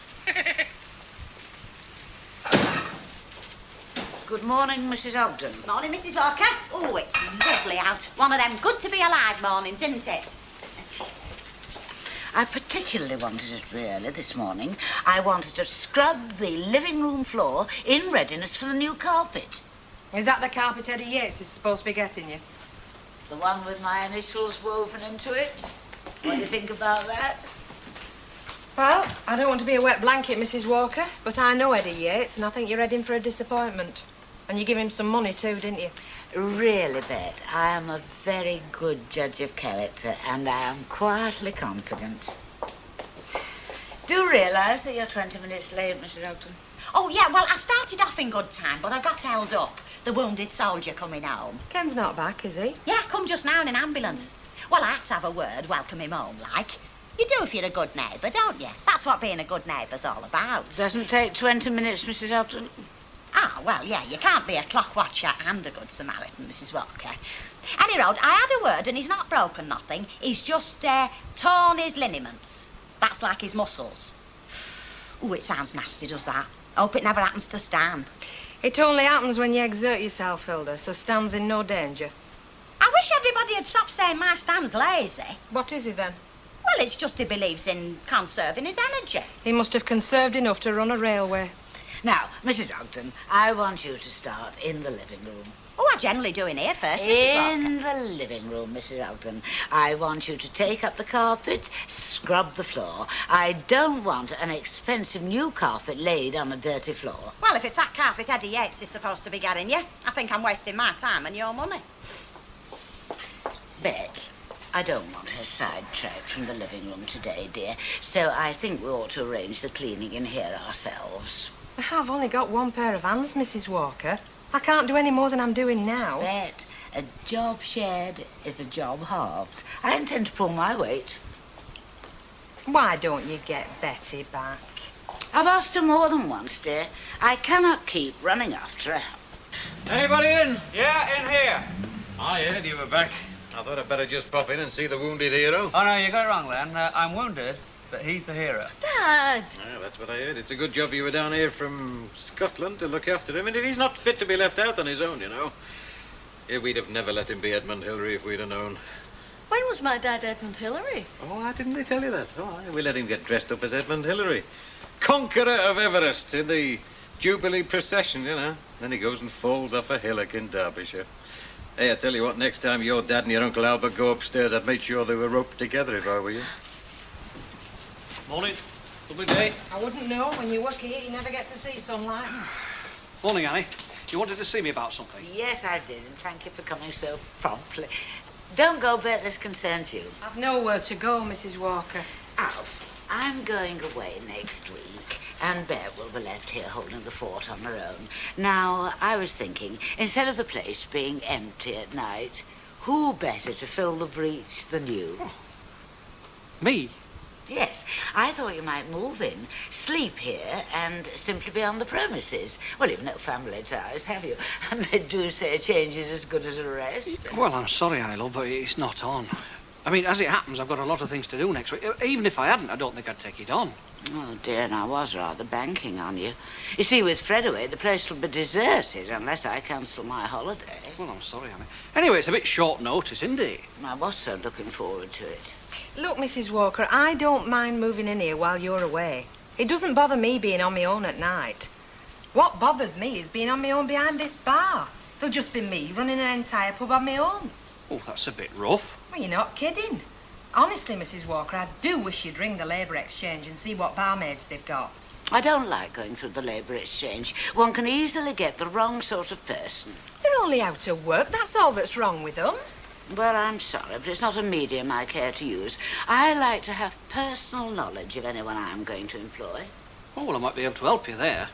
Good morning, Mrs. Ogden. Morning, Mrs. Walker. Oh, it's lovely out. One of them good-to-be-alive mornings, isn't it? I particularly wanted it really this morning. I wanted to scrub the living room floor in readiness for the new carpet. Is that the carpet Eddie Yates is supposed to be getting you? The one with my initials woven into it. What do you think about that? Well, I don't want to be a wet blanket, Mrs. Walker, but I know Eddie Yates, and I think you're heading for a disappointment. And you give him some money too, didn't you? Really, Bet, I am a very good judge of character, and I am quietly confident. Do realise that you're 20 minutes late, Mrs. Ogden? Oh, yeah, well, I started off in good time, but I got held up. The wounded soldier coming home. Ken's not back, is he? Yeah, come just now in an ambulance. Well, I had to have a word, welcome him home, like. You do if you're a good neighbour, don't you? That's what being a good neighbour's all about. Doesn't take 20 minutes, Mrs. Ogden. Ah, well, yeah, you can't be a clock watcher and a good Samaritan, Mrs. Walker. Any road, I had a word and he's not broken nothing. He's just torn his lineaments. That's like his muscles. Ooh, it sounds nasty, does that? Hope it never happens to Stan. It only happens when you exert yourself, Hilda, so Stan's in no danger. I wish everybody had stopped saying my Stan's lazy. What is he then? Well, it's just he believes in conserving his energy. He must have conserved enough to run a railway. Now, Mrs. Ogden, I want you to start in the living room. Oh, I generally do in here first, Mrs. Walker. In the living room, Mrs. Ogden. I want you to take up the carpet, scrub the floor. I don't want an expensive new carpet laid on a dirty floor. Well, if it's that carpet Eddie Yates is supposed to be getting you, I think I'm wasting my time and your money. Bet, I don't want her sidetracked from the living room today, dear, so I think we ought to arrange the cleaning in here ourselves. I've only got one pair of hands, Mrs. Walker. I can't do any more than I'm doing now. Bet, a job shared is a job halved. I intend to pull my weight. Why don't you get Betty back? I've asked her more than once, dear. I cannot keep running after her. Anybody in? Yeah, in here. I heard you were back. I thought I'd better just pop in and see the wounded hero. Oh, no, you got it wrong, Len. I'm wounded, but he's the hero. Dad! Yeah, that's what I heard. It's a good job you were down here from Scotland to look after him. And he's not fit to be left out on his own, you know. Yeah, we'd have never let him be Edmund Hillary if we'd have known. When was my dad Edmund Hillary? Oh, didn't they tell you that? Oh, we let him get dressed up as Edmund Hillary. Conqueror of Everest in the Jubilee procession, you know. Then he goes and falls off a hillock in Derbyshire. Hey, I tell you what, next time your dad and your Uncle Albert go upstairs, I'd make sure they were roped together if I were you. Morning. Lovely day. I wouldn't know. When you work here, you never get to see sunlight. Morning, Annie. You wanted to see me about something? Yes, I did, and thank you for coming so promptly. Don't go, Bet, this concerns you. I've nowhere to go, Mrs. Walker. Alf, I'm going away next week, and Bev will be left here holding the fort on her own. Now, I was thinking, instead of the place being empty at night, who better to fill the breach than you? Oh. Me? Yes, I thought you might move in, sleep here, and simply be on the premises. Well, you've no family ties, have you? And they do say a change is as good as a rest. Well, I'm sorry, Annie, love, but it's not on. I mean, as it happens, I've got a lot of things to do next week. Even if I hadn't, I don't think I'd take it on. Oh, dear, and I was rather banking on you. You see, with Fred away, the place will be deserted unless I cancel my holiday. Well, I'm sorry, Annie. Anyway, it's a bit short notice, isn't it? I was so looking forward to it. Look, Mrs. Walker, I don't mind moving in here while you're away. It doesn't bother me being on my own at night. What bothers me is being on my own behind this bar. There'll just be me running an entire pub on my own. Oh, that's a bit rough. Well, you're not kidding. Honestly, Mrs. Walker, I do wish you'd ring the Labour Exchange and see what barmaids they've got. I don't like going through the Labour Exchange. One can easily get the wrong sort of person. They're only out of work, that's all that's wrong with them. Well, I'm sorry, but it's not a medium I care to use. I like to have personal knowledge of anyone I'm going to employ. Oh, well, I might be able to help you there.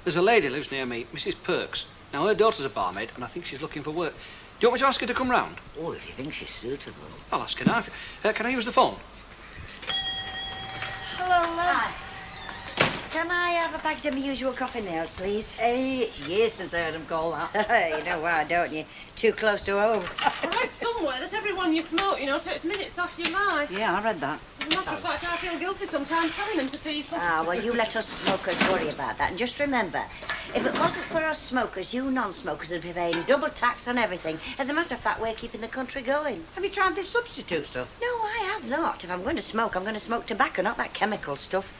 There's a lady lives near me, Mrs. Perks. Now, her daughter's a barmaid, and I think she's looking for work. Do you want me to ask her to come round? Oh, if you think she's suitable. I'll ask her now. Can I use the phone? Hello, Hi. Can I have a packet of my usual coffee nails, please? It's years since I heard him call that. You know why, don't you? Too close to home. I read somewhere that everyone you smoke, takes minutes off your life. Yeah, I read that. As a matter of fact, I feel guilty sometimes selling them to people. Ah, well, you let us smokers worry about that. And just remember, if it wasn't for us smokers, you non-smokers would be paying double tax on everything. As a matter of fact, we're keeping the country going. Have you tried this substitute stuff? No, I have not. If I'm going to smoke, I'm going to smoke tobacco, not that chemical stuff.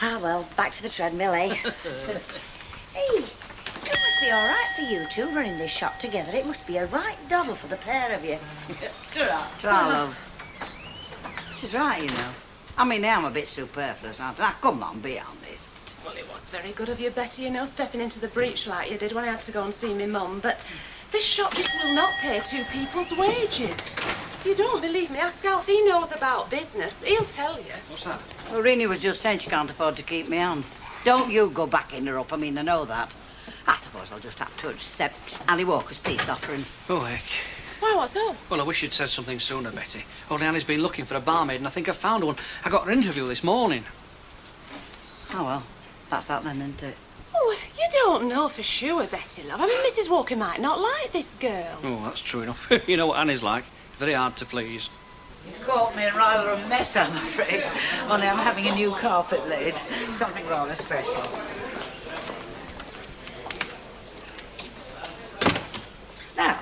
Ah, well, back to the treadmill, eh? Hey, it must be all right for you two running this shop together. It must be a right doddle for the pair of you. Try, love. She's right, I mean, now I'm a bit superfluous, aren't I? Now, come on, be honest. Well, it was very good of you, Betty, stepping into the breach like you did when I had to go and see my mum, but this shop just will not pay two people's wages. If you don't believe me, ask Alf. He knows about business. He'll tell you. What's that? Well, Rini was just saying she can't afford to keep me on. Don't you go backing her up. I mean, I know that. I suppose I'll just have to accept Annie Walker's peace offering. Oh, heck. Why, what's up? Well, I wish you'd said something sooner, Betty. Only Annie's been looking for a barmaid, and I think I found one. I got her interview this morning. Oh, well, that's that then, isn't it? Oh, you don't know for sure, Betty, love. I mean, Mrs. Walker might not like this girl. Oh, that's true enough. You know what Annie's like. Very hard to please. You've caught me in rather a mess, I'm afraid. Only I'm having a new carpet laid. Something rather special. Now,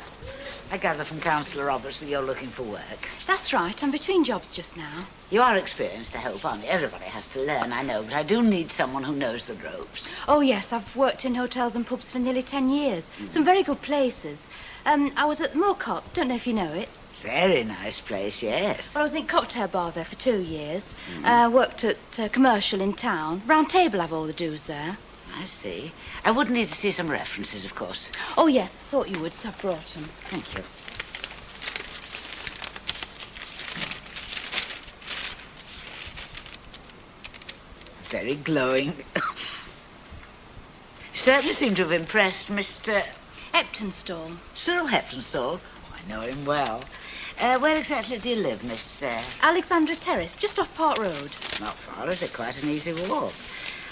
I gather from Councillor Roberts that you're looking for work. That's right. I'm between jobs just now. You are experienced to help, aren't you? Everybody has to learn, I know, but I do need someone who knows the ropes. Oh, yes. I've worked in hotels and pubs for nearly 10 years. Some very good places. I was at Moorcock. Don't know if you know it. Very nice place, yes. Well, I was in cocktail bar there for 2 years. Worked at commercial in town. Round table have all the do's there. I see. I would need to see some references, of course. Oh, yes. I thought you would, so I brought them. Thank you. Very glowing. You certainly seem to have impressed Mr. Heptonstall. Cyril Heptonstall? Oh, I know him well. Where exactly do you live, Miss... Alexandra Terrace, just off Park Road. Not far, is it? Quite an easy walk.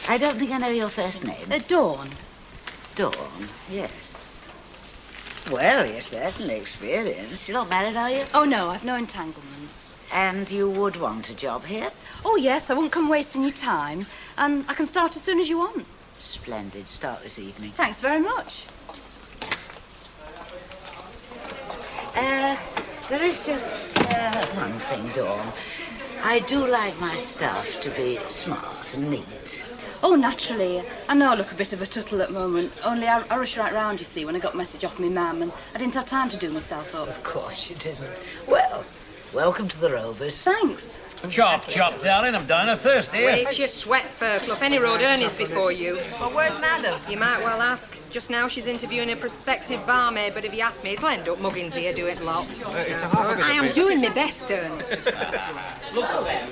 I don't think I know your first name. Dawn. Dawn, yes. Well, you're certainly experienced. You're not married, are you? Oh, no, I've no entanglements. And you would want a job here? Oh, yes, I won't come wasting your time. And I can start as soon as you want. Splendid. Start this evening. Thanks very much. There is just one thing, Dawn. I do like myself to be smart and neat. Oh, naturally. I know I look a bit of a tuttle at the moment, only I rushed right round, you see, when I got a message off my mum, and I didn't have time to do myself up. Of course you didn't. Well, welcome to the Rovers. Thanks. Chop, chop, darling, I'm dying of thirst here. Wait your sweat, Fairclough. Any road earnings before you. Well, where's Madam? You might well ask. Just now she's interviewing a prospective barmaid, but if you ask me, it'll end up Muggins here doing lots. It's a half a bit I am doing my best, Ern. Well then,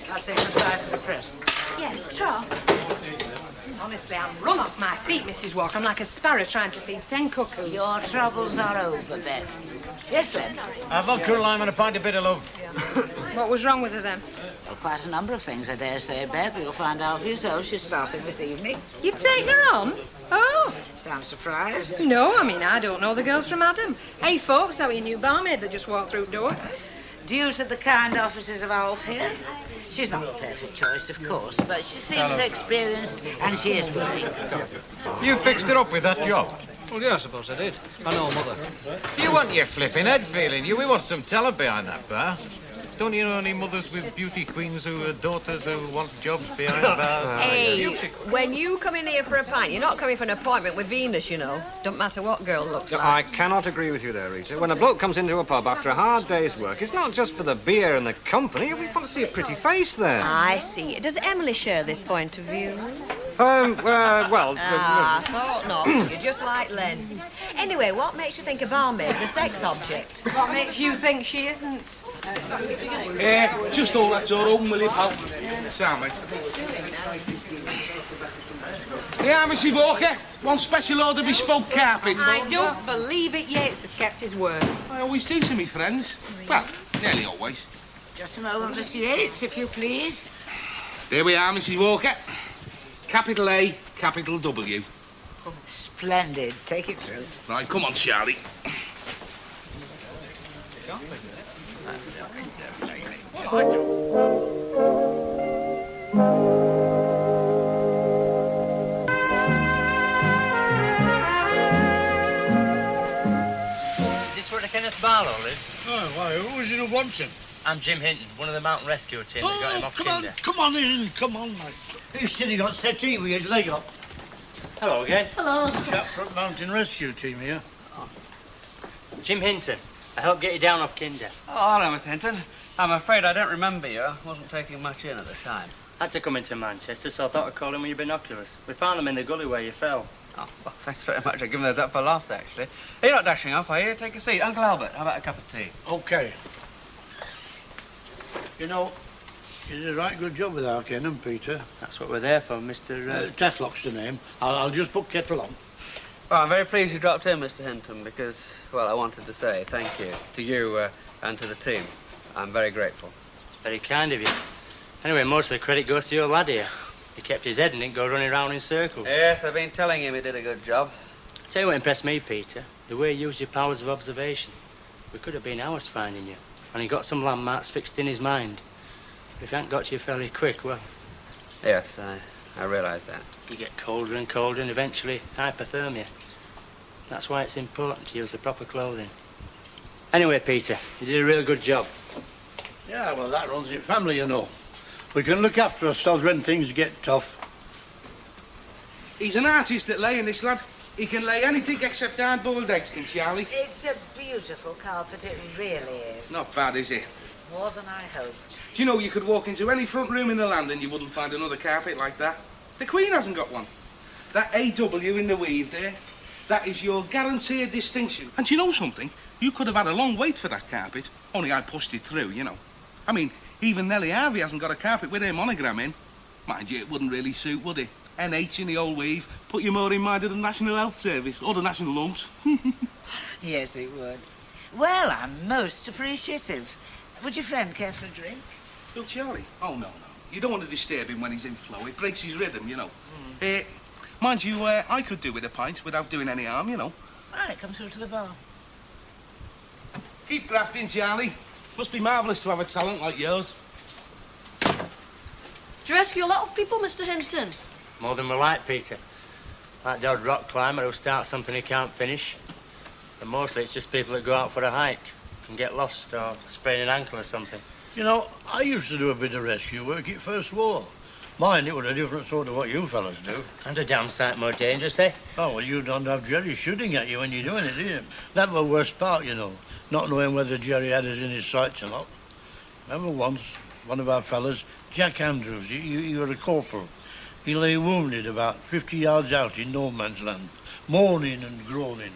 I'll say goodbye for the present. Yeah, try. Honestly, I'm run off my feet, Mrs. Walker. I'm like a sparrow trying to feed 10 cuckoos. Your troubles are over, Bet. Yes, Len? Vodka lime and a pint of bitter, love. What was wrong with her then? Well, quite a number of things, I dare say, Bev. You'll find out for yourself. She's starting this evening. You've taken her on? Oh. Sound surprised? No, I mean, I don't know the girls from Adam. Hey, folks, that was your new barmaid that just walked through the door. Due to the kind offices of Alf here. She's not the perfect choice, of course, but she seems experienced and she is willing. You fixed it up with that job? Well, yeah, I suppose I did. I know, Mother. You want your flipping head feeling, you. We want some talent behind that bar. Don't you know any mothers with beauty queens who are daughters who want jobs behind bars? Hey, when you come in here for a pint, you're not coming for an appointment with Venus, you know. Don't matter what girl looks like. I cannot agree with you there, Rita. When a bloke comes into a pub after a hard day's work, it's not just for the beer and the company. We want to see a pretty face there. I see. Does Emily share this point of view? Well... I thought not. You're just like Len. Anyway, what makes you think a barmaid's a sex object? What makes you think she isn't? Just all that's all open, will you, pal? Sam, mate. Yeah, Mrs. Walker. One special order bespoke carpet. I don't believe it yet. It's kept his word. I always do to me friends. Well, nearly always. Just a moment, Mr. Yates, if you please. There we are, Mrs. Walker. Capital A, capital W. Oh, splendid. Take it through. Right, come on, Charlie. Is this where the Kenneth Barlow lives? Oh, why, who is it who wants him? I'm Jim Hinton, one of the mountain rescue team that got him off Kinder. Come on in, come on, mate. He's sitting on settee with his leg up. Hello again. Hello. Chap from Mountain Rescue Team here. Jim Hinton. I helped get you down off Kinder. Oh, hello, Mr. Hinton. I'm afraid I don't remember you. I wasn't taking much in at the time. Had to come into Manchester, so I thought I'd call in with your binoculars. We found them in the gully where you fell. Oh, well, thanks very much. I've given those up for lost, actually. You're not dashing off, are you? Take a seat. Uncle Albert, how about a cup of tea? OK. You know, you did a right good job with our Ken and Peter. That's what we're there for, Mr... Tetlock's the name. I'll just put kettle on. Well, I'm very pleased you dropped in, Mr. Hinton, because, well, I wanted to say thank you to you and to the team. I'm very grateful. Very kind of you. Anyway, most of the credit goes to your lad here. He kept his head and didn't go running around in circles. Yes, I've been telling him he did a good job. Tell you what impressed me, Peter, the way you used your powers of observation. We could have been hours finding you, and he got some landmarks fixed in his mind. But if he hadn't got you fairly quick, well... Yes, I realise that. You get colder and colder and eventually hypothermia. That's why it's important to use the proper clothing. Anyway, Peter, you did a real good job. Yeah, well, that runs in family, you know. We can look after ourselves when things get tough. He's an artist at laying, this lad. He can lay anything except hard-boiled eggs, can Charlie? It's a beautiful carpet, it really is. Not bad, is it? More than I hoped. Do you know you could walk into any front room in the land and you wouldn't find another carpet like that? The Queen hasn't got one. That AW in the weave there, that is your guaranteed distinction. And do you know something? You could have had a long wait for that carpet, only I pushed it through, you know. I mean, even Nellie Harvey hasn't got a carpet with her monogram in. Mind you, it wouldn't really suit, would it? NH in the old weave, put you more in mind of the National Health Service or the National Lumps. Yes, it would. Well, I'm most appreciative. Would your friend care for a drink? Well, Charlie? Oh, no. You don't want to disturb him when he's in flow. It breaks his rhythm, you know. Mind you, I could do with a pint without doing any harm, you know. Right, come through to the bar. Keep grafting, Charlie. Must be marvellous to have a talent like yours. Do you rescue a lot of people, Mr. Hinton? More than we like, Peter. Like the odd rock climber who starts something he can't finish. And mostly it's just people that go out for a hike and get lost or sprain an ankle or something. You know, I used to do a bit of rescue work at First War. Mine, it was a different sort of what you fellas do. And a damn sight more dangerous, eh? Oh, well, you don't have Jerry shooting at you when you're doing it, do you? That's the worst part, you know, not knowing whether Jerry had us in his sights or not. Remember once, one of our fellas, Jack Andrews, he was a corporal. He lay wounded about 50 yards out in no man's land, moaning and groaning.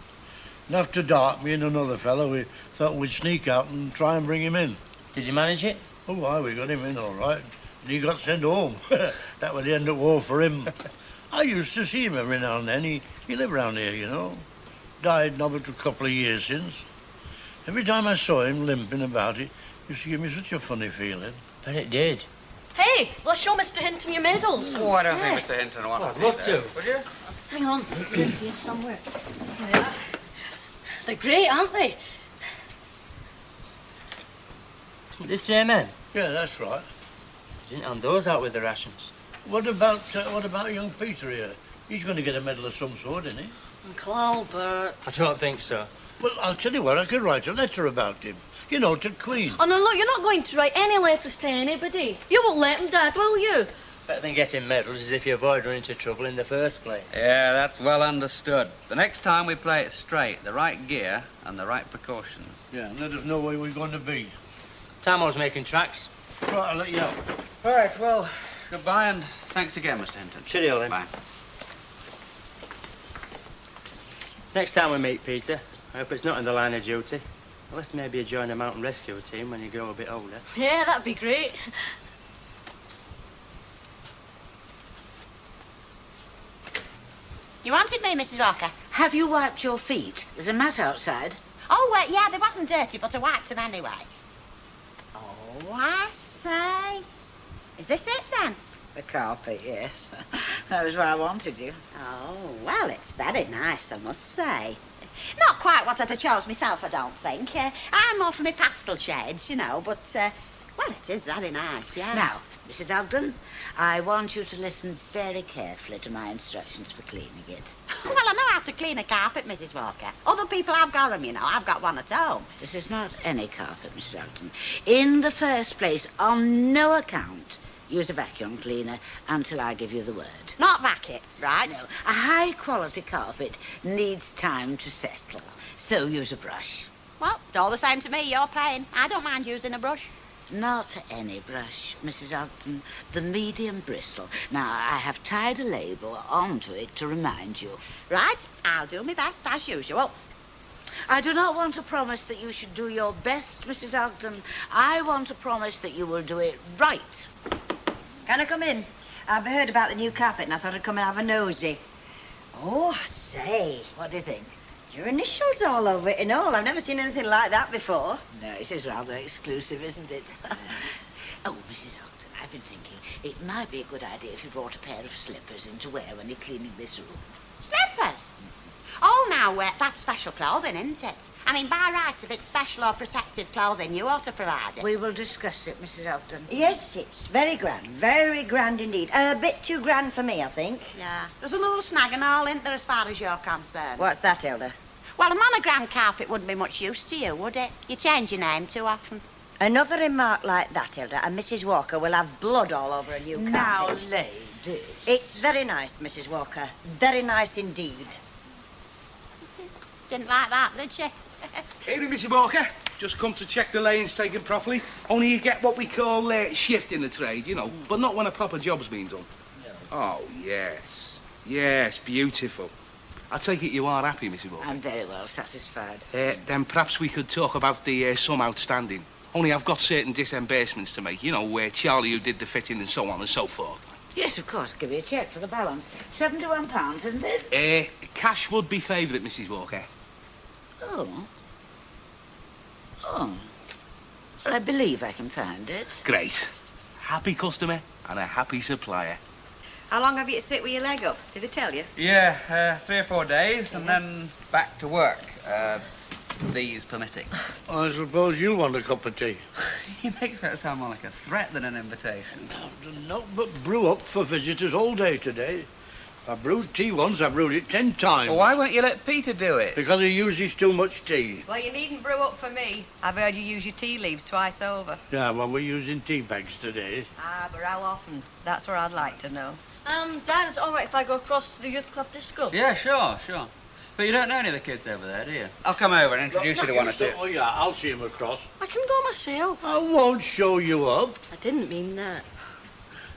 And after dark, me and another fellow, we thought we'd sneak out and try and bring him in. Did you manage it? Oh, aye, we got him in all right. And he got sent home. That was the end of war for him. I used to see him every now and then. He lived round here, you know. Died not but a couple of years since. Every time I saw him limping about, it used to give me such a funny feeling. But it did. Hey, let's show Mr. Hinton your medals. Oh, I don't Yeah. think Mr. Hinton will want I'd to love see to. that. Would you? Hang on, they're here somewhere. There they are. They're great, aren't they? Isn't this their men? Yeah, that's right. They didn't hand those out with the rations. What about young Peter here? He's going to get a medal of some sort, isn't he? Uncle Albert. I don't think so. Well, I'll tell you what, I could write a letter about him. You know, to Queen. Oh, no, look, you're not going to write any letters to anybody. You won't let them, Dad, will you? Better than getting medals is if you avoid running into trouble in the first place. Yeah, that's well understood. The next time we play it straight, the right gear and the right precautions. Yeah, and let us know where we're going to be. Tamo's making tracks. Right, I'll let you out. All right, well, goodbye and thanks again, Mr. Hinton. Cheerio then. Bye. Next time we meet, Peter, I hope it's not in the line of duty. Unless maybe you join a mountain rescue team when you grow a bit older. Yeah, that'd be great. You wanted me, Mrs. Walker? Have you wiped your feet? There's a mat outside. Oh, yeah, they wasn't dirty, but I wiped them anyway. Oh, I say. Is this it, then? The carpet, yes. That was why I wanted you. Oh, well, it's very nice, I must say. Not quite what I'd have chose myself, I don't think. I'm more for my pastel shades, you know, but, well, it is very nice, yeah. Now, Mrs. Ogden, I want you to listen very carefully to my instructions for cleaning it. Well, I know how to clean a carpet, Mrs. Walker. Other people have got them, you know. I've got one at home. This is not any carpet, Mrs. Ogden. In the first place, on no account, use a vacuum cleaner until I give you the word. Not vacuum, right? No, a high-quality carpet needs time to settle, so use a brush. Well, it's all the same to me. You're paying. I don't mind using a brush. Not any brush, Mrs. Ogden. The medium bristle. Now, I have tied a label onto it to remind you. Right, I'll do my best, as usual. I do not want to promise that you should do your best, Mrs. Ogden. I want to promise that you will do it right. Can I come in? I've heard about the new carpet and I thought I'd come and have a nosy. Oh, I say. What do you think? Your initials all over it and all. I've never seen anything like that before. No, it is rather exclusive, isn't it? Oh, Mrs. Ogden, I've been thinking it might be a good idea if you brought a pair of slippers in to wear when you're cleaning this room. Slippers? Oh, now, that's special clothing, isn't it? I mean, by rights, if it's special or protective clothing, you ought to provide it. We will discuss it, Mrs. Ogden. Yes, it's very grand indeed. A bit too grand for me, I think. Yeah. There's a little snag and all, isn't there, as far as you're concerned? What's that, Hilda? Well, a monogram carpet wouldn't be much use to you, would it? You change your name too often. Another remark like that, Hilda, and Mrs. Walker will have blood all over a new carpet. Now, ladies. It's very nice, Mrs. Walker. Very nice indeed. Didn't like that, did she? Here, Mr. Walker. Just come to check the laying's taken properly. Only you get what we call shift in the trade, you know, but not when a proper job's been done. No. Oh, yes. Yes, beautiful. I take it you are happy, Mrs. Walker? I'm very well satisfied. Then perhaps we could talk about the sum outstanding. Only I've got certain disembursements to make, you know, where Charlie who did the fitting and so on and so forth. Yes, of course. Give you a cheque for the balance. £71, isn't it? Cash would be favourite, Mrs. Walker. Oh. Oh. Well, I believe I can find it. Great. Happy customer and a happy supplier. How long have you to sit with your leg up? Did they tell you? Yeah, 3 or 4 days and then back to work. These permitting. I suppose you want a cup of tea. He makes that sound more like a threat than an invitation. No, but brew up for visitors all day today. I brewed tea once, I brewed it 10 times. Well, why won't you let Peter do it? Because he uses too much tea. Well, you needn't brew up for me. I've heard you use your tea leaves twice over. Yeah, well, we're using tea bags today. Ah, but how often? That's what I'd like to know. Dad, is it all right if I go across to the youth club disco? Yeah, sure. But you don't know any of the kids over there, do you? I'll come over and introduce you to one or two. Oh, yeah, I'll see him across. I can go myself. I won't show you up. I didn't mean that.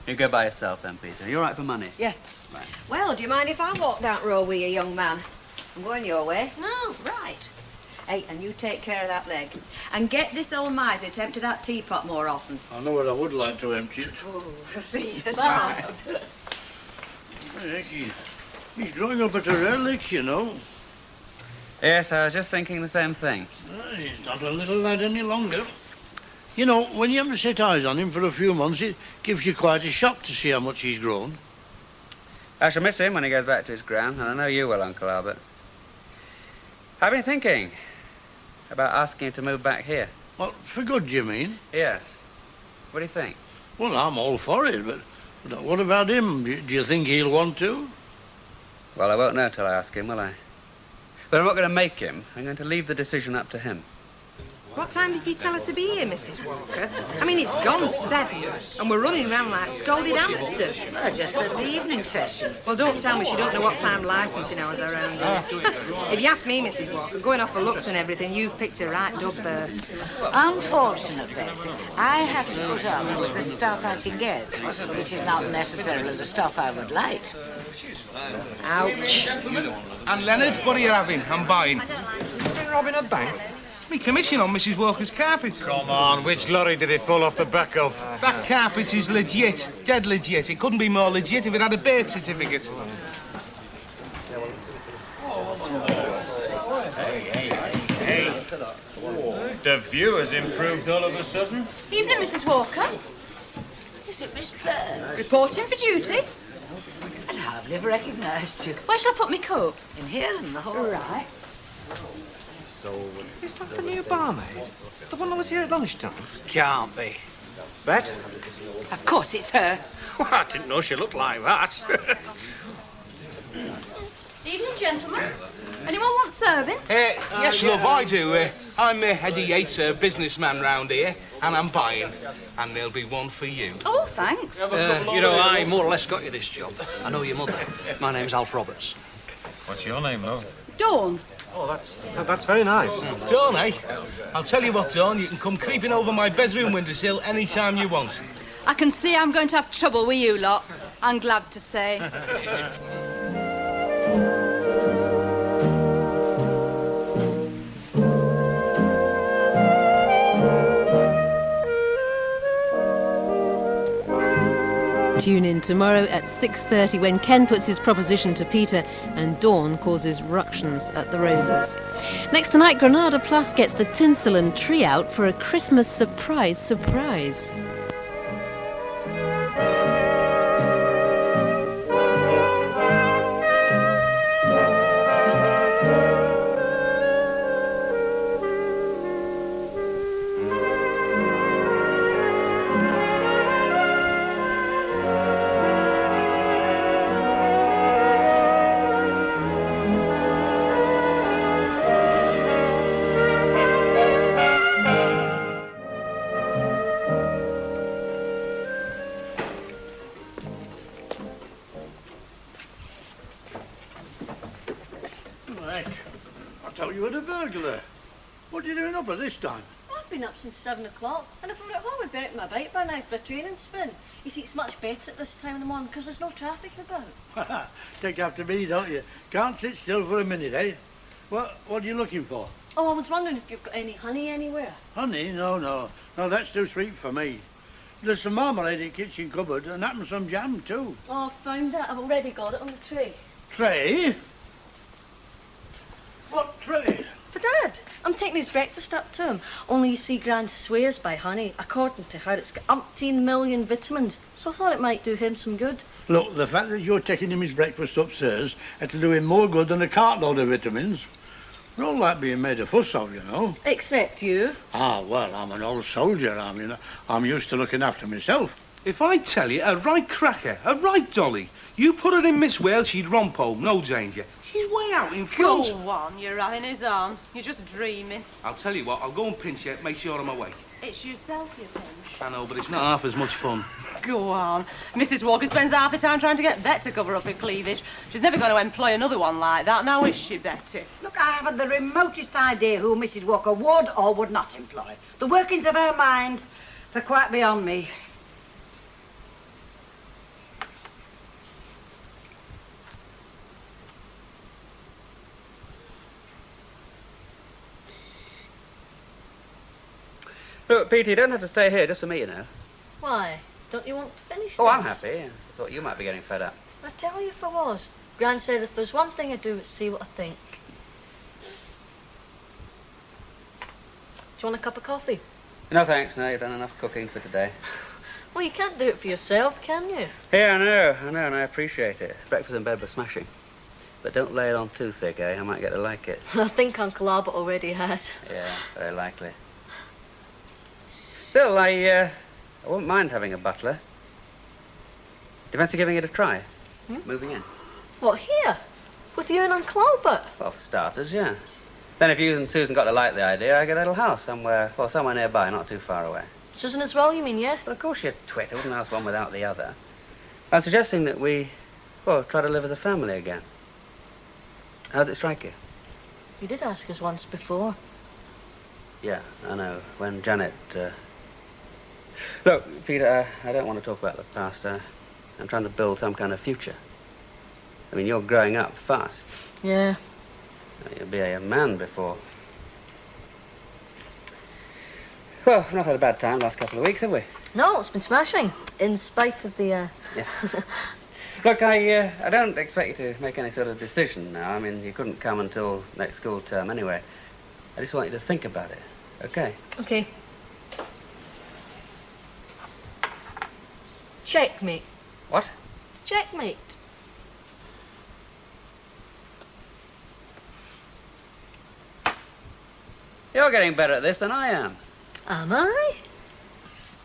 You go by yourself then, Peter. You all right for money? Yeah. Right. Well, do you mind if I walk down row with you, young man? I'm going your way. No. Right. Hey, and you take care of that leg. And get this old miser to empty that teapot more often. I know what I would like to empty it. Oh, see you. Bye. Heck, he's growing up at a relic, you know. Yes, I was just thinking the same thing. He's not a little lad any longer. You know, when you have to set eyes on him for a few months, it gives you quite a shock to see how much he's grown. I shall miss him when he goes back to his gran, and I know you will, Uncle Albert. I've been thinking about asking him to move back here. Well, for good, do you mean? Yes. What do you think? Well, I'm all for it, but what about him? Do you think he'll want to? Well, I won't know till I ask him, will I? But I'm not going to make him. I'm going to leave the decision up to him. What time did you tell her to be here, Mrs. Walker? I mean, it's gone 7, and we're running around like scolded hamsters. I just said the evening session. Well, don't tell me she don't know what time licensing hours are around here. If you ask me, Mrs. Walker, going off for looks and everything, you've picked a right dub bird. Unfortunately, I have to put up with the stuff I can get, which is not necessarily the stuff I would like. Ouch. And Leonard, what are you having? I'm buying. Been robbing a bank? Me commission on Mrs. Walker's carpet. Come on, which lorry did it fall off the back of? That carpet is legit, dead legit. It couldn't be more legit if it had a birth certificate. Hey. The view has improved all of a sudden. Evening, Mrs. Walker. Is it Miss Burns? Reporting for duty. I'd hardly have recognised you. Where shall I put my coat? In here, in the hall. Right. So, is that the new barmaid? The one that was here at lunchtime? Can't be. Bet? Of course it's her. Well, I didn't know she looked like that. Evening, gentlemen. Anyone want serving? Yes, love, I do. I'm Eddie Yates, a businessman round here, and I'm buying. And there'll be one for you. Oh, thanks. You know, I more or less got you this job. I know your mother. My name's Alf Roberts. What's your name, love? Dawn. Oh, that's very nice. Dawn, eh? I'll tell you what, Dawn, you can come creeping over my bedroom windowsill any time you want. I can see I'm going to have trouble with you lot. I'm glad to say. Tune in tomorrow at 6:30 when Ken puts his proposition to Peter and Dawn causes ructions at the Rovers. Next tonight, Granada Plus gets the tinsel and tree out for a Christmas surprise. I thought you were a burglar. What are you doing up at this time? I've been up since 7 o'clock, and if I were at home, I'd be out on my bike by now for a training spin. You see, it's much better at this time of the morning because there's no traffic about. Take after me, don't you? Can't sit still for a minute, eh? What are you looking for? Oh, I was wondering if you've got any honey anywhere. Honey? No, that's too sweet for me. There's some marmalade in the kitchen cupboard and happens some jam, too. Oh, I found that. I've already got it on the tray. Tray? What tray? For Dad. I'm taking his breakfast up to him. Only you see, Gran swears by honey. According to her, it's got umpteen million vitamins. So I thought it might do him some good. Look, the fact that you're taking him his breakfast upstairs it'll do him more good than a cartload of vitamins. We all like being made a fuss of, you know. Except you. Ah, well, I'm an old soldier. I'm used to looking after myself. If I tell you, a right cracker, a right dolly, you put her in Miss Wales, she'd romp home, no danger. She's way out in front. Go on, you're having his on. You're just dreaming. I'll tell you what, I'll go and pinch her, make sure I'm awake. It's yourself you pinch. I know, but it's not half as much fun. Go on. Mrs. Walker spends half the time trying to get Bet to cover up her cleavage. She's never going to employ another one like that, now is she, Betty? Look, I haven't the remotest idea who Mrs. Walker would or would not employ. The workings of her mind, they're quite beyond me. Look, Peter, you don't have to stay here just for me, you know. Why? Don't you want to finish Oh, this? I'm happy. I thought you might be getting fed up. I tell you if I was. Gran said if there's one thing I do, it's see what I think. Do you want a cup of coffee? No, thanks. No, you've done enough cooking for today. Well, you can't do it for yourself, can you? Yeah, I know, and I appreciate it. Breakfast in bed was smashing. But don't lay it on too thick, eh? I might get to like it. I think Uncle Albert already has. Yeah, very likely. Still, I wouldn't mind having a butler. Do you fancy giving it a try? Moving in? What, here? With you and Uncle Albert? Well, for starters, yeah. Then if you and Susan got to like the idea, I get a little house somewhere, well, somewhere nearby, not too far away. Susan as well, you mean, yeah? But of course you twit. I wouldn't ask one without the other. I'm suggesting that we, well, try to live as a family again. How does it strike you? You did ask us once before. Yeah, I know. When Janet, Look, Peter, I don't want to talk about the past. I'm trying to build some kind of future. I mean, you're growing up fast. Yeah. You'll be a man before. Well, we've not had a bad time the last couple of weeks, have we? No, it's been smashing, in spite of the, Yeah. Look, I don't expect you to make any sort of decision now. I mean, you couldn't come until next school term anyway. I just want you to think about it, okay? Okay. Checkmate. What? Checkmate. You're getting better at this than I am. Am I?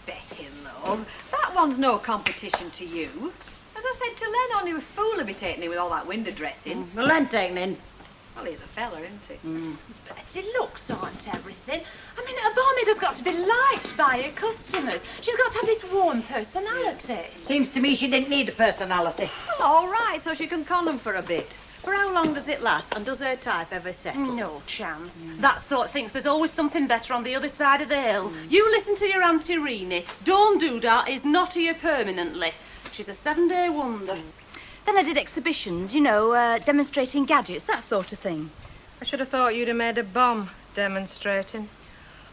Betty, love, that one's no competition to you. As I said to Len, only a fool would be taking in with all that window dressing. Well, Len taking in. Well, he's a fella, isn't he? Betty, looks aren't everything. I mean, a barmaid has got to be liked by her customers. She's got to have this warm personality. Seems to me she didn't need a personality. Well, all right, so she can con them for a bit. For how long does it last, and does her type ever settle? No chance. That sort thinks there's always something better on the other side of the hill. You listen to your Auntie Reenie. Dawn Doodah is not here permanently. She's a 7-day wonder. Then I did exhibitions, you know, demonstrating gadgets, that sort of thing. I should have thought you'd have made a bomb demonstrating.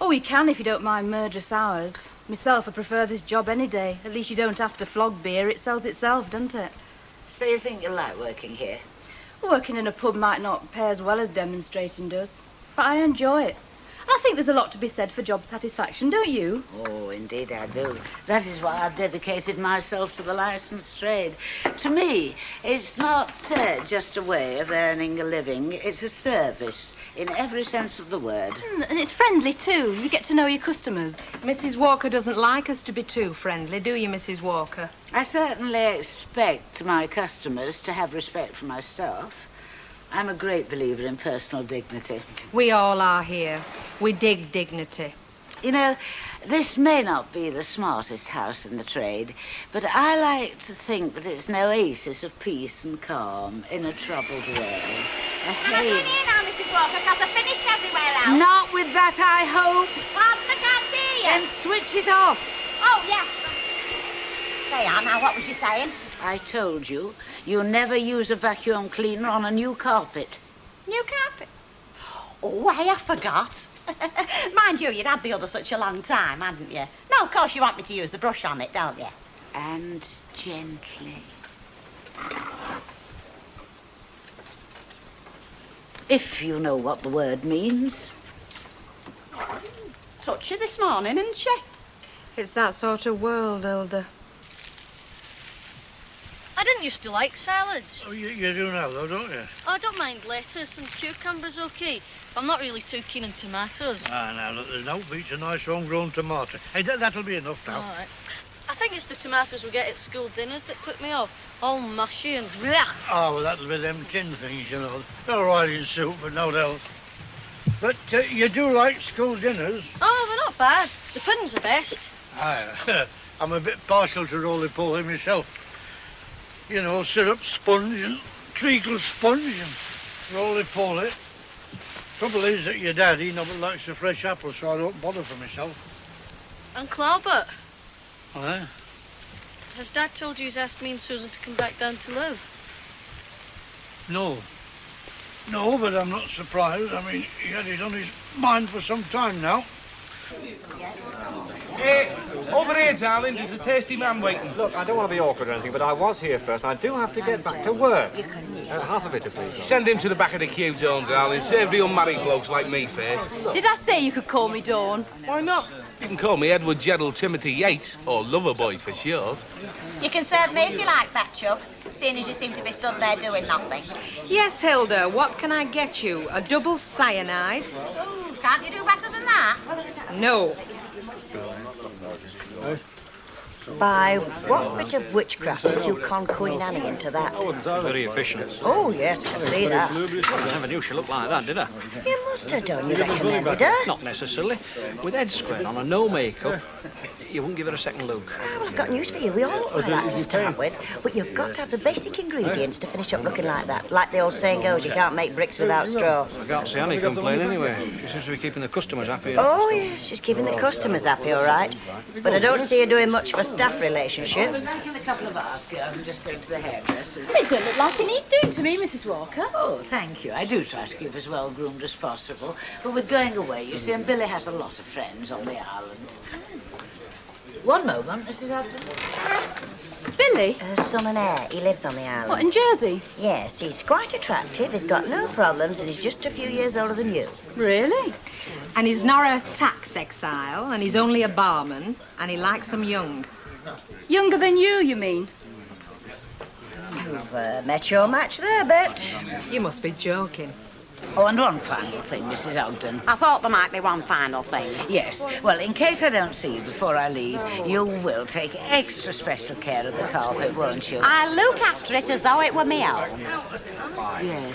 Oh, you can if you don't mind murderous hours. Myself, I prefer this job any day. At least you don't have to flog beer. It sells itself, doesn't it? So you think you like working here? Working in a pub might not pay as well as demonstrating does, but I enjoy it. I think there's a lot to be said for job satisfaction, don't you? Oh, indeed I do. That is why I've dedicated myself to the licensed trade. To me, it's not just a way of earning a living. It's a service in every sense of the word. And it's friendly, too. You get to know your customers. Mrs. Walker doesn't like us to be too friendly, do you, Mrs. Walker? I certainly expect my customers to have respect for my staff. I'm a great believer in personal dignity. We all are here. We dig dignity. You know, this may not be the smartest house in the trade, but I like to think that it's an oasis of peace and calm in a troubled world. Am I going here now, Mrs. Walker, because I finished everywhere else? Not with that, I hope. Pardon, I can't see you. Then switch it off. Oh, yes. There you are now, what was you saying? I told you, you never use a vacuum cleaner on a new carpet. New carpet? Oh, I forgot. Mind you, you'd had the other such a long time, hadn't you? No, of course you want me to use the brush on it, don't you? And gently. If you know what the word means. Touched you this morning, isn't she? It's that sort of world, Hilda. I didn't used to like salads. Oh, you do now, though, don't you? I don't mind lettuce and cucumbers, okay. But I'm not really too keen on tomatoes. Ah, now, look, there's no beats a nice homegrown tomato. Hey, that'll be enough now. All right. I think it's the tomatoes we get at school dinners that put me off. All mushy and blech. Oh, well, that'll be them tin things, you know. They're all right in soup, but no doubt. But you do like school dinners? Oh, they're not bad. The puddings are best. Aye, I'm a bit partial to roly-poly myself. You know, syrup sponge and treacle sponge and roly-poly. Trouble is that your dad, he never likes a fresh apple, so I don't bother for myself. Uncle Albert, Aye? has Dad told you he's asked me and Susan to come back down to live? No. No, but I'm not surprised. I mean, he had it on his mind for some time now. Hey, over here, here, darling. There's a tasty man waiting. Look, I don't want to be awkward or anything, but I was here first, and I do have to get back to work. Half a bitter, please. Send him to the back of the queue, Dawn, darling. Save the unmarried blokes like me first. Did I say you could call me Dawn? Why not? You can call me Edward Jeddle Timothy Yates, or Loverboy for short. You can serve me if you like, Fat Chub, seeing as you seem to be stood there doing nothing. Yes, Hilda, what can I get you? A double cyanide? Ooh, can't you do better than that? No. By what bit of witchcraft did you con Queen Annie into that? Very efficient. Oh, yes, I can see that. I never knew she looked like that, did I? You must have done. You recommended her. Not necessarily. With head squared on and no makeup, you wouldn't give her a second look. Well, I've got news for you. We all look like that to start with, but you've got to have the basic ingredients to finish up looking like that. Like the old saying goes, you can't make bricks without straw. I can't see Annie complain anyway. She seems to be keeping the customers happy. Oh, yes, she's keeping the customers happy, all right. But I don't see her doing much for staff relationships. A couple of hours, girls. I'm just going to the hairdressers. It don't look like it needs doing to me, Mrs. Walker. Oh, thank you. I do try to keep as well groomed as possible. But with going away, you see, and Billy has a lot of friends on the island. One moment, Mrs. Upton. Billy? Her son and heir. He lives on the island. What, in Jersey? Yes, he's quite attractive. He's got no problems, and he's just a few years older than you. Really? And he's not a tax exile, and he's only a barman, and he likes them young. Younger than you mean? You've met your match there, Bet. You must be joking. Oh, and one final thing, Mrs. Ogden. I thought there might be one final thing. Yes. Well, in case I don't see you before I leave, you will take extra special care of the carpet, won't you? I'll look after it as though it were me own. Yes.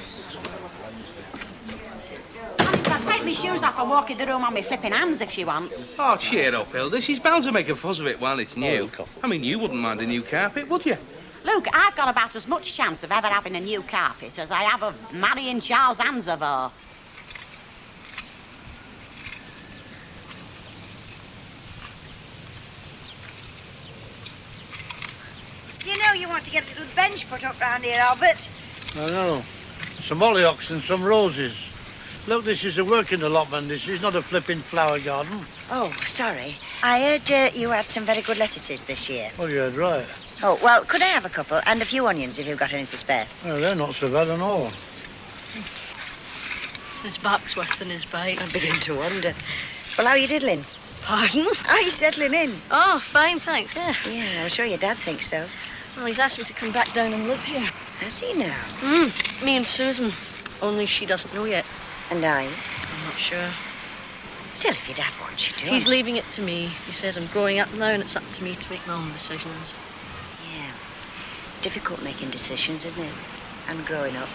Honest, I'll take my shoes off and walk in the room on my flipping hands if she wants. Oh, cheer up, Hilda. She's bound to make a fuss of it while it's new. I mean, you wouldn't mind a new carpet, would you? Look, I've got about as much chance of ever having a new carpet as I have of marrying Charles Anzavor. You know you want to get a little bench put up round here, Albert. I know. Some hollyhocks and some roses. Look, this is a working allotment. This is not a flipping flower garden. Oh, sorry. I heard you had some very good lettuces this year. Well, you heard right. Oh, well, could I have a couple? And a few onions if you've got any to spare. Well, they're not so bad at all. His back's worse than his bite. I begin to wonder. Well, how are you diddling? Pardon? Are you settling in? Oh, fine, thanks, yeah. Yeah, I'm sure your dad thinks so. Well, he's asked me to come back down and live here. Has he now? Me and Susan. Only she doesn't know yet. And I? I'm not sure. Still, if your dad wants you to. He's leaving it to me. He says I'm growing up now and it's up to me to make my own decisions. Yeah. Difficult making decisions, isn't it? And growing up.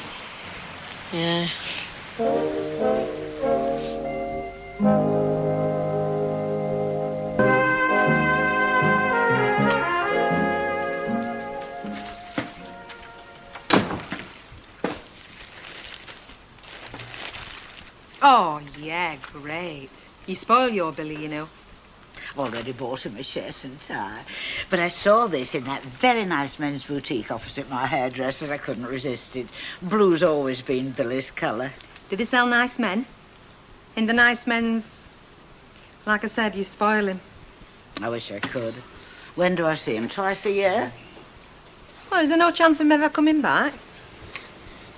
Yeah. Oh, yeah, great. You spoil your Billy, you know. I've already bought him a shirt and tie. But I saw this in that very nice men's boutique opposite my hairdresser's. I couldn't resist it. Blue's always been Billy's colour. Did he sell nice men? In the nice men's... Like I said, you spoil him. I wish I could. When do I see him? Twice a year? Well, is there no chance of him ever coming back?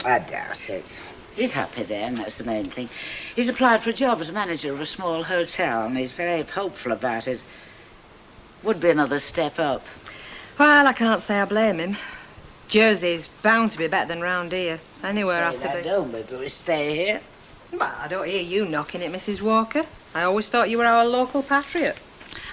I doubt it. He's happy there, and that's the main thing. He's applied for a job as manager of a small hotel, and he's very hopeful about it. Would be another step up. Well, I can't say I blame him. Jersey's bound to be better than round here. Anywhere has to be. Don't maybe we stay here. Well, I don't hear you knocking it, Mrs. Walker. I always thought you were our local patriot.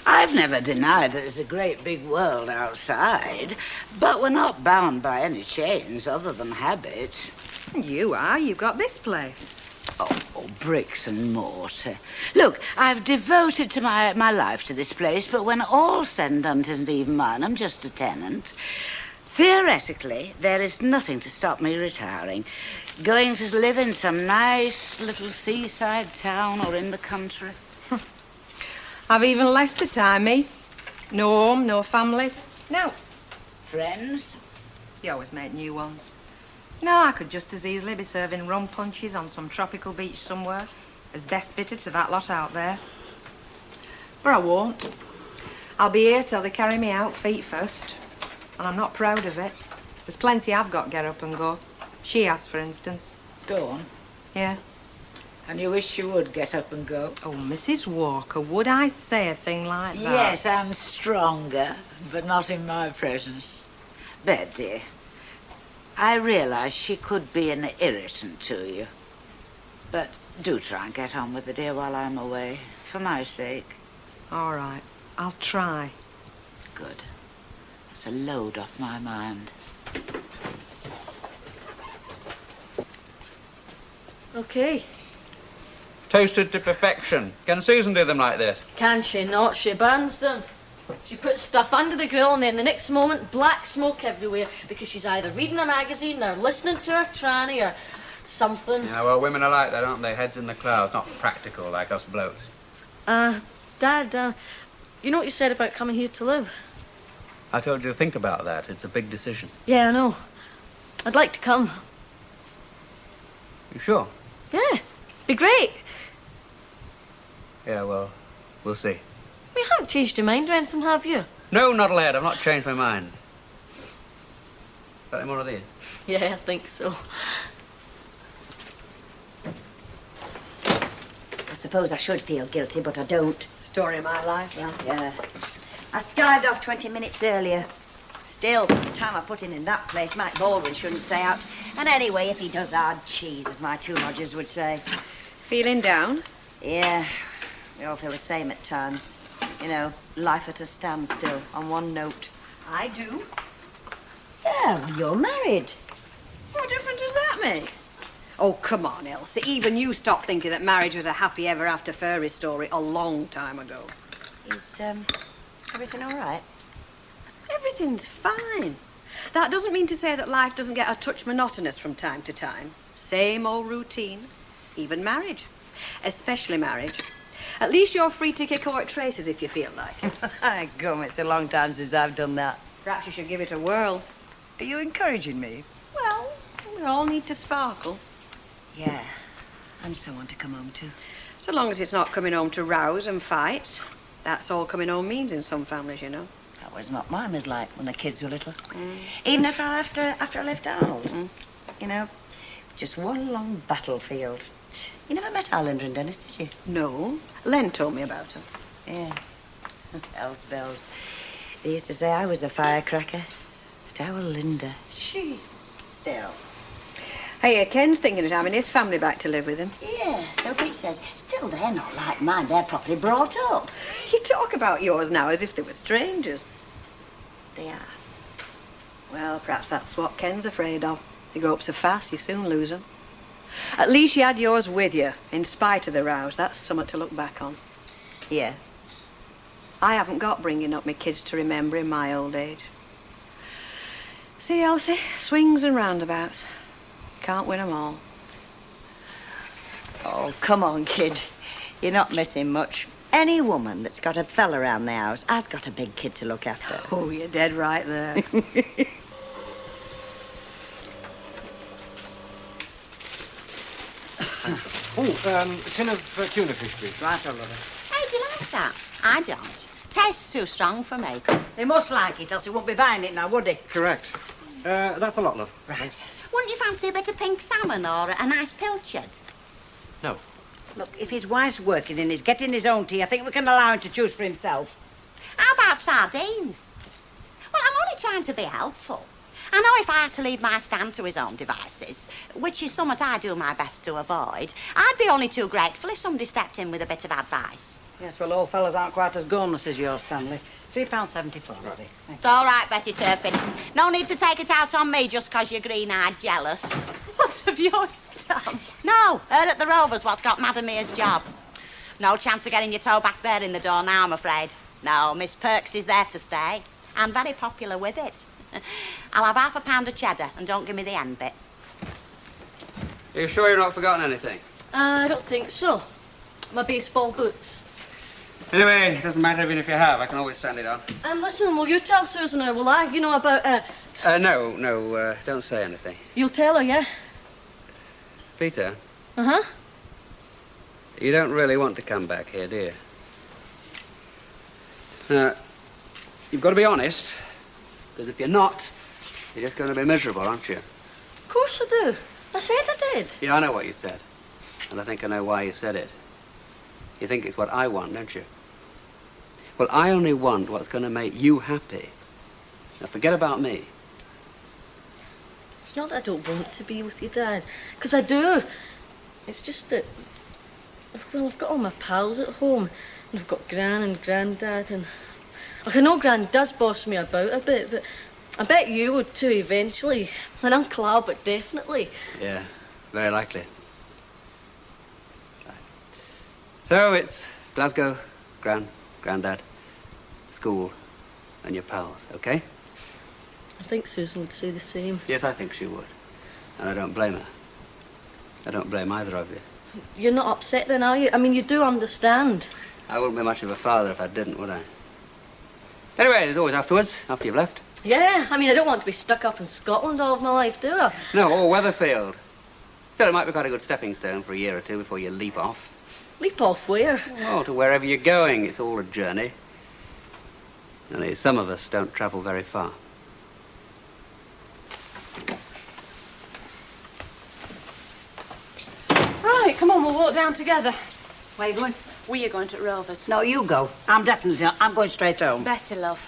I've never denied that there's a great big world outside, but we're not bound by any chains other than habit. You are. You've got this place. Oh, bricks and mortar. Look, I've devoted to my life to this place, but when all's said and done, it isn't even mine. I'm just a tenant. Theoretically, there is nothing to stop me retiring. Going to live in some nice little seaside town or in the country. I've even less to time, me. No home, no family. No. Friends? You always make new ones. No, I could just as easily be serving rum punches on some tropical beach somewhere as best bitter to that lot out there. But I won't. I'll be here till they carry me out feet first. And I'm not proud of it. There's plenty I've got get up and go. She has, for instance. Dawn? Yeah? And you wish you would get up and go? Oh, Mrs. Walker, would I say a thing like that? Yes, I'm stronger, but not in my presence. Bed, dear, I realise she could be an irritant to you. But do try and get on with it, dear, while I'm away, for my sake. All right, I'll try. Good. It's a load off my mind. Okay. Toasted to perfection. Can Susan do them like this? Can she not? She burns them. She puts stuff under the grill and then the next moment, black smoke everywhere because she's either reading a magazine or listening to her tranny or something. Yeah, well, women are like that, aren't they? Heads in the clouds, not practical like us blokes. Dad, you know what you said about coming here to live? I told you to think about that. It's a big decision. Yeah, I know. I'd like to come. You sure? Yeah, be great. Yeah, well, we'll see. You haven't changed your mind or anything, have you? No, not a lad. I've not changed my mind. Got any more of these? Yeah, I think so. I suppose I should feel guilty, but I don't. Story of my life. Well, yeah. I skived off 20 minutes earlier. Still, the time I put in that place, Mike Baldwin shouldn't say out. And anyway, if he does hard cheese, as my two lodgers would say. Feeling down? Yeah, we all feel the same at times. You know, life at a standstill, on one note. I do. Yeah, well, you're married. What difference does that make? Oh, come on, Elsie. Even you stopped thinking that marriage was a happy ever after fairy story a long time ago. Is, everything all right? Everything's fine. That doesn't mean to say that life doesn't get a touch monotonous from time to time. Same old routine. Even marriage. Especially marriage. At least you're free to kick out traces if you feel like it. Gum, it's a long time since I've done that. Perhaps you should give it a whirl. Are you encouraging me? Well, we all need to sparkle. Yeah, and someone to come home to. So long as it's not coming home to rows and fights. That's all coming home means in some families, you know. That was what mine was like when the kids were little. Even after I left Arnold. You know, just one long battlefield. You never met Arlinda and Dennis, did you? No. Len told me about her. Yeah. Bells, bells. They used to say I was a firecracker. But our Linda, she still. Hey, Ken's thinking of having his family back to live with him. Yeah, so Pete says. Still, they're not like mine. They're properly brought up. You talk about yours now as if they were strangers. They are. Well, perhaps that's what Ken's afraid of. You grow up so fast, you soon lose them. At least you had yours with you, in spite of the rows. That's something to look back on. Yeah. I haven't got bringing up my kids to remember in my old age. See, Elsie, swings and roundabouts. Can't win 'em all. Oh, come on, kid. You're not missing much. Any woman that's got a fella around the house has got a big kid to look after. Oh, you're dead right there. A tin of tuna fish, please. Right, I love it. How do you like that? I don't. Tastes too strong for me. He must like it, else he wouldn't be buying it now, would he? Correct. That's a lot, love. Right. Wouldn't you fancy a bit of pink salmon or a nice pilchard? No. Look, if his wife's working and he's getting his own tea, I think we can allow him to choose for himself. How about sardines? Well, I'm only trying to be helpful. I know if I had to leave my stand to his own devices, which is something I do my best to avoid, I'd be only too grateful if somebody stepped in with a bit of advice. Yes, well, old fellas aren't quite as goneless as yours, Stanley. £3.74, Robbie. It's all right, Betty Turpin. No need to take it out on me just 'cause you're green-eyed jealous. What have yours done? No, her at the Rovers what's got Madam Mere's job. No chance of getting your toe back there in the door now, I'm afraid. No, Miss Perks is there to stay. I'm very popular with it. I'll have half a pound of cheddar and don't give me the end bit. Are you sure you've not forgotten anything? I don't think so. My baseball boots. Anyway, it doesn't matter even if you have. I can always send it on. Listen, will you tell Susan or will I? You know about, No, don't say anything. You'll tell her, yeah? Peter, Uh-huh. you don't really want to come back here, do you? No, You've got to be honest, because if you're not, you're just going to be miserable, aren't you? Of course I do. I said I did. Yeah, I know what you said. And I think I know why you said it. You think it's what I want, don't you? Well, I only want what's going to make you happy. Now, forget about me. It's not that I don't want to be with your dad, because I do. It's just that, well, I've got all my pals at home, and I've got Gran and Grandad, and I know Gran does boss me about a bit, but I bet you would too eventually, and Uncle Albert definitely. Yeah, very likely. Right. So it's Glasgow, Grandad, school, and your pals, okay? I think Susan would say the same. Yes, I think she would. And I don't blame her. I don't blame either of you. You're not upset then, are you? I mean, you do understand. I wouldn't be much of a father if I didn't, would I? Anyway, there's always afterwards, after you've left. Yeah, I mean, I don't want to be stuck up in Scotland all of my life, do I? No, or Weatherfield. Still, it might be quite a good stepping stone for a year or two before you leap off. Leap off where? Oh, to wherever you're going. It's all a journey. Only some of us don't travel very far. Right, come on, we'll walk down together. Where are you going? We are going to Rovers. No, you go. I'm definitely not. I'm going straight home. Better, love.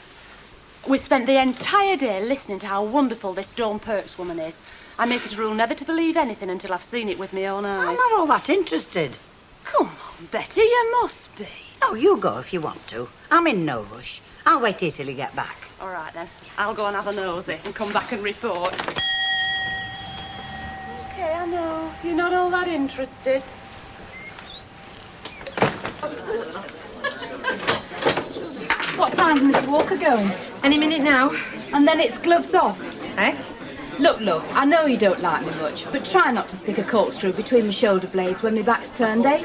We spent the entire day listening to how wonderful this Dawn Perks woman is. I make it a rule never to believe anything until I've seen it with my own eyes. I'm not all that interested. Come on, Betty, you must be. No, you go if you want to. I'm in no rush. I'll wait here till you get back. All right, then. I'll go and have a nosy and come back and report. Okay, I know. You're not all that interested. What time's Mr. Walker going? Any minute now. And then it's gloves off. Eh? Look, love, I know you don't like me much, but try not to stick a corkscrew between my shoulder blades when my back's turned, eh?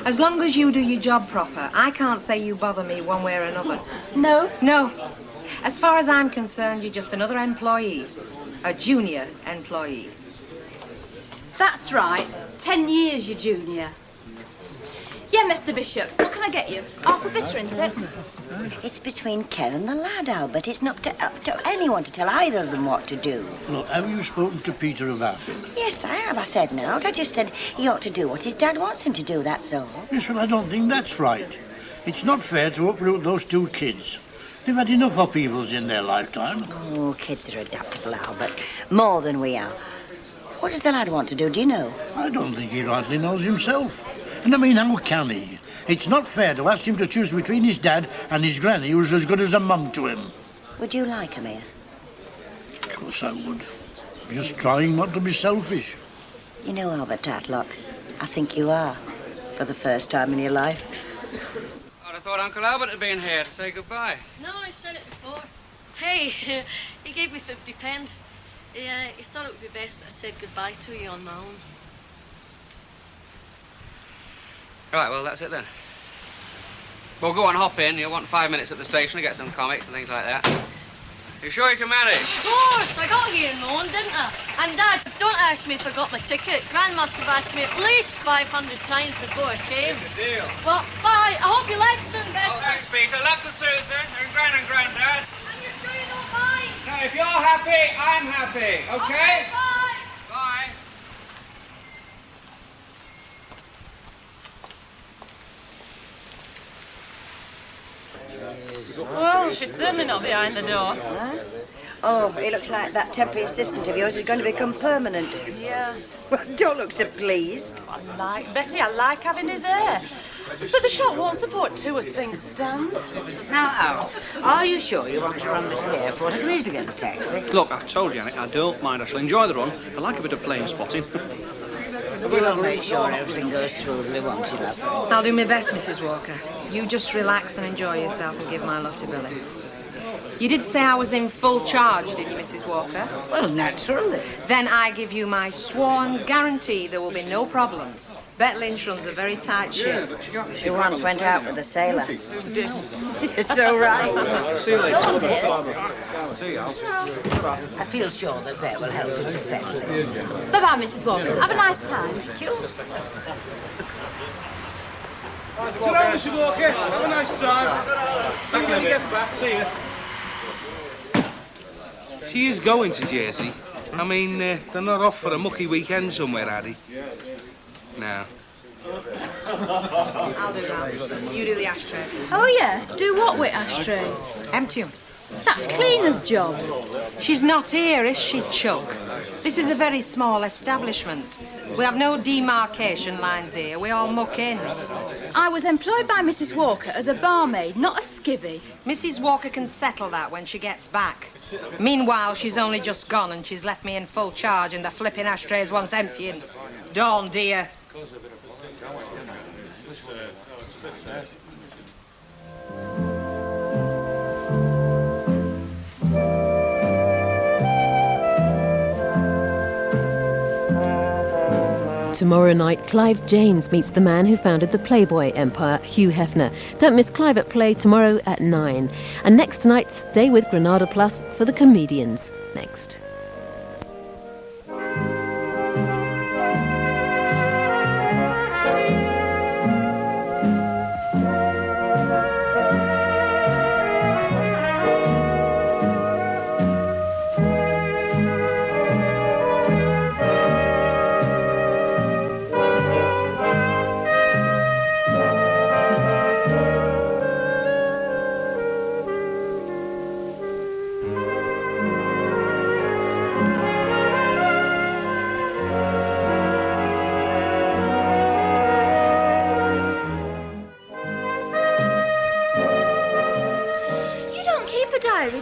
As long as you do your job proper, I can't say you bother me one way or another. No? No. As far as I'm concerned, you're just another employee. A junior employee. That's right. 10 years, you junior. Yeah, Mr. Bishop, what can I get you? Half a bitter, isn't it? It's between Ken and the lad, Albert. It's not up to anyone to tell either of them what to do. Look, have you spoken to Peter about it? Yes, I have. I said no. I just said he ought to do what his dad wants him to do, that's all. Yes, well, I don't think that's right. It's not fair to uproot those two kids. They've had enough upheavals in their lifetime. Oh, kids are adaptable, Albert. More than we are. What does the lad want to do, do you know? I don't think he rightly knows himself. And I mean, how can he? It's not fair to ask him to choose between his dad and his granny, who's as good as a mum to him. Would you like him here? Of course I would. Just trying not to be selfish. You know, Albert Tatlock, I think you are, for the first time in your life. I'd have thought Uncle Albert had been here to say goodbye. No, I said it before. Hey, he gave me 50 pence. He thought it would be best that I said goodbye to you on my own. Right, well, that's it then. Well, go on, hop in. You'll want 5 minutes at the station to get some comics and things like that. You sure you can manage? Of course, I got here in Moan, didn't I? And Dad, don't ask me if I got my ticket. Gran must have asked me at least 500 times before I came. Good deal. Well, bye. I hope your leg's soon better. Oh, thanks, Peter. Love to Susan and Grandad. And you're sure you don't mind? No, if you're happy, I'm happy, okay? Bye. Bye. Well, she's certainly not behind the door. Huh? Oh, it looks like that temporary assistant of yours is going to become permanent. Yeah. Well, don't look so pleased. Betty, I like having her there. But the shop won't support two as things stand. Now, Al, are you sure you want to run this airport at least to get a taxi? Look, I've told you, I don't mind. I shall enjoy the run. I like a bit of plane spotting. We'll make sure everything goes smoothly, won't you, love? I'll do my best, Mrs. Walker. You just relax and enjoy yourself and give my love to Billy. You did say I was in full charge, didn't you, Mrs. Walker? Well, naturally. Then I give you my sworn guarantee there will be no problems. Bet Lynch runs a very tight ship. She once went out with a sailor. You're so right. See you later. I feel sure that that will help us to settle it. Bye-bye, Mrs. Walker. Have a nice time. Ta-ra, Mr. Walker. Have a nice time. See you when you get back. See you. She is going to Jersey. I mean, they're not off for a mucky weekend somewhere, are they? No. I'll do that. You do the ashtray. Oh, yeah? Do what with ashtrays? Empty 'em. That's cleaner's job. She's not here, is she, Chuck? This is a very small establishment. We have no demarcation lines here. We all muck in. I was employed by Mrs. Walker as a barmaid, not a skivvy. Mrs. Walker can settle that when she gets back. Meanwhile, she's only just gone and she's left me in full charge and the flipping ashtrays wants emptying. Dawn, dear. Tomorrow night, Clive James meets the man who founded the Playboy empire, Hugh Hefner. Don't miss Clive at Play tomorrow at 9. And next night, stay with Granada Plus for the comedians. Next.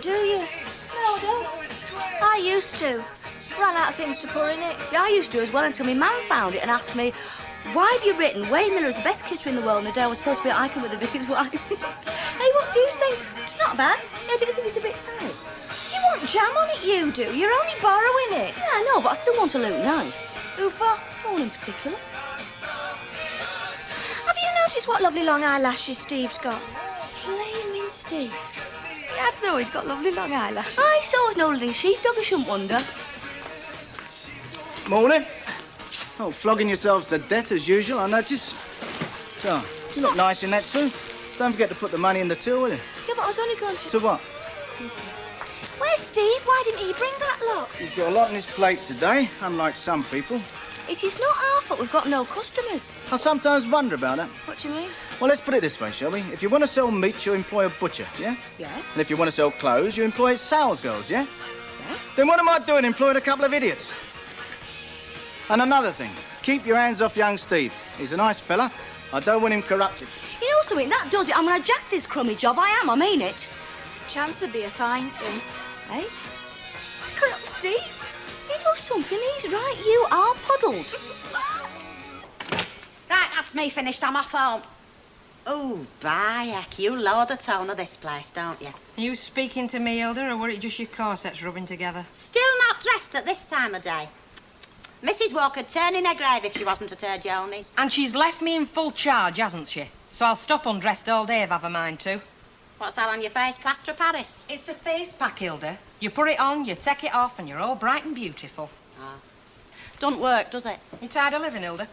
Do you? No, I don't. I used to. Ran out of things to put in it. Yeah, I used to as well until my man found it and asked me, why have you written Wayne Miller is the best kisser in the world and the day I was supposed to be hiking with the vicar's wife? Hey, what do you think? It's not bad. Yeah, do you think it's a bit tight? You want jam on it, you do. You're only borrowing it. Yeah, I know, but I still want to look nice. Who for? No one in particular. Have you noticed what lovely long eyelashes Steve's got? Flaming Steve. Yes, though, he's got lovely long eyelashes. I saw his no little sheepdog, I shouldn't wonder. Morning. Oh, flogging yourselves to death as usual, I notice. So, you look nice in that suit. Don't forget to put the money in the till, will you? Yeah, but I was only going to... To what? Where's Steve? Why didn't he bring that lot? He's got a lot on his plate today, unlike some people. It is not our fault we've got no customers. I sometimes wonder about that. What do you mean? Well, let's put it this way, shall we? If you want to sell meat, you employ a butcher, yeah? Yeah. And if you want to sell clothes, you employ sales girls, yeah? Yeah. Then what am I doing employing a couple of idiots? And another thing, keep your hands off young Steve. He's a nice fella. I don't want him corrupted. You know something, that does it. I'm going to jack this crummy job. I mean it. Chance would be a fine thing. Hey? To corrupt Steve? You know something, he's right. You are puddled. Right, that's me finished. I'm off home. Oh, by heck, you lower the tone of this place, don't you? Are you speaking to me, Hilda, or were it just your corsets rubbing together? Still not dressed at this time of day. Mrs. Walker'd turn in her grave if she wasn't at her Jonies. And she's left me in full charge, hasn't she? So I'll stop undressed all day if I've a mind to. What's that on your face, plaster of Paris? It's a face pack, Hilda. You put it on, you take it off, and you're all bright and beautiful. Oh. Don't work, does it? You tired of living, Hilda?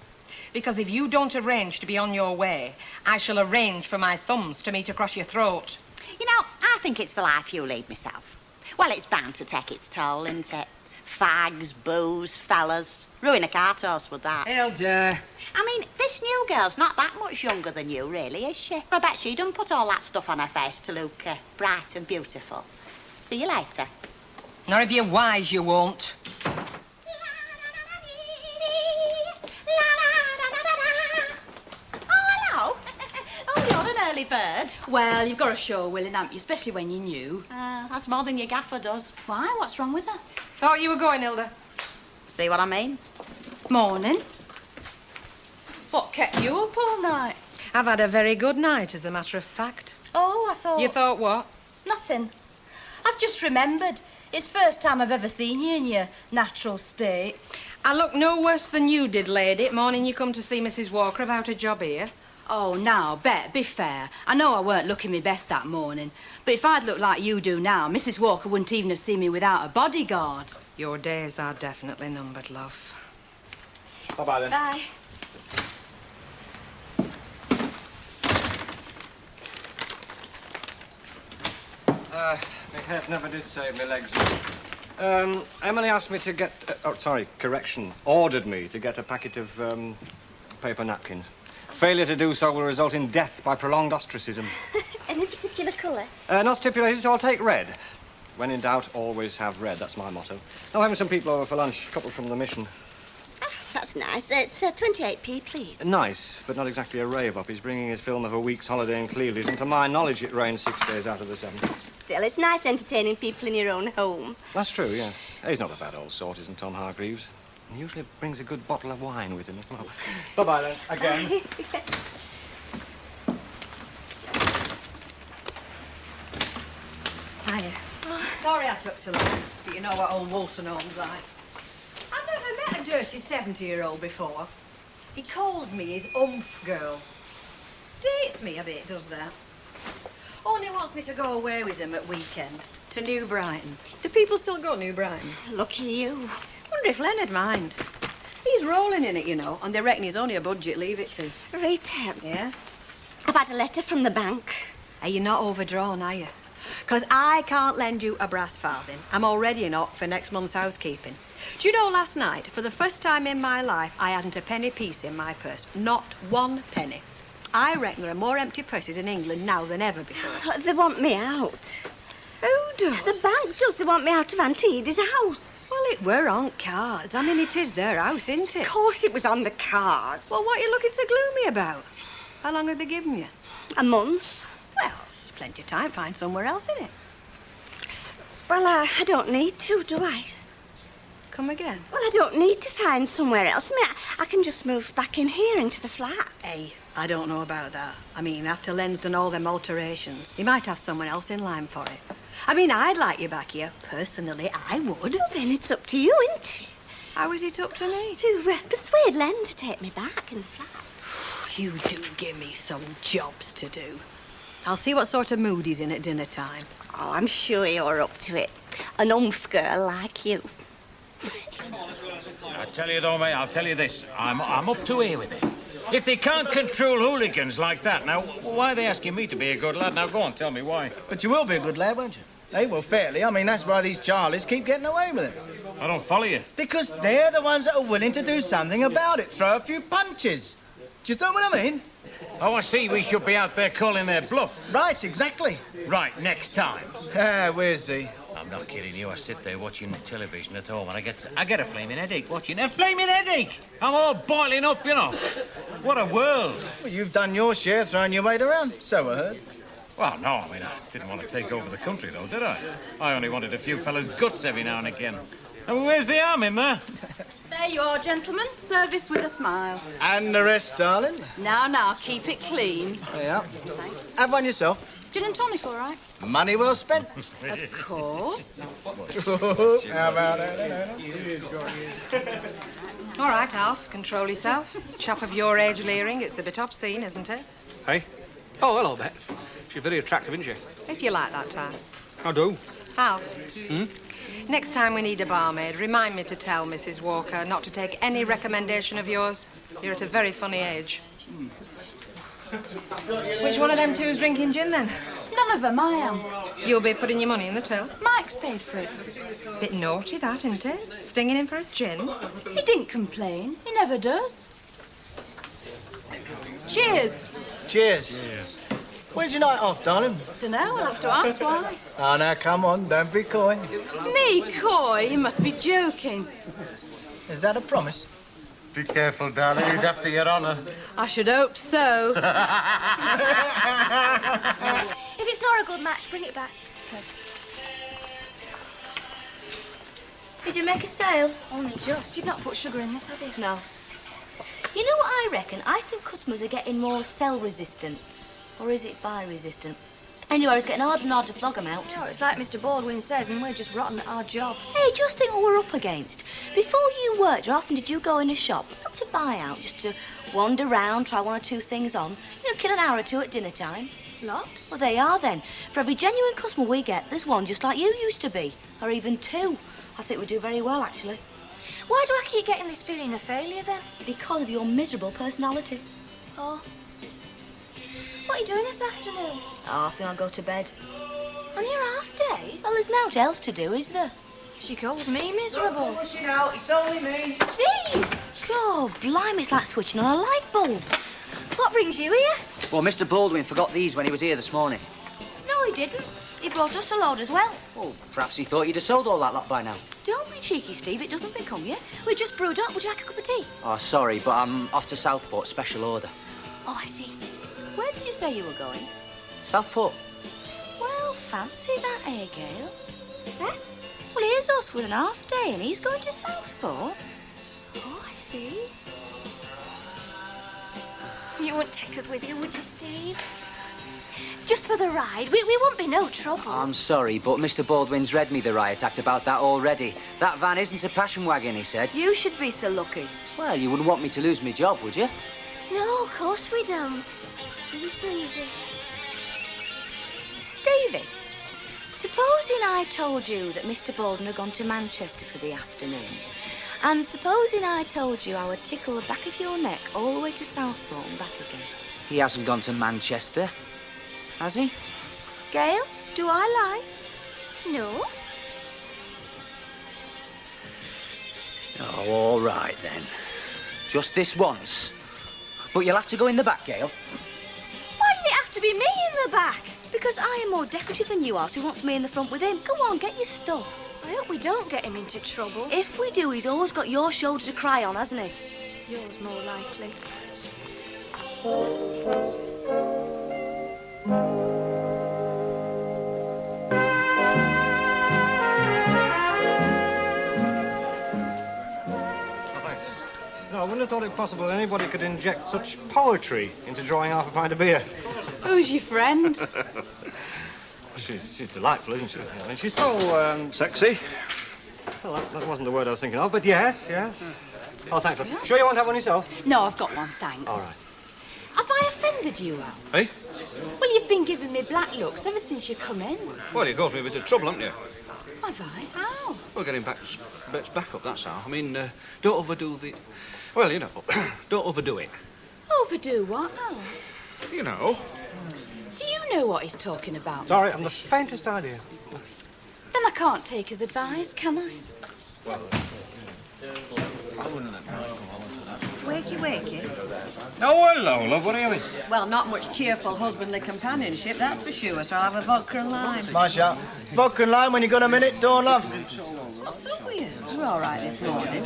Because if you don't arrange to be on your way, I shall arrange for my thumbs to meet across your throat. You know, I think it's the life you lead myself. Well, it's bound to take its toll, isn't it? Fags, booze, fellas. Ruin a cart horse with that. Hilda. I mean, this new girl's not that much younger than you, really, is she? I bet she don't put all that stuff on her face to look bright and beautiful. See you later. Not if you're wise, you won't. Early bird. Well, you've got a show, willing, haven't you? Especially when you're new. That's more than your gaffer does. Why? What's wrong with her? Thought you were going, Hilda. See what I mean? Morning. What kept you up all night? I've had a very good night, as a matter of fact. Oh, I thought... You thought what? Nothing. I've just remembered. It's first time I've ever seen you in your natural state. I look no worse than you did, lady, morning you come to see Mrs. Walker about a job here. Oh, now, Bet, be fair. I know I weren't looking my best that morning, but if I'd looked like you do now, Mrs. Walker wouldn't even have seen me without a bodyguard. Your days are definitely numbered, love. Bye-bye, then. Bye. My head never did save me legs. Emily asked me to get... ordered me to get a packet of paper napkins. Failure to do so will result in death by prolonged ostracism. Any particular colour? Not stipulated, so I'll take red. When in doubt, always have red. That's my motto. I'm having some people over for lunch, a couple from the mission. That's nice. It's 28p, please. Nice, but not exactly a rave-up. He's bringing his film of a week's holiday in Cleveland, and to my knowledge, it rains 6 days out of the 7. Still, it's nice entertaining people in your own home. That's true, yes. He's not a bad old sort, isn't Tom Hargreaves? He usually brings a good bottle of wine with him as well. Bye-bye, then. Again. Hiya. Sorry I took so long, but you know what old Wilson home's like. I've never met a dirty 70-year-old before. He calls me his umph girl. Dates me a bit, does that. Only wants me to go away with him at weekend to New Brighton. Do people still go New Brighton? Lucky you. Wonder if Leonard mind. He's rolling in it, you know, and they reckon he's only a budget, leave it to. Rita. Yeah? I've had a letter from the bank. Are you not overdrawn, are you? Because I can't lend you a brass farthing. I'm already in up for next month's housekeeping. Do you know, last night, for the first time in my life, I hadn't a penny piece in my purse. Not one penny. I reckon there are more empty purses in England now than ever before. They want me out. Who does? The bank does. They want me out of Auntie Edie's house. Well, it were on cards. I mean, it is their house, isn't it? Of course it was on the cards. Well, what are you looking so gloomy about? How long have they given you? A month. Well, it's plenty of time. Find somewhere else, innit? Well, I don't need to, do I? Come again? Well, I don't need to find somewhere else. I mean, I can just move back in here into the flat. Hey, I don't know about that. I mean, after Len's done all them alterations, he might have someone else in line for it. I mean, I'd like you back here. Personally, I would. Well, then it's up to you, isn't it? How is it up to me? To persuade Len to take me back in the flat. You do give me some jobs to do. I'll see what sort of mood he's in at dinner time. Oh, I'm sure you're up to it. An umph girl like you. I tell you though, mate, I'll tell you this. I'm up to here with it. If they can't control hooligans like that, now, why are they asking me to be a good lad? Now, go on, tell me why. But you will be a good lad, won't you? Hey, well, fairly. I mean, that's why these Charlies keep getting away with it. I don't follow you. Because they're the ones that are willing to do something about it. Throw a few punches. Do you know what I mean? Oh, I see. We should be out there calling their bluff. Right, exactly. Right, next time. Where's he? I'm not kidding you. I sit there watching television at home and I get a flaming headache watching a flaming headache. I'm all boiling up, you know. What a world. Well, you've done your share throwing your weight around. So I heard. Well, no, I mean, I didn't want to take over the country, though, did I? I only wanted a few fellas' guts every now and again. And where's the arm in there? There you are, gentlemen. Service with a smile. And the rest, darling? Now, keep it clean. Yeah. Thanks. Have one yourself. Gin and tonic, all right? Money well spent. Of course. How about that? All right, Alf, control yourself. Chap of your age leering, it's a bit obscene, isn't it? Hey? Oh, hello, Bet. She's very attractive, isn't she? If you like that time. I do. Alf, Hmm? next time we need a barmaid, remind me to tell Mrs. Walker not to take any recommendation of yours. You're at a very funny age. Which one of them two is drinking gin, then? None of them, I am. You'll be putting your money in the till? Mike's paid for it. Bit naughty, that, isn't it? Stinging him for a gin. He didn't complain. He never does. Cheers. Cheers. Where's your night off, darling? Dunno, I'll have to ask why. Oh, now, come on, don't be coy. Me coy? You must be joking. Is that a promise? Be careful, darling. He's after your honour. I should hope so. If it's not a good match, bring it back. Did you make a sale? Only just. You've not put sugar in this, have you? No. You know what I reckon? I think customers are getting more cell-resistant. Or is it buy-resistant? Anyway, it's getting harder and harder to flog them out. No, it's like Mr. Baldwin says, and we're just rotten at our job. Hey, just think what we're up against. Before you worked, how often did you go in a shop? Not to buy out, just to wander round, try one or two things on. You know, kill an hour or two at dinner time. Lots? Well, they are then. For every genuine customer we get, there's one just like you used to be. Or even two. I think we do very well, actually. Why do I keep getting this feeling of failure, then? Because of your miserable personality. Oh. What are you doing this afternoon? Oh, I think I'll go to bed. I On your half day? Well, there's naught else to do, is there? She calls me miserable. Push it out, it's only me. Steve! God, blimey, it's like switching on a light bulb. What brings you here? Well, Mr. Baldwin forgot these when he was here this morning. No, he didn't. He brought us a load as well. Well, perhaps he thought you'd have sold all that lot by now. Don't be cheeky, Steve. It doesn't become you. We just brewed up. Would you like a cup of tea? Oh, sorry, but I'm off to Southport, special order. Oh, I see. Where did you say you were going? Southport? Well, fancy that, eh, Gail? Eh? Well, here's us with an half day and he's going to Southport. Oh, I see. You wouldn't take us with you, would you, Steve? Just for the ride. We won't be no trouble. I'm sorry, but Mr. Baldwin's read me the riot act about that already. That van isn't a passion wagon, he said. You should be so lucky. Well, you wouldn't want me to lose my job, would you? No, of course we don't. You so easy. Stevie, supposing I told you that Mr. Baldwin had gone to Manchester for the afternoon, and supposing I told you I would tickle the back of your neck all the way to Southport and back again. He hasn't gone to Manchester, has he? Gail, do I lie? No. Oh, all right, then. Just this once. But you'll have to go in the back, Gail. Why does it have to be me in the back? Because I am more decorative than you are, so he wants me in the front with him. Go on, get your stuff. I hope we don't get him into trouble. If we do, he's always got your shoulder to cry on, hasn't he? Yours more likely. No, I wouldn't have thought it possible that anybody could inject such poetry into drawing half a pint of beer. Who's your friend? She's delightful, isn't she? I mean, she's so, sexy. Well, that wasn't the word I was thinking of, but yes. Oh, thanks. Sure you won't have one yourself? No, I've got one, thanks. All right. Have I offended you, Al? Hey? Well, you've been giving me black looks ever since you come in. Well, you caused me a bit of trouble, haven't you? Have I? How? Well, getting Bet's back up, that's how. I mean, don't overdo the... Well, you know, don't overdo it. Overdo what, Al? You know. Do you know what he's talking about, Sorry, Mr. I'm the Bishop? faintest idea. Then I can't take his advice, can I? Wakey. Oh, hello, love. What are you having? Well, not much cheerful husbandly companionship, that's for sure, so I'll have a vodka and lime. My shot. Vodka and lime when you got a minute, don't love. What's up with you? You're all right this morning.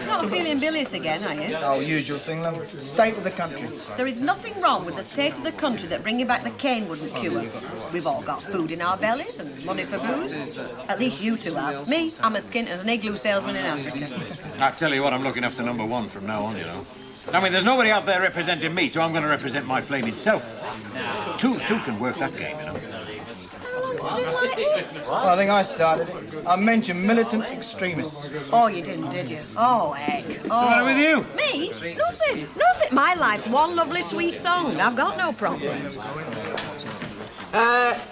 Not feeling bilious again, are you? Oh, usual thing, love. State of the country. There is nothing wrong with the state of the country that bringing back the cane wouldn't cure. We've all got food in our bellies and money for booze. At least you two have. Me, I'm as skint as an igloo salesman in Africa. I tell you what, I'm looking after number one from now on, you know. I mean, there's nobody out there representing me, so I'm going to represent my flaming self. Two can work that game, you know. Well, I think I started it. I mentioned militant extremists. Oh, you didn't, did you? Oh, heck. Oh. What's the matter with you? Me? Nothing. My life's one lovely sweet song. I've got no problem.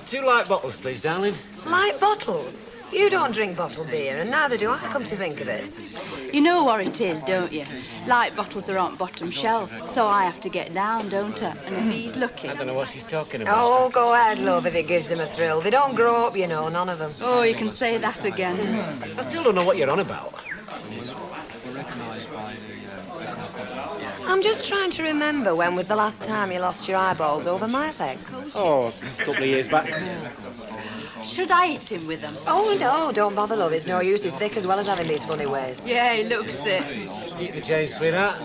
2 light bottles, please, darling. Light bottles? You don't drink bottled beer, and neither do I, come to think of it. You know what it is, don't you? Light bottles are on bottom shelf, so I have to get down, don't I? And if he's lucky... I don't know what she's talking about. Oh, go ahead, love, if it gives them a thrill. They don't grow up, you know, none of them. Oh, you can say that again. I still don't know what you're on about. I'm just trying to remember when was the last time you lost your eyeballs over my legs. Oh, a couple of years back. Should I hit him with them? Oh, no, don't bother, love. It's no use. He's thick as well as having these funny ways. Yeah, he looks it. Keep the change, sweetheart.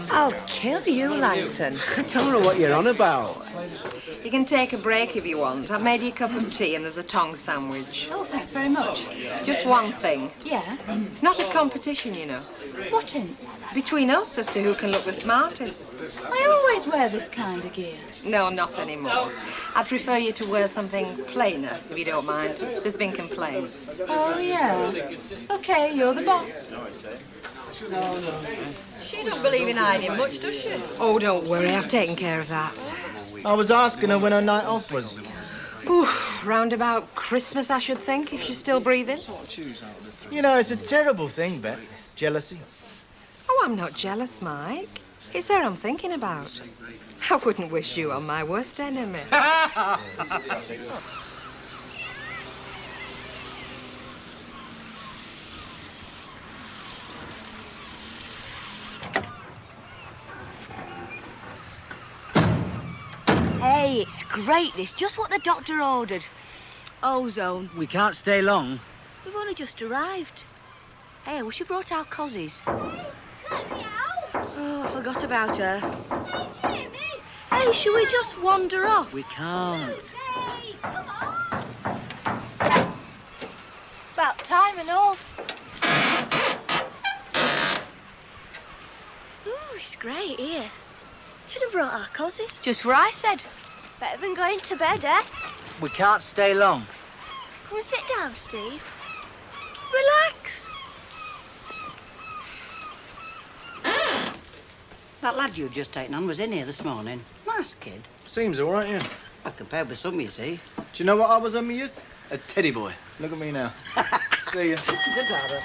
I'll kill you, Langton. I don't know what you're on about. You can take a break if you want. I've made you a cup of tea and there's a tongue sandwich. Oh, thanks very much. Just one thing. Yeah? It's not a competition, you know. What in? Between us as to who can look the smartest. I always wear this kind of gear. No, not anymore. I'd prefer you to wear something plainer, if you don't mind. There's been complaints. Oh, yeah. OK, you're the boss. No. She don't believe in hiding much, does she? Oh, don't worry. I've taken care of that. I was asking her when her night off was. Ooh, round about Christmas, I should think, if she's still breathing. You know, it's a terrible thing, Bet. Jealousy. Oh, I'm not jealous, Mike. It's her I'm thinking about. I wouldn't wish you on my worst enemy. Hey, it's great, this. Just what the doctor ordered. Ozone. We can't stay long. We've only just arrived. Hey, I wish you brought our cozzies. Oh, I forgot about her. Hey, shall we just wander off? We can't. About time and all. Ooh, it's great here. Should have brought our cozzies. Just what I said. Better than going to bed, eh? We can't stay long. Come and sit down, Steve. Relax. That lad you've just taken on was in here this morning. Nice kid. Seems all right, yeah. I compared with some, you see. Do you know what I was on my youth? A teddy boy. Look at me now. See ya. Good dad.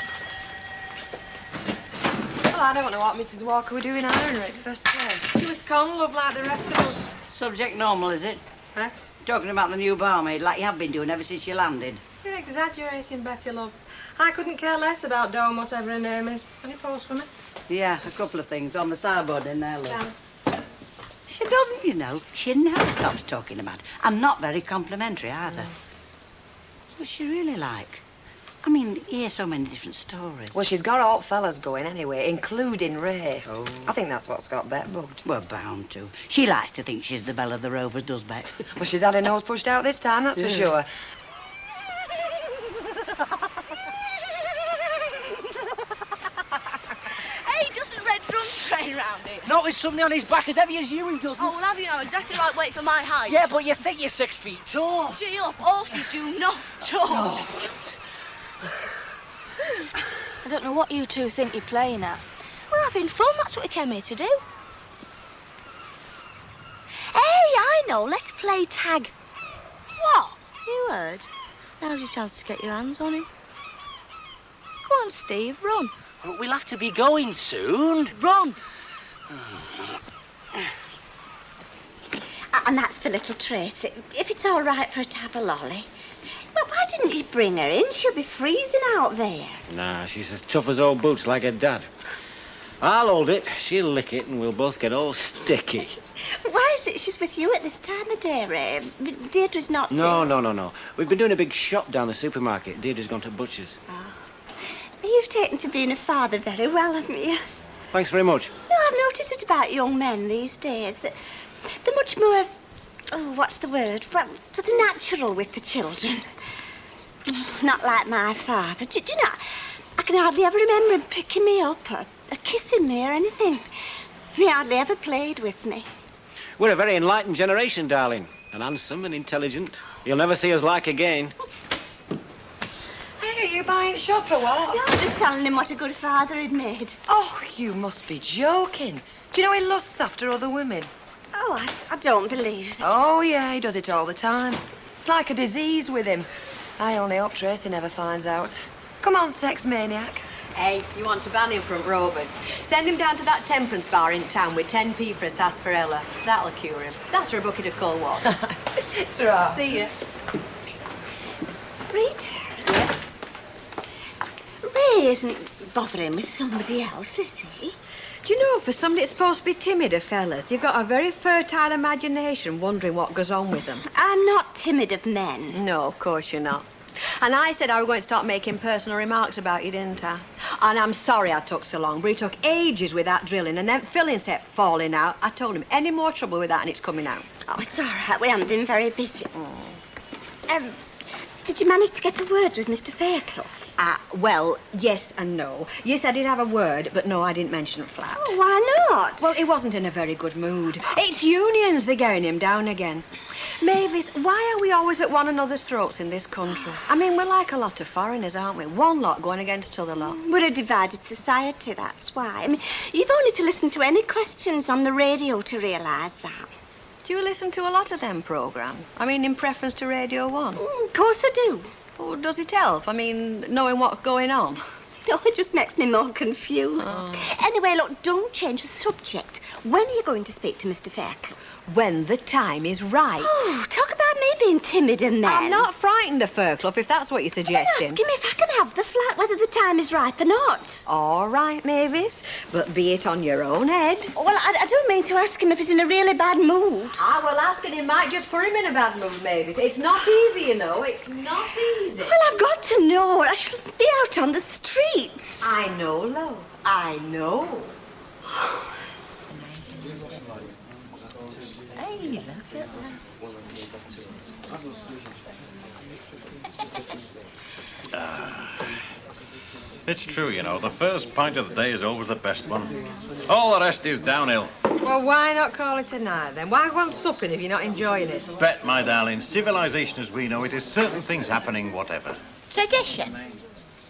Well, I don't know what Mrs. Walker were doing ironing her at first place. She was con, love, like the rest of us. Subject normal, is it? Huh? Talking about the new barmaid like you have been doing ever since you landed. You're exaggerating, Betty, love. I couldn't care less about Dawn, whatever her name is. Any pause for me? Yeah, a couple of things on the sideboard in there, love. Down. She doesn't, you know. She never stops talking about it. And not very complimentary either. What's she really like? I mean, you hear so many different stories. Well, she's got all fellas going anyway, including Ray. Oh. I think that's what's got Bet bugged. We're bound to. She likes to think she's the belle of the Rovers, does Bet? Well, she's had her nose pushed out this time, that's for sure. Hey, doesn't Red run train round it? Not with somebody on his back as heavy as you, he doesn't. Oh, well, have you know exactly right weight for my height? Yeah, but you think you're 6 feet tall. Gee up, horses do not talk. I don't know what you two think you're playing at. We're having fun, that's what we came here to do. Hey, I know, let's play tag. What? You heard? Now's your chance to get your hands on him. Go on, Steve, run. But we'll have to be going soon. Run. And that's for little Tracy, if it's all right for her to have a lolly. Well, why didn't you bring her in? She'll be freezing out there. Nah, she's as tough as old boots, like her dad. I'll hold it, she'll lick it, and we'll both get all sticky. Why is it she's with you at this time of day, Ray? Deirdre's not... No. We've been doing a big shop down the supermarket. Deirdre's gone to butcher's. You've taken to being a father very well, haven't you? Thanks very much. No, I've noticed it about young men these days, that they're much more... Oh, what's the word? Well, sort of natural with the children. Not like my father. Do you know, I can hardly ever remember him picking me up or kissing me or anything. He hardly ever played with me. We're a very enlightened generation, darling. And handsome and intelligent. You'll never see us like again. Hey, are you buying shop or what? No, I'm just telling him what a good father he'd made. Oh, you must be joking. Do you know he lusts after other women? Oh, I don't believe it. Oh, yeah, he does it all the time. It's like a disease with him. I only hope Tracy never finds out. Come on, sex maniac. Hey, you want to ban him from Rovers? Send him down to that temperance bar in town with 10p for a sarsaparilla. That'll cure him. That's for a bucket of cold water. It's right. See ya. Rita? Yeah? Ray isn't bothering with somebody else, is he? Do you know, for somebody that's supposed to be timid of fellas, you've got a very fertile imagination wondering what goes on with them. I'm not timid of men. No, of course you're not. And I said I was going to start making personal remarks about you, didn't I? And I'm sorry I took so long, but it took ages with that drilling and then filling set falling out. I told him, any more trouble with that and it's coming out. Oh, it's all right. We haven't been very busy. Did you manage to get a word with Mr. Fairclough? Well, yes and no. Yes, I did have a word, but no, I didn't mention it flat. Oh, why not? Well, he wasn't in a very good mood. It's unions, they're getting him down again. Mavis, why are we always at one another's throats in this country? I mean, we're like a lot of foreigners, aren't we? One lot going against other lot. We're a divided society, that's why. I mean, you've only to listen to any questions on the radio to realise that. Do you listen to a lot of them programmes? I mean, in preference to Radio 1? Of course I do. Oh, does it help? I mean, knowing what's going on? know, it just makes me more confused. Anyway, look, don't change the subject. When are you going to speak to Mr. Fairclough? When the time is right. Oh, talk about me being timid and then. I'm not frightened of Fairclough, if that's what you're suggesting. Ask him if I can have the flat, whether the time is ripe or not. All right, Mavis, but be it on your own head. Well, I don't mean to ask him if he's in a really bad mood. Ah, well, asking him might just put him in a bad mood, Mavis. It's not easy, you know. It's not easy. Well, I've got to know. I shall be out on the streets. I know, love. I know. Hey, look at It's true, you know. The first pint of the day is always the best one. All the rest is downhill. Well, why not call it a night, then? Why go on supping if you're not enjoying it? Bet, my darling, civilization as we know it is certain things happening whatever. Tradition.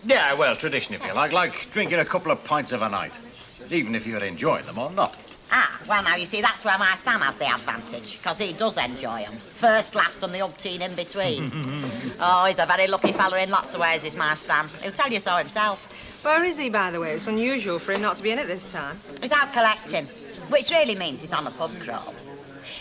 Yeah, well, tradition, if you like drinking a couple of pints of a night, even if you're enjoying them or not. Ah, well, now, you see, that's where my Stan has the advantage, because he does enjoy them. First, last, and the umpteen in between. Oh, he's a very lucky fella in lots of ways, is my Stan. He'll tell you so himself. Where is he, by the way? It's unusual for him not to be in it this time. He's out collecting, which really means he's on a pub crawl.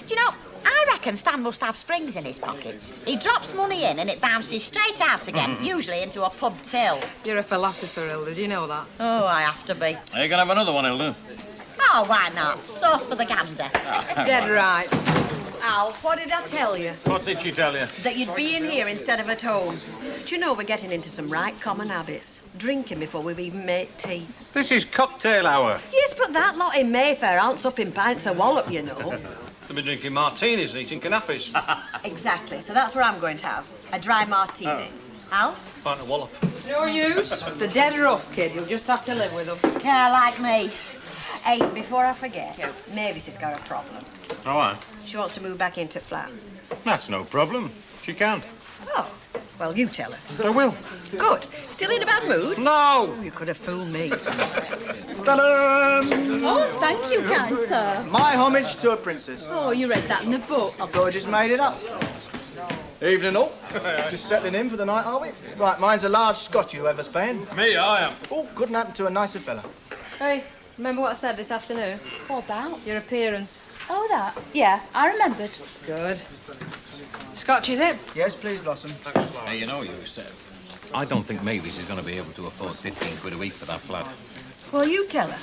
Do you know, I reckon Stan must have springs in his pockets. He drops money in and it bounces straight out again, usually into a pub till. You're a philosopher, Hilda. Do you know that? Oh, I have to be. Are you going to have another one, Hilda? Oh, why not? Sauce for the gander. Dead right. Alf, what did I tell you? What did she tell you? That you'd be in here instead of at home. Do you know we're getting into some right common habits? Drinking before we've even made tea. This is cocktail hour. Yes, but that lot in Mayfair aren't supping pints of wallop, you know. They'll be drinking martinis and eating canapes. Exactly, so that's what I'm going to have. A dry martini. Alf? Pint of wallop. No use. The dead rough, kid. You'll just have to live with them. Yeah, like me. Hey, before I forget, Mavis has got a problem. Oh, I? She wants to move back into flat. That's no problem. She can't. Oh, well, you tell her. I will. Good. Still in a bad mood? No! You could have fooled me. Ta-da! Oh, thank you, kind sir. My homage to a princess. Oh, you read that in the book. I thought I just made it up. Evening all. Just settling in for the night, are we? Right, mine's a large Scotch, you ever Spain? Me, I am. Oh, couldn't happen to a nicer fella. Hey, remember what I said this afternoon? What about? Your appearance. Oh, that? Yeah, I remembered. Good. Scotch, is it? Yes, please, Blossom. Hey, you know, you said... I don't think Mavis is going to be able to afford 15 quid a week for that flat. Well, you tell her.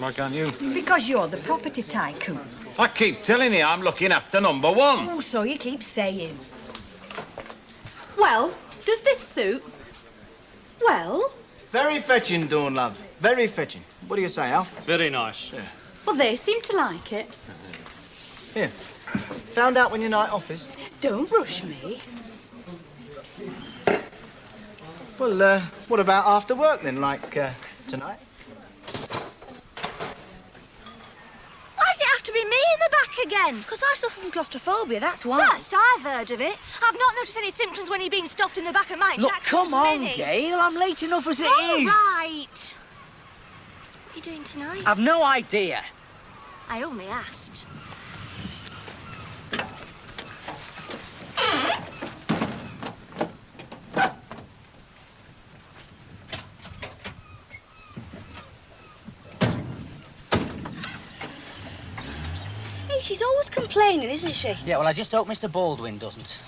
Why can't you? Because you're the property tycoon. I keep telling you I'm looking after number one. Oh, so you keep saying. Well, does this suit? Well? Very fetching, Dawn, love. Very fetching. What do you say, Alf? Very nice. Yeah. Well, they seem to like it. Here. Found out when your night off is? Don't rush me. Well, what about after work then, like tonight? Why does it have to be me in the back again? Because I suffer from claustrophobia, that's why. First I've heard of it. I've not noticed any symptoms when you're being stuffed in the back of mine. Look, Jack come on, Minnie. Gail. I'm late enough as it All is. right. What are you doing tonight? I've no idea. I only asked. Hey, she's always complaining, isn't she? Yeah, well, I just hope Mr. Baldwin doesn't.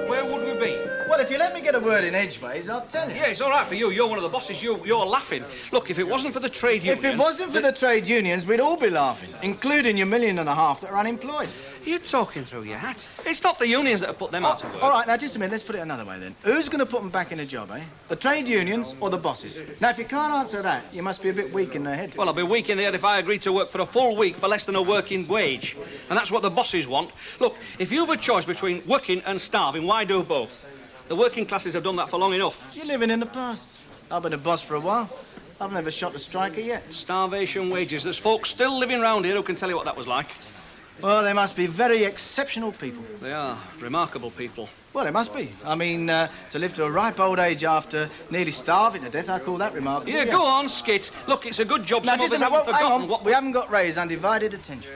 Where would we be? Well, if you let me get a word in edgeways, I'll tell you. Yeah, it's all right for you. You're one of the bosses. You're laughing. Look, if it wasn't for the trade unions... If it wasn't for the trade unions, we'd all be laughing, including your 1.5 million that are unemployed. You're talking through your hat. It's not the unions that have put them out of work. All right, now, just a minute. Let's put it another way, then. Who's going to put them back in a job, eh? The trade unions or the bosses? Now, if you can't answer that, you must be a bit weak in the head. Well, I'll be weak in the head if I agree to work for a full week for less than a working wage. And that's what the bosses want. Look, if you've a choice between working and starving, why do both? The working classes have done that for long enough. You're living in the past. I've been a boss for a while. I've never shot a striker yet. Starvation wages. There's folks still living round here who can tell you what that was like. Well, they must be very exceptional people. They are. Remarkable people. Well, it must be. I mean, to live to a ripe old age after nearly starving to death, I call that remarkable. Yeah, go on, Skit. Look, it's a good job Now, some of just us a minute, haven't hang forgotten on. what... We haven't got Ray's undivided attention.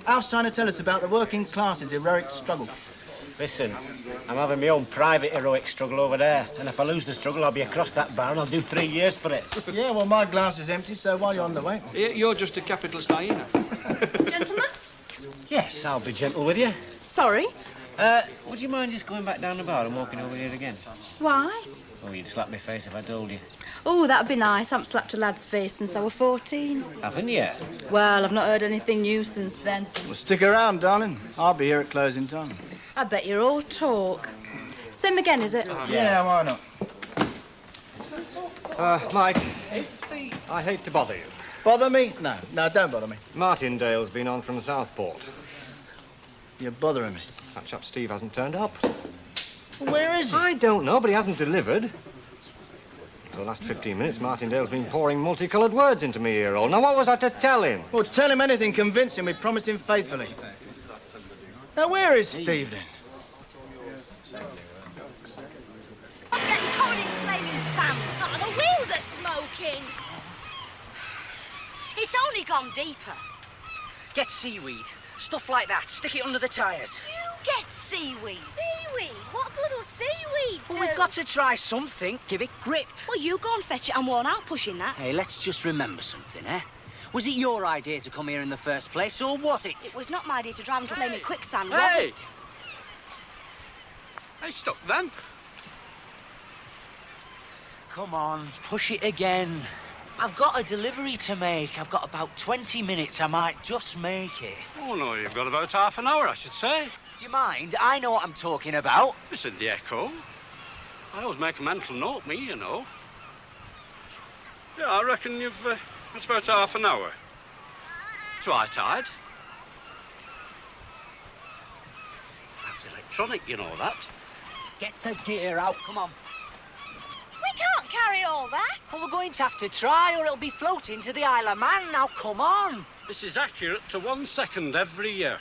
Al's trying to tell us about the working classes' heroic struggle. Listen, I'm having my own private heroic struggle over there. And if I lose the struggle, I'll be across that bar and I'll do 3 years for it. Yeah, well, my glass is empty, so while you're on the way... You're just a capitalist hyena. Gentlemen? Yes, I'll be gentle with you. Sorry? Would you mind just going back down the bar and walking over here again? Why? Oh, you'd slap my face if I told you. Oh, that'd be nice. I haven't slapped a lad's face since I was 14. Haven't you? Well, I've not heard anything new since then. Well, stick around, darling. I'll be here at closing time. I bet you're all talk. Same again, is it? Yeah, why not? Mike, I hate to bother you. Bother me? No, don't bother me. Martindale's been on from Southport. You're bothering me. That chap Steve hasn't turned up. Where is he? I don't know, but he hasn't delivered. For the last 15 minutes, Martindale's been pouring multicoloured words into my ear hole. Now, what was I to tell him? Well, tell him anything convincing. We promised him faithfully. Now, where is Steve, then? I'm getting covered in flaming sand. Oh, the wheels are smoking. It's only gone deeper. Get seaweed. Stuff like that. Stick it under the tyres. You get seaweed. Seaweed? What good will seaweed do? Well, we've got to try something. Give it grip. Well, you go and fetch it. I'm worn out pushing that. Hey, let's just remember something, eh? Was it your idea to come here in the first place, or was it? It was not my idea to drive into flaming quicksand, was Hey! it? Hey, stop then. Come on, push it again. I've got a delivery to make. I've got about 20 minutes. I might just make it. Oh, no, you've got about half an hour, I should say. Do you mind? I know what I'm talking about. This is the Echo. I always make a mental note, me, you know. Yeah, I reckon it's about half an hour. It's high tide. That's electronic, you know that. Get the gear out, come on. We can't carry all that. Well, we're going to have to try, or it'll be floating to the Isle of Man. Now, come on. This is accurate to 1 second every year.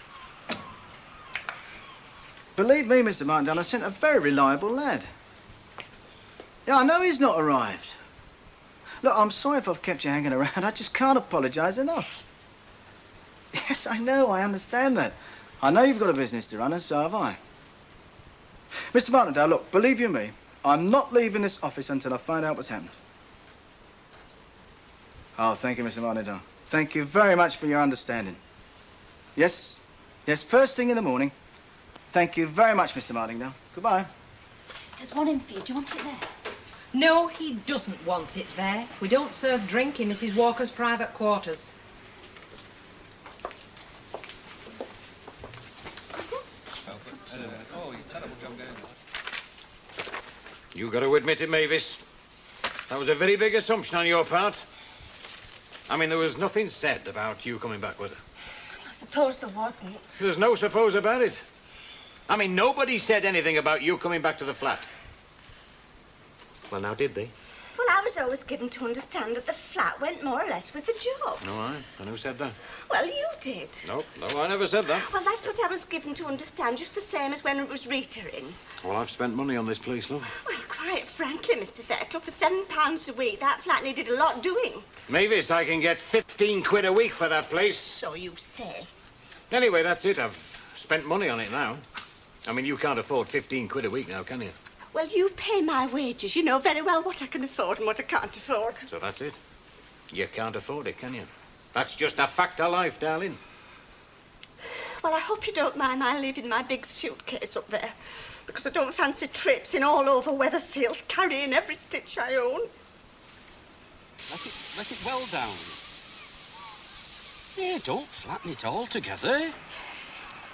Believe me, Mr. Martindale, I sent a very reliable lad. Yeah, I know he's not arrived. Look, I'm sorry if I've kept you hanging around. I just can't apologise enough. Yes, I know, I understand that. I know you've got a business to run, and so have I. Mr. Martindale, look, believe you me, I'm not leaving this office until I find out what's happened. Oh, thank you, Mr. Martindale. Thank you very much for your understanding. Yes, first thing in the morning. Thank you very much, Mr. Martindale. Goodbye. There's one in for you. Do you want it there? No, he doesn't want it there. We don't serve drink in Mrs. Walker's private quarters. You got to admit it, Mavis. That was a very big assumption on your part. I mean, there was nothing said about you coming back, was there? I suppose there wasn't. There's no suppose about it. I mean, nobody said anything about you coming back to the flat. Well, now, did they? Well, I was always given to understand that the flat went more or less with the job. No, I. And who said that? Well, you did. No, I never said that. Well, that's what I was given to understand, just the same as when it was Rita in. Well, I've spent money on this place, love. Well, quite frankly, Mr. Fairclough, for £7 a week, that flat needed a lot doing. Mavis, I can get 15 quid a week for that place. So you say. Anyway, that's it. I've spent money on it now. I mean, you can't afford 15 quid a week now, can you? Well, you pay my wages. You know very well what I can afford and what I can't afford. So that's it. You can't afford it, can you? That's just a fact of life, darling. Well, I hope you don't mind my leaving my big suitcase up there, because I don't fancy trips in all over Weatherfield, carrying every stitch I own. Let it well down. Yeah, don't flatten it all together.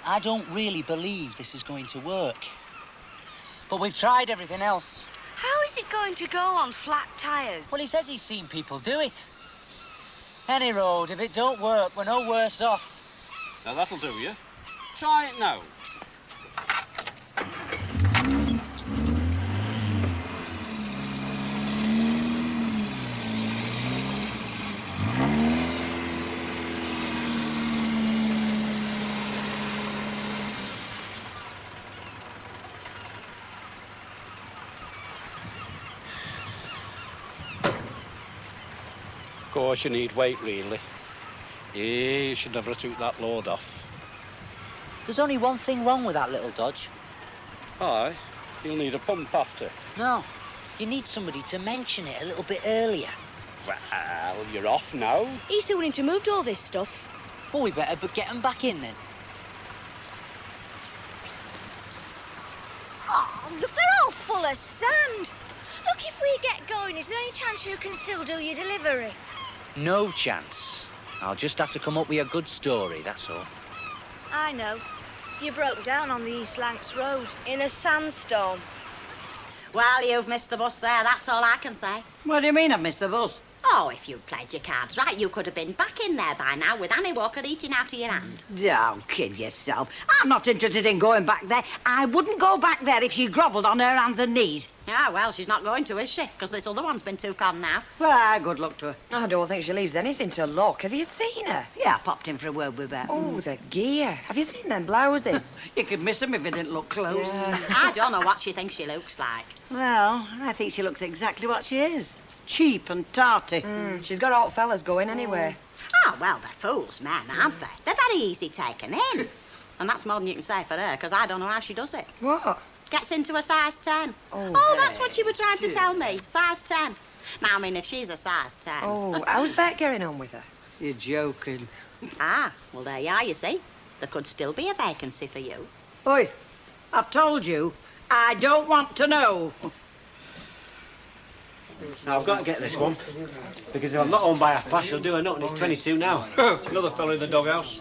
I don't really believe this is going to work. But we've tried everything else. How is it going to go on flat tyres? Well, he says he's seen people do it. Any road, if it don't work, we're no worse off. Now, that'll do you. Try it now. Of course, you need weight, really. You should never have took that load off. There's only one thing wrong with that little dodge. Aye, you'll need a pump after. No, you need somebody to mention it a little bit earlier. Well, you're off now. He's still wanting to move all this stuff. Well, we better get them back in then. Oh, look, they're all full of sand. Look, if we get going, is there any chance you can still do your delivery? No chance. I'll just have to come up with a good story, that's all. I know. You broke down on the East Lancs Road in a sandstorm. Well, you've missed the bus there, that's all I can say. What do you mean I've missed the bus? Oh, if you'd played your cards right, you could have been back in there by now with Annie Walker eating out of your hand. Don't kid yourself. I'm not interested in going back there. I wouldn't go back there if she grovelled on her hands and knees. Ah, well, she's not going to, is she? Because this other one's been took on now. Well, good luck to her. I don't think she leaves anything to luck. Have you seen her? Yeah, I popped in for a word with her. Oh, the gear. Have you seen them blouses? You could miss them if you didn't look close. Yeah. I don't know what she thinks she looks like. Well, I think she looks exactly what she is. Cheap and tarty. She's got hot fellas going anywhere. Oh, well, they're fools men, aren't they? They're very easy taken in. And that's more than you can say for her, because I don't know how she does it. What? Gets into a size 10. Oh, That's what you were trying to tell me. Size 10. Now, I mean, if she's a size 10... Oh, how's Bet getting on with her? You're joking. Ah, well, there you are, you see. There could still be a vacancy for you. Oi, I've told you, I don't want to know. Now, I've got to get this one, because if I'm not home by 1:30, she'll do her nut, and it's 22 now. Another fellow in the doghouse.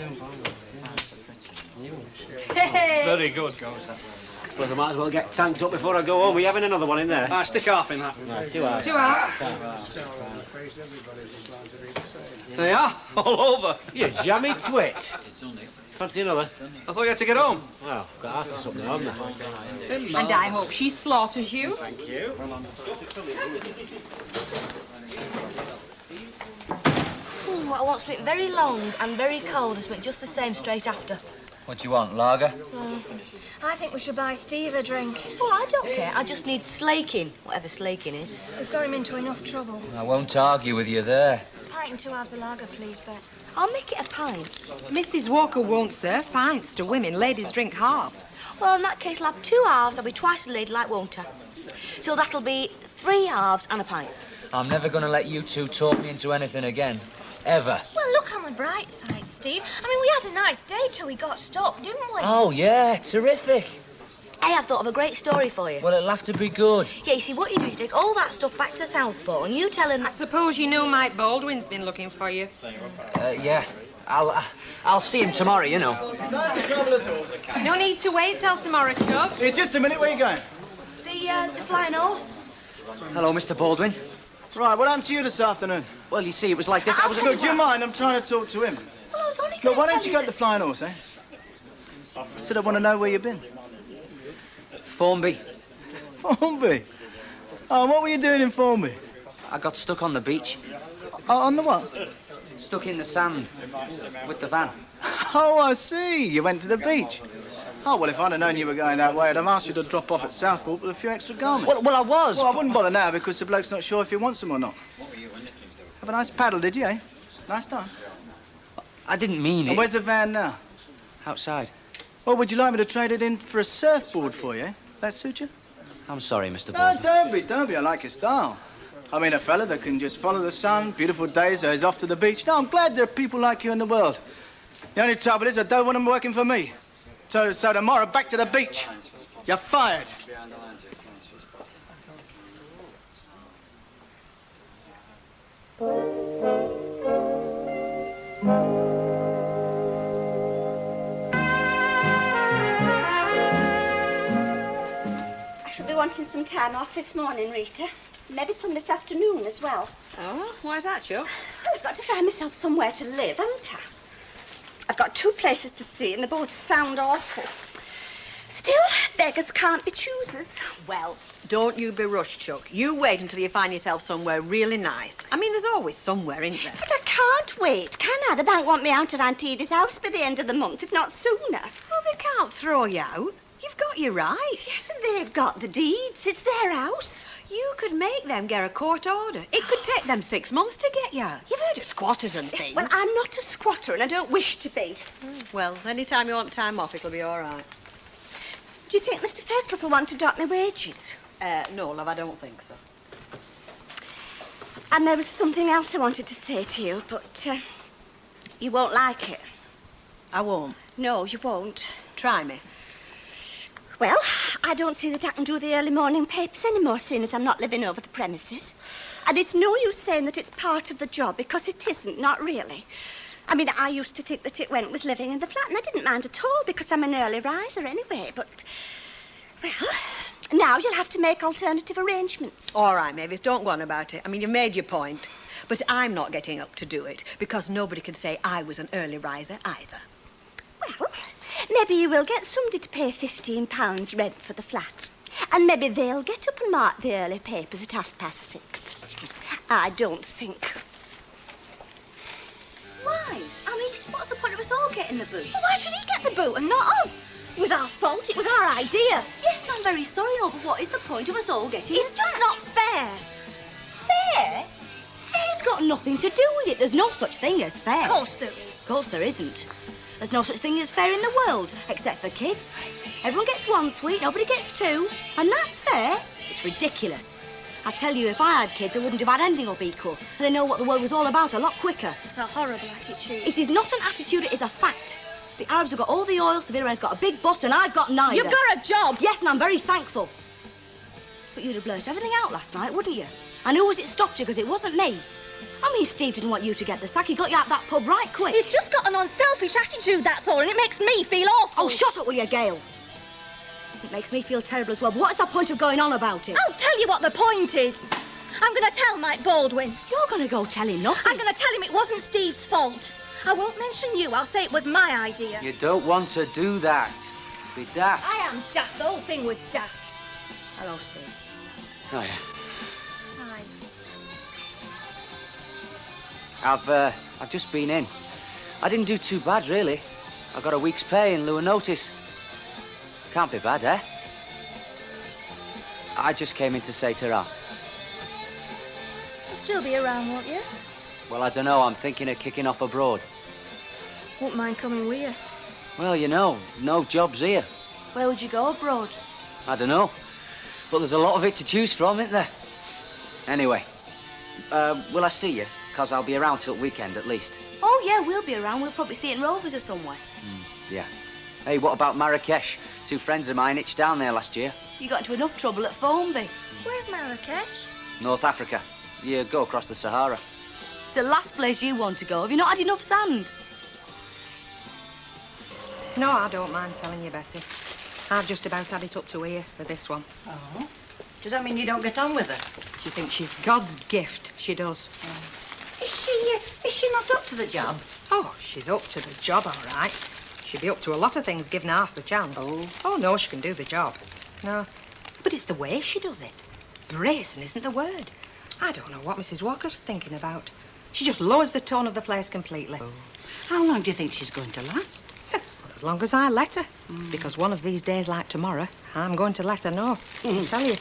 Very good. Suppose I might as well get tanked up before I go home. Are you having another one in there? Stick half in that. Right, 2 hours. 2 hours. They are, all over. You jammy twit. Fancy another? I thought you had to get home. Well, I've got half this up now, haven't I? And I hope she slaughters you. Thank you. Ooh, I want something very long and very cold and something just the same straight after. What do you want, lager? I think we should buy Steve a drink. Oh, I don't care. I just need slaking, whatever slaking is. We've got him into enough trouble. I won't argue with you there. Pint and 2 halves of lager, please, Bet. I'll make it a pint. Mrs. Walker won't serve pints to women. Ladies drink halves. Well, in that case, I'll have 2 halves. I'll be twice as ladylike, won't I? So that'll be 3 halves and a pint. I'm never going to let you two talk me into anything again. Ever. Well, look on the bright side, Steve. I mean, we had a nice day till we got stuck, didn't we? Oh, yeah, terrific. Hey, I've thought of a great story for you. Well, it'll have to be good. Yeah, you see, what you do is you take all that stuff back to Southport and you tell him... I suppose you know Mike Baldwin's been looking for you. Yeah. I'll see him tomorrow, you know. No trouble at all. No need to wait till tomorrow, Chuck. Here, just a minute, where are you going? The flying horse. Hello, Mr. Baldwin. Right, what happened to you this afternoon? Well, you see, it was like this. Look, do you mind? I'm trying to talk to him. Well, I was only Look, why don't you go to the flying horse, eh? I said I want to know where you've been. Formby. Formby? Oh, what were you doing in Formby? I got stuck on the beach. Oh, on the what? Stuck in the sand with the van. Oh, I see. You went to the beach. Oh, well, if I'd have known you were going that way, I'd have asked you to drop off at Southport with a few extra garments. Well, I was. Well, I wouldn't bother now because the bloke's not sure if he wants them or not. Have a nice paddle, did you, eh? Nice time. I didn't mean it. And where's the van now? Outside. Well, would you like me to trade it in for a surfboard for you, eh? That suit you? I'm sorry, Mr. No, Baldwin. don't be. I like your style. I mean, a fella that can just follow the sun, beautiful days, so he's off to the beach. No, I'm glad there are people like you in the world. The only trouble is I don't want them working for me. So tomorrow, back to the beach. You're fired. I shall be wanting some time off this morning, Rita. Maybe some this afternoon as well. Oh, why's that, Chuck? Well, I've got to find myself somewhere to live, haven't I? I've got 2 places to see, and they both sound awful. Still, beggars can't be choosers. Well, don't you be rushed, Chuck. You wait until you find yourself somewhere really nice. I mean, there's always somewhere, isn't there? But I can't wait, can I? The bank want me out of Aunt Edie's house by the end of the month, if not sooner. Well, they can't throw you out. You've got your rights. Yes, and they've got the deeds. It's their house. You could make them get a court order. It could take them 6 months to get you out. You've heard of squatters and things. Well, I'm not a squatter and I don't wish to be. Well, any time you want time off, it'll be all right. Do you think Mr. Fairclough will want to dock my wages? No, love, I don't think so. And there was something else I wanted to say to you, but you won't like it. I won't. No, you won't. Try me. Well, I don't see that I can do the early morning papers anymore, seeing as I'm not living over the premises. And it's no use saying that it's part of the job, because it isn't, not really. I mean, I used to think that it went with living in the flat, and I didn't mind at all, because I'm an early riser anyway, but... Well, now you'll have to make alternative arrangements. All right, Mavis, don't go on about it. I mean, you've made your point. But I'm not getting up to do it, because nobody can say I was an early riser either. Well, maybe you will get somebody to pay £15 rent for the flat. And maybe they'll get up and mark the early papers at 6:30. I don't think. Why? I mean, what's the point of us all getting the boot? Well, why should he get the boot and not us? It was our fault. It was our idea. Yes, and I'm very sorry, no, but what is the point of us all getting It's just not fair. fair? Fair's got nothing to do with it. There's no such thing as fair. Of course there is. Of course there isn't. There's no such thing as fair in the world, except for kids. Everyone gets one sweet, nobody gets two. And that's fair. It's ridiculous. I tell you, if I had kids, I wouldn't have had anything up equal. And they know what the world was all about a lot quicker. It's a horrible attitude. It is not an attitude, it is a fact. The Arabs have got all the oil, Seville has got a big bust, and I've got neither. You've got a job. Yes, and I'm very thankful. But you'd have blurted everything out last night, wouldn't you? And who was it stopped you, because it wasn't me. I mean, Steve didn't want you to get the sack. He got you out that pub right quick. He's just got an unselfish attitude, that's all, and it makes me feel awful. Oh, shut up, will you, Gail? It makes me feel terrible as well, but what's the point of going on about it? I'll tell you what the point is. I'm going to tell Mike Baldwin. You're going to go tell him nothing? I'm going to tell him it wasn't Steve's fault. I won't mention you. I'll say it was my idea. You don't want to do that. Be daft. I am daft. The whole thing was daft. Hello, Steve. Oh, yeah. Hi. I've just been in. I didn't do too bad, really. I got a week's pay in lieu of notice. Can't be bad, eh? I just came in to say ta-ra. You'll still be around, won't you? Well, I don't know. I'm thinking of kicking off abroad. Won't mind coming with you. Well, you know, no jobs here. Where would you go abroad? I don't know. But there's a lot of it to choose from, isn't there? Anyway, will I see you? Because I'll be around till weekend, at least. Oh, yeah, we'll be around. We'll probably see it in Rovers or somewhere. Yeah. Hey, what about Marrakesh? 2 friends of mine hitched down there last year. You got into enough trouble at Formby. Where's Marrakesh? North Africa. You go across the Sahara. It's the last place you want to go. Have you not had enough sand? No, I don't mind telling you, Betty. I've just about had it up to here for this one. Oh? Does that mean you don't get on with her? She thinks she's God's gift. She does. Is she not up to the job? Oh, she's up to the job, all right. She'd be up to a lot of things given half the chance. Oh, no, she can do the job. No. But it's the way she does it. Bracing isn't the word. I don't know what Mrs. Walker's thinking about. She just lowers the tone of the place completely. Oh. How long do you think she's going to last? Well, as long as I let her. Because one of these days, like tomorrow, I'm going to let her know. I tell you.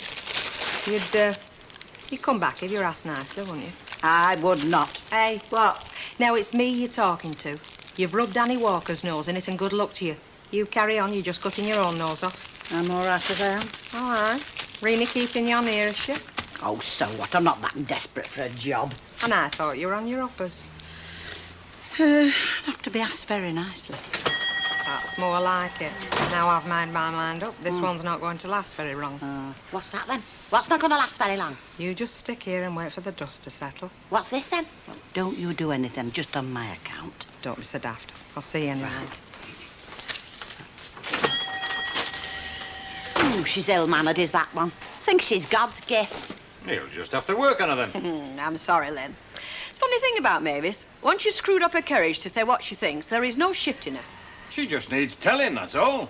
You'd come back if you were asked nicely, wouldn't you? I would not. Hey, what? Now it's me you're talking to. You've rubbed Annie Walker's nose in it, and good luck to you. You carry on, you're just cutting your own nose off. I'm all right as I am. All right. Really keeping you near, is she? Oh, so what? I'm not that desperate for a job. And I thought you were on your uppers. I'd have to be asked very nicely. That's more like it. Now I've made my mind up. This one's not going to last very long. What's that, then? What's not going to last very long? You just stick here and wait for the dust to settle. What's this, then? Well, don't you do anything, just on my account. Don't be so daft. I'll see you anyway. Ooh, she's ill-mannered, is that one? Thinks she's God's gift. You'll just have to work on her, then. I'm sorry, Lynn. It's a funny thing about Mavis. Once she's screwed up her courage to say what she thinks, there is no shift in her. She just needs telling, that's all.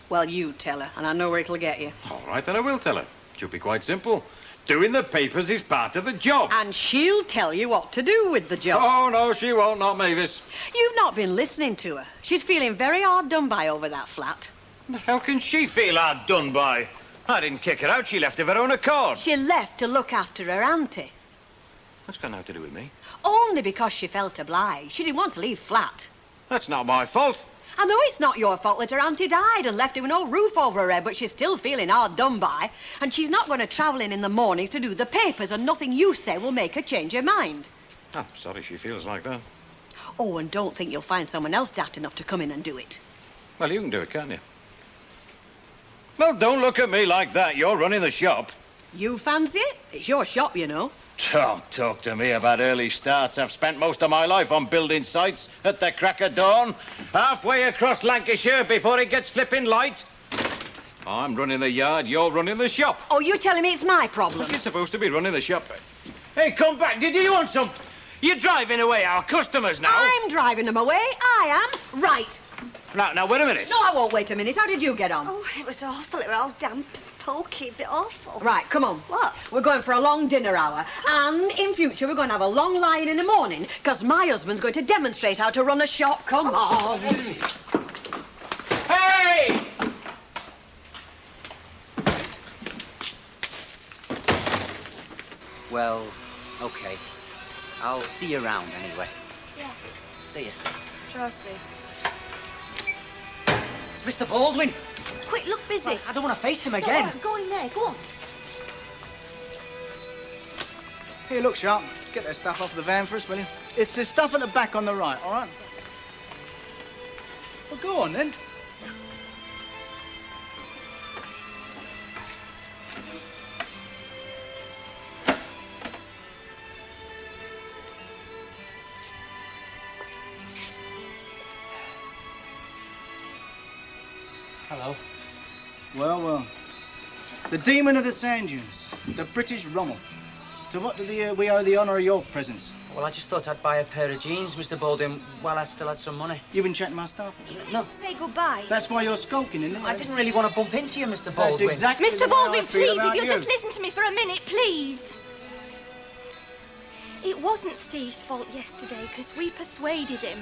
Well, you tell her, and I know where it'll get you. All right, then I will tell her. She'll be quite simple. Doing the papers is part of the job. And she'll tell you what to do with the job. Oh, no, she won't, not Mavis. You've not been listening to her. She's feeling very hard done by over that flat. The hell can she feel hard done by? I didn't kick her out. She left of her own accord. She left to look after her auntie. What's got nothing to do with me? Only because she felt obliged. She didn't want to leave flat. That's not my fault. I know it's not your fault that her auntie died and left her with no roof over her head, but she's still feeling hard done by. And she's not going to travel in the mornings to do the papers, and nothing you say will make her change her mind. I'm sorry she feels like that. Oh, and don't think you'll find someone else daft enough to come in and do it. Well, you can do it, can't you? Well, don't look at me like that. You're running the shop. You fancy it? It's your shop, you know. Don't talk to me about early starts. I've spent most of my life on building sites at the crack of dawn, halfway across Lancashire before it gets flipping light. I'm running the yard, you're running the shop. Oh, you're telling me it's my problem? You're supposed to be running the shop. Hey, come back. Did you want some? You're driving away our customers now. I'm driving them away. I am. Right. Now, wait a minute. No, I won't wait a minute. How did you get on? Oh, it was awful. It was all damp, pokey, a bit awful. Right, come on. What? We're going for a long dinner hour. And in future, we're going to have a long line in the morning, because my husband's going to demonstrate how to run a shop. Come on. Hey! Well, okay. I'll see you around anyway. Yeah. See you. Sure, Steve. It's Mr. Baldwin. Quick, look busy. I don't want to face him No, again. all right, go in there, go on. Here, look, Sharp. Get that stuff off the van for us, will you? It's the stuff at the back on the right, all right? Well, go on, then. Hello. Well. The demon of the sand dunes. The British Rommel. To what do we owe the honour of your presence? Well, I just thought I'd buy a pair of jeans, Mr. Baldwin, while I still had some money. You've been chatting my staff? No. Say goodbye. That's why you're skulking, isn't it? I didn't really want to bump into you, Mr. Baldwin. That's exactly Mr. the way Baldwin, I feel please, if about you'll you. just listen to me for a minute, please. It wasn't Steve's fault yesterday, because we persuaded him.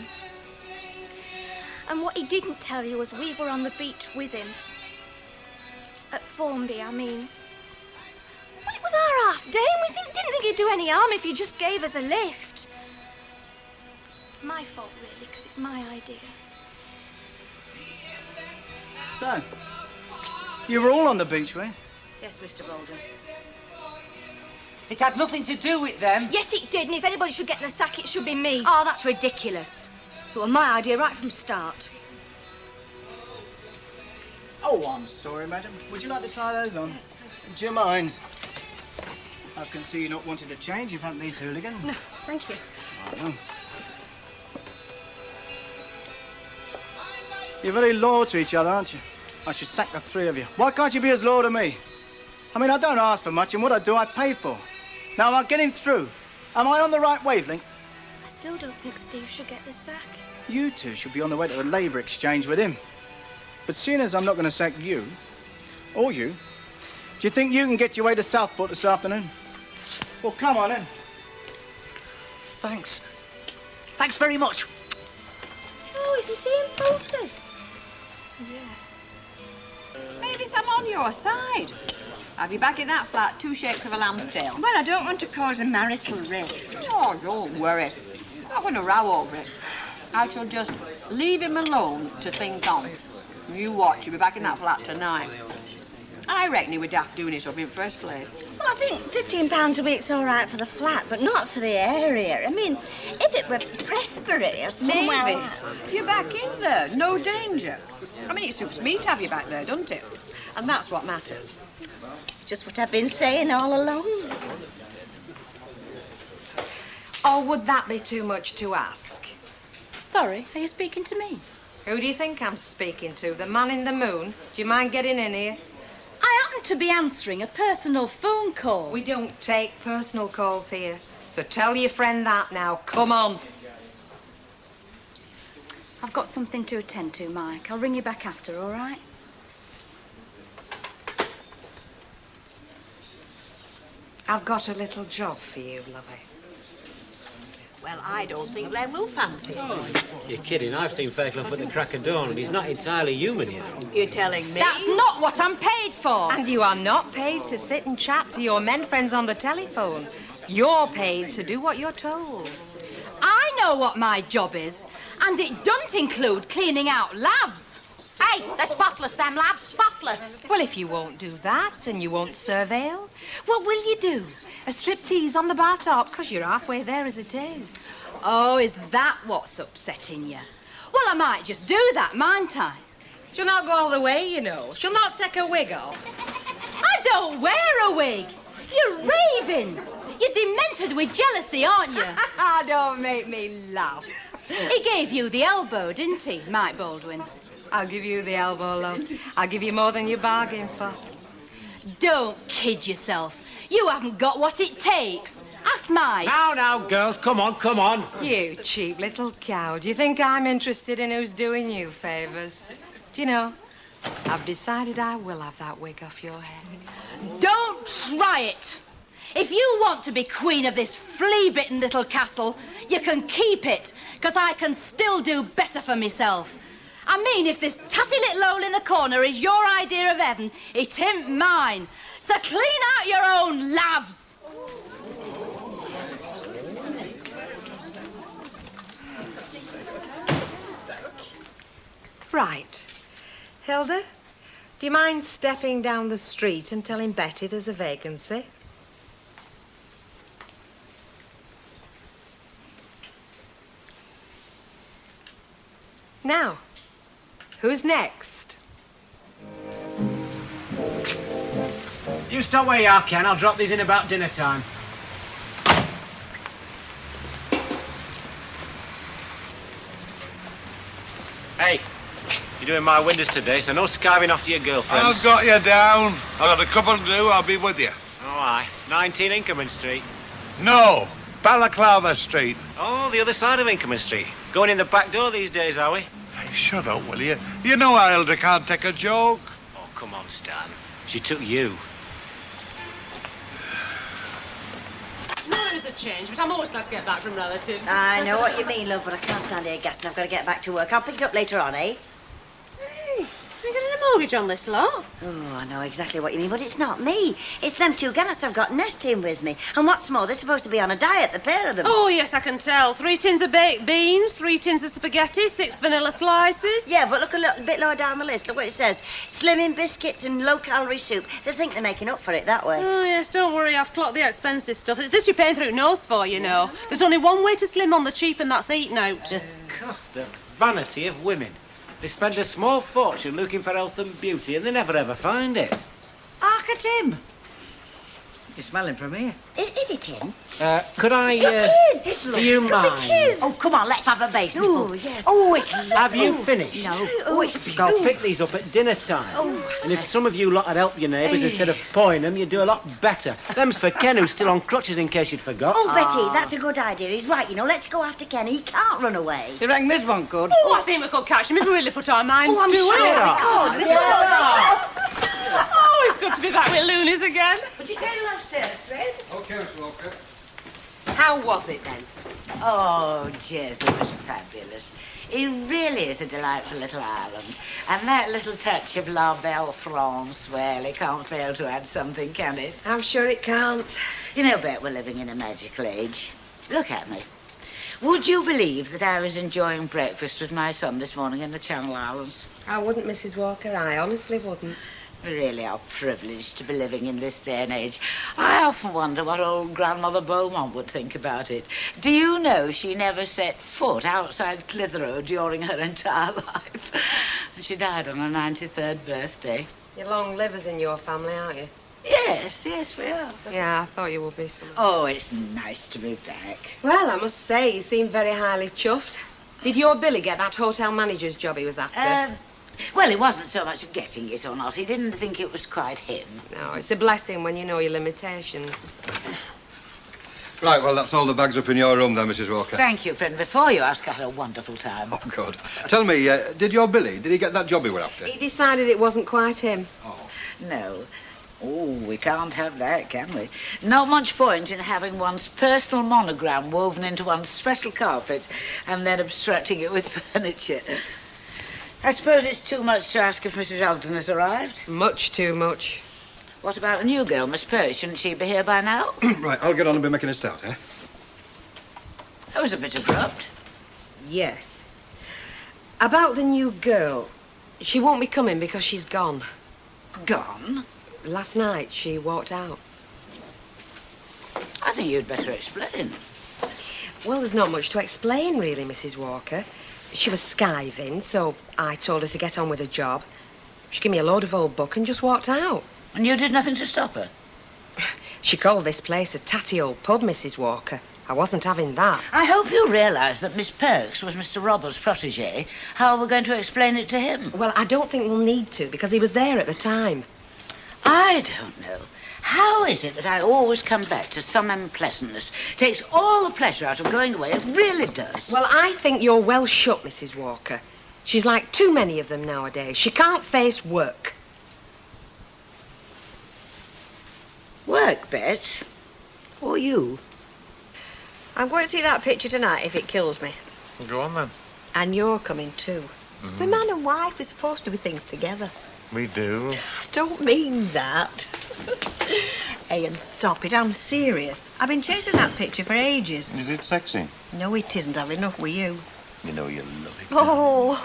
And what he didn't tell you was we were on the beach with him. At Formby, I mean. Well, it was our half day, and we didn't think he'd do any harm if he just gave us a lift. It's my fault, really, because it's my idea. So, you were all on the beach, were you? Yes, Mr. Baldwin. It had nothing to do with them. Yes, it did, and if anybody should get the sack, it should be me. Oh, that's ridiculous. It was my idea right from start. Oh, I'm sorry, madam. Would you like to try those on? Yes. Do you mind? I can see you not wanting to change in front of these hooligans. No, thank you. Right, well. You're very loyal to each other, aren't you? I should sack the three of you. Why can't you be as loyal to me? I mean, I don't ask for much, and what I do, I pay for. Now, am I getting through? Am I on the right wavelength? I still don't think Steve should get the sack. You two should be on the way to a labour exchange with him. But seeing as I'm not going to sack you, or you, do you think you can get your way to Southport this afternoon? Well, come on, then. Thanks. Thanks very much. Oh, isn't he impulsive? Yeah. Mavis, I'm on your side. Have you back in that flat 2 shakes of a lamb's tail? Well, I don't want to cause a marital rift. Oh, don't worry. I'm not going to row over it. I shall just leave him alone to think on. You watch, you'll be back in that flat tonight. I reckon he was daft doing it up in first place. Well, I think £15 a week's all right for the flat, but not for the area. I mean, if it were Pressbury or somewhere... Mavis, you're back in there, no danger. I mean, it suits me to have you back there, doesn't it? And that's what matters. Just what I've been saying all along. Or would that be too much to ask? Sorry, are you speaking to me? Who do you think I'm speaking to? The man in the moon? Do you mind getting in here? I happen to be answering a personal phone call. We don't take personal calls here. So tell your friend that now. Come on. I've got something to attend to, Mike. I'll ring you back after, all right? I've got a little job for you, lovey. Well, I don't think Len will fancy it. You're kidding. I've seen Fairclough at the crack of dawn, and he's not entirely human, you know. You're telling me? That's not what I'm paid for. And you are not paid to sit and chat to your men friends on the telephone. You're paid to do what you're told. I know what my job is, and it doesn't include cleaning out lavs. Hey, they're spotless, them lads, spotless. Well, if you won't do that and you won't surveil, what will you do? A striptease on the bar top, because you're halfway there as it is. Oh, is that what's upsetting you? Well, I might just do that, mightn't I? She'll not go all the way, you know. She'll not take her wig off. I don't wear a wig. You're raving. You're demented with jealousy, aren't you? Don't make me laugh. He gave you the elbow, didn't he, Mike Baldwin? I'll give you the elbow, love. I'll give you more than you bargained for. Don't kid yourself. You haven't got what it takes. Ask Mike. Now, girls, come on, come on. You cheap little cow. Do you think I'm interested in who's doing you favours? Do you know, I've decided I will have that wig off your head. Don't try it. If you want to be queen of this flea-bitten little castle, you can keep it, because I can still do better for myself. I mean, if this tutty little hole in the corner is your idea of heaven, it ain't mine. So clean out your own lavs. Right. Hilda, do you mind stepping down the street and telling Betty there's a vacancy? Now, who's next? You stop where you are, Ken. I'll drop these in about dinner time. Hey, you're doing my windows today, so no skiving off to your girlfriends. I've got you down. I've got a couple to do. I'll be with you. Oh, aye. 19 Inkerman Street. No, Balaclava Street. Oh, the other side of Inkerman Street. Going in the back door these days, are we? Hey, shut up, will you? You know Hilda can't take a joke. Oh, come on, Stan. She took you. No, there is a change, but I'm always glad to get back from relatives. I know what you mean, love, but I can't stand here guessing. I've got to get back to work. I'll pick it up later on, eh? Hey, you getting a mortgage on this lot? Oh, I know exactly what you mean, but it's not me. It's them two gannets I've got nesting with me. And what's more, they're supposed to be on a diet, the pair of them. Oh, yes, I can tell. 3 tins of baked beans, 3 tins of spaghetti, 6 vanilla slices. Yeah, but look a little bit lower down the list. Look what it says. Slimming biscuits and low-calorie soup. They think they're making up for it that way. Oh, yes, don't worry. I've clocked the expensive stuff. It's this you're paying through nose for, you know. There's only one way to slim on the cheap, and that's eating out. God, the vanity of women. They spend a small fortune looking for health and beauty, and they never ever find it. Hark at him. You're smelling from here. Is it him? Could I... It is. It's do you mind? It is. Oh, come on, let's have a base. Oh, yes. Oh, it's lovely. Have you finished? No. Oh, it's I'll pick these up at dinner time. Oh. And if some of you lot had helped your neighbours instead of pawing them, you'd do a lot better. Them's for Ken, who's still on crutches, in case you'd forgot. Oh, Betty, that's a good idea. He's right, you know. Let's go after Kenny. He can't run away. You reckon this one could? Oh, I think we could catch him if we really put our minds Oh, I'm to sure it. we could. Oh, it's good to be back with loonies again. Would you take them upstairs, Fred? OK, Mr. Walker. How was it then? Oh, Jez, it was fabulous. It really is a delightful little island. And that little touch of La Belle France, well, it can't fail to add something, can it? I'm sure it can't. You know, Bet, we're living in a magical age. Look at me. Would you believe that I was enjoying breakfast with my son this morning in the Channel Islands? I wouldn't, Mrs. Walker. I honestly wouldn't. We really are privileged to be living in this day and age. I often wonder what old Grandmother Beaumont would think about it. Do you know she never set foot outside Clitheroe during her entire life? She died on her 93rd birthday. You're long livers in your family, aren't you? Yes, yes, we are. Yeah, I thought you would be some. Oh, it's nice to be back. Well, I must say, you seem very highly chuffed. Did your Billy get that hotel manager's job he was after? Well, it wasn't so much of getting it or not. He didn't think it was quite him. No, it's a blessing when you know your limitations. Right, well, that's all the bags up in your room there, Mrs. Walker. Thank you, friend. Before you ask, I had a wonderful time. Oh, good. Tell me, did your Billy, did he get that job he were after? He decided it wasn't quite him. No. Oh, we can't have that, can we? Not much point in having one's personal monogram woven into one's special carpet and then obstructing it with furniture. I suppose it's too much to ask if Mrs. Ogden has arrived. Much too much. What about the new girl, Miss Perry? Shouldn't she be here by now? Right, I'll get on and be making a start, eh? That was a bit abrupt. Yes. About the new girl. She won't be coming because she's gone. Gone? Last night she walked out. I think you'd better explain. Well, there's not much to explain, really, Mrs. Walker. She was skiving, so I told her to get on with her job. She gave me a load of old book and just walked out. And you did nothing to stop her? She called this place a tatty old pub, Mrs. Walker. I wasn't having that. I hope you realise that Miss Perks was Mr. Roberts' protégé. How are we going to explain it to him? Well, I don't think we'll need to, because he was there at the time. I don't know. How is it that I always come back to some unpleasantness? Takes all the pleasure out of going away. It really does. Well, I think you're well shut, Mrs. Walker. She's like too many of them nowadays. She can't face work. Work, Bet? Or you? I'm going to see that picture tonight if it kills me. Go on then. And you're coming too. We're man and wife. We're supposed to do things together. We do. I don't mean that. Hey, and stop it. I'm serious. I've been chasing that picture for ages. Is it sexy? No, it isn't. I've enough with you. You know you love it. Oh.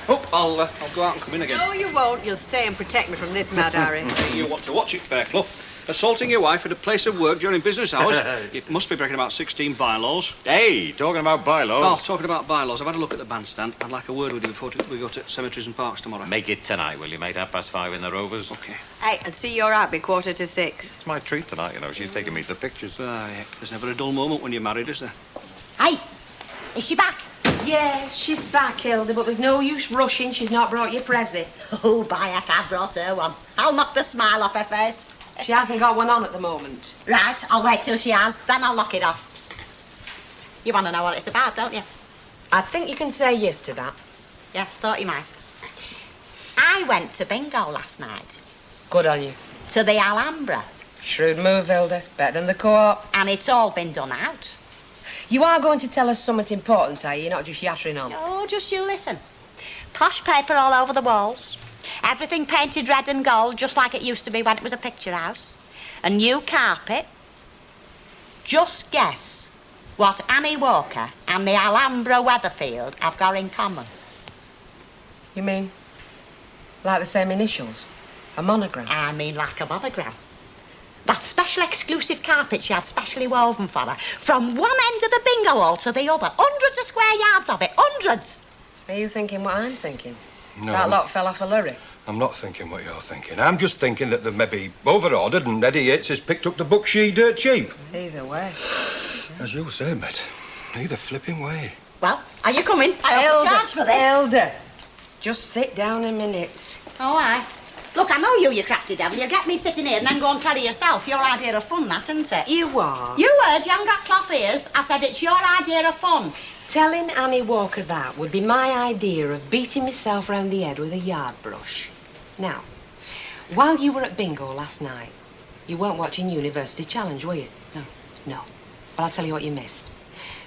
Oh, I'll go out and come in again. No, you won't. You'll stay and protect me from this mad Harry. Hey, you want to watch it, Fairclough. Assaulting your wife at a place of work during business hours. It must be breaking about 16 bylaws. Hey, talking about bylaws. Oh, talking about bylaws, I've had a look at the bandstand. I'd like a word with you before we go to cemeteries and parks tomorrow. Make it tonight, will you, mate? 5:30 in the Rovers. Okay. Hey, and see you're out by 6:45. It's my treat tonight, you know. She's taking me to the pictures. Yeah. There's never a dull moment when you're married, is there? Hey, is she back? Yes, she's back, Hilda, but there's no use rushing. She's not brought you present. Oh, by heck, I've brought her one. I'll knock the smile off her face. She hasn't got one on at the moment. Right, I'll wait till she has, then I'll knock it off. You want to know what it's about, don't you? I think you can say yes to that. Yeah, thought you might. I went to bingo last night. Good on you. To the Alhambra. Shrewd move, Hilda. Better than the co-op. And it's all been done out. You are going to tell us something important, are you? You're not just yattering on. Oh, just you listen. Posh paper all over the walls. Everything painted red and gold, just like it used to be when it was a picture house. A new carpet. Just guess what Annie Walker and the Alhambra Weatherfield have got in common. You mean like the same initials? A monogram? I mean like a monogram. That special exclusive carpet she had specially woven for her. From one end of the bingo hall to the other. Hundreds of square yards of it. Hundreds. Are you thinking what I'm thinking? No. That lot fell off a lorry. I'm not thinking what you're thinking. I'm just thinking that they've maybe over-ordered and Eddie Yates has picked up the book she dirt cheap. Either way. As you say, mate. Either flipping way. Well, are you coming? I have to charge for this. Hilda, just sit down a minute. Oh, aye. Look, I know you crafty devil. You get me sitting here and then go and tell her yourself. Your idea of fun, that, isn't it? You are. You heard you haven't got cloth ears. I said it's your idea of fun. Telling Annie Walker that would be my idea of beating myself round the head with a yard brush. Now, while you were at bingo last night, you weren't watching University Challenge, were you? No. No. But I'll tell you what you missed.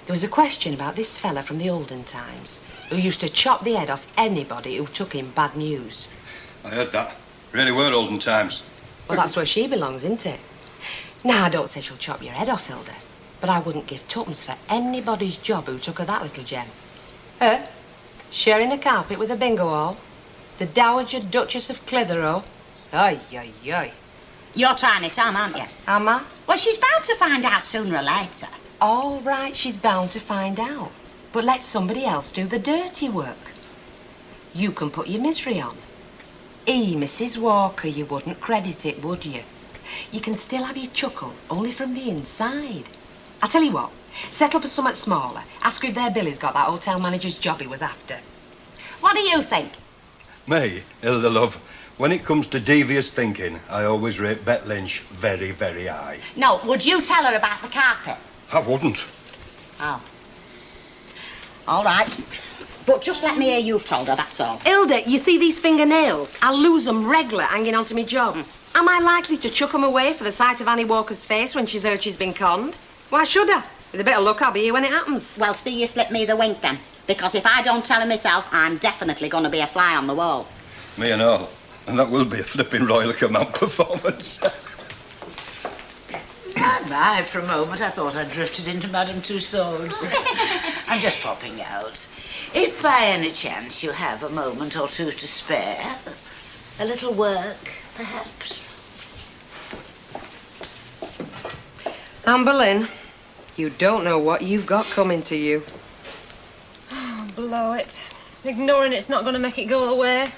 There was a question about this fella from the olden times who used to chop the head off anybody who took him bad news. I heard that. Really were olden times. Well, that's where she belongs, isn't it? Now, I don't say she'll chop your head off, Hilda, but I wouldn't give tuppence for anybody's job who took her that little gem. Her? Sharing a carpet with a bingo hall? The Dowager Duchess of Clitheroe? Ay, ay, ay. You're trying it on, aren't you? Am I? Well, she's bound to find out sooner or later. All right, she's bound to find out. But let somebody else do the dirty work. You can put your misery on. Mrs. Walker, you wouldn't credit it, would you? You can still have your chuckle, only from the inside. I tell you what, settle for something smaller. Ask her if their Billy's got that hotel manager's job he was after. What do you think? Me, Hilda, love, when it comes to devious thinking, I always rate Bet Lynch very, very high. No, would you tell her about the carpet? I wouldn't. Oh. All right. But just let me hear you've told her, that's all. Hilda, you see these fingernails? I lose them regular hanging onto me job. Am I likely to chuck them away for the sight of Annie Walker's face when she's heard she's been conned? Why should I? With a bit of luck, I'll be here when it happens. Well, see you slip me the wink then. Because if I don't tell her myself, I'm definitely going to be a fly on the wall. Me and all. And that will be a flipping Royal Command performance. My, for a moment I thought I'd drifted into Madame Tussauds. I'm just popping out. If by any chance you have a moment or two to spare, a little work, perhaps. Anne Boleyn, you don't know what you've got coming to you. Oh, blow it. Ignoring it's not going to make it go away.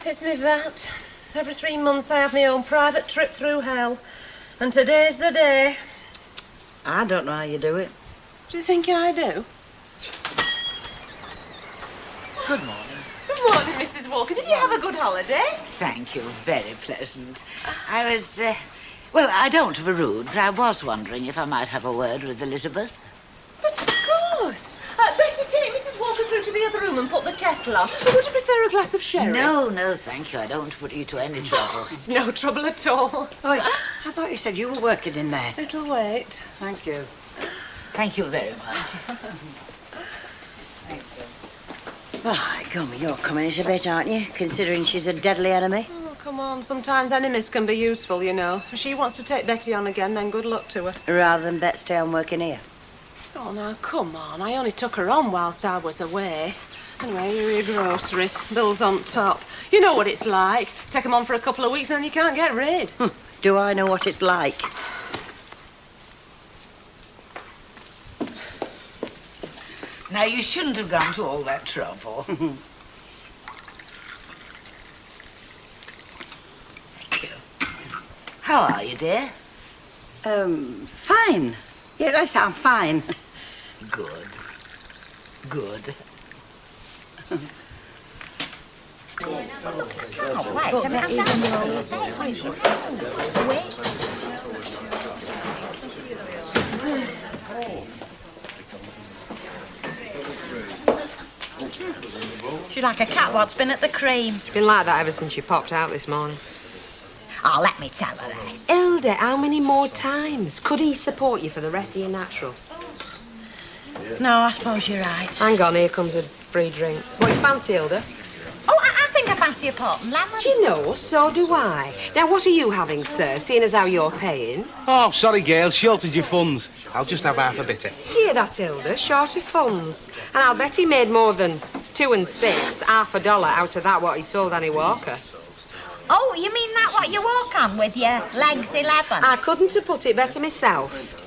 It's me VAT. Every 3 months I have my own private trip through hell. And today's the day. I don't know how you do it. Do you think I do? Good morning. Good morning, Mrs. Walker. Did you have a good holiday? Thank you. Very pleasant. I was, well, I don't want to be rude, but I was wondering if I might have a word with Elizabeth. But of course. Better take Mrs. Walker through to the other room and put the kettle on. Or would you prefer a glass of sherry? No, no, thank you. I don't want to put you to any trouble. It's no trouble at all. Oh, I thought you said you were working in there. It'll wait. Thank you. Thank you very much. Oh, come, you're coming it a bit, aren't you? Considering she's a deadly enemy. Oh, come on. Sometimes enemies can be useful, you know. If she wants to take Betty on again, then good luck to her. Rather than Bet stay on working here. Oh, now, come on. I only took her on whilst I was away. Anyway, here are your groceries. Bills on top. You know what it's like. Take them on for a couple of weeks and then you can't get rid. Do I know what it's like? Now, you shouldn't have gone to all that trouble. Thank you. How are you, dear? Fine. Yes, I'm fine. Good. Good. Oh, right. She's like a cat what's been at the cream. It's been like that ever since she popped out this morning. Oh, let me tell her, eh? Hilda, how many more times? Could he support you for the rest of your natural? No, I suppose you're right. Hang on, here comes a free drink. What you fancy, Hilda? Oh, I think I fancy a pot and lemon. Do you know, so do I. Now, what are you having, sir, seeing as how you're paying? Oh, sorry, girls, shortage of funds. I'll just have half a bitter. Hear that, Hilda? Short of funds. And I'll bet he made more than 2 and 6, $50 out of that what he sold Annie Walker. Oh, you mean that what you walk on with your legs 11? I couldn't have put it better myself.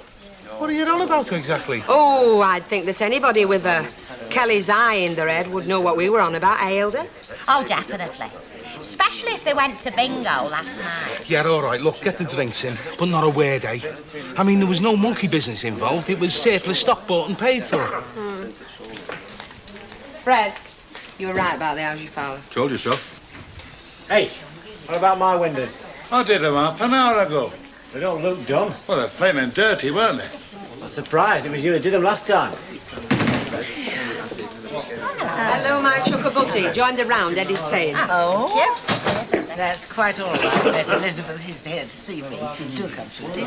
What are you on about exactly? Oh, I'd think that anybody with a Kelly's eye in their head would know what we were on about, eh, Hilda? Oh, definitely. Especially if they went to bingo last night. Yeah, all right, look, get the drinks in, but not a word, eh? I mean, there was no monkey business involved. It was surplus stock bought and paid for. Fred, you were right about the house you found. Told you so. Hey, what about my windows? I did them half an hour ago. They don't look done. Well, they're flaming dirty, weren't they? I'm surprised. It was you who did them last time. Hello, my chuckabutty. Join the round, Eddie's paying. Oh? Yep. That's quite all right that Elizabeth is here to see me. Do come through, dear.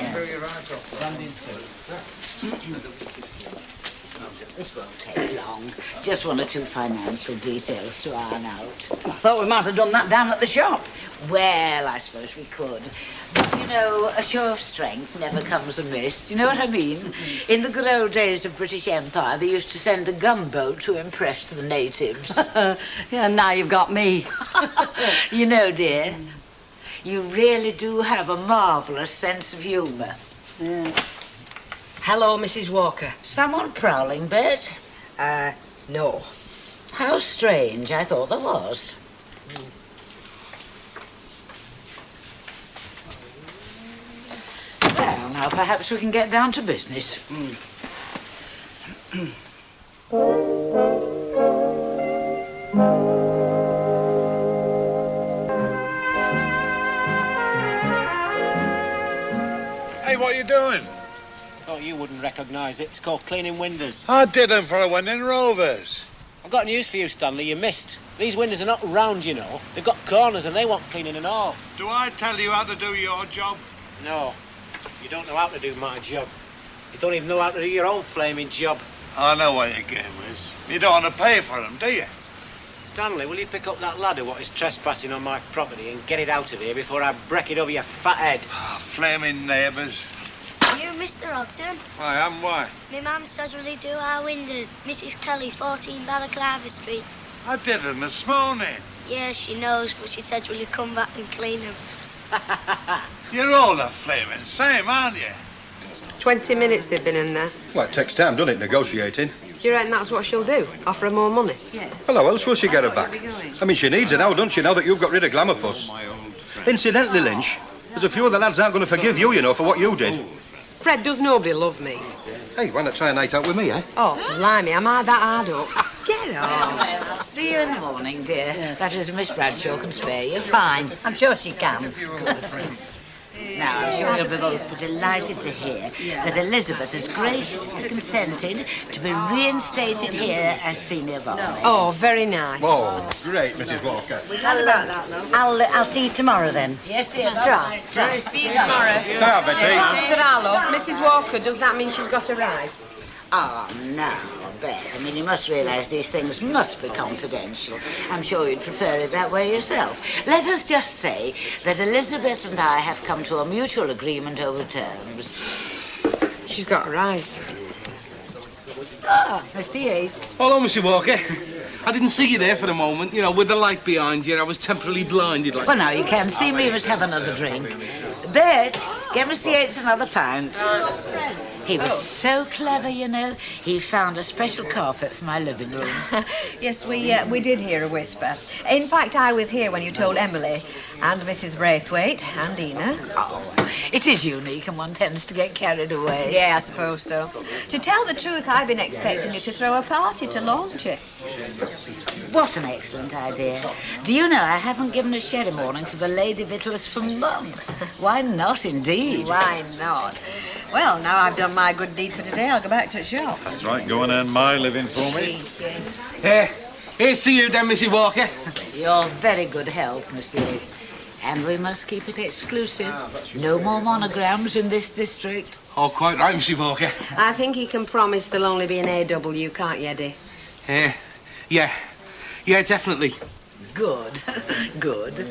This won't take long. Just 1 or 2 financial details to iron out. I thought we might have done that down at the shop. Well, I suppose we could. But, you know, a show of strength never comes amiss. You know what I mean? In the good old days of British Empire, they used to send a gunboat to impress the natives. Yeah, now you've got me. You know, dear, you really do have a marvellous sense of humour. Yeah. Hello, Mrs. Walker. Someone prowling, Bet? No. How strange. I thought there was. Well, now perhaps we can get down to business. Hey, what are you doing? Thought you wouldn't recognise it. It's called cleaning windows. I did them for a one in Rovers. I've got news for you, Stanley. You missed. These windows are not round, you know. They've got corners and they want cleaning and all. Do I tell you how to do your job? No. You don't know how to do my job. You don't even know how to do your own flaming job. I know what your game is. You don't want to pay for them, do you? Stanley, will you pick up that ladder what is trespassing on my property and get it out of here before I break it over your fat head? Oh, flaming neighbours. You Mr. Ogden? I am, why? My mum says will you do our windows? Mrs. Kelly, 14 Balaclava Street. I did them this morning. Yeah, she knows, but she said will you come back and clean them? You're all the flaming same, aren't you? 20 minutes they've been in there. Well, it takes time, doesn't it, negotiating? Do you reckon that's what she'll do? Offer her more money? Yes. Well, how else will she get her back? I mean, she needs it now, don't she, now that you've got rid of Glamour Puss? Incidentally, Lynch, there's a few of the lads aren't going to forgive you, you know, for what you did. Fred, does nobody love me? Hey, why not try a night out with me, eh? Oh, blimey, am I that hard up? Get off. Well, I'll see you in the morning, dear. That is, Miss Bradshaw can spare you. Fine. I'm sure she can. Now, I'm sure you'll be both delighted to hear that Elizabeth has graciously consented to be reinstated here as senior barmaid. Oh, very nice. Oh, great, Mrs. Walker. We're glad about that, though. I'll see you tomorrow, then. Yes, dear. Try. See you tomorrow. Ta, Betty. Ta-ra, love. Mrs. Walker, does that mean she's got a rise? Oh, no, Bet. I mean, you must realise these things must be confidential. I'm sure you'd prefer it that way yourself. Let us just say that Elizabeth and I have come to a mutual agreement over terms. She's got a rise. Ah, Mr. Yates. Hello, Mr. Walker. I didn't see you there for a moment. You know, with the light behind you, I was temporarily blinded like... Well, now you can see me. Must have another drink. Bet, get Mr. Yates another pint. He was so clever, you know. He found a special carpet for my living room. Yes, we did hear a whisper. In fact, I was here when you told Emily and Mrs. Braithwaite and Ina. Oh, it is unique and one tends to get carried away. Yeah, I suppose so. To tell the truth, I've been expecting you to throw a party to launch it. What an excellent idea. Do you know, I haven't given a sherry morning for the Lady Victuals for months. Why not, indeed? Why not? Well, now I've done my good deed for today, I'll go back to the shop. That's right, go and earn my living for me. Here's to you then, Mrs. Walker. Your very good health, Mr. Yates. And we must keep it exclusive. No more monograms in this district. Oh, quite right, Mrs. Walker. I think he can promise there'll only be an AW, can't you, Eddie? Yeah, definitely. Good, good.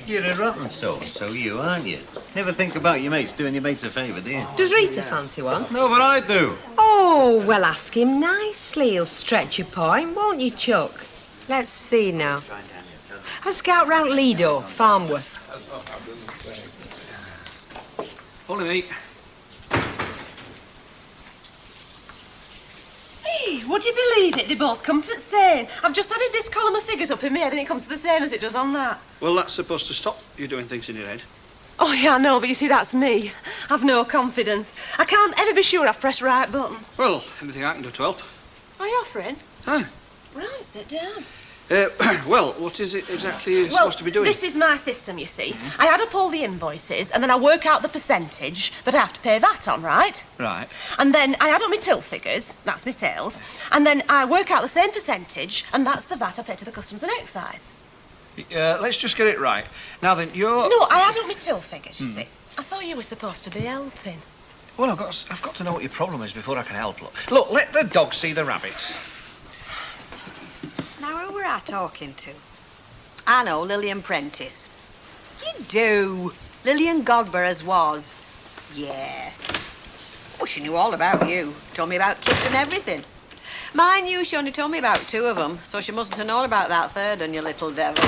You're a rotten so you, aren't you? Never think about your mates doing your mates a favour, do you? Does Rita fancy one? No, but I do. Oh, well, ask him nicely. He'll stretch your point, won't you, Chuck? Let's see now. Have a scout round Lido, Farmworth. Follow me. Hey, would you believe it? They both come to the same. I've just added this column of figures up in my head and it comes to the same as it does on that. Well, that's supposed to stop you doing things in your head. Oh, yeah, I know, but you see, that's me. I've no confidence. I can't ever be sure I've pressed right button. Well, anything I can do to help. Are you offering? Huh? Right, sit down. Well, what is it exactly you're supposed to be doing? This is my system, you see. I add up all the invoices and then I work out the percentage that I have to pay VAT on, right? Right. And then I add up my till figures, that's my sales, and then I work out the same percentage and that's the VAT I pay to the customs and excise. Let's just get it right. Now then, you're... No, I add up my till figures, you see. I thought you were supposed to be helping. Well, I've got to know what your problem is before I can help. Look, let the dog see the rabbit. Now, who were I talking to? I know, Lillian Prentice. You do. Lillian Godborough's was. Yeah. Oh, she knew all about you. Told me about kids and everything. Mind you, she only told me about 2 of them, so she mustn't have known about that third one, you little devil.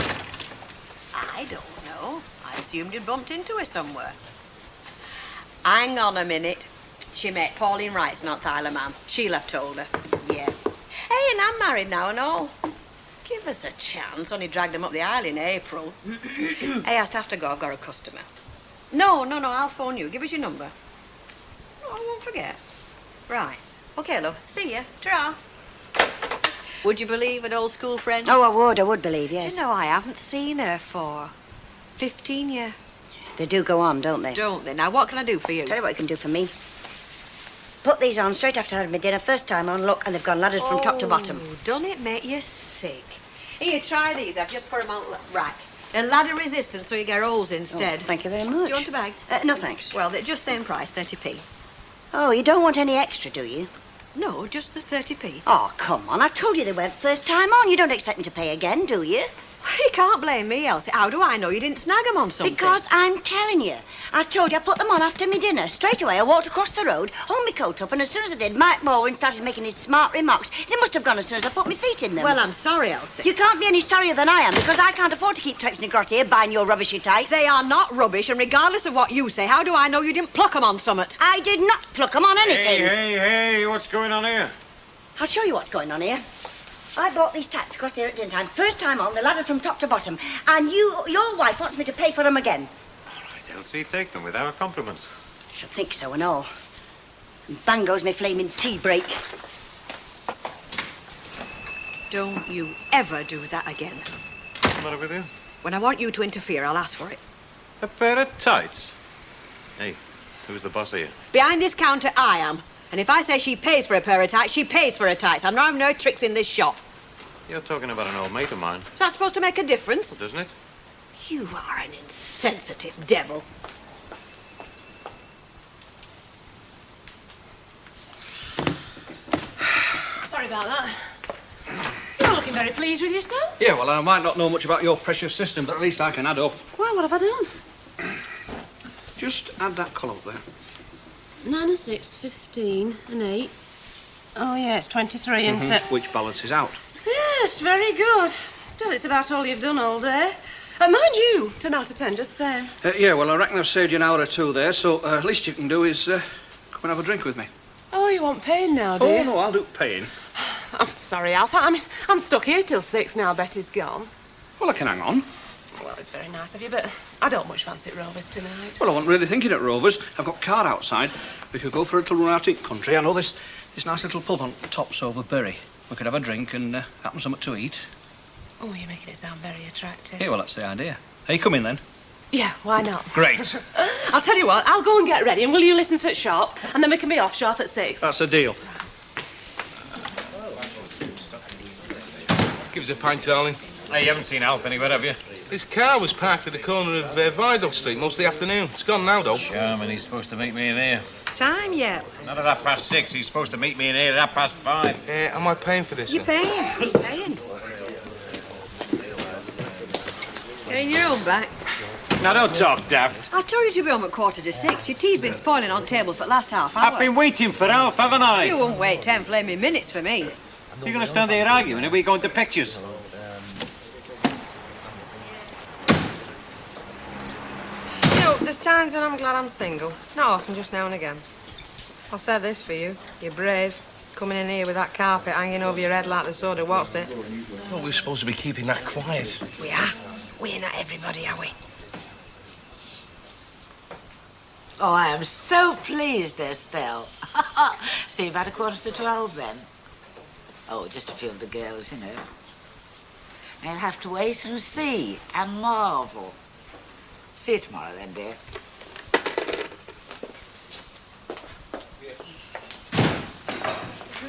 I don't know. I assumed you'd bumped into her somewhere. Hang on a minute. She met Pauline Wright's not Thyla, ma'am. Sheila told her. Yeah. Hey, and I'm married now and all. Give us a chance. Only dragged them up the aisle in April. Hey, I have to go. I've got a customer. No, I'll phone you. Give us your number. No, I won't forget. Right. Okay, love. See ya. Ta-ra. Would you believe an old school friend? Oh, I would believe, yes. Do you know, I haven't seen her for 15 years. They do go on, don't they? Don't they? Now, what can I do for you? Tell you what you can do for me. Put these on straight after I had my dinner. First time on, look, and they've gone ladders from top to bottom. Don't it make you sick? Here, try these. I've just put them on rack. They're ladder resistant, so you get holes instead. Oh, thank you very much. Do you want a bag? No, thanks. Well, they're just same price, 30p. Oh, you don't want any extra, do you? No, just the 30p. Oh, come on. I told you they weren't first time on. You don't expect me to pay again, do you? You can't blame me, Elsie. How do I know you didn't snag them on something? Because I'm telling you. I told you I put them on after me dinner. Straight away, I walked across the road, hung my coat up, and as soon as I did, Mike Bowen started making his smart remarks. They must have gone as soon as I put my feet in them. Well, I'm sorry, Elsie. You can't be any sorrier than I am, because I can't afford to keep traipsing across here buying your rubbishy type. They are not rubbish, and regardless of what you say, how do I know you didn't pluck them on summit? I did not pluck them on anything. Hey, what's going on here? I'll show you what's going on here. I bought these tacks across here at dinner time. First time on, they're laddered from top to bottom. And your wife wants me to pay for them again. All right, Elsie, take them with our compliments. Should think so and all. And bang goes me flaming tea break. Don't you ever do that again. What's the matter with you? When I want you to interfere, I'll ask for it. A pair of tights? Hey, who's the boss here? Behind this counter, I am. And if I say she pays for a pair of tights, she pays for her tights. I'm not having no tricks in this shop. You're talking about an old mate of mine. Is that supposed to make a difference? Well, doesn't it? You are an insensitive devil. Sorry about that. You're looking very pleased with yourself. Yeah, well, I might not know much about your precious system, but at least I can add up. Well, what have I done? Just add that colour up there. 9 and 6, 15 and 8. Oh, yeah, it's 23, isn't it? Which balances out. Yes, very good. Still, it's about all you've done all day. Mind you, 10 out of 10, just saying. Yeah, well, I reckon I've saved you an hour or two there, so least you can do is come and have a drink with me. Oh, you want paying now, do you? Oh, no, I'll do paying. I'm sorry, Alf. I mean, I'm stuck here till 6 now. Betty's gone. Well, I can hang on. Well, it's very nice of you, but I don't much fancy Rovers tonight. Well, I wasn't really thinking at Rovers. I've got car outside. We could go for a little run out in country. I know this nice little pub on tops over Bury. We could have a drink and happen something to eat. Oh, you're making it sound very attractive. Yeah, well, that's the idea. Are you coming then? Yeah, why not? Great. I'll tell you what, I'll go and get ready, and will you listen for it sharp? And then we can be off sharp at 6. That's a deal. Give us a pint, darling. Hey, you haven't seen Alf anywhere, have you? His car was parked at the corner of Viaduct Street most of the afternoon. It's gone now, though. Charming, he's supposed to meet me in here. Time yet? Not at 6:30. He's supposed to meet me in here at 5:30. Am I paying for this? You're paying. You're paying. Getting your own back. Now, don't talk daft. I told you to be home at 6:15. Your tea's been spoiling on table for the last half hour. I've been waiting for Alf, haven't I? You won't wait 10 flaming minutes for me. You're going to stand there arguing, or are we going to pictures? You know, there's times when I'm glad I'm single. Not often, just now and again. I'll say this for you. You're brave. Coming in here with that carpet hanging over your head like the soda. What's it? Well, we're supposed to be keeping that quiet. We are. We're not everybody, are we? Oh, I am so pleased, Estelle. See, about 11:45 then. Oh, just a few of the girls, you know. They'll have to wait and see and marvel. See you tomorrow then, dear.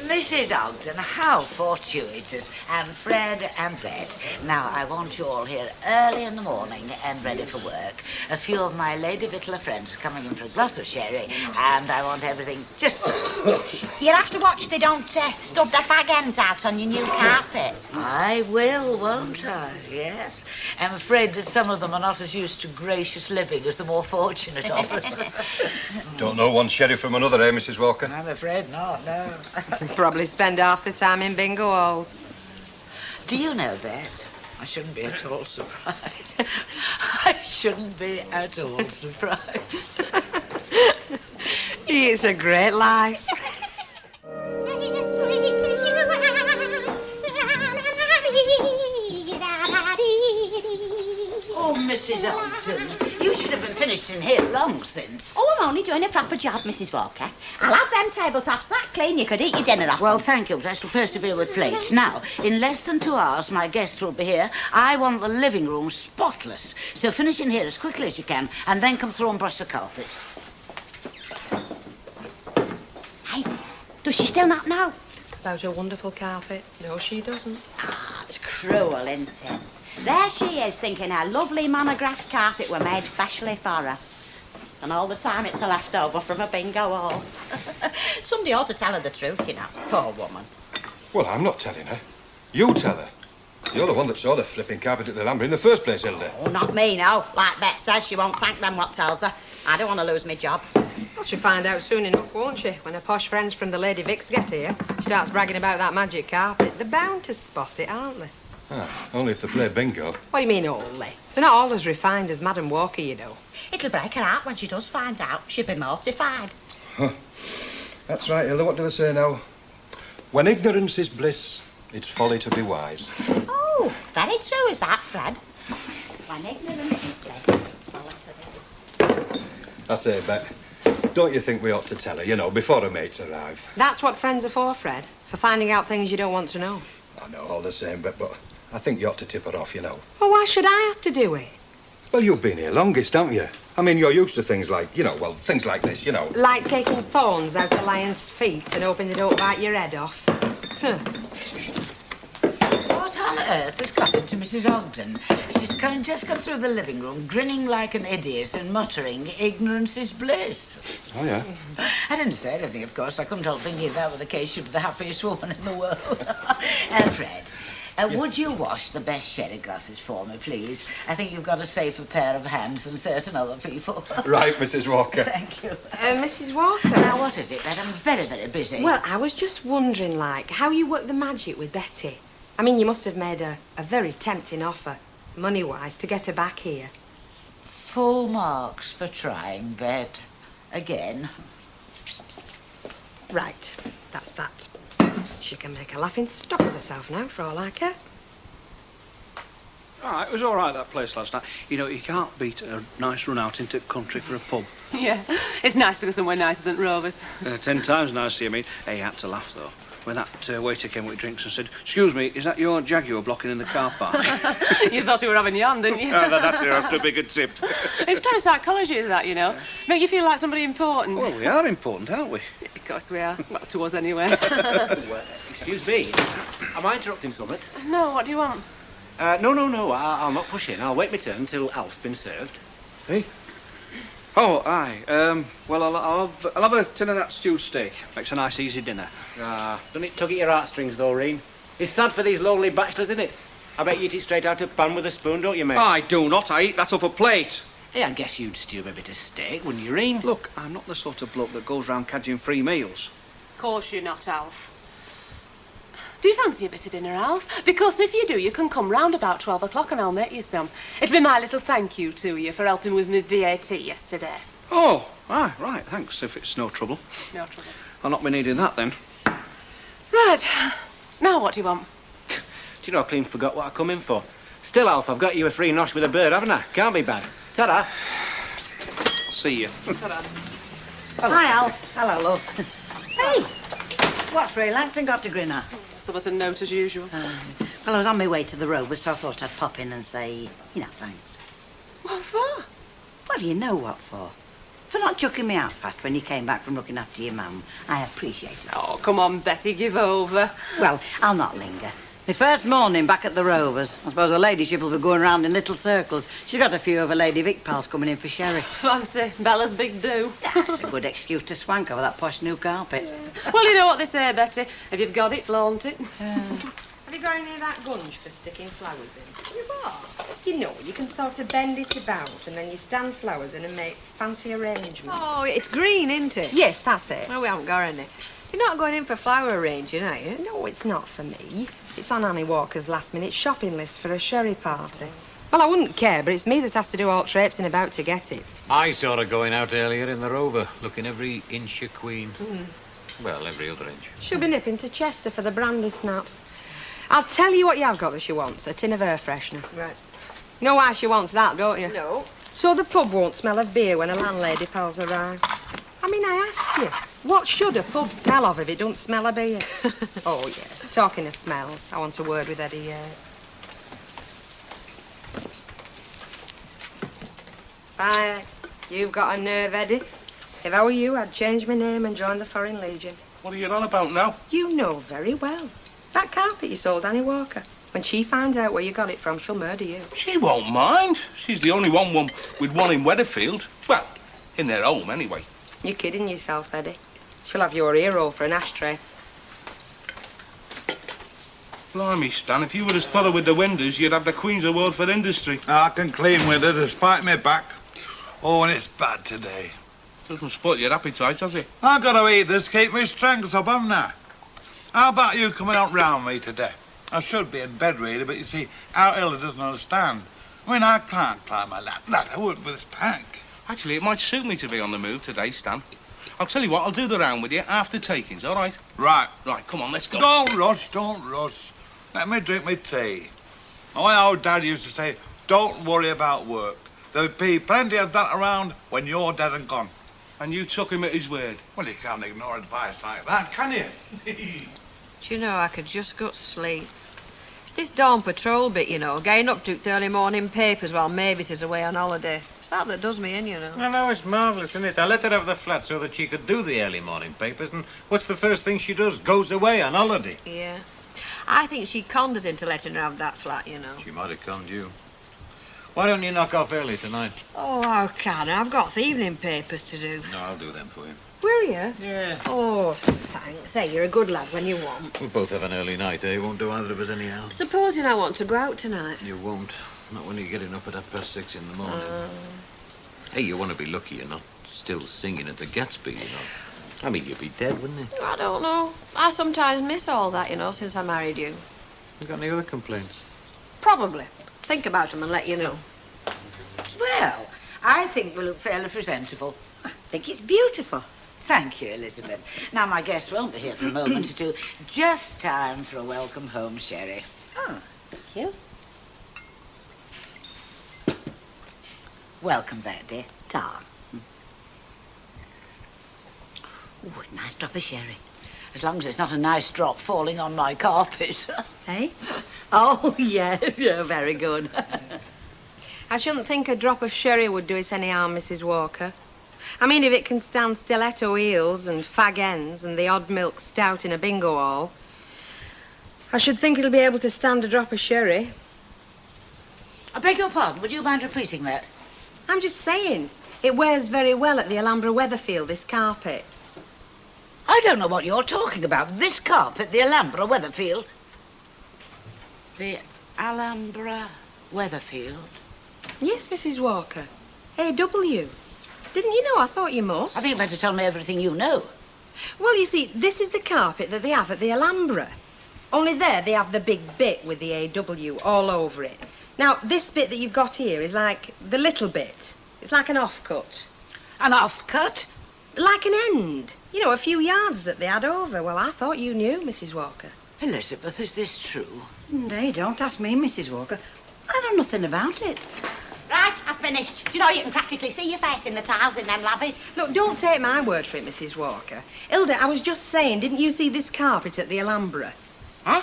Mrs. Ogden, how fortuitous. And Fred and Brett. Now, I want you all here early in the morning and ready for work. A few of my Lady Vittler friends are coming in for a glass of sherry, and I want everything just so. You'll have to watch they don't stub their fag ends out on your new carpet. I will, won't I? Yes. I'm afraid that some of them are not as used to gracious living as the more fortunate of us. Don't know one sherry from another, eh, Mrs. Walker? I'm afraid not, no. Probably spend half the time in bingo halls. Do you know that? I shouldn't be at all surprised. I shouldn't be at all surprised. It's a great life. Oh, Mrs. Ogden, you should have been finished in here long since. Oh, I'm only doing a proper job, Mrs. Walker. I'll have them tabletops that clean you could eat your dinner off. Well, thank you, but I shall persevere with plates. Now, in less than 2 hours, my guests will be here. I want the living room spotless. So finish in here as quickly as you can, and then come through and brush the carpet. Hey, Does she still not know? About her wonderful carpet? No, she doesn't. Ah, it's cruel, isn't it? There she is, thinking her lovely monographed carpet were made specially for her. And all the time it's a leftover from a bingo hall. Somebody ought to tell her the truth, you know. Poor woman. Well, I'm not telling her. You tell her. You're the one that saw the flipping carpet at the Lambert in the first place, Hilda. Oh, not me, no. Like Bet says, she won't thank them what tells her. I don't want to lose my job. Well, she'll find out soon enough, won't she? When her posh friends from the Lady Vicks get here, she starts bragging about that magic carpet. They're bound to spot it, aren't they? Ah, only if they play bingo. What do you mean, only? They're not all as refined as Madam Walker, you know. It'll break her heart when she does find out. She'll be mortified. Huh. That's right, Hilda. What do they say now? When ignorance is bliss, it's folly to be wise. Oh, very true is that, Fred. When ignorance is bliss, it's folly to be... I say, Bet, don't you think we ought to tell her, you know, before her mates arrive? That's what friends are for, Fred. For finding out things you don't want to know. I know, all the same, Bet, but I think you ought to tip her off, you know. Well, why should I have to do it? Well, you've been here longest, haven't you? I mean, you're used to things like, you know, well, things like this, you know. Like taking thorns out of lions' feet and hoping they don't bite your head off. What on earth has got into Mrs. Ogden? She's just come through the living room, grinning like an idiot and muttering, ignorance is bliss. Oh, yeah? I didn't say anything, of course. I couldn't help thinking if that were the case, she'd be the happiest woman in the world. Fred, would you wash the best sherry glasses for me, please? I think you've got a safer pair of hands than certain other people. Right, Mrs. Walker. Thank you. Mrs. Walker? Now, what is it, Bet? I'm very, very busy. Well, I was just wondering, like, how you work the magic with Betty. I mean, you must have made her a very tempting offer, money-wise, to get her back here. Full marks for trying, Bet. Again. Right, that's that. She can make a laughing stock of herself now, for all I care. It was all right, that place last night. You know, you can't beat a nice run out into country for a pub. Yeah, it's nice to go somewhere nicer than Rovers. 10 times nicer, I mean. Hey, you had to laugh, though, when that waiter came with drinks and said, "Excuse me, is that your Jaguar blocking in the car park?" You thought you were having yarn, didn't you? That's your after a bigger tip. It's kind of psychology, is that, you know? Make you feel like somebody important. Well, we are important, aren't we? Of course we are. Well, to us anyway. Excuse me. Am I interrupting something? No, what do you want? No. I'll not push in. I'll wait my turn till Alf's been served. Hey? Oh, aye. Well, I'll have a tin of that stewed steak. Makes a nice, easy dinner. Doesn't it tug at your heartstrings, though, Reen? It's sad for these lonely bachelors, isn't it? I bet you eat it straight out of pan with a spoon, don't you, mate? I do not. I eat that off a plate. Hey, I guess you'd stew a bit of steak, wouldn't you, Reen? Look, I'm not the sort of bloke that goes round cadging free meals. Of course you're not, Alf. Do you fancy a bit of dinner, Alf? Because if you do, you can come round about 12 o'clock and I'll make you some. It'll be my little thank you to you for helping with my VAT yesterday. Oh, right, thanks, if it's no trouble. No trouble. I'll not be needing that, then. Right. Now what do you want? Do you know, I clean forgot what I come in for. Still, Alf, I've got you a free nosh with a bird, haven't I? Can't be bad. Ta-da. See you. Ta-da. Hi, Alf. Hello, love. Hey, what's Ray Langton got to grin at? Somewhat a note as usual. Well, I was on my way to the Rovers, so I thought I'd pop in and say, you know, thanks. What for? Well, you know what for. For not chucking me out fast when you came back from looking after your mum. I appreciate it. Oh, come on, Betty, give over. Well, I'll not linger. My first morning back at the Rovers. I suppose her ladyship will be going round in little circles. She's got a few of her Lady Vic pals coming in for sherry. Fancy, Bella's big do. That's a good excuse to swank over that posh new carpet. Well, you know what they say, Betty. If you've got it, flaunt it. Have you got any of that gunge for sticking flowers in? You what? You know, you can sort of bend it about and then you stand flowers in and make fancy arrangements. Oh, it's green, isn't it? Yes, that's it. Well, we haven't got any. You're not going in for flower arranging, are you? No, it's not for me. It's on Annie Walker's last-minute shopping list for a sherry party. Well, I wouldn't care, but it's me that has to do all traipsing about to get it. I saw her going out earlier in the Rover, looking every inch a queen. Well, every other inch. She'll be nipping to Chester for the brandy snaps. I'll tell you what you have got that she wants, a tin of air freshener. Right. You know why she wants that, don't you? No. So the pub won't smell of beer when a landlady pals arrive. I mean, I ask you, what should a pub smell of if it don't smell of beer? Oh, yes. Talking of smells, I want a word with Eddie. Fine. You've got a nerve, Eddie. If I were you, I'd change my name and join the Foreign Legion. What are you on about now? You know very well. That carpet you sold Annie Walker. When she finds out where you got it from, she'll murder you. She won't mind. She's the only one with one in Weatherfield. Well, in their home, anyway. You're kidding yourself, Eddie. She'll have your ear roll for an ashtray. Blimey, Stan, if you would have thought of with the windows, you'd have the Queen's Award for Industry. I can clean with it despite my back. Oh, and it's bad today. Doesn't spoil your appetite, has it? I've got to eat this, keep my strength up, haven't I? How about you coming out round me today? I should be in bed, really, but you see, our Hilda doesn't understand. I mean, I can't climb a ladder with this pack. Actually, it might suit me to be on the move today, Stan. I'll tell you what, I'll do the round with you after takings, all right? Right. Right, come on, let's go. Don't rush, don't rush. Let me drink my tea. My old dad used to say, don't worry about work. There'll be plenty of that around when you're dead and gone. And you took him at his word? Well, you can't ignore advice like that, can you? Do you know, I could just go to sleep. It's this dawn patrol bit, you know, getting up to the early morning papers while Mavis is away on holiday. It's that does me in, you know. Well, no, it's marvellous, isn't it? I let her have the flat so that she could do the early morning papers, and what's the first thing she does? Goes away on holiday. Yeah. I think she conned us into letting her have that flat, you know. She might have conned you. Why don't you knock off early tonight? Oh, how can I? I've got the evening papers to do. No, I'll do them for you. Will you? Yeah. Oh, thanks. Hey, you're a good lad when you want. We'll both have an early night, eh? Won't do either of us anyhow. Supposing I want to go out tonight. You won't. Not when you're getting up at 6:30 in the morning. Hey, you want to be lucky you're not still singing at the Gatsby, you know. I mean, you'd be dead, wouldn't you? I don't know. I sometimes miss all that, you know, since I married you. You got any other complaints? Probably. Think about them and let you know. Well, I think we look fairly presentable. I think it's beautiful. Thank you, Elizabeth. Now, my guest won't be here for a moment or two. Just time for a welcome home sherry. Oh, thank you. Welcome there, dear. Ta. Ooh, nice drop of sherry. As long as it's not a nice drop falling on my carpet. Eh? Oh, yes, yeah, very good. I shouldn't think a drop of sherry would do it any harm, Mrs. Walker. I mean, if it can stand stiletto heels and fag ends and the odd milk stout in a bingo hall, I should think it'll be able to stand a drop of sherry. I beg your pardon, would you mind repeating that? I'm just saying, it wears very well at the Alhambra Weatherfield, this carpet. I don't know what you're talking about. This carpet, the Alhambra Weatherfield. The Alhambra Weatherfield? Yes, Mrs. Walker. A.W. Didn't you know? I thought you must. I think you better tell me everything you know. Well, you see, this is the carpet that they have at the Alhambra. Only there they have the big bit with the A.W. all over it. Now, this bit that you've got here is like the little bit. It's like an offcut. An offcut? Like an end. You know, a few yards that they had over. Well, I thought you knew, Mrs. Walker. Elizabeth, is this true? Nay, don't ask me, Mrs. Walker. I know nothing about it. Right, I've finished. Do you know, you can practically see your face in the tiles in them lavies. Look, don't take my word for it, Mrs. Walker. Hilda, I was just saying, didn't you see this carpet at the Alhambra? Huh?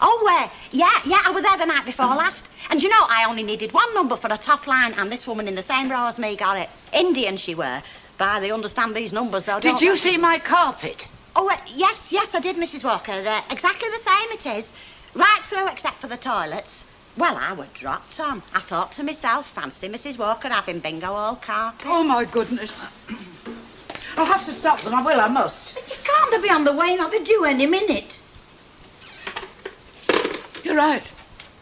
Oh, yeah, I was there the night before last. And you know, I only needed one number for a top line, and this woman in the same row as me got it. Indian she were. But they understand these numbers, though, don't Did you they? see my carpet? Oh, yes, I did, Mrs. Walker. Exactly the same it is. Right through except for the toilets. Well, I were dropped on. I thought to myself, fancy Mrs. Walker having bingo all carpet. Oh, my goodness. I'll have to stop them. I must. But you can't. They'll be on the way now. They're due any minute. You're right.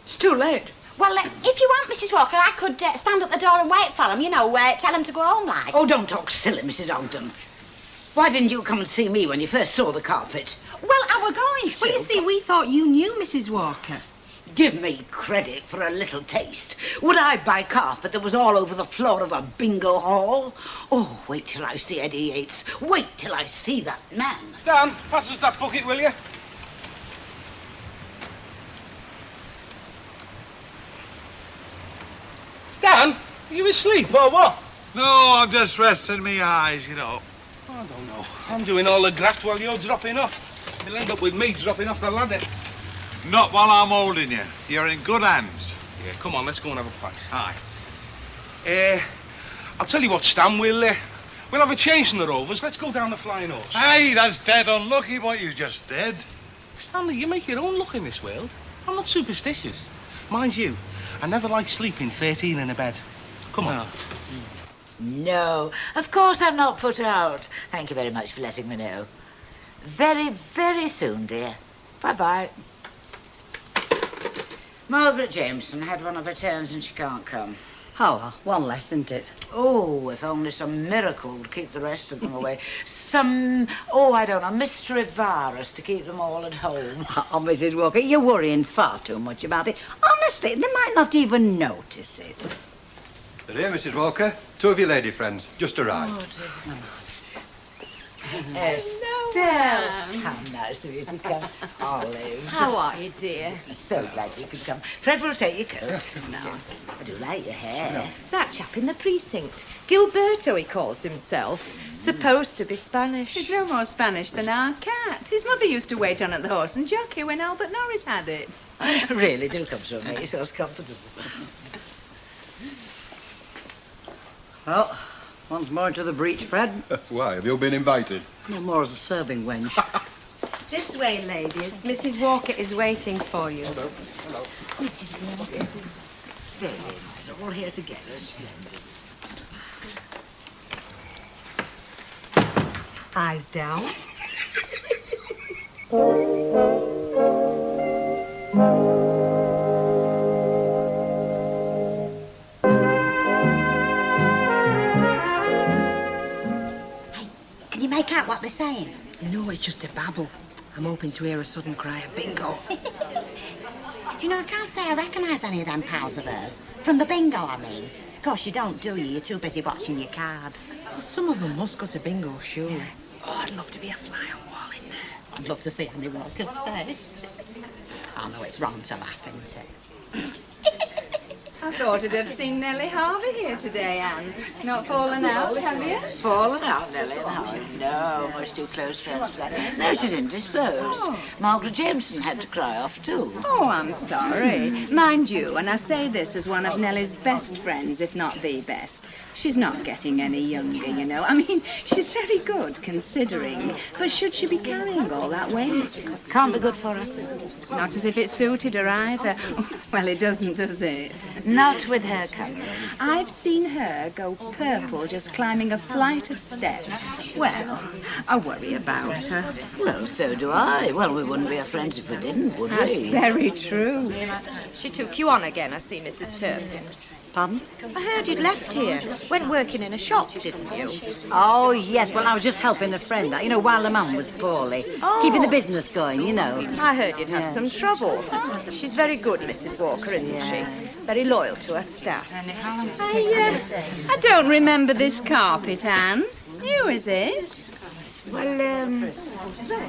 It's too late. Well, if you want, Mrs. Walker, I could stand at the door and wait for them, you know, tell them to go home, like. Oh, don't talk silly, Mrs. Ogden. Why didn't you come and see me when you first saw the carpet? Well, I were going to. Well, you see, we thought you knew, Mrs. Walker. Give me credit for a little taste. Would I buy carpet that was all over the floor of a bingo hall? Oh, wait till I see Eddie Yates. Wait till I see that man. Stan, pass us that bucket, will you? Stan, are you asleep or what? No, I'm just resting my eyes, you know. I don't know. I'm doing all the graft while you're dropping off. You'll end up with me dropping off the ladder. Not while I'm holding you. You're in good hands. Yeah, come on, let's go and have a pint. Aye. I'll tell you what, Stan, we'll We'll have a change in the Rovers. Let's go down the Flying Horse. Hey, that's dead unlucky what you just did. Stanley, you make your own luck in this world. I'm not superstitious. Mind you, I never like sleeping 13 in a bed. Come on. No, of course I'm not put out. Thank you very much for letting me know. Very, very soon, dear. Bye-bye. Margaret Jameson had one of her turns and she can't come. Oh, one less, isn't it? Oh, if only some miracle would keep the rest of them away. Some, oh, I don't know, mystery virus to keep them all at home. Oh, Mrs. Walker, you're worrying far too much about it. Honestly, they might not even notice it. Here, Mrs. Walker. Two of your lady friends just arrived. Estelle! How nice of you to come. Olive. How are you, dear? So glad you could come. Fred will take your coat. No. I do like your hair. That chap in the precinct. Gilberto, he calls himself. Supposed to be Spanish. He's no more Spanish than our cat. His mother used to wait on at the Horse and Jockey when Albert Norris had it. Really, do come to me. So comfortable. Well, once more to the breach, Fred. Why, have you been invited? No more as a serving wench. This way, ladies. Mrs. Walker is waiting for you. Hello. Hello. Mrs. Walker. Very nice. All here together. Splendid. Eyes down. Can you make out what they're saying? No, it's just a babble. I'm hoping to hear a sudden cry of bingo. Do you know, I can't say I recognise any of them pals of hers. From the bingo, I mean. Of course, you don't, do you? You're too busy watching your card. Well, some of them must go to bingo, surely. Oh, I'd love to be a fly on wall in there. I'd love to see Andy Walker's face. I know it's wrong to laugh, isn't it? I thought I'd have seen Nellie Harvey here today, Anne. Not fallen out, have you? Fallen out, Nellie and Howard? No, much too close friends for that. No, she's indisposed. Margaret Jameson had to cry off too. Oh, I'm sorry. Mind you, and I say this as one of Nellie's best friends, if not the best. She's not getting any younger, you know. I mean, she's very good, considering. But should she be carrying all that weight? Can't be good for her. Not as if it suited her either. Well, it doesn't, does it? Not with her company. I've seen her go purple just climbing a flight of steps. Well, I worry about her. Well, so do I. Well, we wouldn't be her friends if we didn't, would we? That's very true. She took you on again, I see, Mrs. Turpin. Pardon? I heard you'd left here. Went working in a shop, didn't you? Oh, yes. Well, I was just helping a friend out, you know, while the mum was poorly. Oh. Keeping the business going, you know. I heard you'd had some trouble. She's very good, Mrs. Walker, isn't she? Very loyal to her staff. I don't remember this carpet, Anne. New, is it? Well,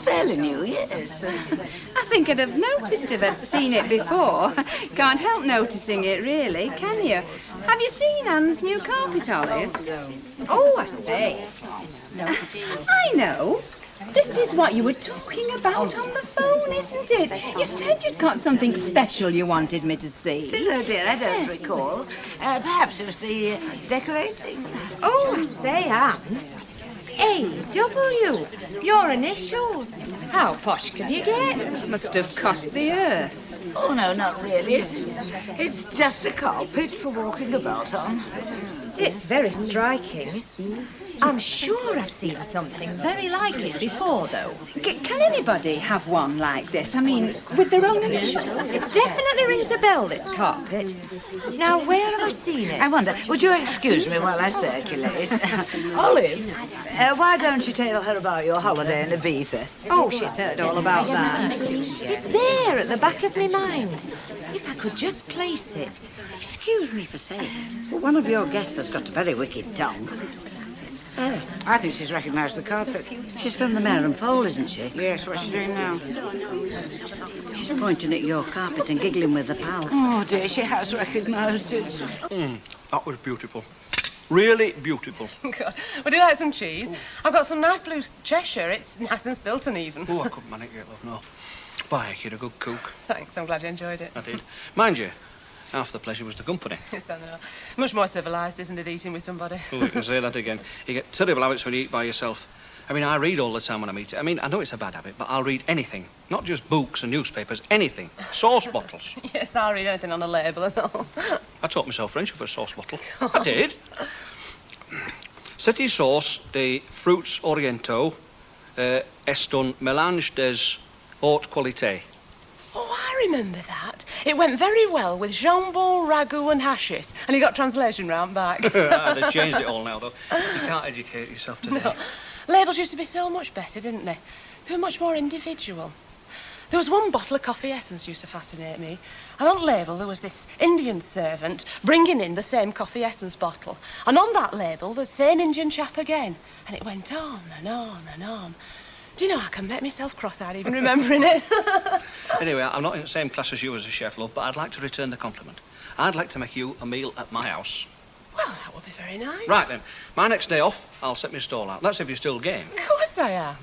fairly new, yes. I think I'd have noticed if I'd seen it before. Can't help noticing it, really, can you? Have you seen Anne's new carpet, Olive? Oh, I say. I know. This is what you were talking about on the phone, isn't it? You said you'd got something special you wanted me to see. No, dear, I don't recall. Perhaps it was the decorating. Oh, I say, Anne. A.W. Your initials. How posh can you get? Must have cost the earth. Oh, no, not really. It's just a carpet for walking about on. It's very striking. I'm sure I've seen something very like it before, though. Can anybody have one like this? I mean, with their own initials? It definitely rings a bell, this carpet. Now, where have I seen it? I wonder, would you excuse me while I circulate? Olive, why don't you tell her about your holiday in Ibiza? Oh, she's heard all about that. It's there at the back of my mind. If I could just place it. Excuse me for saying, but one of your guests has got a very wicked tongue. Oh, I think she's recognised the carpet. She's from the Mare and Foal, isn't she? Yes, what's she doing now? She's pointing at your carpet and giggling with the pal. Oh, dear, she has recognised it. That was beautiful. Really beautiful. God. Would you like some cheese? I've got some nice blue Cheshire. It's nice and Stilton, even. Oh, I couldn't manage it, love, no. By, you're a good cook. Thanks, I'm glad you enjoyed it. I did. Mind you, Half the pleasure was the company. Yes, I know. Much more civilised, isn't it, eating with somebody? Oh, you can say that again. You get terrible habits when you eat by yourself. I mean, I read all the time when I eat. I mean, I know it's a bad habit, but I'll read anything. Not just books and newspapers, anything. Sauce bottles. Yes, I'll read anything on a label and all. I taught myself French for a sauce bottle. I did. Cette sauce de fruits orientaux est un mélange des haute qualité. Oh, I remember that. It went very well with jambon, ragout and hashish. And he got translation round back. They've changed it all now, though. You can't educate yourself today. No. Labels used to be so much better, didn't they? They were much more individual. There was one bottle of coffee essence used to fascinate me. And on the label there was this Indian servant bringing in the same coffee essence bottle. And on that label, the same Indian chap again. And it went on and on and on. Do you know, I can make myself cross-eyed even remembering it. Anyway, I'm not in the same class as you as a chef, love, but I'd like to return the compliment. I'd like to make you a meal at my house. Well, that would be very nice. Right, then. My next day off, I'll set my stall out. That's if you're still game. Of course I am.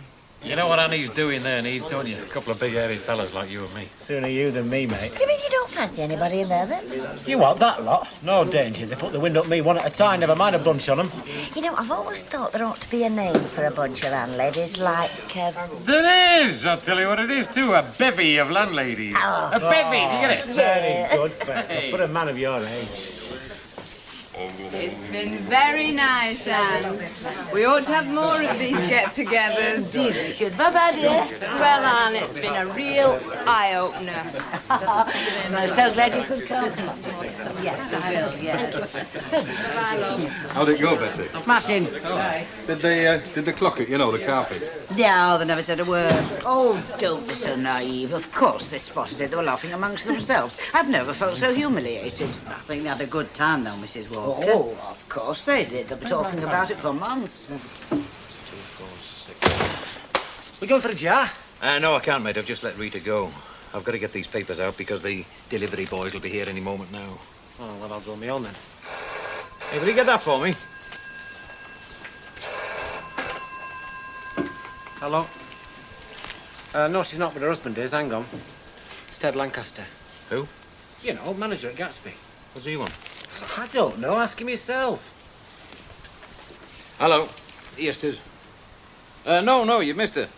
You know what I need's doing there, Needs, don't you? A couple of big hairy fellas like you and me. Sooner you than me, mate. You mean you don't fancy anybody in there, then? You what, that lot? No danger. They put the wind up me one at a time, never mind a bunch on them. You know, I've always thought there ought to be a name for a bunch of landladies, like... There is! I'll tell you what it is, too. A bevy of landladies. Oh. A bevy, do you get it? Very good, Fred. For a man of your age. It's been very nice, Anne. We ought to have more of these get-togethers. We should. Bye-bye, dear. Well, Anne, it's been a real eye-opener. I'm so glad you could come. Yes, we will, yes. How'd it go, Betty? Smashing. Oh. Did they clock it, you know, the carpet? No, they never said a word. Oh, don't be so naive. Of course they spotted it. They were laughing amongst themselves. I've never felt so humiliated. I think they had a good time, though, Mrs. Walker. Oh, of course they did. They'll be talking about it for months. 2, 4, 6. We going for a jar? No, I can't, mate. I've just let Rita go. I've got to get these papers out because the delivery boys will be here any moment now. Oh, well, I'll go me on then. Hey, will you get that for me? Hello? No, she's not, but her husband is. Hang on. It's Ted Lancaster. Who? You know, manager at Gatsby. What do you want? I don't know. Ask him yourself. Hello. Yes, tis. No, you missed her.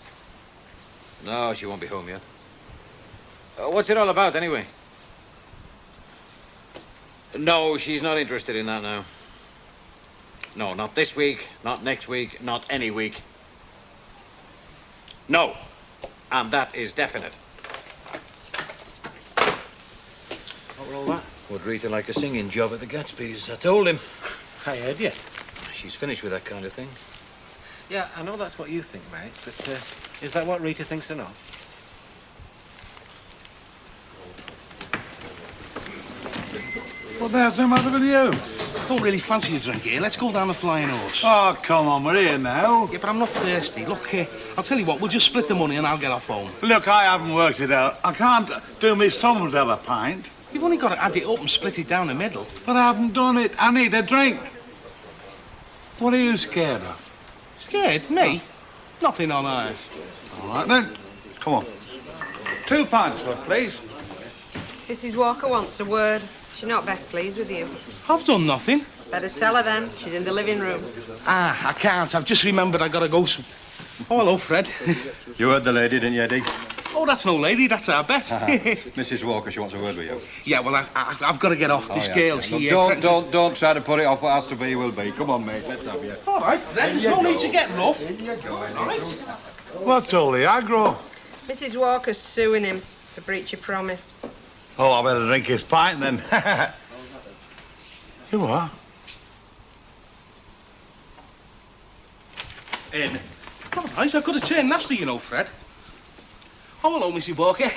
No, she won't be home yet. What's it all about, anyway? No, she's not interested in that now. No, not this week, not next week, not any week. No. And that is definite. What were all that? Would Rita like a singing job at the Gatsby's? I told him. I heard you. She's finished with that kind of thing. Yeah, I know that's what you think, mate, but is that what Rita thinks or not? What the hell's the matter with you? I don't really fancy a drink here. Let's go down the Flying Horse. Oh, come on, we're here now. Yeah, but I'm not thirsty. Look, I'll tell you what, we'll just split the money and I'll get off home. Look, I haven't worked it out. I can't do me sums of a pint. You've only got to add it up and split it down the middle. But I haven't done it. I need a drink. What are you scared of? Scared? Me? Nothing on earth. All right, then. Come on. 2 pints worth, please. Mrs. Walker wants a word. She's not best pleased with you. I've done nothing. Better tell her then. She's in the living room. I can't. I've just remembered I gotta go some... Oh, hello, Fred. You heard the lady, didn't you, Eddie? Oh, that's no lady. That's our bet. Mrs. Walker, she wants a word with you. Yeah, well, I've got to get off. This girl, she... Look, don't try to put it off. What has to be will be. Come on, mate. Let's have you. All right, Fred. There's no need to get rough. In you go, Eddie. All right. What's all the aggro? Mrs. Walker's suing him for breach of promise. Oh, I better drink his pint then. You what? In. All right, I could have turned nasty, you know, Fred. Oh, hello, Mrs. Walker.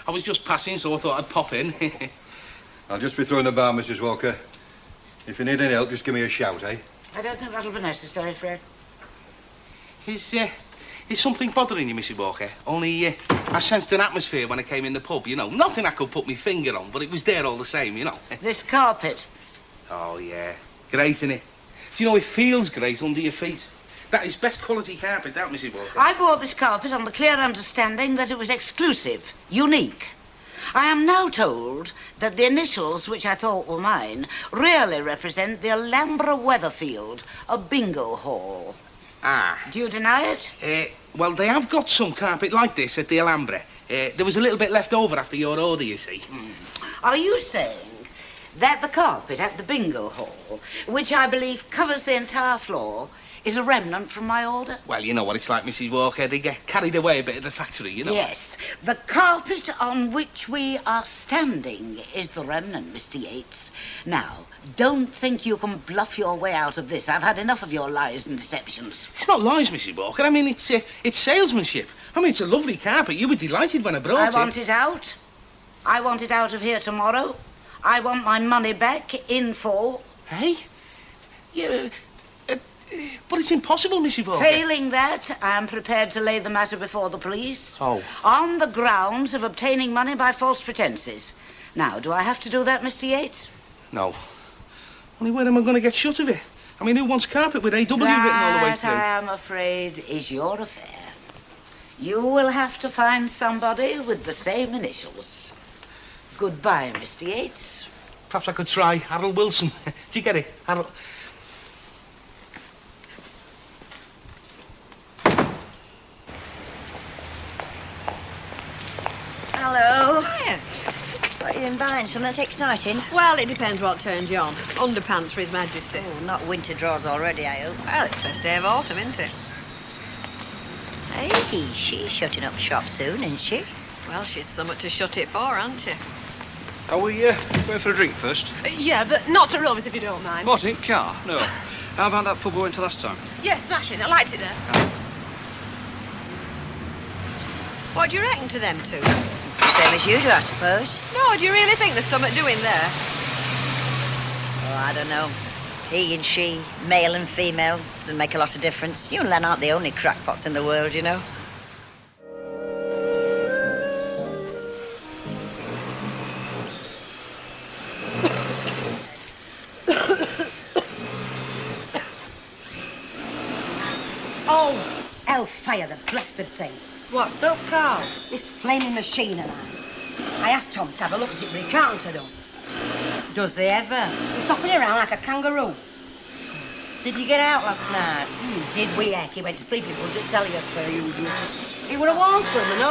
I was just passing, so I thought I'd pop in. I'll just be through in the bar, Mrs. Walker. If you need any help, just give me a shout, eh? I don't think that'll be necessary, Fred. Is something bothering you, Mrs. Walker? Only, I sensed an atmosphere when I came in the pub, you know. Nothing I could put my finger on, but it was there all the same, you know. This carpet. Oh, yeah. Great, innit? Do you know, it feels great under your feet. That is best quality carpet, that, Mrs. Walker. I bought this carpet on the clear understanding that it was exclusive, unique. I am now told that the initials, which I thought were mine, really represent the Alhambra Weatherfield, a bingo hall. Ah. Do you deny it? Well, they have got some carpet like this at the Alhambra. There was a little bit left over after your order, you see. Are you saying that the carpet at the bingo hall, which I believe covers the entire floor, is a remnant from my order? Well, you know what it's like, Mrs. Walker. They get carried away a bit at the factory, you know. Yes. The carpet on which we are standing is the remnant, Mr. Yates. Now, don't think you can bluff your way out of this. I've had enough of your lies and deceptions. It's not lies, Mrs. Walker. I mean, it's salesmanship. I mean, it's a lovely carpet. You were delighted when I brought it. I want it out. I want it out of here tomorrow. I want my money back in full. Hey? Yeah, but it's impossible, Mrs. Walker. Failing that, I am prepared to lay the matter before the police. Oh. On the grounds of obtaining money by false pretences. Now, do I have to do that, Mr. Yates? No. Only when am I going to get shut of it? I mean, who wants carpet with AW written all the way That, through? I am afraid, is your affair. You will have to find somebody with the same initials. Goodbye, Mr. Yates. Perhaps I could try Harold Wilson. Do you get it? Harold... Hello. Hiya. What are you buying? Something that's exciting? Well, it depends what turns you on. Underpants for His Majesty. Oh, not winter drawers already, I hope. Well, it's first day of autumn, isn't it? Hey, she's shutting up shop soon, isn't she? Well, she's somewhat to shut it for, aren't she? Are we going for a drink first? Yeah, but not to Rovers if you don't mind. What, in car? No. How about that pub we went to last time? Yes, smashing. I liked it there. What do you reckon to them two? Same as you do, I suppose. No, do you really think there's something doing there? Oh, I don't know. He and she, male and female, doesn't make a lot of difference. You and Len aren't the only crackpots in the world, you know. Oh, hellfire, the blasted thing. What's up, Carl? This flaming machine and I asked Tom to have a look at it, but he can't, I don't. Does they ever? He's hopping around like a kangaroo. Did you get out last night? Did we, heck? He went to sleep, he wouldn't tell us per usual. He would have warned them and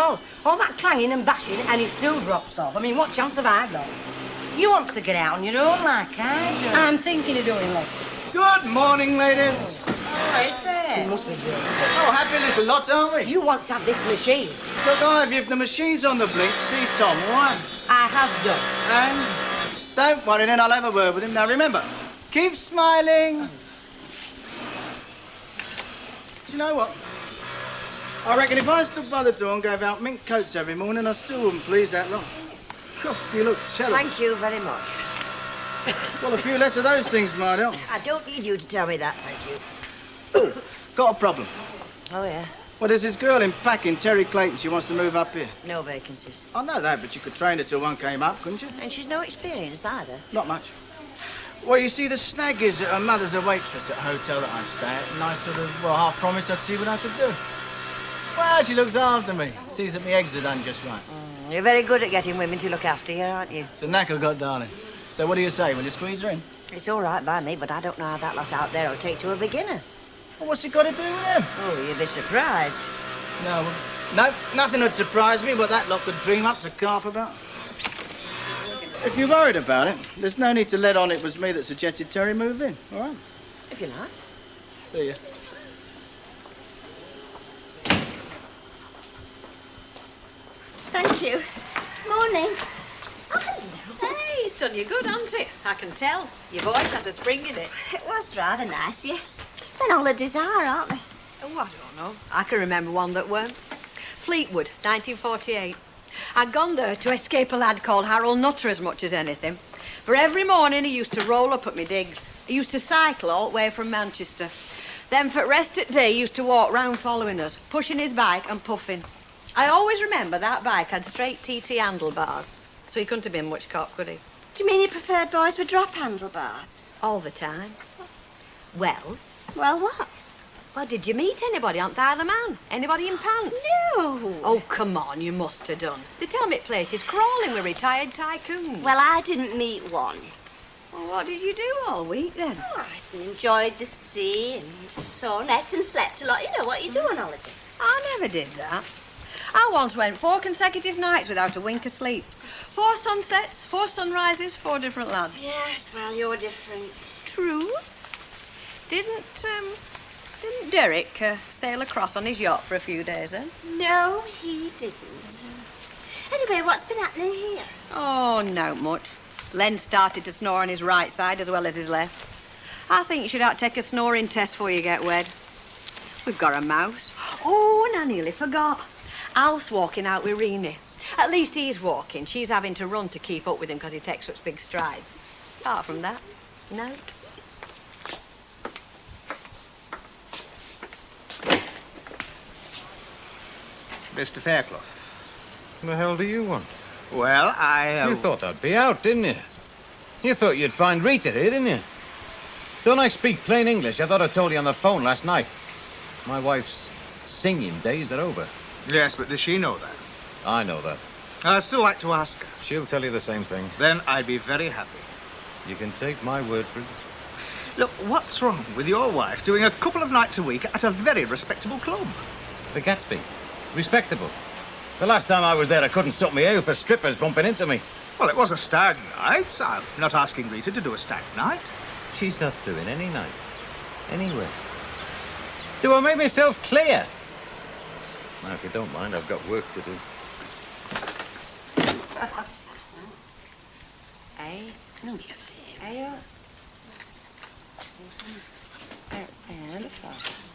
all that clanging and bashing, and he still drops off. I mean, what chance have I got? You want to get out on your own like I do. I'm thinking of doing it. Good morning, ladies. Oh, is there? She must be doing it. Oh, happy little lot, aren't we? You want to have this machine? Look, if the machine's on the blink, see Tom, all right? I have done. And don't worry then, I'll have a word with him. Now, remember, keep smiling. Do you know what? I reckon if I stood by the door and gave out mink coats every morning, I still wouldn't please that lot. God, you look terrible. Thank you very much. Well, a few less of those things might help. I don't need you to tell me that, thank you. Got a problem. Oh, yeah? Well, there's this girl in packing, Terry Clayton. She wants to move up here. No vacancies. I know that, but you could train her till one came up, couldn't you? And she's no experience either. Not much. Well, you see, the snag is that her mother's a waitress at a hotel that I stay at, and I sort of, well, half promised I'd see what I could do. Well, she looks after me. Sees that my eggs are done just right. You're very good at getting women to look after you, aren't you? It's a knack I've got, darling. So what do you say? Will you squeeze her in? It's all right by me, but I don't know how that lot out there will take to a beginner. Well, what's it got to do with them? Oh, you'd be surprised. No, nothing would surprise me what that lot could dream up to carp about. If you're worried about it, there's no need to let on it was me that suggested Terry move in, all right? If you like. See ya. Thank you. Morning. Hey, it's done you good, hasn't it? I can tell. Your voice has a spring in it. It was rather nice, yes. Then holidays are, aren't they? Oh, I don't know. I can remember one that weren't. Fleetwood, 1948. I'd gone there to escape a lad called Harold Nutter as much as anything. For every morning he used to roll up at me digs. He used to cycle all the way from Manchester. Then for rest at day he used to walk round following us, pushing his bike and puffing. I always remember that bike had straight TT handlebars, so he couldn't have been much cop, could he? Do you mean you preferred boys with drop handlebars? All the time. Well? Well, what? Well, did you meet anybody on the Isle of Man? Anybody in pants? No. Oh, come on, you must have done. They tell me place is crawling with retired tycoons. Well, I didn't meet one. Well, what did you do all week, then? Oh, I enjoyed the sea and sun, ate and slept a lot. You know what you do on holiday. I never did that. I once went 4 consecutive nights without a wink of sleep. 4 sunsets, 4 sunrises, 4 different lads. Yes, well, you're different. True. Didn't Derek sail across on his yacht for a few days, then? No, he didn't. Anyway, what's been happening here? Oh, not much. Len started to snore on his right side as well as his left. I think you should have to take a snoring test before you get wed. We've got a mouse. Oh, and I nearly forgot. Alf's walking out with Reenie. At least he's walking. She's having to run to keep up with him because he takes such big strides. Apart from that, no. Mr. Fairclough. The hell do you want? Well, You thought I'd be out, didn't you? You thought you'd find Rita here, didn't you? Don't I speak plain English? I thought I told you on the phone last night. My wife's singing days are over. Yes, but does she know that? I know that. I'd still like to ask her. She'll tell you the same thing. Then I'd be very happy. You can take my word for it. Look, what's wrong with your wife doing a couple of nights a week at a very respectable club? The Gatsby. Respectable. The last time I was there, I couldn't sort me out for strippers bumping into me. Well, it was a stag night. I'm not asking Rita to do a stag night. She's not doing any night. Anywhere. Do I make myself clear? Now, if you don't mind, I've got work to do. Hey, do me a favour. Hey,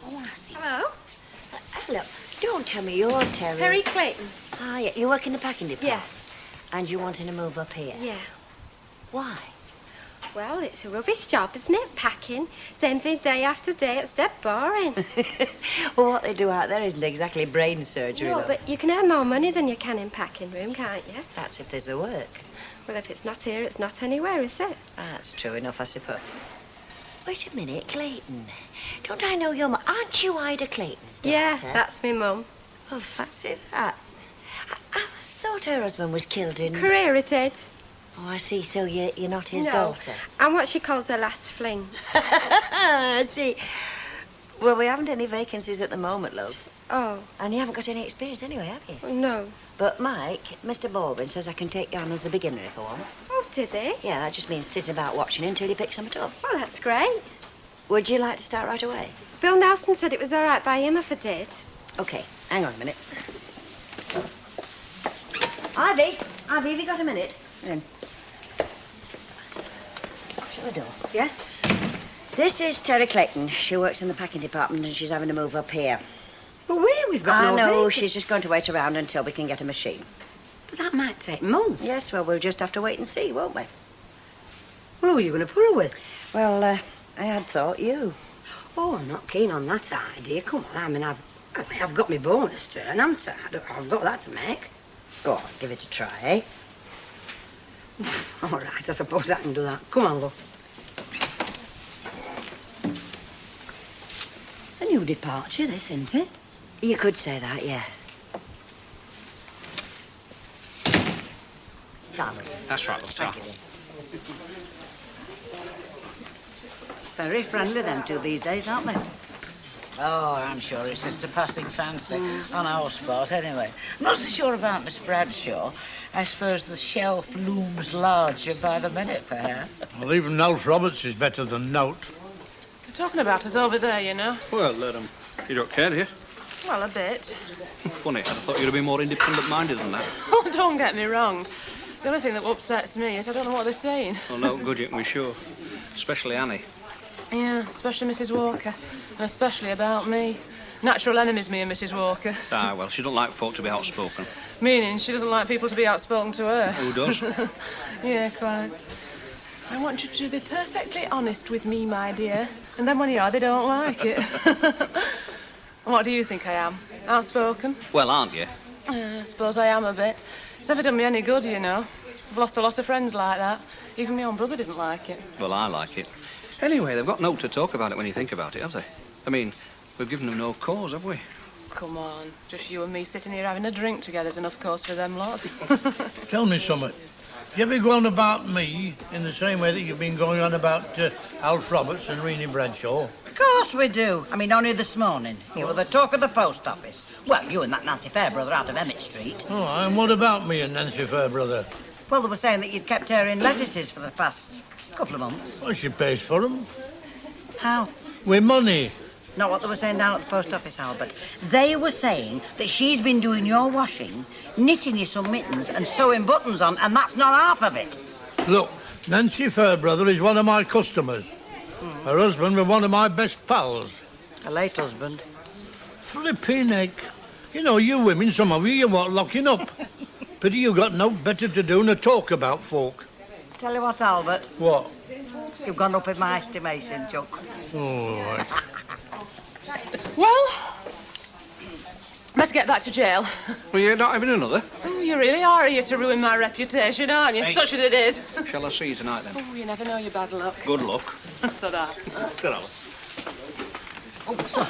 oh, I see. Hello? Hello. Don't tell me you're Terry. Terry Clayton. Ah, yeah. You work in the packing department? Yeah. And you wanting to move up here? Yeah. Why? Well, it's a rubbish job, isn't it? Packing. Same thing day after day. It's dead boring. Well, what they do out there isn't exactly brain surgery, No, love. but you can earn more money than you can in packing room, can't you? That's if there's the work. Well, if it's not here, it's not anywhere, is it? That's true enough, I suppose. Wait a minute, Clayton. Don't I know your mum? Aren't you Ida Clayton's daughter? Yeah, that's me mum. Oh, fancy that. I thought her husband was killed in... Career it did. Oh, I see. So you're not his No. daughter? I'm what she calls her last fling. I see. Well, we haven't any vacancies at the moment, love. Oh. And you haven't got any experience anyway, have you? No. But Mike, Mr. Baldwin, says I can take you on as a beginner if I want. Oh, did he? Yeah, that just means sitting about watching until he picks something up. Well, that's great. Would you like to start right away? Bill Nelson said it was all right by him if I did. Okay, hang on a minute. Ivy, have you got a minute? In. Shut the door. Yeah? This is Terry Clayton. She works in the packing department and she's having to move up here. But we've got I no know, vacancy. she's just going to wait around until we can get a machine. But that might take months. Yes, well, we'll just have to wait and see, won't we? Well, who are you going to put her with? Well, I had thought you. Oh, I'm not keen on that idea. Come on, I mean, I've got my bonus turn, haven't I? I've got that to make. Go on, give it a try, eh? All right, I suppose I can do that. Come on, love. It's a new departure, this, isn't it? You could say that, yeah. Darling. That's right, love, Tar. Very friendly, them two, these days, aren't they? Oh, I'm sure it's just a passing fancy on our spot, anyway. I'm not so sure about Miss Bradshaw. I suppose the shelf looms larger by the minute for her. Well, even Note Roberts is better than Note. They're talking about us over there, you know. Well, you don't care, do you? Well, a bit. Funny, I'd have thought you'd have been more independent-minded than that. Oh, don't get me wrong. The only thing that upsets me is I don't know what they're saying. Well, no good, you can be sure. Especially Annie. Yeah, especially Mrs. Walker. And especially about me. Natural enemies, me and Mrs. Walker. Ah, well, she don't like folk to be outspoken. Meaning she doesn't like people to be outspoken to her. Who does? Yeah, quite. I want you to be perfectly honest with me, my dear. And then when you are, they don't like it. What do you think I am? Outspoken? Well, aren't you? I suppose I am a bit. It's never done me any good, you know. I've lost a lot of friends like that. Even my own brother didn't like it. Well, I like it. Anyway, they've got no to talk about it when you think about it, have they? I mean, We've given them no cause, have we? Come on, just you and me sitting here having a drink together's enough cause for them lots. Tell me something. Do you ever go on about me in the same way that you've been going on about Alf Roberts and Rennie Bradshaw? Of course we do. I mean, only this morning. You were the talk of the post office. Well, you and that Nancy Fairbrother out of Emmett Street. Oh, and what about me and Nancy Fairbrother? Well, they were saying that you'd kept her in lettuces for the past couple of months. Well, she pays for them. How? With money. Not what they were saying down at the post office, Albert. They were saying that she's been doing your washing, knitting you some mittens and sewing buttons on, and that's not half of it. Look, Nancy Fairbrother is one of my customers. Her husband was one of my best pals. A late husband. Flipping heck. You know, you women, some of you want locking up. Pity you got no better to do than talk about folk. Tell you what, Albert. What? You've gone up in my estimation, Chuck. Oh, right. Well, better get back to jail. Well, you're not having another? Oh, you really are here to ruin my reputation, aren't you? Hey. Such as it is. Shall I see you tonight, then? Oh, you never know your bad luck. Good luck. Ta-da. Ta-ra. Oh, so,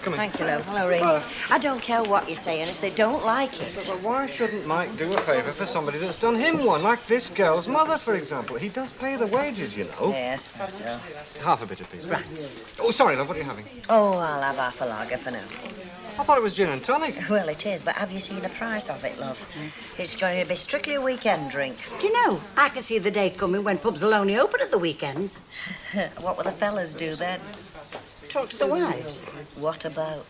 Come in. Thank you, love. Hello, Ring. I don't care what you say, and if they don't like it... But why shouldn't Mike do a favour for somebody that's done him one, like this girl's mother, for example? He does pay the wages, you know. Yes, so. Half a bit of please. Right. Oh, sorry, love, what are you having? Oh, I'll have half a lager for now. I thought it was gin and tonic. Well, it is, but have you seen the price of it, love? It's going to be strictly a weekend drink. Do you know, I can see the day coming when pubs will only open at the weekends. What will the fellas do then? Talk to the wives. What about?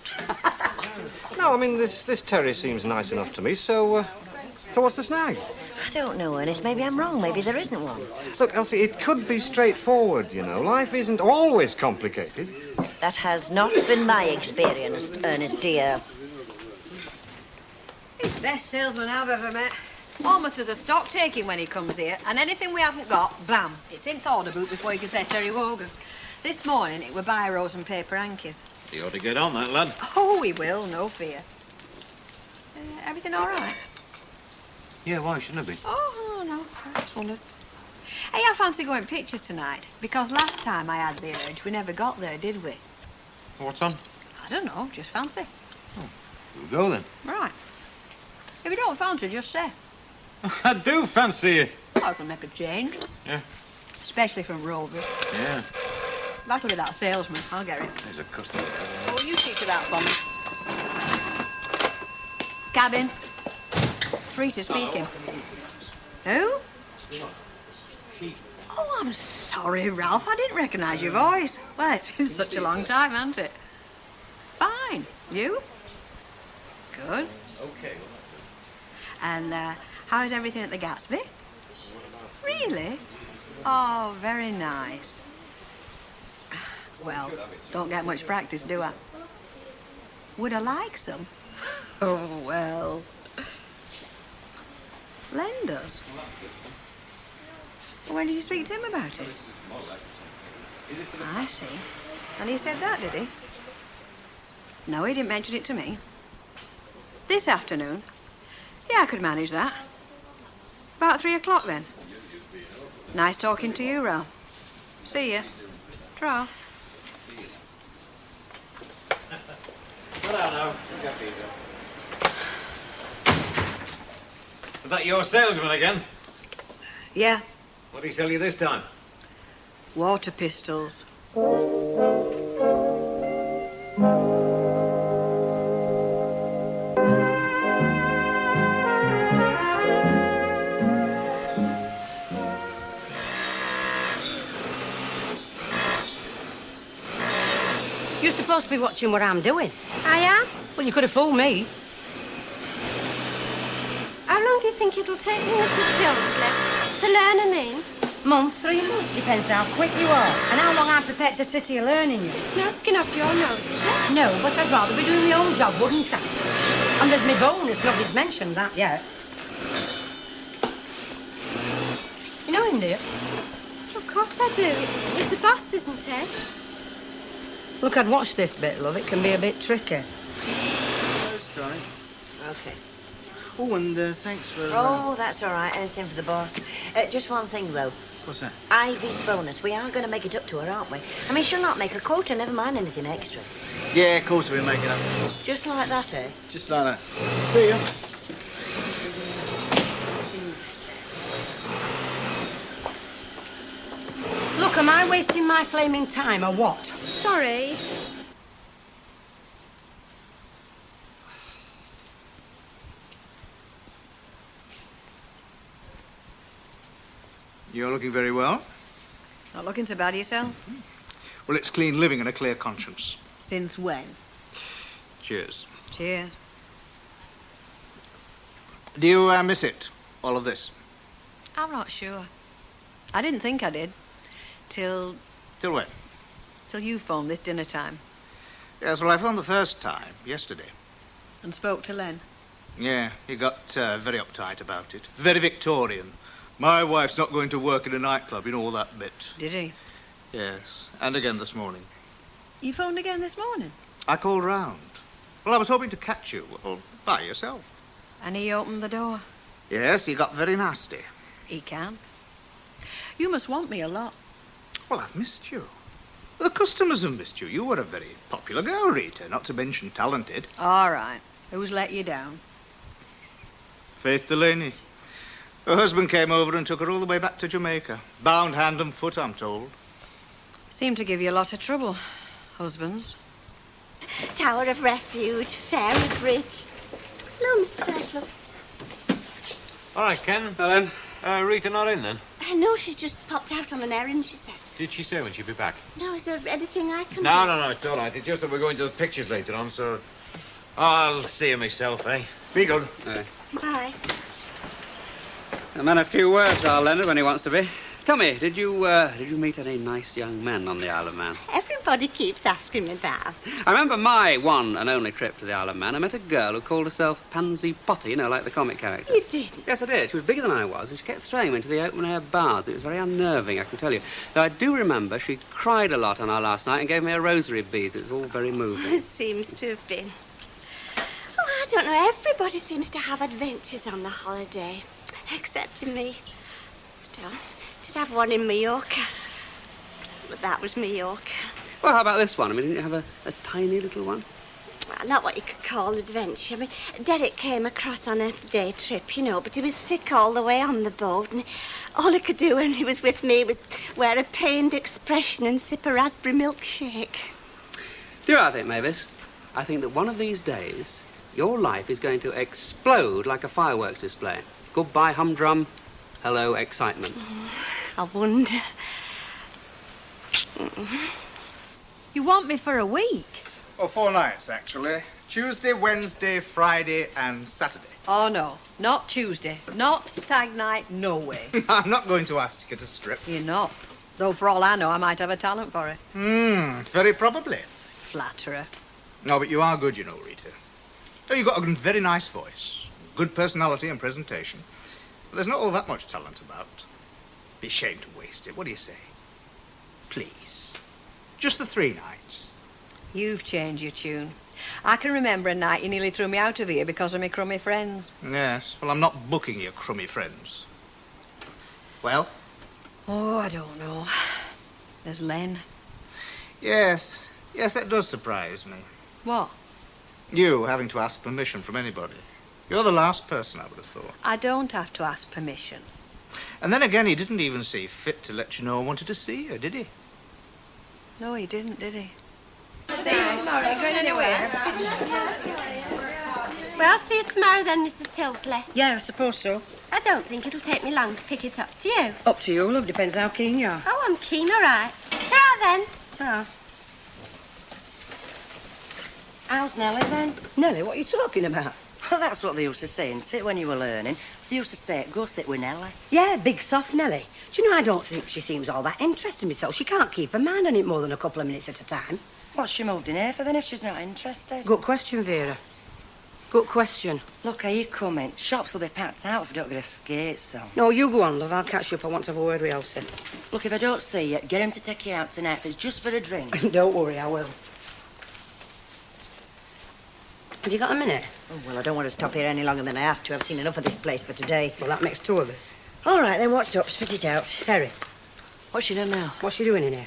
No, I mean, this Terry seems nice enough to me, so what's the snag? I don't know, Ernest. Maybe I'm wrong. Maybe there isn't one. Look, Elsie, it could be straightforward, you know. Life isn't always complicated. That has not been my experience, Ernest, dear. He's the best salesman I've ever met. Almost as a stock taking when he comes here, and anything we haven't got, bam, it's in the order book before he can say Terry Wogan. This morning, it were biros and paper hankies. You ought to get on that, lad. Oh, we will, no fear. Everything all right? Yeah, why shouldn't it be? Oh, no, I just wondered. Hey, I fancy going pictures tonight, because last time I had the urge, we never got there, did we? What's on? I don't know, just fancy. We'll go then. Right. If you don't fancy, just say. I do fancy you. Oh, it'll make a change. Yeah. Especially from Rover. Yeah. That'll be that salesman. I'll get him. There's a customer. Oh, you see to that for me. Cabin. Free to speak him. Who? Oh, I'm sorry, Ralph. I didn't recognise your voice. Well, it's been such a long time, hasn't it? Fine. You? Good. Okay. And how's everything at the Gatsby? Really? Oh, very nice. Well, don't get much practice, do I? Would I like some? Oh, well. Lend us. When did you speak to him about it? I see. And he said that, did he? No, he didn't mention it to me. This afternoon? Yeah, I could manage that. About 3 o'clock, then. Nice talking to you, Ralph. See ya. Tra. Hello, now. Get these up. Is that your salesman again? Yeah. What did he sell you this time? Water pistols. You're supposed to be watching what I'm doing. I am? Well, you could have fooled me. How long do you think it'll take me, Mrs. Gildersleeve, to learn 'em in? Month, 3 months, depends how quick you are and how long I'm prepared to sit here learning you. No skin off your nose, is it? No, but I'd rather be doing my own job, wouldn't I? And there's my bonus, nobody's mentioned that yet. You know him, dear? Of course I do. It's the boss, isn't it? Look, I'd watch this bit, love. It can be a bit tricky. Tony. Okay. Oh, and thanks for... Oh, that's all right. Anything for the boss. Just one thing, though. What's that? Ivy's bonus. We are going to make it up to her, aren't we? I mean, she'll not make a quota, never mind anything extra. Yeah, of course we're making up. Just like that, eh? Just like that. See ya. Look, am I wasting my flaming time or what? Sorry. You're looking very well. Not looking so bad yourself? Well, it's clean living and a clear conscience. Since when? Cheers. Cheers. Do you miss it, all of this? I'm not sure. I didn't think I did. Till Till when? you phoned this dinner time Yes, well, I phoned the first time, yesterday. and spoke to Len. Yeah, he got very uptight about it. Very Victorian. My wife's not going to work in a nightclub, you know, all that bit. Did he? Yes, and again this morning. You phoned again this morning? I called round. Well, I was hoping to catch you, well, by yourself. And he opened the door? Yes, he got very nasty. He can. You must want me a lot. Well, I've missed you. The customers have missed you. You were a very popular girl, Rita, not to mention talented. All right. Who's let you down? Faith Delaney. Her husband came over and took her all the way back to Jamaica. Bound hand and foot, I'm told. Seem to give you a lot of trouble, husbands. Tower of Refuge, Fairy Bridge. Hello, Mr. Fairclough. All right, Ken. Helen. Rita not in, then? No, she's just popped out on an errand, she said. Did she say when she'd be back? No, is there anything I can do? No, it's all right. It's just that we're going to the pictures later on, so... I'll see her myself, eh? Be good. Bye. A man of few words, our Leonard, when he wants to be. Tell me, did you meet any nice young men on the Isle of Man? Everybody keeps asking me that. I remember my one and only trip to the Isle of Man. I met a girl who called herself Pansy Potty, you know, like the comic character. You did? Yes, I did. She was bigger than I was, and she kept throwing me into the open-air bars. It was very unnerving, I can tell you. Though I do remember she cried a lot on our last night and gave me a rosary of beads. It was all very moving. It seems to have been. Oh, I don't know. Everybody seems to have adventures on the holiday, except me. Still, did have one in Mallorca. But that was Mallorca. Well, how about this one? I mean, didn't you have a tiny little one? Well, not what you could call adventure. I mean, Derek came across on a day trip, you know, but he was sick all the way on the boat, and all he could do when he was with me was wear a pained expression and sip a raspberry milkshake. Do you know what I think, Mavis? I think that one of these days, your life is going to explode like a fireworks display. Goodbye, humdrum. Hello, excitement. I wonder. You want me for a week? Oh, 4 nights, actually. Tuesday, Wednesday, Friday, and Saturday. Oh, no. Not Tuesday. Not stag night. No way. I'm not going to ask you to strip. You're not. Though, for all I know, I might have a talent for it. Very probably. Flatterer. No, but you are good, you know, Rita. Oh, you've got a very nice voice, good personality and presentation. But there's not all that much talent about. Be ashamed to waste it. What do you say? Please. Just the 3 nights. You've changed your tune. I can remember a night you nearly threw me out of here because of me crummy friends. Yes, well, I'm not booking your crummy friends. Well? Oh, I don't know. There's Len. Yes, that does surprise me. What? You having to ask permission from anybody. You're the last person I would have thought. I don't have to ask permission. And then again, he didn't even see fit to let you know I wanted to see you, did he? No, he didn't, did he? See you tomorrow. Going anywhere? Well, see you tomorrow then, Mrs. Tilsley. Yeah, I suppose so. I don't think it'll take me long to pick it up. Do you? Up to you, love. Depends how keen you are. Oh, I'm keen, all right. Ta-ra then. Ta-ra. How's Nellie then? Nellie, what are you talking about? Well, that's what they used to say, isn't it, when you were learning? They used to say, go sit with Nellie. Yeah, big soft Nellie. Do you know, I don't think she seems all that interested in myself. She can't keep her mind on it more than a couple of minutes at a time. What's she moved in here for then if she's not interested? Good question, Vera. Good question. Look, how you coming? Shops will be packed out if we don't get a skate, so... No, you go on, love. I'll catch you up. I want to have a word with Elsie. Look, if I don't see you, get him to take you out tonight if it's just for a drink. Don't worry, I will. Have you got a minute? Oh, well, I don't want to stop here any longer than I have to. I've seen enough of this place for today. Well, that makes two of us. All right, then, what's up? Spit it out. Terry. What's she done now? What's she doing in here?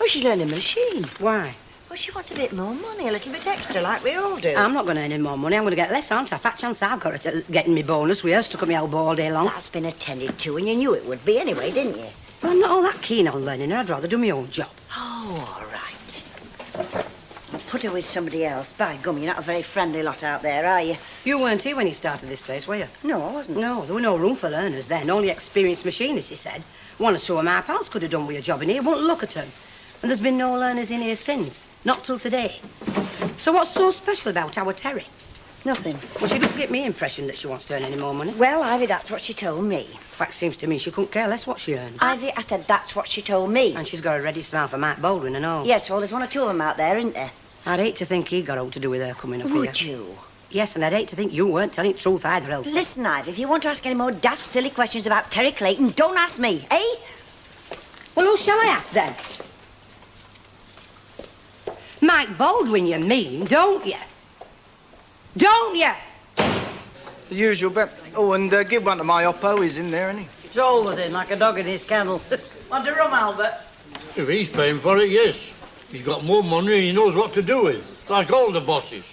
Oh, she's learning the machine. Why? Well, she wants a bit more money, a little bit extra, like we all do. I'm not going to earn any more money. I'm going to get less, aren't I? Fat chance I've got at getting me bonus. We are stuck at my elbow all day long. That's been attended to, and you knew it would be anyway, didn't you? Well, I'm not all that keen on learning her. I'd rather do my own job. Oh, all right. Put her with somebody else. By gum, you're not a very friendly lot out there, are you? You weren't here when he started this place, were you? No, I wasn't. No, there were no room for learners then. Only experienced machinists, he said. One or two of my pals could have done with a job in here. Won't look at them. And there's been no learners in here since. Not till today. So what's so special about our Terry? Nothing. Well, she doesn't get me impression that she wants to earn any more money. Well, Ivy, that's what she told me. Fact seems to me she couldn't care less what she earned. Ivy, I said that's what she told me. And she's got a ready smile for Mike Baldwin and all. Yes, well, there's one or two of them out there, isn't there? I'd hate to think he got all to do with her coming up here. Would you? Yes, and I'd hate to think you weren't telling the truth either, Elsie. Listen, Ivy, if you want to ask any more daft, silly questions about Terry Clayton, don't ask me, eh? Well, who shall I ask then? Mike Baldwin, you mean, don't you? Don't you? The usual bet. Oh, and give one to my Oppo. He's in there, isn't he? He's always in, like a dog in his kennel. Want a rum, Albert? If he's paying for it, yes. He's got more money and he knows what to do with, like all the bosses.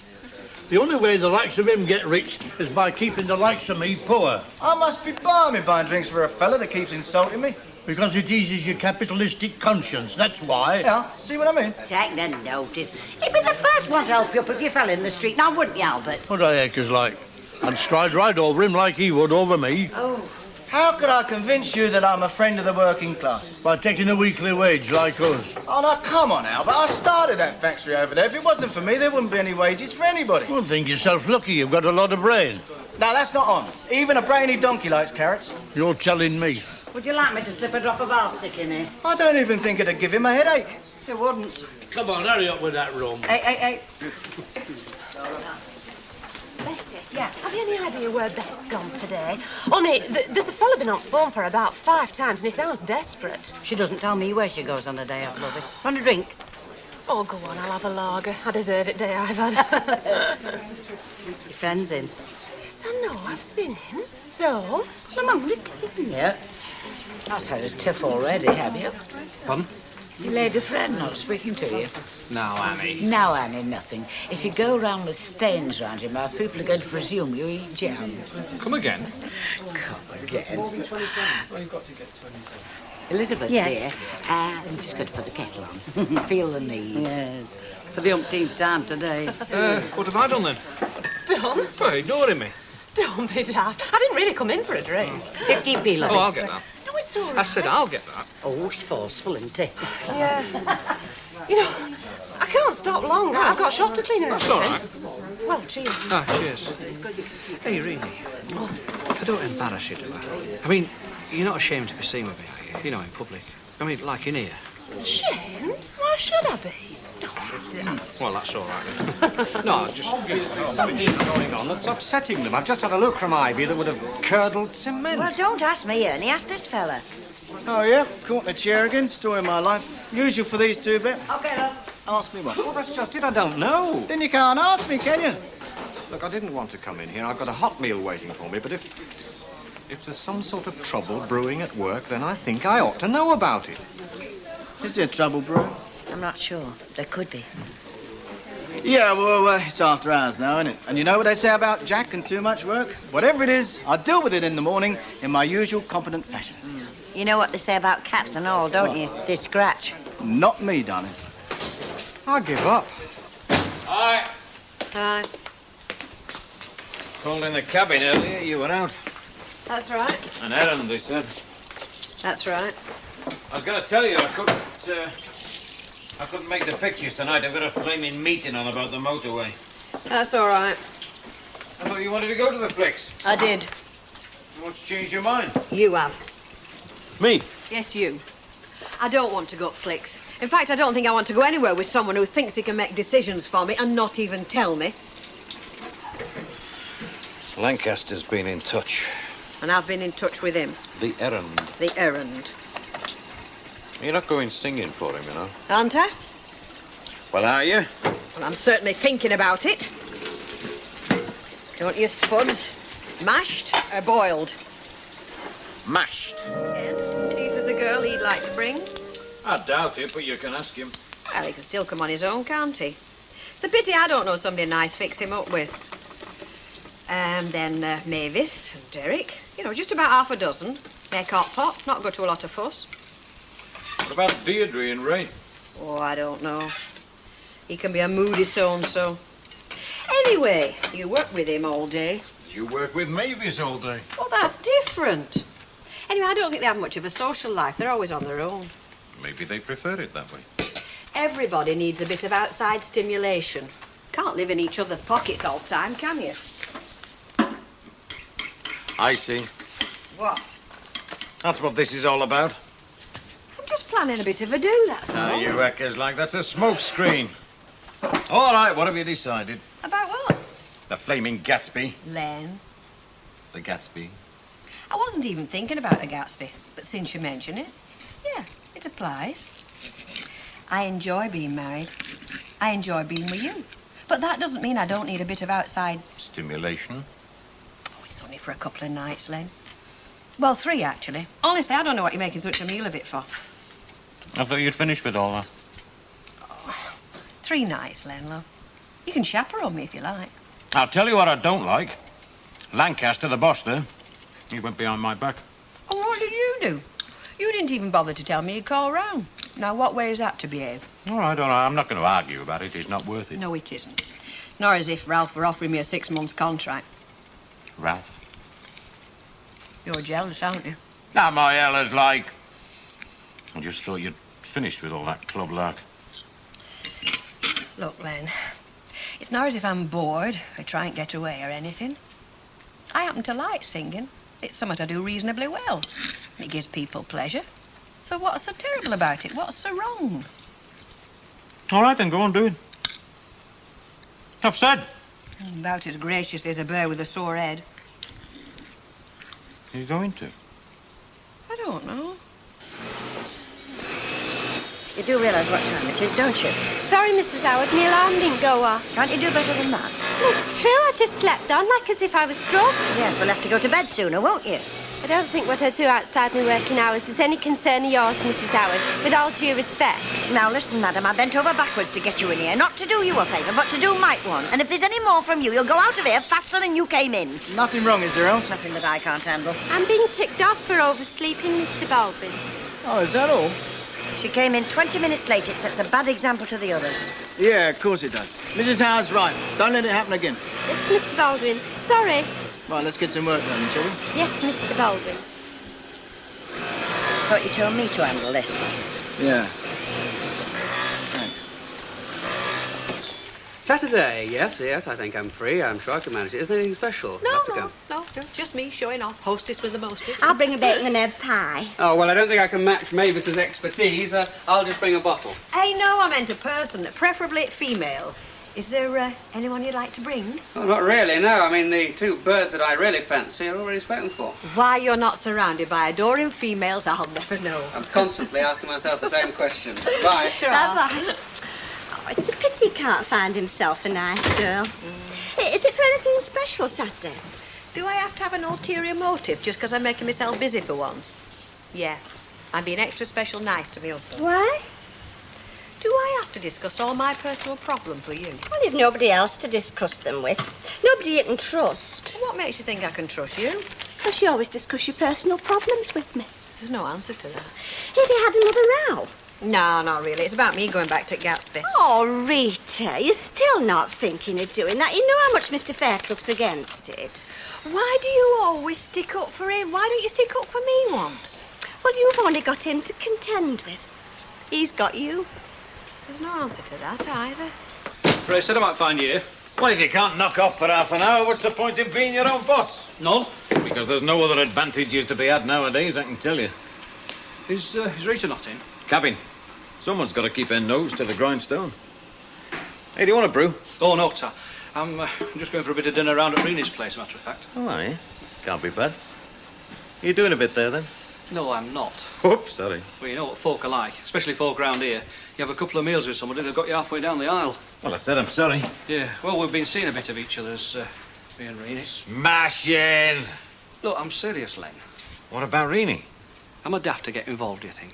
The only way the likes of him get rich is by keeping the likes of me poor. I must be balmy buying drinks for a fella that keeps insulting me. Because it eases your capitalistic conscience, that's why. Yeah, see what I mean? Take no notice. He'd be the first one to help you up if you fell in the street, now wouldn't you, Albert? What I acres like. I'd stride right over him like he would over me. Oh. How could I convince you that I'm a friend of the working classes? By taking a weekly wage like us. Oh, now, come on, Albert. I started that factory over there. If it wasn't for me, there wouldn't be any wages for anybody. Don't think yourself lucky. You've got a lot of brain. Now, that's not on. Even a brainy donkey likes carrots. You're telling me. Would you like me to slip a drop of arsenic in here? I don't even think it'd give him a headache. It wouldn't. Come on, hurry up with that rum. Hey. Betty, yeah. Have you any idea where Bet's gone today? Only, there's a fella been on phone for her about 5 times and he sounds desperate. She doesn't tell me where she goes on a day off, lovey. Want a drink? Oh, go on, I'll have a lager. I deserve it, day I've had. Your friend's in. Yes, I know, I've seen him. So? I'm only telling you. Not had a tiff already, have you? Pardon? Your lady friend not speaking to you? No, Annie. No, Annie, nothing. If you go round with stains round your mouth, people are going to presume you eat jam. Come again? Come again. Well, you've got to get 27. Elizabeth, Yes. dear, I'm just going to put the kettle on. Feel the need. Yes. For the umpteenth time today. What have I done then? Done? Well, ignoring me. Don't be daft. I didn't really come in for a drink. 15p, lovey. Oh, I'll get that. No, it's all right. I said I'll get that. Oh, he's forceful, isn't he? Yeah. You know, I can't stop long. I've got shop to clean and That's all everything. right. Well, cheers. Ah, cheers. Hey, really, I don't embarrass you, do I? I mean, you're not ashamed to be seen with me, are you? You know, in public. I mean, like in here. Shame? Why should I be? Well, that's all right then. No, just... There's something going on that's upsetting them. I've just had a look from Ivy that would have curdled cement. Well, don't ask me, Ernie. Ask this fella. Oh, yeah? Caught in a chair again. Story of my life. Usual for these two, Bet. Okay, love. Ask me what? Well, that's just it. I don't know. Then you can't ask me, can you? Look, I didn't want to come in here. I've got a hot meal waiting for me, but if there's some sort of trouble brewing at work, then I think I ought to know about it. Is there trouble brewing? I'm not sure. There could be. Yeah, well, it's after hours now, isn't it? And you know what they say about Jack and too much work? Whatever it is, I deal with it in the morning in my usual competent fashion. You know what they say about cats and all, don't you? They scratch. Not me, darling. I give up. Hi. Hi. Called in the cabin earlier, you were out. That's right. An errand, they said. That's right. I was going to tell you I couldn't make the pictures tonight. I've got a flaming meeting on about the motorway. That's all right. I thought you wanted to go to the flicks. I did. What's changed your mind? You have. Me? Yes, you. I don't want to go to flicks. In fact, I don't think I want to go anywhere with someone who thinks he can make decisions for me and not even tell me. Lancaster's been in touch. And I've been in touch with him. The errand. The errand. You're not going singing for him, you know. Aren't I? Well, are you? Well, I'm certainly thinking about it. Don't you, Spuds? Mashed or boiled? Mashed. Ken, see if there's a girl he'd like to bring. I doubt it, but you can ask him. Well, he can still come on his own, can't he? It's a pity I don't know somebody nice to fix him up with. And then Mavis and Derek. You know, just about half a dozen. Make hot pot, not go to a lot of fuss. What about Deirdre and Ray? Oh, I don't know. He can be a moody so-and-so. Anyway, you work with him all day. You work with Mavis all day. Well, that's different. Anyway, I don't think they have much of a social life. They're always on their own. Maybe they prefer it that way. Everybody needs a bit of outside stimulation. Can't live in each other's pockets all the time, can you? I see. What? That's what this is all about. I'm just planning a bit of a do, that's Ah, all. you reckons like that's a smoke screen. All right, what have you decided? About what? The flaming Gatsby. Len. The Gatsby. I wasn't even thinking about a Gatsby, but since you mention it, yeah, it applies. I enjoy being married. I enjoy being with you. But that doesn't mean I don't need a bit of outside... Stimulation. Oh, it's only for a couple of nights, Len. Well, 3, actually. Honestly, I don't know what you're making such a meal of it for. I thought you'd finished with all that. 3 nights, Len, love. You can chaperone me if you like. I'll tell you what I don't like. Lancaster, the boss there, he went behind my back. Oh, what did you do? You didn't even bother to tell me you'd call round. Now, what way is that to behave? All right, I'm not going to argue about it. It's not worth it. No, it isn't. Nor as if Ralph were offering me a 6-month contract. Ralph? You're jealous, aren't you? Now, my Ella's like... I just thought you'd finished with all that club lark. Look, Len, it's not as if I'm bored or try and get away or anything. I happen to like singing. It's something I do reasonably well. It gives people pleasure. So what's so terrible about it? What's so wrong? All right, then, go on, do it. I've said. About as graciously as a bear with a sore head. Are you going to? I don't know. You do realise what time it is, don't you? Sorry, Mrs. Howard, my alarm didn't go off. Can't you do better than that? It's true, I just slept on like as if I was drunk. Yes, we'll have to go to bed sooner, won't you? I don't think what I do outside my working hours is any concern of yours, Mrs. Howard, with all due respect. Now, listen, madam, I bent over backwards to get you in here, not to do you a favour, but to do Mike one. And if there's any more from you, you'll go out of here faster than you came in. Nothing wrong, is there, else? Nothing that I can't handle. I'm being ticked off for oversleeping, Mr. Baldwin. Oh, is that all? She came in 20 minutes late. It sets a bad example to the others. Yeah, of course it does. Mrs. Howard's right. Don't let it happen again. It's Mr. Baldwin. Sorry. Right, let's get some work done, shall we? Yes, Mr. Baldwin. Thought you told me to handle this. Yeah. Saturday, yes, I think I'm free. I'm sure I can manage it. Is there anything special? No, just me showing off. Hostess with the mostest. I'll bring a bacon and egg pie. Oh, well, I don't think I can match Mavis's expertise. I'll just bring a bottle. Hey, no, I meant a person, preferably female. Is there anyone you'd like to bring? Oh, not really, no. I mean, the 2 birds that I really fancy are already spoken for. Why you're not surrounded by adoring females, I'll never know. I'm constantly asking myself the same question. Bye. Bye-bye. Oh, it's a pity he can't find himself a nice girl. Is it for anything special, Saturday? Do I have to have an ulterior motive just because I'm making myself busy for one? Yeah, I'm being extra special nice to my husband. Why? Do I have to discuss all my personal problems with you? Well, you've nobody else to discuss them with. Nobody you can trust. What makes you think I can trust you? Because you always discuss your personal problems with me. There's no answer to that. Have you had another row? No, not really. It's about me going back to Gatsby. Oh, Rita, you're still not thinking of doing that. You know how much Mr. Fairclough's against it. Why do you always stick up for him? Why don't you stick up for me once? Well, you've only got him to contend with. He's got you. There's no answer to that either. Ray said I might find you here. Well, if you can't knock off for half an hour, what's the point in being your own boss? None. Because there's no other advantages to be had nowadays, I can tell you. Is Rita not in? Cabin. Someone's got to keep their nose to the grindstone. Hey, do you want a brew? Oh, no, sir. I'm just going for a bit of dinner round at Reenie's place, matter of fact. Oh, are you? Can't be bad. You doing a bit there, then? No, I'm not. Oops, sorry. Well, you know what folk are like, especially folk round here. You have a couple of meals with somebody, they've got you halfway down the aisle. Well, I said I'm sorry. Yeah, well, we've been seeing a bit of each other's Me and Reenie. Smashing! Look, I'm serious, Len. What about Reenie? Am I daft to get involved, do you think?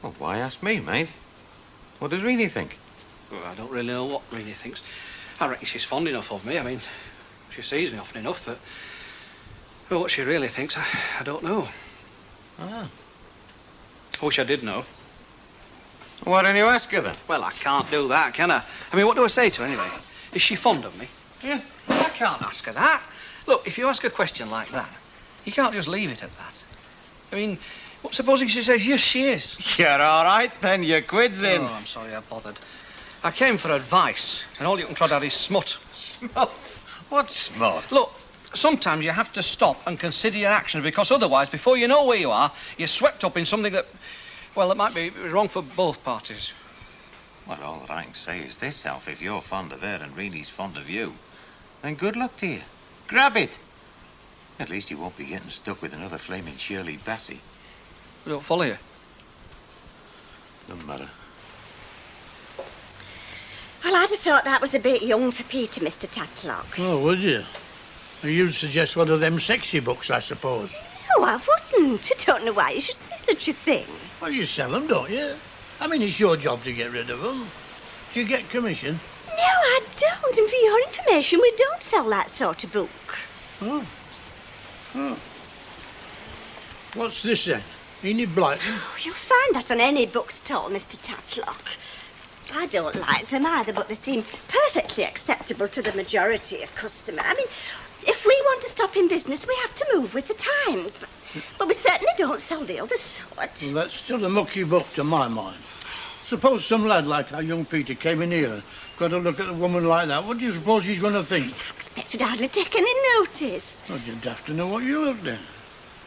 Well, why ask me, mate? What does Reenie think? Well, I don't really know what Reenie thinks. I reckon she's fond enough of me. I mean, she sees me often enough, but... Well, what she really thinks, I don't know. Ah. I wish I did know. Why don't you ask her, then? Well, I can't do that, can I? I mean, what do I say to her, anyway? Is she fond of me? Yeah. Well, I can't ask her that. Look, if you ask a question like that, you can't just leave it at that. I mean, supposing she says, yes, she is. You're all right, then. Your quid's in. Oh, I'm sorry I bothered. I came for advice, and all you can trot out is smut. Smut? What's smut? Look, sometimes you have to stop and consider your actions, because otherwise, before you know where you are, you're swept up in something that, well, that might be wrong for both parties. Well, all that I can say is this, Alf. If you're fond of her and Reenie's fond of you, then good luck to you. Grab it. At least you won't be getting stuck with another flaming Shirley Bassey. I don't follow you. Doesn't matter. Well, I'd have thought that was a bit young for Peter, Mr. Tatlock. Oh, would you? You'd suggest one of them sexy books, I suppose. No, I wouldn't. I don't know why you should say such a thing. Well, you sell them, don't you? I mean, it's your job to get rid of them. Do you get commission? No, I don't. And for your information, we don't sell that sort of book. Oh. Oh. What's this, then? Enid Blyton? Oh, you'll find that on any bookstall, Mr. Tatlock. I don't like them either, but they seem perfectly acceptable to the majority of customers. I mean, if we want to stop in business, we have to move with the times. But we certainly don't sell the other sort. Well, that's still a mucky book to my mind. Suppose some lad like our young Peter came in here and got a look at a woman like that. What do you suppose he's going to think? I expect he'd hardly take any notice. Well, you'd have to know what you look then.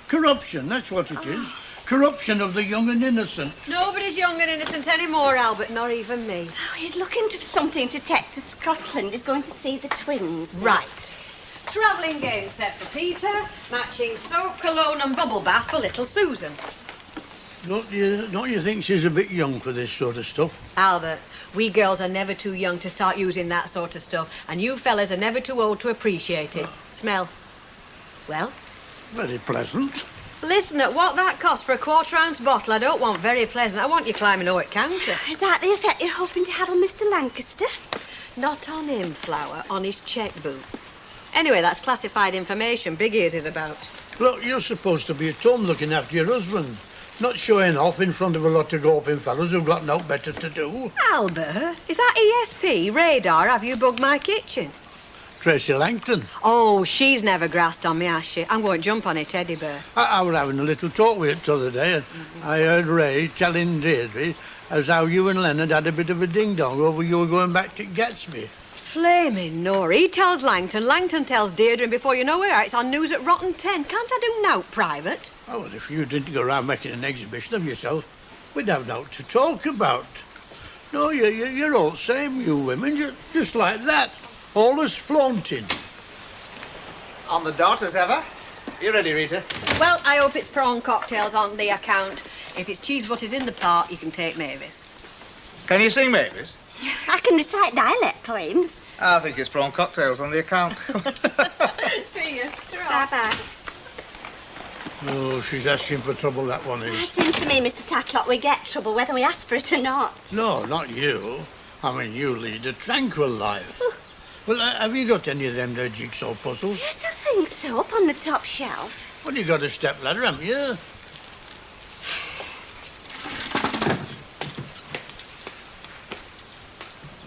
Corruption, that's what it is. Corruption of the young and innocent. Nobody's young and innocent anymore, Albert, not even me. Oh, he's looking for something to take to Scotland. He's going to see the twins. Right. Travelling game set for Peter, matching soap, cologne and bubble bath for little Susan. Don't you think she's a bit young for this sort of stuff? Albert, we girls are never too young to start using that sort of stuff, and you fellas are never too old to appreciate it. Smell. Well? Very pleasant. Listen, at what that cost for a quarter-ounce bottle, I don't want very pleasant. I want you climbing over the counter. Is that the effect you're hoping to have on Mr. Lancaster? Not on him, Flower, on his checkbook. Anyway, that's classified information Big Ears is about. Look, you're supposed to be at home looking after your husband, not showing off in front of a lot of gawping fellows who've got no better to do. Albert, is that ESP, radar, have you bugged my kitchen? Tracy Langton. Oh, she's never grassed on me, has she? I'm going to jump on it, Teddy Bear. I was having a little talk with it the other day, and I heard Ray telling Deirdre as how you and Leonard had a bit of a ding-dong over you were going back to Gatsby. Flaming Nora. He tells Langton, Langton tells Deirdre, and before you know it, it's on news at Rotten 10. Can't I do naught private? Oh, well, if you didn't go around making an exhibition of yourself, we'd have naught to talk about. No, you're all same, you women, just like that. Always flaunting. On the dot as ever. You ready, Rita? Well, I hope it's prawn cocktails on the account. If it's cheese butters in the pot, you can take Mavis. Can you sing, Mavis? I can recite dialect claims. I think it's prawn cocktails on the account. See you. Bye-bye. Oh, she's asking for trouble, that one It is. seems to me, Mr. Tatlock, we get trouble whether we ask for it or not. No, not you. I mean, you lead a tranquil life. Well, have you got any of them there jigsaw puzzles? Yes, I think so, up on the top shelf. Well, you got a step ladder, haven't you?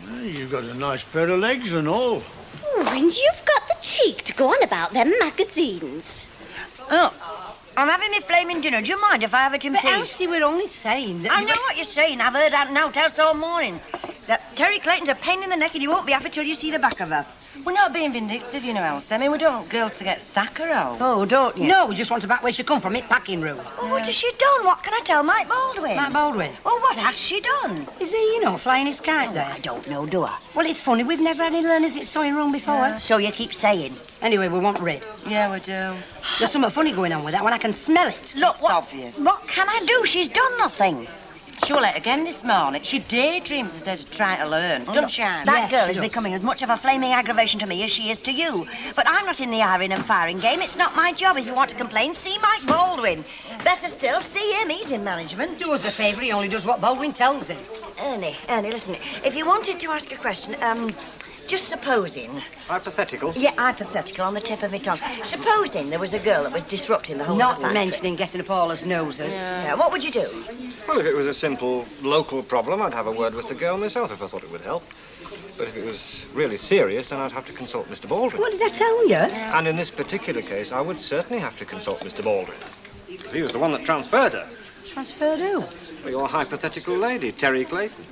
Well, you've got a nice pair of legs and all. Oh, and you've got the cheek to go on about them magazines. Oh, I'm having my flaming dinner. Do you mind if I have it in But peace? Elsie, we're only saying that... I know what you're saying. I've heard that now tell all morning. That Terry Clayton's a pain in the neck and you won't be happy till you see the back of her. We're not being vindictive, you know, Elsie. I mean, we don't want girls to get saccharow. Oh, don't you? No, we just want to back where she come from, it packing room. Well, what has she done? What can I tell Mike Baldwin? Mike Baldwin? Well, what has she done? Is he, you know, flying his kite there? I don't know, do I? Well, it's funny, we've never had any learners at sewing room before. So you keep saying. Anyway, we want rid. Yeah, we do. There's something funny going on with that one. I can smell it. Look, what can I do? She's done nothing. She was late again this morning. She daydreams instead of trying to learn. Don't she? That girl is becoming as much of a flaming aggravation to me as she is to you. But I'm not in the hiring and firing game. It's not my job. If you want to complain, see Mike Baldwin. Better still, see him. He's in management. Do us a favour, he only does what Baldwin tells him. Ernie, listen. If you wanted to ask a question, just supposing... Hypothetical? Yeah, hypothetical, on the tip of my tongue. Supposing there was a girl that was disrupting the whole of the Not factory. mentioning getting up all his noses. Yeah, what would you do? Well, if it was a simple local problem, I'd have a word with the girl myself if I thought it would help. But if it was really serious, then I'd have to consult Mr. Baldwin. What did I tell you? And in this particular case, I would certainly have to consult Mr. Baldwin. Because he was the one that transferred her. Transferred who? Well, your hypothetical lady, Terry Clayton.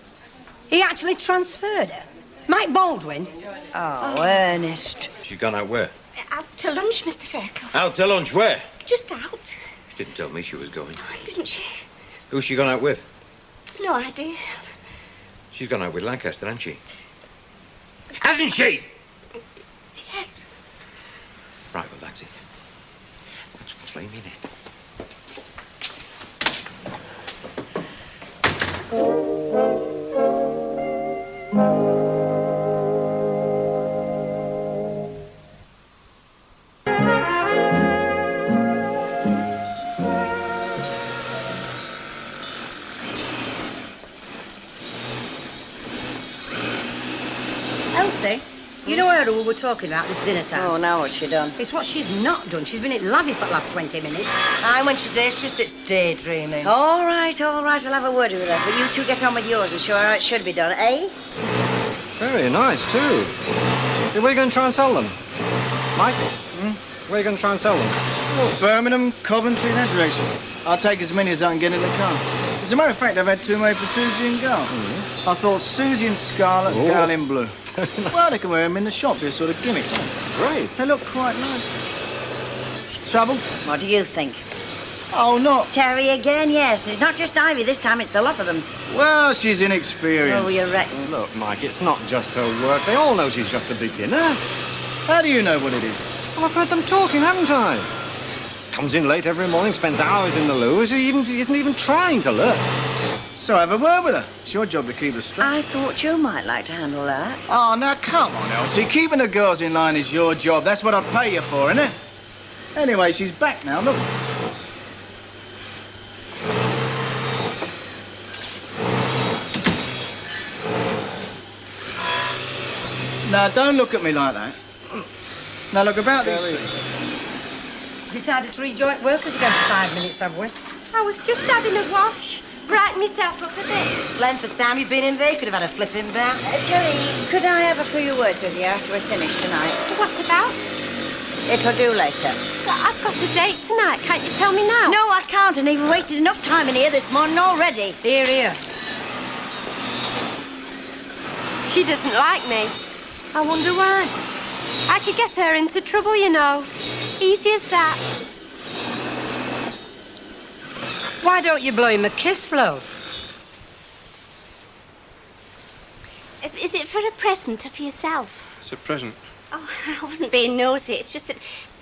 He actually transferred her? Mike Baldwin? Oh, Ernest. She's gone out where? Out to lunch, Mr. Fairclough. Out to lunch where? Just out. She didn't tell me she was going. Didn't she? Who's she gone out with? No idea. She's gone out with Lancaster, hasn't she? Hasn't she? Yes. Right, well, that's it. That's flaming it. Elsie, you know her who we were talking about this dinner time? Oh, now what's she done? It's what she's not done. She's been at Lavy for the last 20 minutes. Aye, when she's there, she sits daydreaming. All right, I'll have a word with her. But you two get on with yours and show her how it should be done, eh? Very nice, too. Where are you going to try and sell them? Michael? Where are you going to try and sell them? Oh, Birmingham, Coventry, that direction. I'll take as many as I can get in the car. As a matter of fact, I've had two made for Susie and Gal. I thought Susie in scarlet and Gal in blue. Well, they can wear them in the shop. They're sort of gimmick. Great. They look quite nice. Trouble? What do you think? Oh, no. Terry again, yes. It's not just Ivy this time, it's the lot of them. Well, she's inexperienced. Oh, you reckon? Look, Mike, it's not just her work. They all know she's just a beginner. How do you know what it is? Well, I've heard them talking, haven't I? Comes in late every morning, spends hours in the loo. He isn't even trying to learn. So have a word with her. It's your job to keep her straight. I thought you might like to handle that. Oh, now, come on, Elsie. Keeping the girls in line is your job. That's what I pay you for, isn't it? Anyway, she's back now. Look. Now, don't look at me like that. Now, look, about these... Decided to rejoin workers again for 5 minutes, have we? I was just having a wash. Brighten myself up a bit. Length of time you've been in there, you could have had a flipping bath. Terry, could I have a few words with you after we're finished tonight? What about? It'll do later. But I've got a date tonight. Can't you tell me now? No, I can't, and you've wasted enough time in here this morning already. Here, here. She doesn't like me. I wonder why. I could get her into trouble, you know. Easy as that. Why don't you blow him a kiss, love? Is it for a present or for yourself? It's a present. Oh, I wasn't being nosy. It's just that...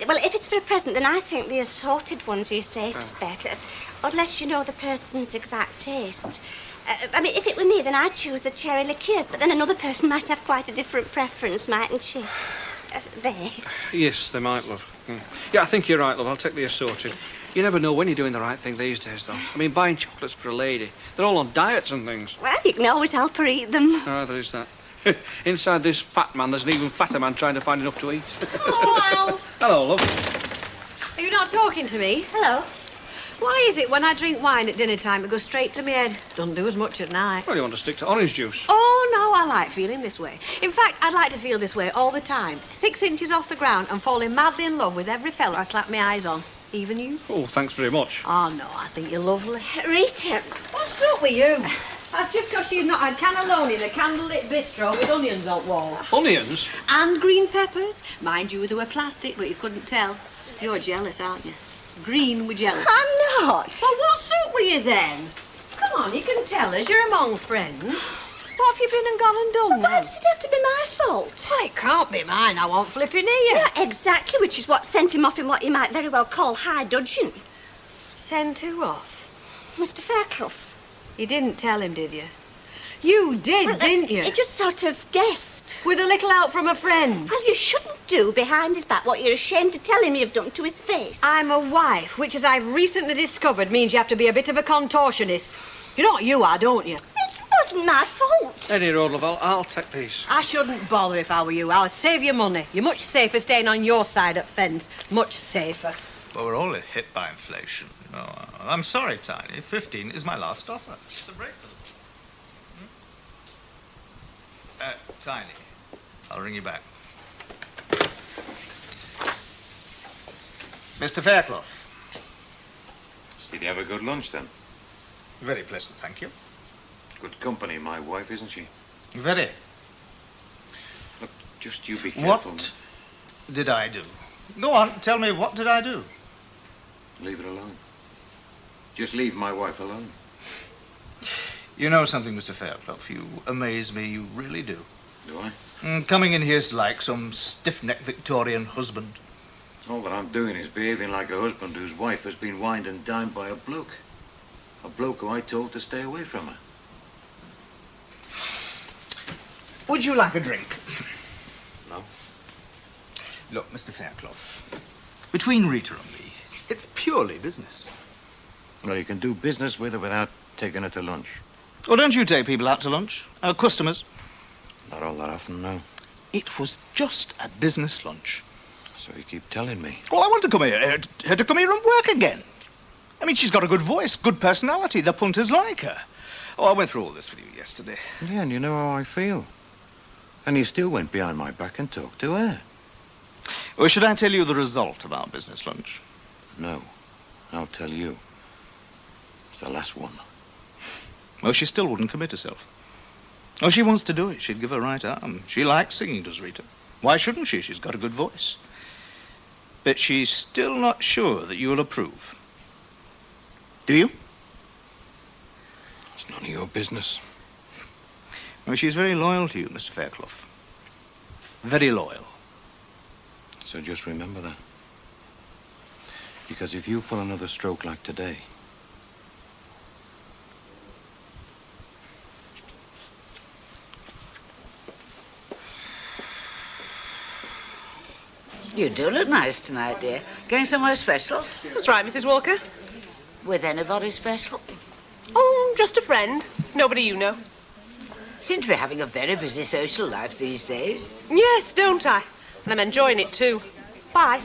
Well, if it's for a present, then I think the assorted ones are your safest bet. Unless you know the person's exact taste. I mean, if it were me, then I'd choose the cherry liqueurs, but then another person might have quite a different preference, mightn't she? There. Yes, they might, love. Yeah, I think you're right, love. I'll take the assorted. You never know when you're doing the right thing these days, though. I mean, buying chocolates for a lady. They're all on diets and things. Well, you can always help her eat them. Ah, there is that. Inside this fat man, there's an even fatter man trying to find enough to eat. Oh, Al. Hello, love. Are you not talking to me? Hello. Why is it when I drink wine at dinner time, it goes straight to my head? Doesn't do as much at night. Well, you want to stick to orange juice? Oh, no, I like feeling this way. In fact, I'd like to feel this way all the time. 6 inches off the ground and falling madly in love with every fella I clap my eyes on. Even you? Oh, thanks very much. Oh, no, I think you're lovely. Rita. What's up with you? That's just because you've not had cannelloni in a candlelit bistro with onions on wall. Onions? And green peppers. Mind you, they were plastic, but you couldn't tell. You're jealous, aren't you? Green, we're jealous. I'm not. Well, what's up with you then? Come on, you can tell us. You're among friends. What have you been and gone and done? Why does it have to be my fault? Well, it can't be mine. I won't flipping here. Yeah, exactly, which is what sent him off in what you might very well call high dudgeon. Send who off? Mr. Fairclough. You didn't tell him, did you? You did, didn't you? He just sort of guessed. With a little help from a friend. Well, you shouldn't do behind his back what you're ashamed to tell him you've done to his face. I'm a wife, which, as I've recently discovered, means you have to be a bit of a contortionist. You know what you are, don't you? It wasn't my fault. Eddie Rodleval, I'll take these. I shouldn't bother if I were you. I'll save you money. You're much safer staying on your side at fence. Much safer. Well, we're all hit by inflation. No, I'm sorry, Tiny. 15 is my last offer. It's a break for them. Tiny, I'll ring you back. Mr. Fairclough. Did you have a good lunch, then? Very pleasant, thank you. Good company, my wife, isn't she? Very. Look, just you be careful. What did I do? Go on, tell me, what did I do? Leave it alone. Just leave my wife alone. You know something, Mr. Fairclough, you amaze me, you really do. Do I? Coming in here's like some stiff-necked Victorian husband. All that I'm doing is behaving like a husband whose wife has been wined and dined by a bloke. A bloke who I told to stay away from her. Would you like a drink? No. Look, Mr. Fairclough, between Rita and me, it's purely business. Well, you can do business with her without taking her to lunch. Oh, don't you take people out to lunch? Our customers? Not all that often, no. It was just a business lunch. So you keep telling me. Well, I want to come here, her to come here and work again. I mean, she's got a good voice, good personality. The punters like her. Oh, I went through all this with you yesterday. Yeah, and you know how I feel. And you still went behind my back and talked to her. Well, should I tell you the result of our business lunch? No. I'll tell you. It's the last one. Well, she still wouldn't commit herself. Oh, she wants to do it. She'd give her right arm. She likes singing, does Rita? Why shouldn't she? She's got a good voice. But she's still not sure that you'll approve. Do you? It's none of your business. Well, she's very loyal to you, Mr. Fairclough. Very loyal. So just remember that. Because if you pull another stroke like today, You do look nice tonight, dear. Going somewhere special? That's right, Mrs. Walker. With anybody special? Oh, just a friend. Nobody you know. Seem to be having a very busy social life these days. Yes, don't I? And I'm enjoying it too. Bye.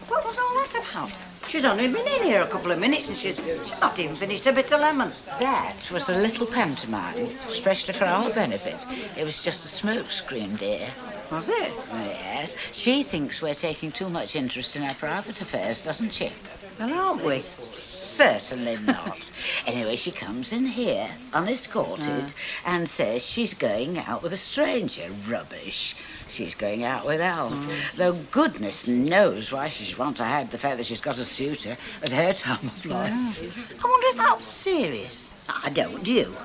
What was all that about? She's only been in here a couple of minutes and she's not even finished a bit of lemon. That was a little pantomime, especially for our benefit. It was just a smoke screen, dear. Was it? Yes. She thinks we're taking too much interest in our private affairs, doesn't she? Well, aren't we? Certainly not. Anyway, she comes in here, unescorted, and says she's going out with a stranger. Rubbish. She's going out with Alf. Though goodness knows why she should want to hide the fact that she's got a suitor at her time of life. I wonder if Alf's serious. I don't, do you?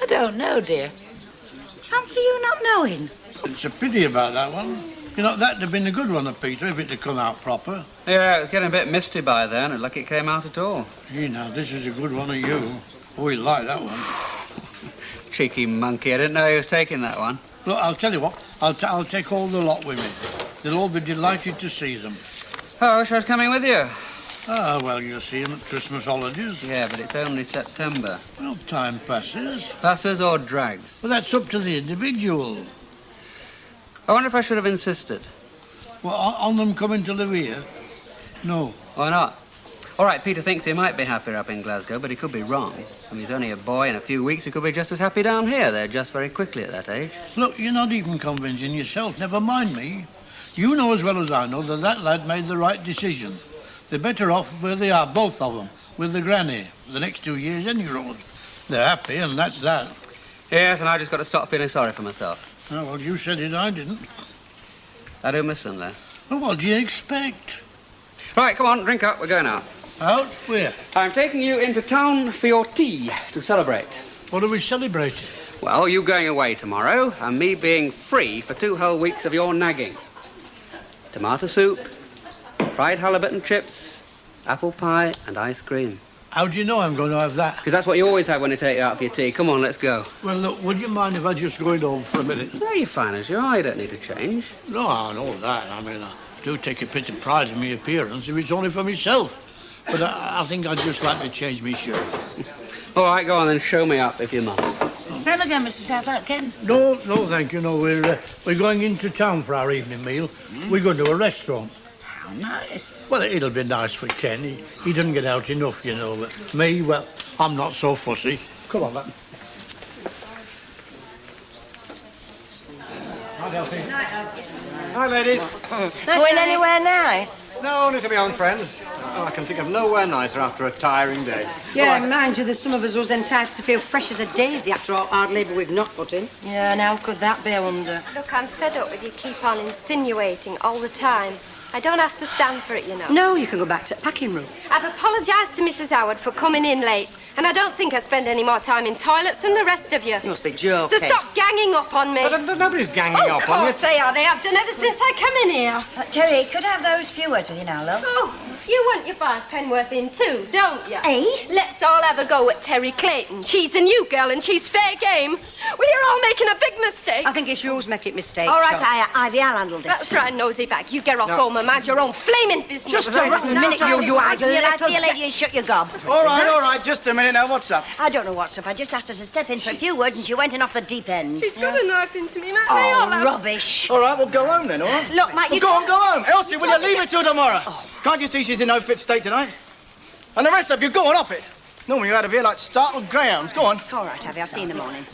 I don't know, dear. Fancy you not knowing. It's a pity about that one. You know, that'd have been a good one of Peter if it had come out proper. Yeah, it was getting a bit misty by then, and lucky it came out at all. Gee, now, this is a good one of you. Oh, we like that one. Cheeky monkey, I didn't know he was taking that one. Look, I'll tell you what, I'll take all the lot with me. They'll all be delighted to see them. Oh, I wish I was coming with you. Ah, well, you'll see them at Christmas holidays. Yeah, but it's only September. Well, time passes. Passes or drags? Well, that's up to the individual. I wonder if I should have insisted. Well, on them coming to live here? No. Why not? All right, Peter thinks he might be happier up in Glasgow, but he could be wrong. I mean, he's only a boy. In a few weeks, he could be just as happy down here. They adjust very quickly at that age. Look, you're not even convincing yourself. Never mind me. You know as well as I know that that lad made the right decision. They're better off where they are, both of them, with the granny, for the next 2 years any road. They're happy, and that's that. Yes, and I just got to stop feeling sorry for myself. Oh, well, you said it, I didn't. I do miss them, though. Well, what do you expect? Right, come on, drink up. We're going out. Out? Where? I'm taking you into town for your tea to celebrate. What are we celebrating? Well, you going away tomorrow, and me being free for 2 whole weeks of your nagging. Tomato soup, fried halibut and chips, Apple pie and ice cream. How do you know I'm going to have that? Because that's what you always have when I take you out for your tea. Come on, let's go. Well, look, would you mind if I just go in home for a minute? No, you're fine as you are. You don't need to change. No, I know that. I mean, I do take a bit of pride in my appearance if it's only for myself. But I think I'd just like to change my shirt. All right, go on then. Show me up if you must. Same again, Mr. Tatlock, Ken. No, thank you. No, we're going into town for our evening meal. We're going to a restaurant. How nice. Well, it'll be nice for Ken. He doesn't get out enough, you know. But me, well, I'm not so fussy. Come on, then. Hi, Elsie. Hi, ladies. Going anywhere nice? No, only to my own friends. Oh, I can think of nowhere nicer after a tiring day. Yeah, mind you, there's some of us who's entitled to feel fresh as a daisy after all hard labour we've not put in. Yeah, and how could that be, I wonder? Look, I'm fed up with you keep on insinuating all the time. I don't have to stand for it, you know. No, you can go back to the packing room. I've apologised to Mrs. Howard for coming in late, and I don't think I spend any more time in toilets than the rest of you. You must be joking. So stop ganging up on me. But nobody's ganging up on you. Of course they are. They have done ever since I come in here. Terry, could I have those few words with you now, love? Oh, you want your 5 penworth in too, don't you? Eh? Let's all have a go at Terry Clayton. She's a new girl and she's fair game. Well, you're all making a big mistake. I think it's you who's making mistakes. All right, Chuck. Ivy, I'll handle this. That's right, nosy bag. You get off home and mind your own flaming business. Just a rotten minute, you had See you, lady, and shut your gob. All right, just a minute now. What's up? I don't know what's up. I just asked her to step in for a few words and she went in off the deep end. She's got a knife into me, Matt. Oh, rubbish. All right, we'll go home then, all right? Look, Matt, you... Go home. Elsie, will you leave it till tomorrow? Can't you see she's in no fit state tonight? And the rest of you, go on, up it. Normally you're out of here like startled greyhounds. Go on. All right, Ivy, I'll see you in the morning.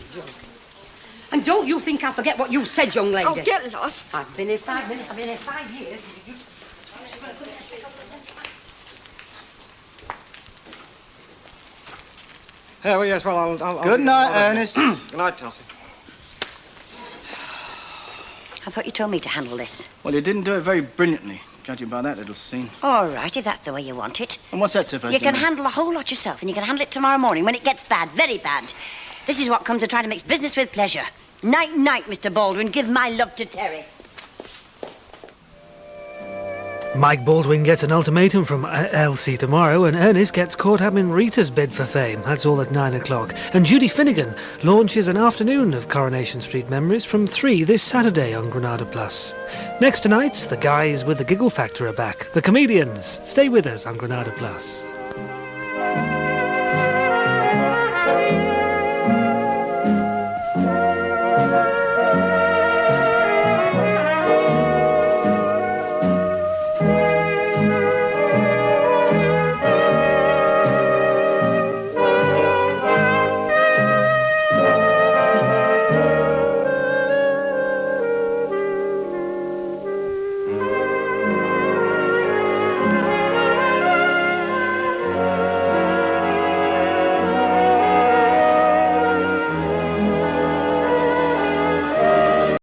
And don't you think I'll forget what you said, young lady. Oh, get lost. I've been here 5 minutes, I've been here 5 years. Yeah, well, yes, well, I'll Good night, Ernest. Good night, Elsie. I thought you told me to handle this. Well, you didn't do it very brilliantly, judging by that little scene. All right, if that's the way you want it. And what's that supposed You to can mean? handle a whole lot yourself, and you can handle it tomorrow morning when it gets bad, very bad. This is what comes of trying to mix business with pleasure. Night, night, Mr. Baldwin. Give my love to Terry. Mike Baldwin gets an ultimatum from Elsie tomorrow, and Ernest gets caught up in Rita's bid for fame. That's all at 9 o'clock. And Judy Finnegan launches an afternoon of Coronation Street Memories from 3 this Saturday on Granada Plus. Next tonight, the guys with the Giggle Factor are back. The comedians. Stay with us on Granada Plus.